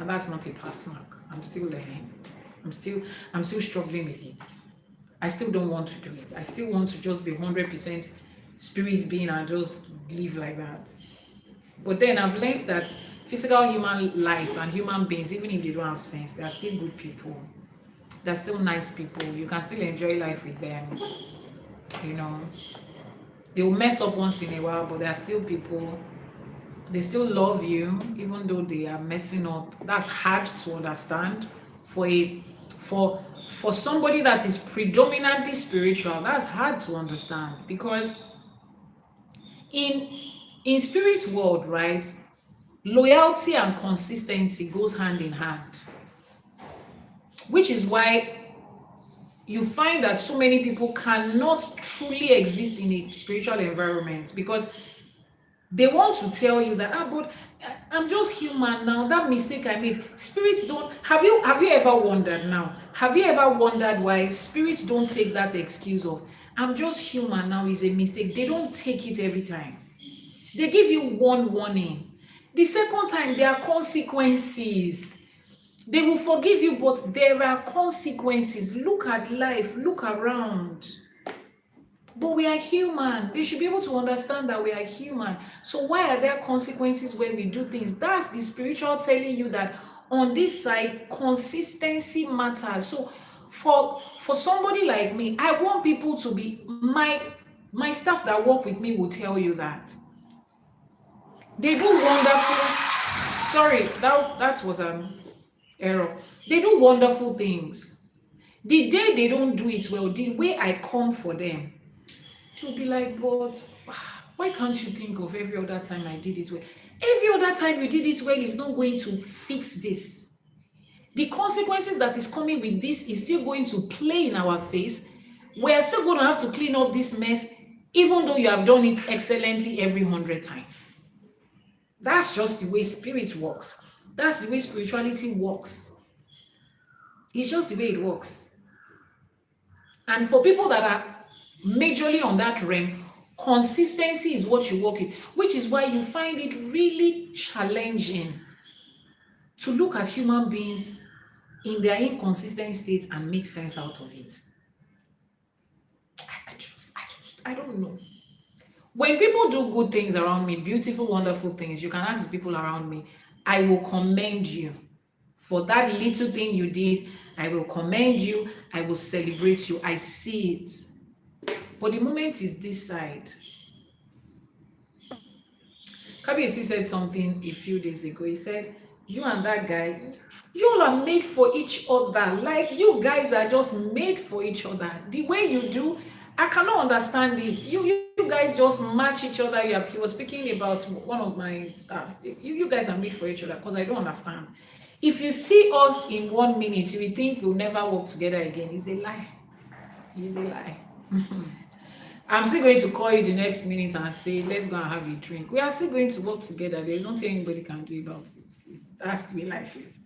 And that's not a pass mark. I'm still learning. I'm still struggling with it. I still don't want to do it. I still want to just be 100% spirit being and just live like that. But then I've learned that physical human life and human beings, even if they don't have sense, they are still good people. They're still nice people. You can still enjoy life with them. They will mess up once in a while, but they are still people. They still love you, even though they are messing up. That's hard to understand for somebody that is predominantly spiritual. That's hard to understand, because in spirit world, right, loyalty and consistency goes hand in hand, which is why you find that so many people cannot truly exist in a spiritual environment, because they want to tell you that, but I'm just human now. That mistake I made. Spirits don't. Have you ever wondered now? Have you ever wondered why spirits don't take that excuse of, I'm just human now, is a mistake? They don't take it every time. They give you one warning. The second time, there are consequences. They will forgive you, but there are consequences. Look at life. Look around. But we are human. They should be able to understand that we are human. So why are there consequences when we do things? That's the spiritual telling you that on this side, consistency matters. So for somebody like me, I want people to be, my staff that work with me will tell you that. They do wonderful, sorry, that was an error. They do wonderful things. The day they don't do it well, the way I come for them, you'll be like, but why can't you think of every other time I did it well? Every other time you did it well is not going to fix this. The consequences that is coming with this is still going to play in our face. We're still going to have to clean up this mess, even though you have done it excellently every 100 times. That's just the way spirit works. That's the way spirituality works. It's just the way it works. And for people that are majorly on that realm, consistency is what you work with, which is why you find it really challenging to look at human beings in their inconsistent state and make sense out of it. I don't know. When people do good things around me, beautiful, wonderful things, you can ask the people around me, I will commend you for that little thing you did. I will commend you. I will celebrate you. I see it. But the moment is this side. Kabiyesi said something a few days ago. He said, you and that guy, you all are made for each other. Like, you guys are just made for each other. The way you do, I cannot understand this. You guys just match each other. He was speaking about one of my staff. You guys are made for each other because I don't understand. If you see us in 1 minute, you will think we'll never work together again. It's a lie. It's a lie. I'm still going to call you the next minute and say, let's go and have a drink. We are still going to work together. There's nothing anybody can do about it. That's the way life is.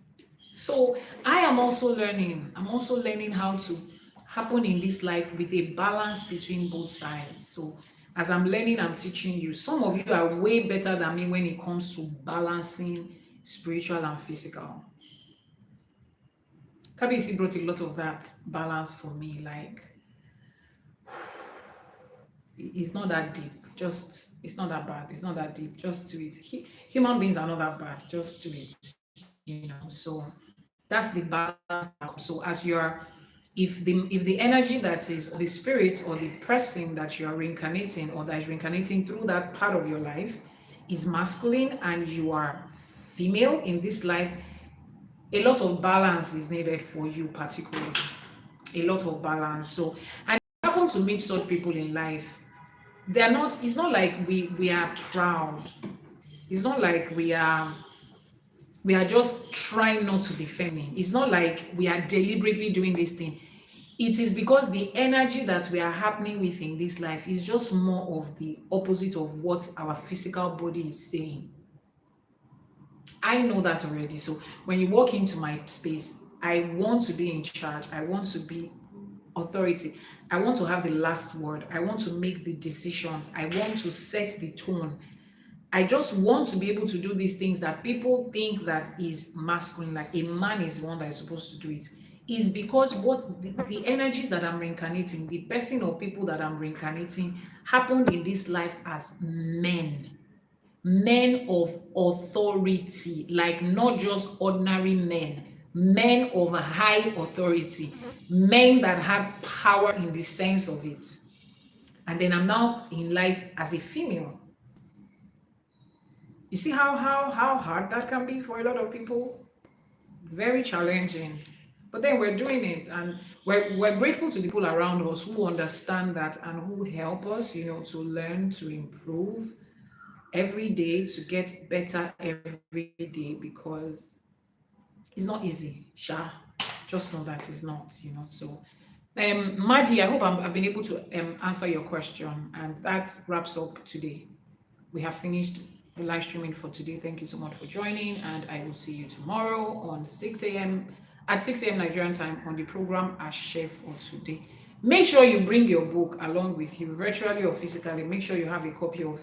So I am also learning. I'm also learning how to happen in this life with a balance between both sides. So as I'm learning, I'm teaching you. Some of you are way better than me when it comes to balancing spiritual and physical. KBC brought a lot of that balance for me. Like, it's not that deep. Just, it's not that bad. It's not that deep. Just do it. Human beings are not that bad. Just do it. So that's the balance. So as you're, if the energy that is, or the spirit or the person that you are reincarnating or that is reincarnating through that part of your life is masculine and you are female in this life, a lot of balance is needed for you particularly. A lot of balance. So, and I happen to meet such people in life. They're not, it's not like we are proud. It's not like we are just trying not to be feminine. It's not like we are deliberately doing this thing. It is because the energy that we are happening with in this life is just more of the opposite of what our physical body is saying. I know that already. So when you walk into my space, I want to be in charge. I want to be authority. I want to have the last word. I want to make the decisions. I want to set the tone. I just want to be able to do these things that people think that is masculine, like a man is the one that is supposed to do it. Is because what the energies that I'm reincarnating, the person or people that I'm reincarnating happened in this life as men of authority, like not just ordinary men of high authority, men that had power in the sense of it. And then I'm now in life as a female. You see how hard that can be for a lot of people? Very challenging. But then we're doing it, and we're grateful to the people around us who understand that and who help us, to learn, to improve every day, to get better every day, because it's not easy. Sha, just know that it's not. So, Maddie, I hope I've been able to answer your question, and that wraps up today. We have finished the live streaming for today. Thank you so much for joining, and I will see you tomorrow on 6 a.m. at 6 a.m. Nigerian time on the program as Chef for today. Make sure you bring your book along with you, virtually or physically. Make sure you have a copy of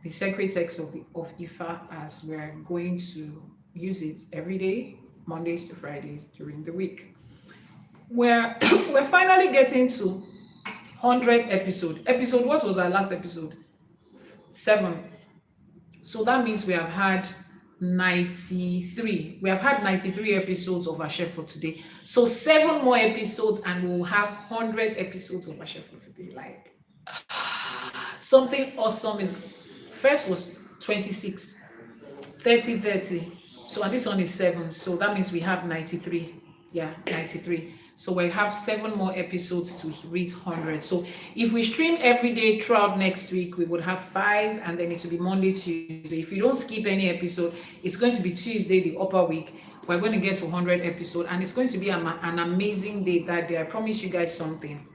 the sacred text of Ifa, as we're going to use it every day, Mondays to Fridays during the week. We're finally getting to 100 episode. What was our last episode? 7. So that means we have had 93. We have had 93 episodes of Ashe for today. So 7 more episodes and we'll have 100 episodes of Ashe for today. Like, something awesome is, first was 26, 30. So, and this one is 7. So that means we have 93. Yeah, 93. So we have 7 more episodes to reach 100. So if we stream every day throughout next week, we would have 5, and then it will be Monday, Tuesday. If you don't skip any episode, it's going to be Tuesday, the upper week. We're going to get to 100 episodes, and it's going to be an amazing day that day. I promise you guys something.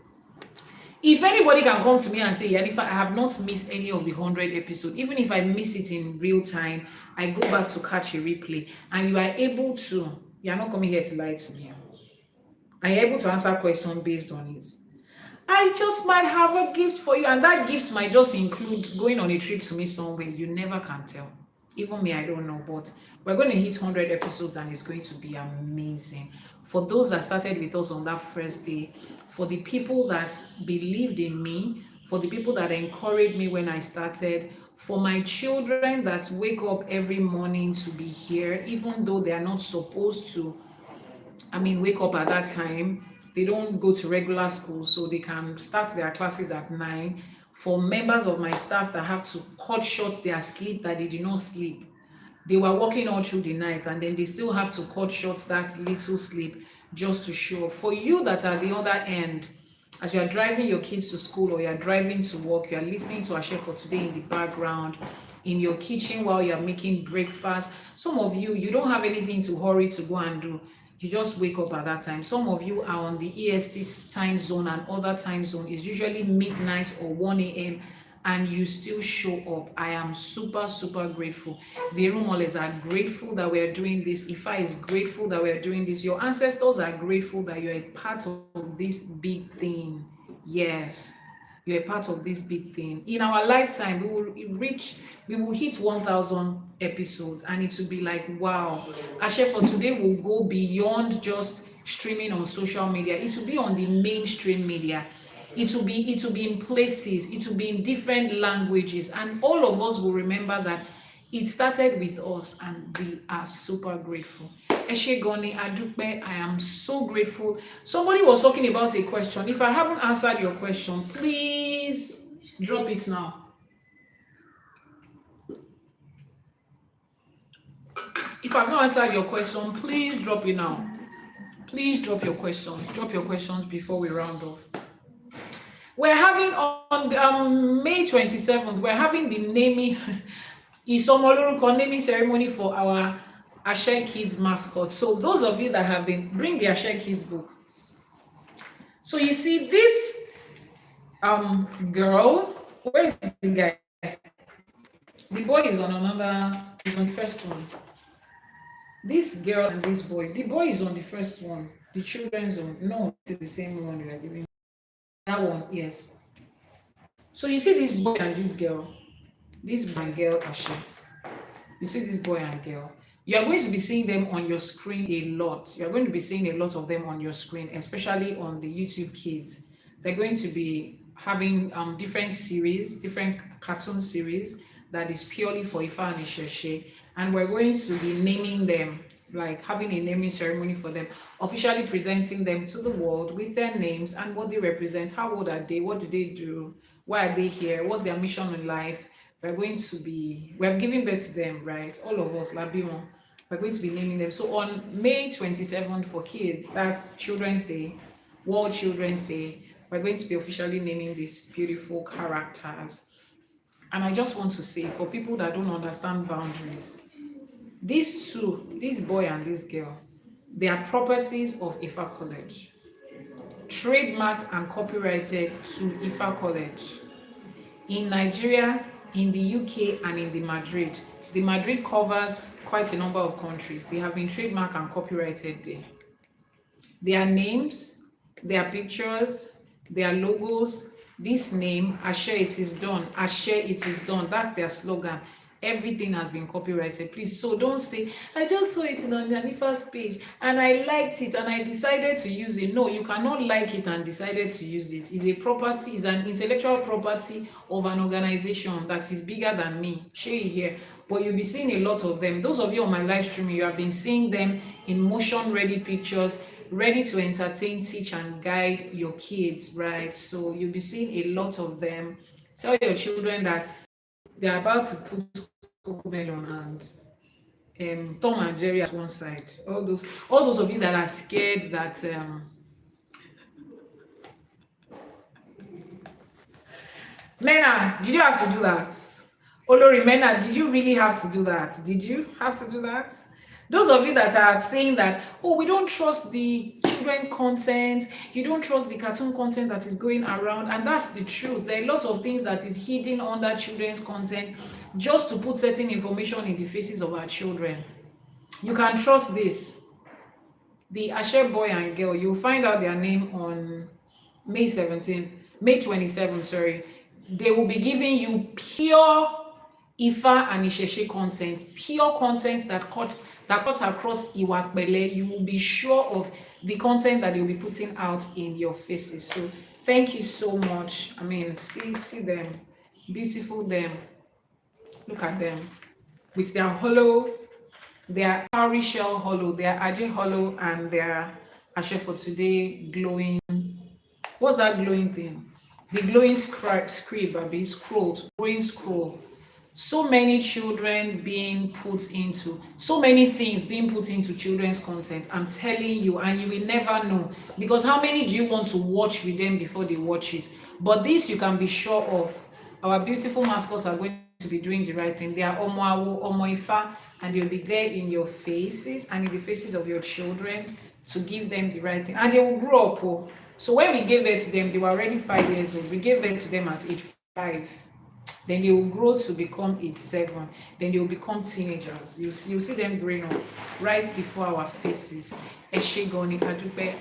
If anybody can come to me and say, Yanifa, I have not missed any of the 100 episodes, even if I miss it in real time, I go back to catch a replay, and you are able to, you're not coming here to lie to me. Are you able to answer questions based on it? I just might have a gift for you, and that gift might just include going on a trip to me somewhere. You never can tell. Even me, I don't know, but we're going to hit 100 episodes and it's going to be amazing. For those that started with us on that first day, for the people that believed in me, for the people that encouraged me when I started, for my children that wake up every morning to be here, even though they are not supposed to, wake up at that time. They don't go to regular school, so they can start their classes at 9. For members of my staff that have to cut short their sleep, that they did not sleep. They were working all through the night, and then they still have to cut short that little sleep just to show up. For you that are the other end, as you are driving your kids to school or you are driving to work, you are listening to Ashe for today in the background, in your kitchen while you are making breakfast. Some of you, you don't have anything to hurry to go and do. You just wake up at that time. Some of you are on the EST time zone, and other time zone is usually midnight or 1 a.m. and you still show up. I am super, super grateful. The Rumoles are grateful that we are doing this. Ifa is grateful that we are doing this. Your ancestors are grateful that you're a part of this big thing. Yes, you're a part of this big thing. In our lifetime, we will hit 1,000 episodes, and it will be like, wow. Ashe for today will go beyond just streaming on social media. It will be on the mainstream media. It will be in places, it will be in different languages, and all of us will remember that it started with us, and we are super grateful. Eshegoni Adupe, I am so grateful. Somebody was talking about a question. If I haven't answered your question, please drop it now. If I've not answered your question, please drop it now. Please drop your questions. Drop your questions before we round off. We're having on May 27th, we're having the naming Isomoloruko naming ceremony for our Ashe Kids mascot. So those of you that have been, bring the Ashe Kids book. So you see this girl, where is the guy? The boy is on another, is on the first one. This girl and this boy, the boy is on the first one, the children's one. No, it's the same one we are giving. That one, yes. So you see this boy and this girl, this boy and girl Ashe. You see this boy and girl. You are going to be seeing them on your screen a lot. You are going to be seeing a lot of them on your screen, especially on the YouTube Kids. They're going to be having different series, different cartoon series that is purely for Ifa and Isheshe. And we're going to be naming them, like having a naming ceremony for them, officially presenting them to the world with their names and what they represent. How old are they? What do they do? Why are they here? What's their mission in life? We're giving birth to them, right? All of us, Labimon. We're going to be naming them. So on May 27th for kids, that's Children's Day, World Children's Day, we're going to be officially naming these beautiful characters. And I just want to say, for people that don't understand boundaries, these two, this boy and this girl, they are properties of Ifa College, trademarked and copyrighted to Ifa College. In Nigeria, in the UK, and in the Madrid. The Madrid covers quite a number of countries. They have been trademarked and copyrighted there. Their names, their pictures, their logos, this name, Ashe it is done, Ashe it is done. That's their slogan. Everything has been copyrighted. Please, so don't say, I just saw it on Anifa's page and I liked it and I decided to use it. No, you cannot like it and decided to use it. It's a property, it's an intellectual property of an organization that is bigger than me. Share it here. But you'll be seeing a lot of them. Those of you on my live streaming, you have been seeing them in motion ready pictures, ready to entertain, teach, and guide your kids, right? So you'll be seeing a lot of them. Tell your children that they're about to put Cocomelon and Tom and Jerry at one side. All those of you that are scared that Mena, did you have to do that? Olori Mena, did you really have to do that? Did you have to do that? Those of you that are saying that, oh, we don't trust the children content, you don't trust the cartoon content that is going around, and that's the truth. There are lots of things that is hidden under children's content just to put certain information in the faces of our children. You can trust this. The Ashe boy and girl, you'll find out their name on May 27th, sorry. They will be giving you pure Ifa and Isheshe content, pure content that cuts across Iwakbele. You will be sure of the content that they'll be putting out in your faces. So thank you so much. I mean, see them, beautiful them. Look at them with their hollow, their cowrie shell hollow, their Aje hollow, and their Ashe for today glowing. What's that glowing thing? The glowing scribe, Abi, scroll, glowing scroll. so many children being put into, so many things being put into children's content. I'm telling you, and you will never know, because how many do you want to watch with them before they watch it? But this you can be sure of. Our beautiful mascots are going to be doing the right thing. They are Omo Awo, Omo Ifa, and they'll be there in your faces and in the faces of your children to give them the right thing. And they will grow up. Oh. So when we gave birth to them, they were already 5 years old. We gave birth to them at age 5. Then they will grow to become age 7. Then they will become teenagers. You see them growing up right before our faces. Eshigoni Adupe.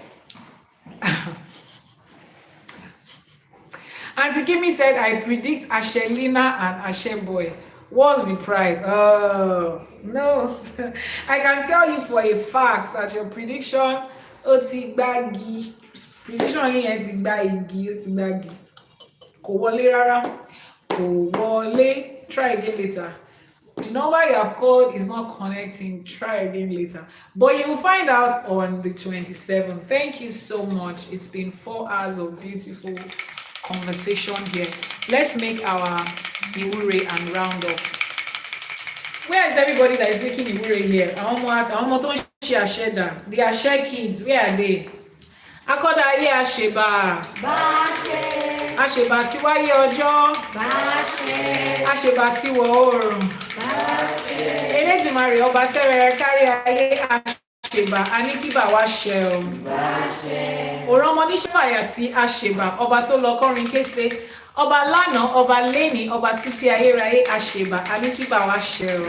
Auntie Kimi said, I predict Ashelina and Ashe Boy. What's the price? Oh, no. I can tell you for a fact that your prediction, Otigbagi, prediction here Otigbagi, Otigbagi. Kò wọlé rárá. Kò wọlé. Try again later. The number you have called is not connecting. Try again later. But you will find out on the 27th. Thank you so much. It's been 4 hours of beautiful conversation here. Let's make our Iwure and round up. Where is everybody that is making Iwure here? Àwọn tó ń ṣe àṣẹ dà. The Ashe kids, where are they? Akọ́dà ayé àṣebà. Báṣe. Àṣebà tí wáyé ọjọ́. Báṣe. Àṣebà tí wọ̀ oòrùn. Báṣe. Elédùmarè ọba tẹ́rẹrẹ kárí ayé àṣebà aníkíbà wá ṣẹ o. Báṣe. Òrọ́mọ níṣẹ́fàyà tí àṣebà ọba tó lọ kọrin kése. Ọba lánàá, ọba lénìí, ọba títí ayérayé àṣebà aníkíbà wá ṣẹ o.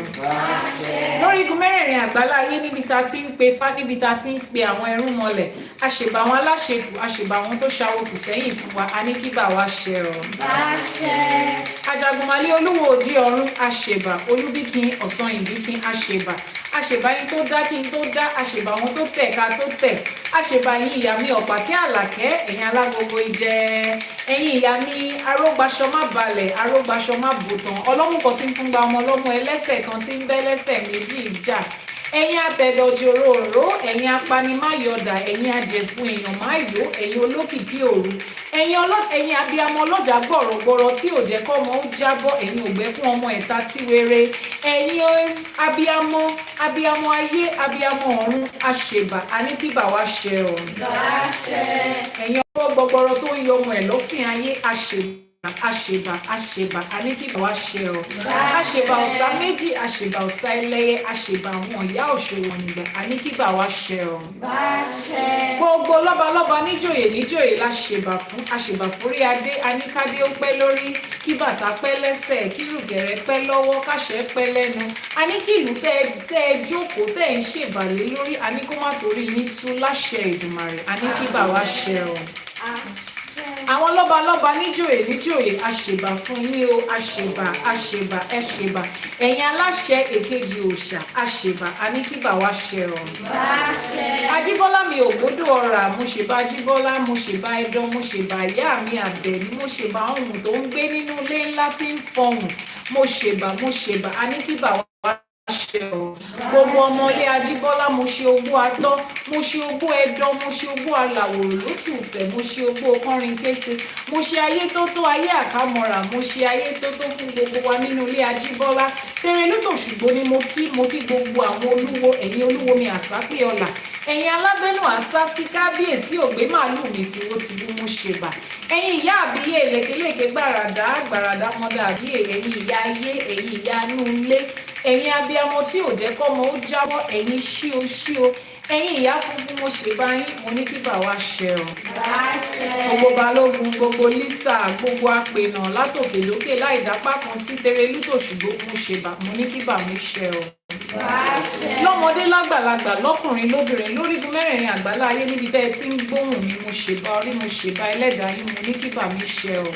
Lórí igun mẹ́rẹ̀ẹ̀rin àgbálá ayé níbi tá ti ń pe Ifá, níbi tá ti ń pe àwọn ẹrú mọlẹ̀, àṣebà àwọn aláṣekù, àṣebà àwọn tó ṣàwòkù sẹ́yìn fún wa aníkíbà wá ṣẹ o. Ajagunmalé olúwo òdi ọ̀run àṣebà, olúbíkin ọ̀sán ìbíkin àṣebà. Àṣebà yín tó dá kí n tó dá, àṣebà wọn tó tẹ̀ ká tó tẹ̀. Àṣebà yín ìyá mi ọ̀pàkẹ́ àlàkẹ́, ẹ̀yin alágogo ìjẹ. Ẹ̀yin ìyá mi arógbaṣọ má balẹ̀, arógbaṣọ má bòtàn. Ọlọ́mú kan tí ń fún gba ọmọ ọlọ́mọ ẹlẹ́sẹ̀ kan tí ń bẹ́ lẹ́sẹ̀ méjì ìjà. Ẹ̀yin atẹ̀dọ̀jòrò òró, ẹ̀yin apanimáyọ̀dà, ẹ̀yin ajẹ̀fun èèyàn máyò, ẹ̀yin olókìkí òru. Ẹ̀yin abiyamọ ọlọ́jà gbọ̀rọ̀gbọ̀rọ̀ tí ò jẹ́ kọ́mọ ó jábọ́, ẹ̀yin ògbẹ́kún ọmọ ẹ̀ta tí wéré. Ẹ̀yin abiyamọ ayé, abiyamọ ọ̀run, àṣebà aníkíbà wá ṣẹ o. Ẹ̀yin ọwọ́ gbọgbọrọ tó ń yọ ọmọ ẹ̀ lọ́fìn ayé, àṣebà aníkíbà wá ṣẹ o. Àṣebà ọ̀sá méjì, àṣebà ọ̀sá ẹlẹ́yẹ, àṣebà àwọn ìyá òṣòwò nígbà aníkíbà wá ṣẹ o. Gbogbo lọ́balọ́ba níjòyè láṣebà fún, àṣebà forí adé, aníkádé ó pẹ́ lórí, kí bàtà pẹ́ lẹ́sẹ̀, kí rùgẹ̀rẹ̀ pẹ́ lọ́wọ́, káṣẹ́ pẹ́ lẹ́nu. Aníkìlú tẹ́ ẹ jókòó tẹ́ ẹ ń ṣèbàlẹ̀ lórí, aníkó má torí yín tú láṣẹ Èdùmàrè, aníkíbà wá ṣẹ o. Àwọn lọ́balọ́ba níjòyè àṣebà fún yín o, àṣebà ẹṣebà. Ẹ̀yin aláṣẹ èkejì òòṣà, àṣebà aníkíbà wá ṣẹ o. Ajíbọ́lá mi ògbódò ọ̀rà, mo ṣèbà Ajíbọ́lá, mo ṣèbà ẹdán, mo ṣèbà ìyá mi Àbẹ̀ní, mo ṣèbà ohun tó ń gbé nínú ilé ńlá tí ń fọhùn, mo ṣèbà aníkíbà wá ṣẹ o. Gbogbo ọmọlé Ajíbọ́lá, mo ṣe ogún atọ́, mo ṣe ogún ẹdán, mo ṣe ogún alàwòrán lótù ìfẹ́, mo ṣe ogún ọkọrin kése, mo ṣe ayé tó tó ayé àkámọ́ra, mo ṣe ayé tó tó fún gbogbo wa nínú ilé Ajíbọ́lá. Tẹ̀rẹ̀ lótò ṣùgbọ́n ni mo kí gbogbo àwọn olúwo, ẹ̀yin olúwo mi àsápè ọ̀la. Ẹ̀yin alábẹ́nú àṣà sí kábíyèsí ògbé màálù mi tí ó ti bí mo ṣe bà. Ẹ̀yin ìyá àbíyè lékeléke gbàràdá mọ́dà àbíyè, ẹ̀yin ìyá ayé, ẹ̀yin ìyá inú ilé, ẹ̀yin abiyamọ tí ò jẹ́ kọ́mọ ó jábọ́, ẹ̀yin ṣío. Ẹ̀yin ìyá funfun mo ṣe bá yín, mo ní kíbà wá ṣẹ o. Gbogbo balógun, gbogbo lísà, gbogbo apènà látòkè lókè láì dápá kan sí Tẹ̀rẹ̀ lútò ṣùgbọ́n mo ṣe bá, mo ní kíbà mi ṣẹ o. Lọ́mọdé lágbàlagbà, lọ́kùnrin lóbìnrin, lórígun mẹ́rẹ̀ẹ̀rin àgbálá ayé níbi tẹ́ ẹ ti ń gbóhùn mi, mo ṣèbà orí, mo ṣèbà ẹlẹ́dàá yín, mo ní kíbà mi ṣẹ o.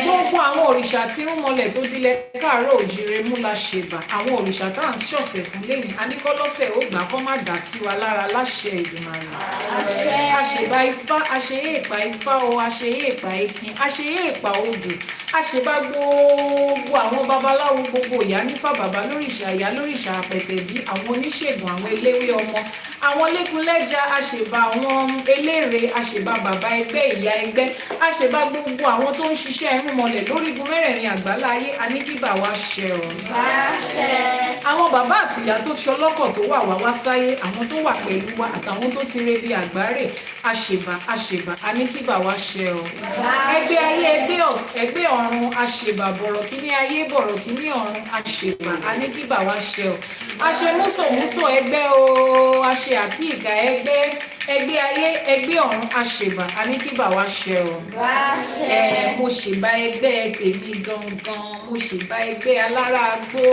Gbogbo àwọn òrìṣà tí ń mọlẹ̀ tó dílé káàárọ̀ òjìrè mú la ṣèbà. Àwọn òrìṣà tá à ń ṣọ̀sẹ̀ fún lẹ́yìn, aníkọ́lọ́sẹ̀ ó gbà kọ́ má dà sí wa lára láṣẹ Èdùmàrè. Àṣebà Ifá, àṣeyé ìpà Ifá o, àṣeyé ìpà Ekin, àṣeyé ìpà Odò, àṣebà gbogbo àwọn babaláwo, gbogbo ìyá nífà bàbá lóríṣà ìyá lóríṣà àpẹtẹbí, àwọn oníṣègùn, àwọn eléwé ọmọ, àwọn lẹ́kùnlẹ́jà àṣèbà àwọn eléré àṣèbà bàbá ẹgbẹ́ ìyá ẹgbẹ́ àṣèbà gbogbo àwọn tó ń ṣiṣẹ́ irúnmọlẹ̀ lórígun mẹ́rẹ̀ẹ̀rin àgbáláyé aníkíbà wa ṣẹ o. àwọn bàbá àtìyá tó ṣọlọ́kọ̀ tó wà wá wá sáyé àwọn tó wà pẹ̀lú wa àtàwọn tó ti rebi àgbáre àṣèbà aníkíbà wa ṣẹ o. ẹgbẹ́ ayé ẹgbẹ́ ọ̀run àṣèbà bọ̀rọ̀ kíní ayé bọ̀rọ̀ kíní ọ̀run àṣèbà aníkíbà wa ṣẹ o. àṣẹ músòmúsò ẹgbẹ́ o àṣẹ àkíyèká ẹgbẹ́ ayé ẹgbẹ́ ọ̀run àṣèbà aníkíbà wa ṣẹ o. mo ṣèbà ẹgbẹ́ tèmi gangan mo ṣèbà ẹgbẹ́ alára gbó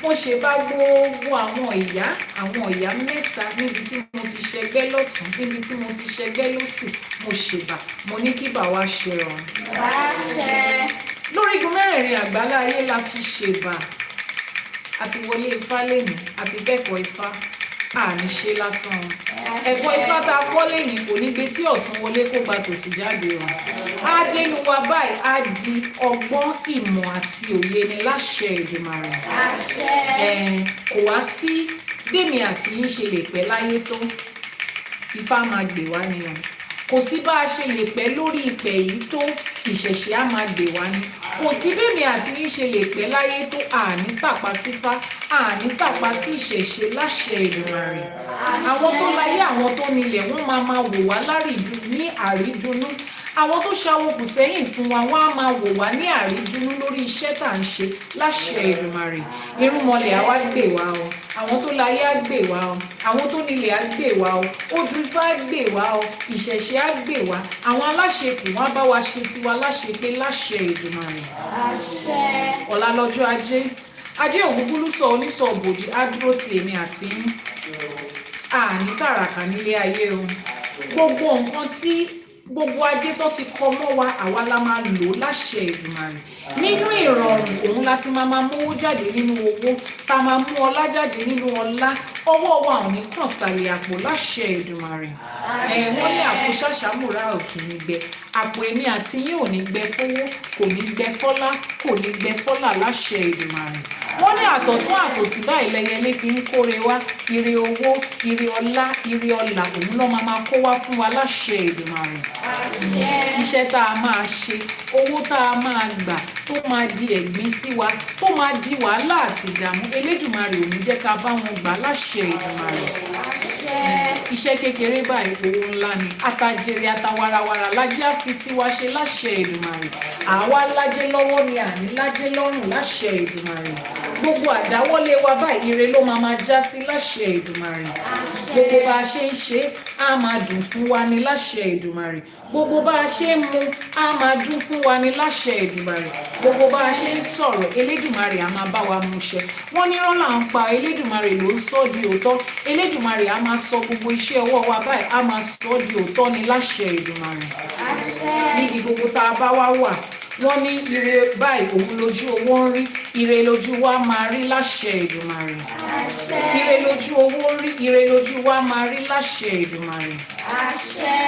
mo ṣèbà gbogbo àwọn ìyá mẹ́ta níbi tí mo ti ṣẹgbẹ́ lọ́tún níbi tí mo ti ṣẹgbẹ́ lọ́sì mo ṣèbà mo ní kíbà wa ṣẹ o. lórígun mẹ́rẹ̀ẹ̀rin àgbáláyé la ti ṣèbà àti wọlé ifá lẹ́nu àti kẹ́kọ̀ọ́ ifá àní ṣe lásán ẹ̀kọ́ ifá tá a kọ́ lẹ́yìn kò ní gbé tí ọ̀tún wọlé kó gba tòsí jáde o. á dénú wa báyìí á di ọgbọ́n ìmọ̀ àti òye ni láṣẹ Èdùmàrè. kò wá sí bẹ́ẹ̀ni àti yín ṣe lè pẹ́ láyé tó ifá máa gbè wá nìyẹn kò sí bá a ṣe lè pẹ́ lórí ìpẹ́ yìí tó ìṣẹ̀ṣẹ̀ á máa gbè wá ní kò sí bẹ́ẹ̀ni àti yín ṣe lè pẹ́ láyé tó àní tàpá sífá àní tàpá sí ìṣẹ̀ṣẹ̀ láṣẹ Èdùmàrè. àwọn tó láyé àwọn tó nílẹ̀ wọ́n máa wò wá ní àrídùnnú àwọn tó ṣàwòkù sẹ́yìn fún wa wọ́n á máa wò wá ní àrídùnnú lórí iṣẹ́ tá à ń ṣe láṣẹ Èdùmàrè. irúnmọlẹ̀ àwa gbè wá o àwọn tó láyé á gbè wá o àwọn tó nílẹ̀ á gbè wá o odù Ifá á gbè wá o ìṣẹ̀ṣẹ̀ á gbè wá àwọn aláṣepù wọn á bá wa ṣe tiwa láṣepé láṣẹ Èdùmàrè. ọ̀la lọ́jọ́ ajé ògúngúlú sọ onísọ òbòdì á dúró ti èmi àti yín àní tàràkà nílé ayé o gbogbo nǹkan tí gbogbo ajé tó ti kọ mọ́ wa àwa la máa lò láṣẹ Èdùmàrè nínú ìrọ̀rùn òun láti máa mówó jáde nínú owó tá máa mú ọlá jáde nínú ọlá ọwọ́ wa ò ní kàn sàlẹ̀ àpò láṣẹ Èdùmàrè. wọ́n ní àpò ṣàṣàmúra ò kì í gbẹ àpò èmi àti yín ò ní gbẹ fowó kò ní gbẹ fọ́lá kò ní gbẹ fọ́là láṣẹ Èdùmàrè. wọ́n ní àtọ̀tún àtòsí báyìí lẹ́yẹlé fi ń kóre wá ire owó ire ọlá ire ọlà òun náà máa kó wá fún wa láṣẹ Èdùmàrè. iṣẹ́ tá a máa ṣe owó tá a máa gbà tó máa di ẹ̀gbin sí wa tó máa di wàhálà àti ìdààmú Elédùmarè ò ní jẹ́ ká bá wọn gbà láṣẹ Èdùmàrè. iṣẹ́ kékeré báyìí owó ńlá ni àtàjèrè àtàwàràwàrà lájẹ́ àfi tiwa ṣe láṣẹ Èdùmàrè àwa lájẹ́ lọ́wọ́ ni àní lájẹ́ lọ́rùn láṣẹ Èdùmàrè. gbogbo àdáwọ́lé wa báyìí ire ló máa já sí láṣẹ Èdùmàrè. gbogbo bá a ṣe ń ṣe á máa dùn fún wa ní láṣẹ Èdùmàrè. gbogbo bá a ṣe ń mu á máa dùn fún wa ní láṣẹ Èdùmàrè. gbogbo bá a ṣe ń sọ̀rọ̀ Elédùmarè á máa bá wa mú ṣẹ. wọ́n ní rán là ń pa Elédùmarè ló ń sọ di òótọ́ Elédùmarè á máa sọ gbogbo iṣẹ́ ọwọ́ wa báyìí á máa sọ di òótọ́ ní láṣẹ Èdùmàrè. níbi gbogbo tá a bá wá wà wọ́n ní ire báyìí òun lójú owó ń rí ire lójú wa máa rí láṣẹ Èdùmàrè. ire lójú owó ń rí ire lójú wa máa rí láṣẹ Èdùmàrè.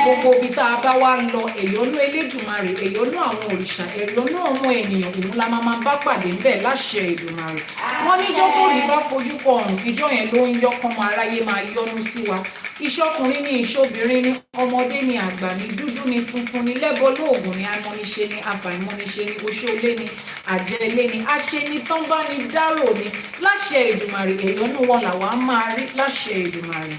gbogbo ibi tá a bá wá lọ èyọ́nú Elédùmarè èyọ́nú àwọn òrìṣà èyọ́nú àwọn ènìyàn òun la máa bá pàdé ńbẹ̀ láṣẹ Èdùmàrè. wọ́n níjọ́ tó rí bá fojú kọ ọ̀run ìjọ yẹn ló ń yọ́ kọ́mọ aráyé máa yọ́nú sí wa. iṣọ́kùnrin ní iṣóbìnrin ní ọmọdé ní àgbà ní dúdú ní funfun ní lẹ́bọ lóògùn ní amọ́niṣe ní afàìmọ́niṣe ní oṣoolé ní àjẹlé ní aṣeni tán bá ní dárò ní láṣẹ Èdùmàrè èyọ́nú wọn làwa máa rí láṣẹ Èdùmàrè.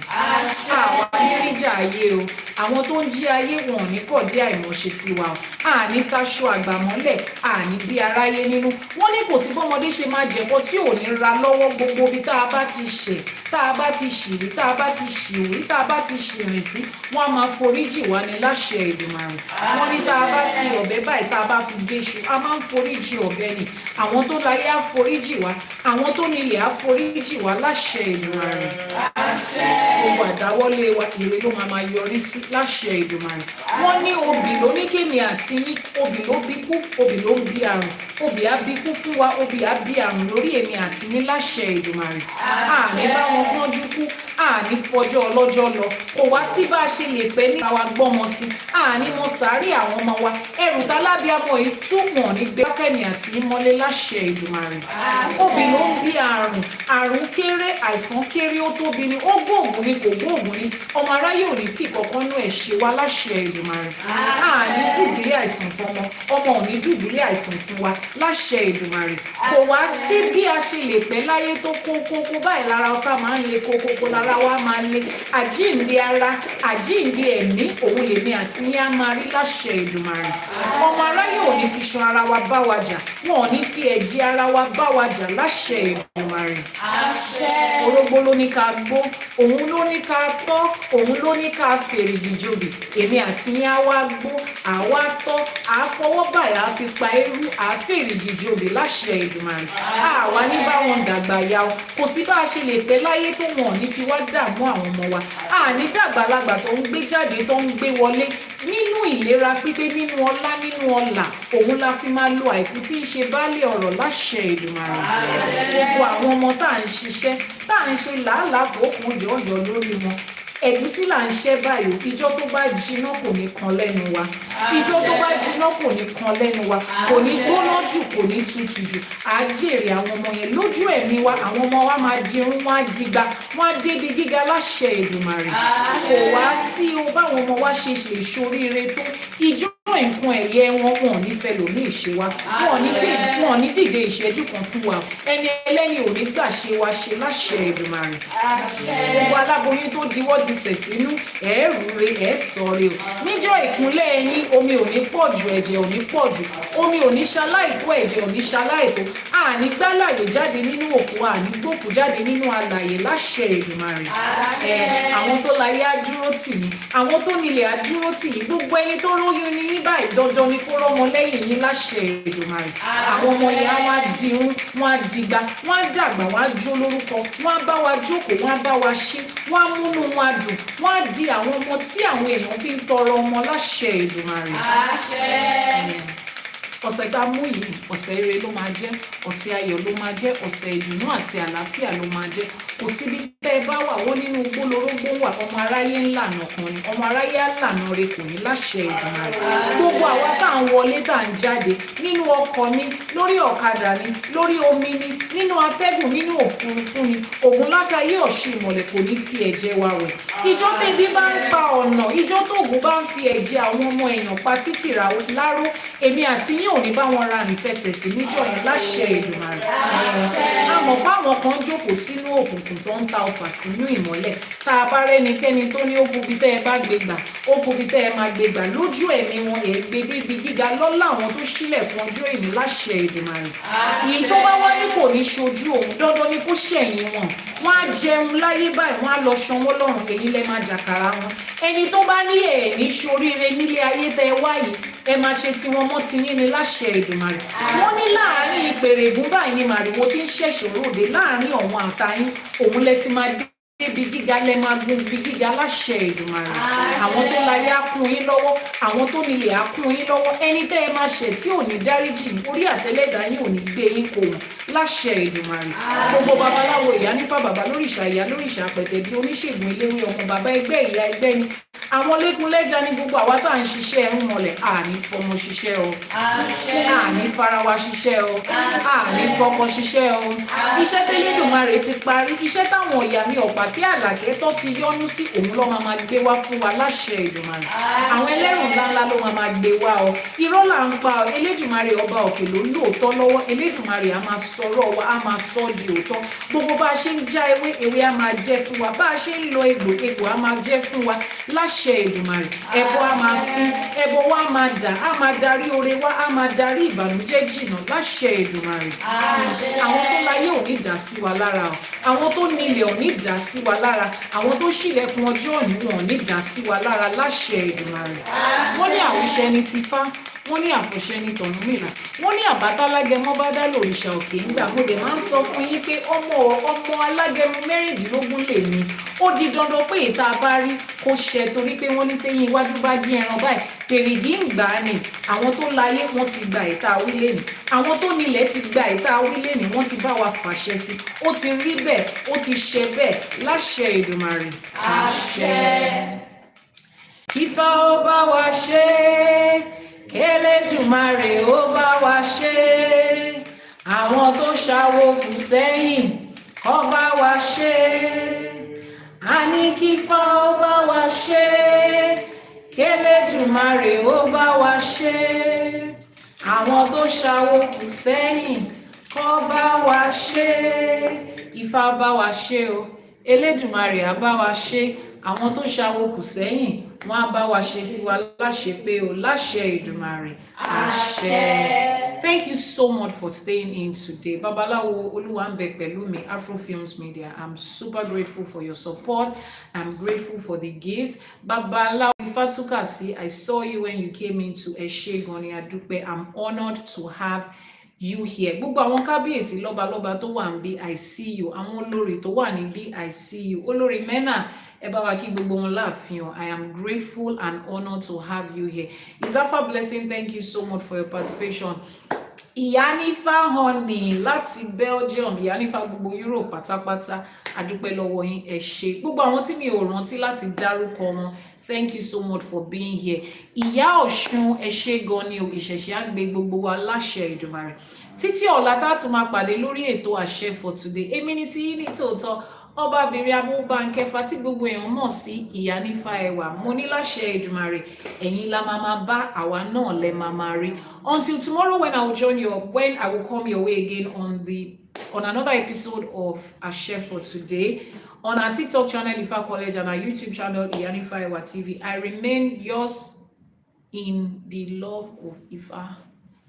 àwa níríjà ayé o àwọn tó ń jí ayé wọn ò ní kọ̀ dé àìmọ̀ṣe sí wa o àní káṣọ àgbàmọ́lẹ̀ àní bí aráyé nínú. wọ́n ní kò sí bọ́mọdé ṣe máa jẹ̀kọ́ tí ò ní ra lọ́wọ́ gbogbo bí tá a bá ti ṣẹ̀ tá a bá ti ṣìrí tá a bá ti ṣìwé tá a bá ti ṣìrìn sí wọ́n á máa foríjì wá ní láṣẹ Èdùmàrè. wọ́n ní tá a bá fi ọ̀bẹ báyìí tá a bá fi géṣu a máa ń foríjì ọ̀bẹ ni àwọn tó láyé á foríjì wá àwọn tó nílẹ̀ á foríjì wá láṣẹ Èdùmàrè. gbogbo àdáwọ́lé wa ire ló máa yọrí sí láṣẹ Èdùmàrè. wọ́n ní obì ló ní kémi àti yín obì ló bí kú obì ló bí àrùn obì á bí kú fún wa obì á bí àrùn lórí èmi àti yín láṣẹ Èdùmàrè. àní bá wọn kánjú kú àní fọjọ́ ọlọ́jọ́ lọ kò wá sí bá a ṣe lè pẹ́ ní àwa gbọ́mọ sí àní mo sáré àwọn ọmọ wa ẹrù tálábíàmọ yìí túmọ̀ ní gbẹ́kẹ̀mí àti ìmọ́lé láṣẹ Èdùmàrè. Obì ló ń bí àrùn kéré àìsàn kéré ó tóbi ni ó gbóògùn ni kò gbóògùn ni ọmọ aráyé ò ní fi kankan nú ẹ̀ ṣe wá láṣẹ Èdùmàrè. àní dùbúlẹ̀ àìsàn fún ọmọ ò ní dùbúlẹ̀ àìsàn fún wa láṣẹ Èdùmàrè. kò wá sí bí a ṣe lè pẹ́ láyé tó kókókó báyìí lára ọ̀tá máa ń le kókókó lára wa máa le àjíǹde ara àjíǹde ẹ̀mí òun lèmi àti yín á máa rí láṣẹ Èdùmàrè. ọmọ aráyé ò ní fi ṣan ara wa bá wa jà wọn ò ní fi ẹ̀jẹ̀ ara wa bá wa jà láṣẹ Èdùmàrè. orógbó ló ní ká gbó òun ló ní ká tọ́ òun ló ní ká fèrè gìjòbì èmi àti yín á wá gbó àwa tọ́ àfọwọ́bàyà fi pa irú àfèrè gìjòbì láṣẹ Èdùmàrè. àwa ní báwọn dàgbà ya o kò sí bá a ṣe lè pẹ́ láyé tó wọn ò ní fi wá dààmú àwọn ọmọ wa àní dàgbàlagbà tó ń gbé jáde tó ń gbé wọlé nínú ìlera pípé nínú ọlá nínú ọlà òun la fi máa lo àìkú tí í ṣe baálé ọ̀rọ̀ láṣẹ Èdùmàrè. gbogbo àwọn ọmọ tá à ń ṣiṣẹ́ tá à ń ṣe làálàá kòókùn yọ̀ọ̀yọ̀ lórí wọn ẹ̀gúsí là ń ṣẹ́ báyìí ìjọ tó bá jiná kò ní kan lẹ́nu wa ìjọ tó bá jiná kò ní kan lẹ́nu wa kò ní gbóná jù kò ní tutù jù á jèrè àwọn ọmọ yẹn lójú ẹ̀mí wa àwọn ọmọ wa máa dirun wọn á digba wọn á débi gíga láṣẹ Èdùmàrè. kò wá sí o báwọn ọmọ wa ṣe lè ṣoríire tó ìjọ nǹkan ẹ̀yẹ wọn wọn ò ní fẹ́ lò ní ìṣe wa wọn ò ní dìde ìṣẹ́jú kan fún wa ẹni ẹlẹ́ni ò ní gbà ṣe wa ṣe láṣẹ Èdùmàrè. gbogbo aláboyún tó diwọ́ disẹ̀ sínú ẹ̀ẹ́rùre ẹ̀ẹ́sọ̀rẹ́ o níjọ́ ìkúnlẹ̀ ẹ̀yìn omi ò ní pọ̀ jù ẹ̀jẹ̀ ò ní pọ̀ jù omi ò ní ṣaláìtó ẹ̀jẹ̀ ò ní ṣaláìtó àní gbálàyè jáde nínú òkú àní gbòkú jáde nínú alàyè láṣẹ Èdùmàrè. àwọn tó láyé á dúró tì yín àwọn tó nílẹ̀ á dúró tì yín gbogbo ẹni tó róyún ní yín báyìí dandan ni kó rọ́mọ lẹ́yìn yín láṣẹ Èdùmàrè. àwọn ọmọ yẹn á wá dirun wọn á digba wọn á dàgbà wọn á jó lórúkọ wọn á bá wa jókòó wọn á bá wa ṣe wọn á múnú wọn á dùn wọn á di àwọn ọmọ tí àwọn èèyàn fi ń tọrọ ọmọ láṣẹ Èdùmàrè. ọ̀sẹ̀ tá a mú yìí ọ̀sẹ̀ ire ló máa jẹ́ ọ̀sẹ̀ ayọ̀ ló máa jẹ́ ọ̀sẹ̀ ìdùnnú àti àlàáfíà ló máa jẹ́ kò síbi tẹ́ ẹ bá wà wọ́n nínú gbólórógbó wà ọmọ aráyé ńlànà kan ni ọmọ aráyé àlànà rẹ kò ní láṣẹ Èdùmàrè. gbogbo àwa tá à ń wọlé tá à ń jáde nínú ọkọ̀ ni lórí ọ̀kadà ni lórí omi ni nínú atẹ́gùn nínú òfurufú ni ògùn lákàyé ọ̀ṣì ìmọ̀lẹ̀ kò ní fi ẹ̀jẹ̀ wa wẹ̀. ìjọ tẹ́bí bá ń pa ọ̀nà ìjọ tóògùn bá ń fi ẹ̀jẹ̀ àwọn ọmọ èèyàn pa títì láró èmi àti yín ò ní bá wọn ra nífẹsẹ̀sì níjọ yẹn láṣẹ Èdùmàrè. àmọ́ báwọn kan jókòó sínú òkùnkùn tó ń ta ọfà sínú ìmọ́lẹ̀ tá a bá rẹ́nikẹ́ni tó ní ó bubi tẹ́ ẹ bá gbé gbà ó bubi tẹ́ ẹ máa gbé gbà lójú ẹ̀mí wọn ẹ̀ gbé débi gíga lọ́lá àwọn tó ṣílẹ̀kùn ọjọ́ ìní láṣẹ Èdùmàrè. èyí tó bá wá ní kò ní ṣojú òun dandan ni kó ṣẹ̀yìn wọn wọn á jẹun láyé báyìí wọn á lọ sanwó lọ́rùn èyí lẹ́ máa jàkàrà wọn ẹni tó bá ní ẹ̀ ní ṣoríire nílé ayé tẹ́ ẹ wáyìí ẹ máa ṣe tiwọn mọ́ ti yín ni láṣẹ Èdùmàrè. wọ́n ní láàárín ìpèrègùn báyìí ni màrìwò tí ń ṣẹ̀ṣẹ̀ ròde láàárín ọ̀hún àtayín òun lẹ ti máa débi gíga lẹ máa gun ibi gíga láṣẹ Èdùmàrè. àwọn tó láyé á kún yín lọ́wọ́ àwọn tó nílẹ̀ á kún yín lọ́wọ́ ẹni tẹ́ ẹ máa ṣẹ̀ tí ò ní dáríjì orí àtẹlẹ́dà yín ò ní gbé yín kò wọ́n láṣẹ Èdùmàrè. gbogbo babaláwo ìyá nífà bàbá lóríṣà ìyá lóríṣà àpẹtẹ bí oníṣègùn eléwé ọmọ bàbá ẹgbẹ́ ìyá ẹgbẹ́ ni àwọn lẹ́kùn lẹ́jà ní gbogbo àwa tá à ń ṣiṣẹ́ ẹ̀rùn mọ̀lẹ̀ àní fọmọ ṣiṣẹ́ o àní farawa ṣiṣẹ́ o àní fọkọ ṣiṣẹ́ o iṣẹ́ tẹ́lẹ̀dùmarè ti parí iṣẹ́ táwọn ìyá mi ọ̀pá kí àlàkẹ́ tó ti yọ́nú sí òun ló máa gbé wá fún wa láṣẹ Èdùmàrè. àwọn ẹlẹ́rùn ńláńlá ló máa gbé wá ọ irọ́ là ń pa ọ Elédùmarè ọba òkè ló lóòótọ́ lọ́wọ́ Elédùmarè á máa sọ̀rọ̀ wa á máa sọ di òótọ́ gbogbo bá a ṣe ń já ewé ewé á máa jẹ́ fún wa bá a ṣe ń lọ egbò egbò á máa jẹ́ fún wa láṣẹ Èdùmàrè. ẹbọ á máa fún ẹbọ wa á máa dà á máa darí oore wa á máa darí ìbànújẹ́ jìnnà láṣẹ Èdùmàrè. àwọn tó láyé ò ní dá sí wa lára o àwọn tó nílẹ̀ ò ní dá sí wa lára àwọn tó ṣílẹ̀kùn ọjọ́ òní wọn ò ní dá sí wa lára láṣẹ Èdùmàrè. wọ́n ní àwíṣẹ́ ní Tifá wọ́n ní àfọ̀ṣẹ́ ní Tọ̀rúnmìlà wọ́n ní àbátálágẹmọ bá dá lòrìṣà òkè ńgbà mo dẹ̀ máa ń sọ fún yín pé ọmọ alágẹmọ mẹ́rìndínlógún lè ní ó di dandan pé ìta bá rí kó ṣẹ torí pé wọ́n ní téyín iwájú bá dín ẹran báyìí pèrèdí ń gbà á nì àwọn tó láyé wọ́n ti gba ìta wílé nì àwọn tó nílẹ̀ ti gba ìta wílé nì wọ́n ti bá wa fàṣẹ sí ó ti rí bẹ́ẹ̀ ó ti ṣẹ bẹ́ẹ̀ láṣẹ Èdùmàrè àṣẹ. Ifá ó bá wa ṣe, k'Ẹlẹ́dùmarè ó bá wa ṣe, àwọn tó ṣàwo kù sẹ́yìn kó bá wa ṣe, a ní k'Ifá ó bá wa ṣe, k'Ẹlẹ́dùmarè ó bá wa ṣe, àwọn tó ṣàwo kù sẹ́yìn kó bá wa ṣe. Ifá bá wa ṣe o, Elédùmarè á bá wa ṣe, àwọn tó ṣàwo kù sẹ́yìn wọ́n á bá wa ṣe tiwa láṣẹ pé o, láṣẹ Èdùmàrè, àṣẹ. Thank you so much for staying in today. Babalawo Oluwanbe Pelumi, Afro Films Media. I'm super grateful for your support. I'm grateful for the gift. Babalawo Ifatukasi, I saw you when you came into Eshe Goni Adupe. I'm honored to have you here. Gbogbo àwọn kábíyèsí lọ́balọ́ba tó wà níbí, I see you. Àwọn olórí tó wà níbí, I see you. Olórí Mena, ẹ bá wa kí gbogbo wọn láàfin o. I am grateful and honored to have you here. Isafa Blessing, thank you so much for your participation. Iyanifa Honey láti Belgium, Iyanifa gbogbo Europe pátápátá, adúpẹ́ lọ́wọ́ yín, ẹ ṣé. Gbogbo àwọn tí mi ò rántí láti dárúkọ wọn, thank you so much for being here. Ìyá Ọ̀ṣun, ẹ ṣé gan ni o, ìṣẹ̀ṣẹ̀ á gbé gbogbo wa láṣẹ Èdùmàrè. Títí ọ̀la tá tún máa pàdé lórí ètò àṣẹ for today. Èmi ni tí ní tòótọ́, Ọbabìnrin Abọ́bánkẹ́fà tí gbogbo èèyàn mọ̀ sí Ìyánífà Ẹwà. Mo ní láṣẹ Èdùmàrè, ẹ̀yin la máa bá, àwa náà lẹ máa rí. Until tomorrow when I will come your way again on another episode of Àṣẹ for today, on our TikTok channel Ifa College and our YouTube channel Iyanifa Ewa TV. I remain yours in the love of Ifa.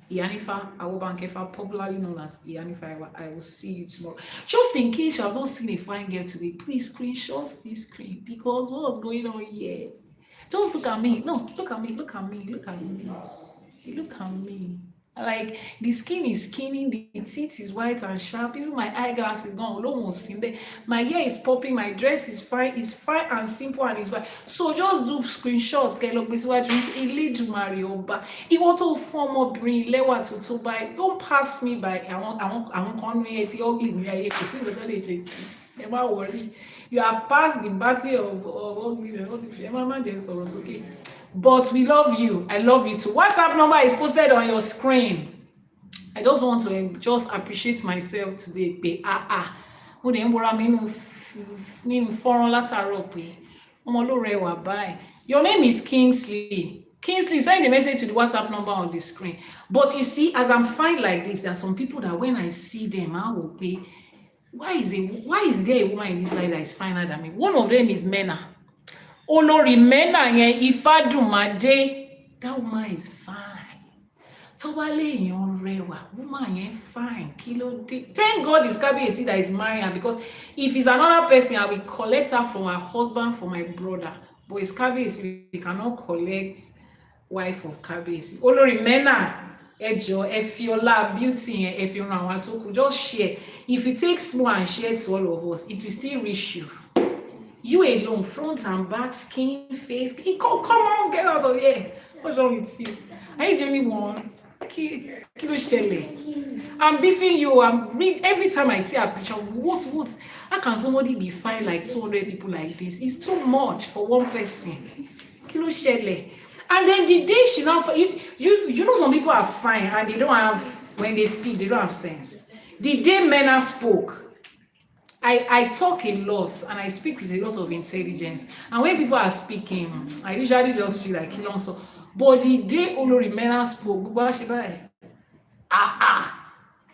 Iyanifa Awobánkefa, popularly known as Iyanifa Ewa. I will see you tomorrow. Just in case you have not seen a fine girl today, please screenshot this screen because what's going on here? Just look at me. No, look at me. Look at me. Look at me. Look at me. Like the skin is skinny, the teeth is white and sharp, even my eyeglass is gone, almost in there. My hair is popping, my dress is fine and simple and it's white. So just do screenshots, get up this what you lead to Marioba. It want to form up bring lewa to buy. Don't pass me by. I want conway ugly me. Never worry. You have passed the battle of ugliness. Okay. But we love you. I love you too. WhatsApp number is posted on your screen. I just want to just appreciate myself today. Mo de mbora mi foran lataro pe. Omo lo rewa bye. Your name is Kingsley. Kingsley, send the message to the WhatsApp number on the screen. But you see, as I'm fine like this, there are some people that when I see them, I will pay. Why is there a woman in this life that is finer than me? One of them is Mena. Olórí Mena yẹn Ifádùnmádé, that woman is fine. Tó bá léèyàn rẹwà, woman yẹn fine. Kí ló dé? Thank God it's Kábíyèsí that is marrying her, because if it's another person, I will collect her from her husband for my brother. But it's Kábíyèsí, we cannot collect wife of Kábíyèsí. Olórí Mena, ẹ jọ̀ọ́, ẹ fi ọlá beauty yẹn, ẹ fi ran àwọn tó kù. Just share. If you take small and share to all of us, it will still reach you. You alone, front and back, skin, face. Come on, get out of here. What's wrong with you? I ain't the only one. I'm beefing you. Every time I see a picture, what? How can somebody be fine like 200 people like this? It's too much for one person. And then the day she now, you know, some people are fine and they don't have, when they speak, they don't have sense. The day Mena spoke, I talk a lot and I speak with a lot of intelligence. And when people are speaking, I usually just feel like Kilonso. But the day Olórí Mena spoke,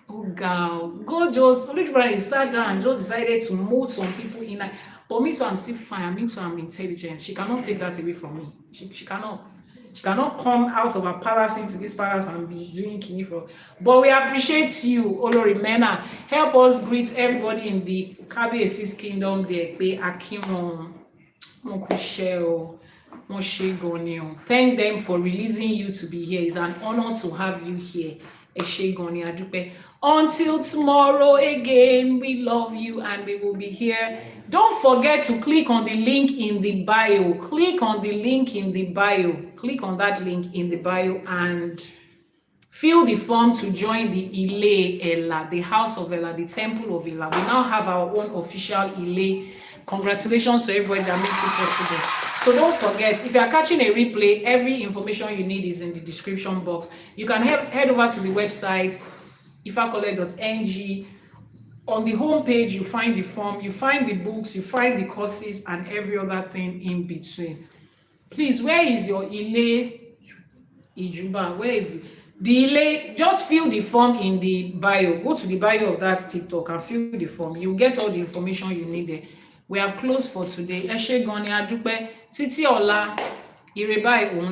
oh God just literally sat down and just decided to mold some people in. But me too, I'm still fine. Me too, I'm intelligent. She cannot take that away from me. She cannot. She cannot come out of her palace into this palace and be doing kini for. But we appreciate you, Olórí Mena. Help us greet everybody in the Kábíyèsí's kingdom there. Pe Akimon, Mokusheo, Moshegonio. Thank them for releasing you to be here. It's an honor to have you here. Eshegoni Adupe. Until tomorrow again, we love you and we will be here. Don't forget to click on the link in the bio. Click on the link in the bio. Click on that link in the bio and fill the form to join the Ile Ella, the House of Ella, the Temple of Ella. We now have our own official Ile Congratulations to everybody that makes it possible. So don't forget, if you are catching a replay, every information you need is in the description box. You can head over to the website ifacollect.ng. On the home page, you find the form, you find the books, you find the courses, and every other thing in between. Please, where is your Ile Ijuba? Where is it? The Ile, just fill the form in the bio. Go to the bio of that TikTok and fill the form. You'll get all the information you need there. We have closed for today. Ẹ ṣé gan ni, a dúpẹ́. Títí ọ̀la, ire báyìí òun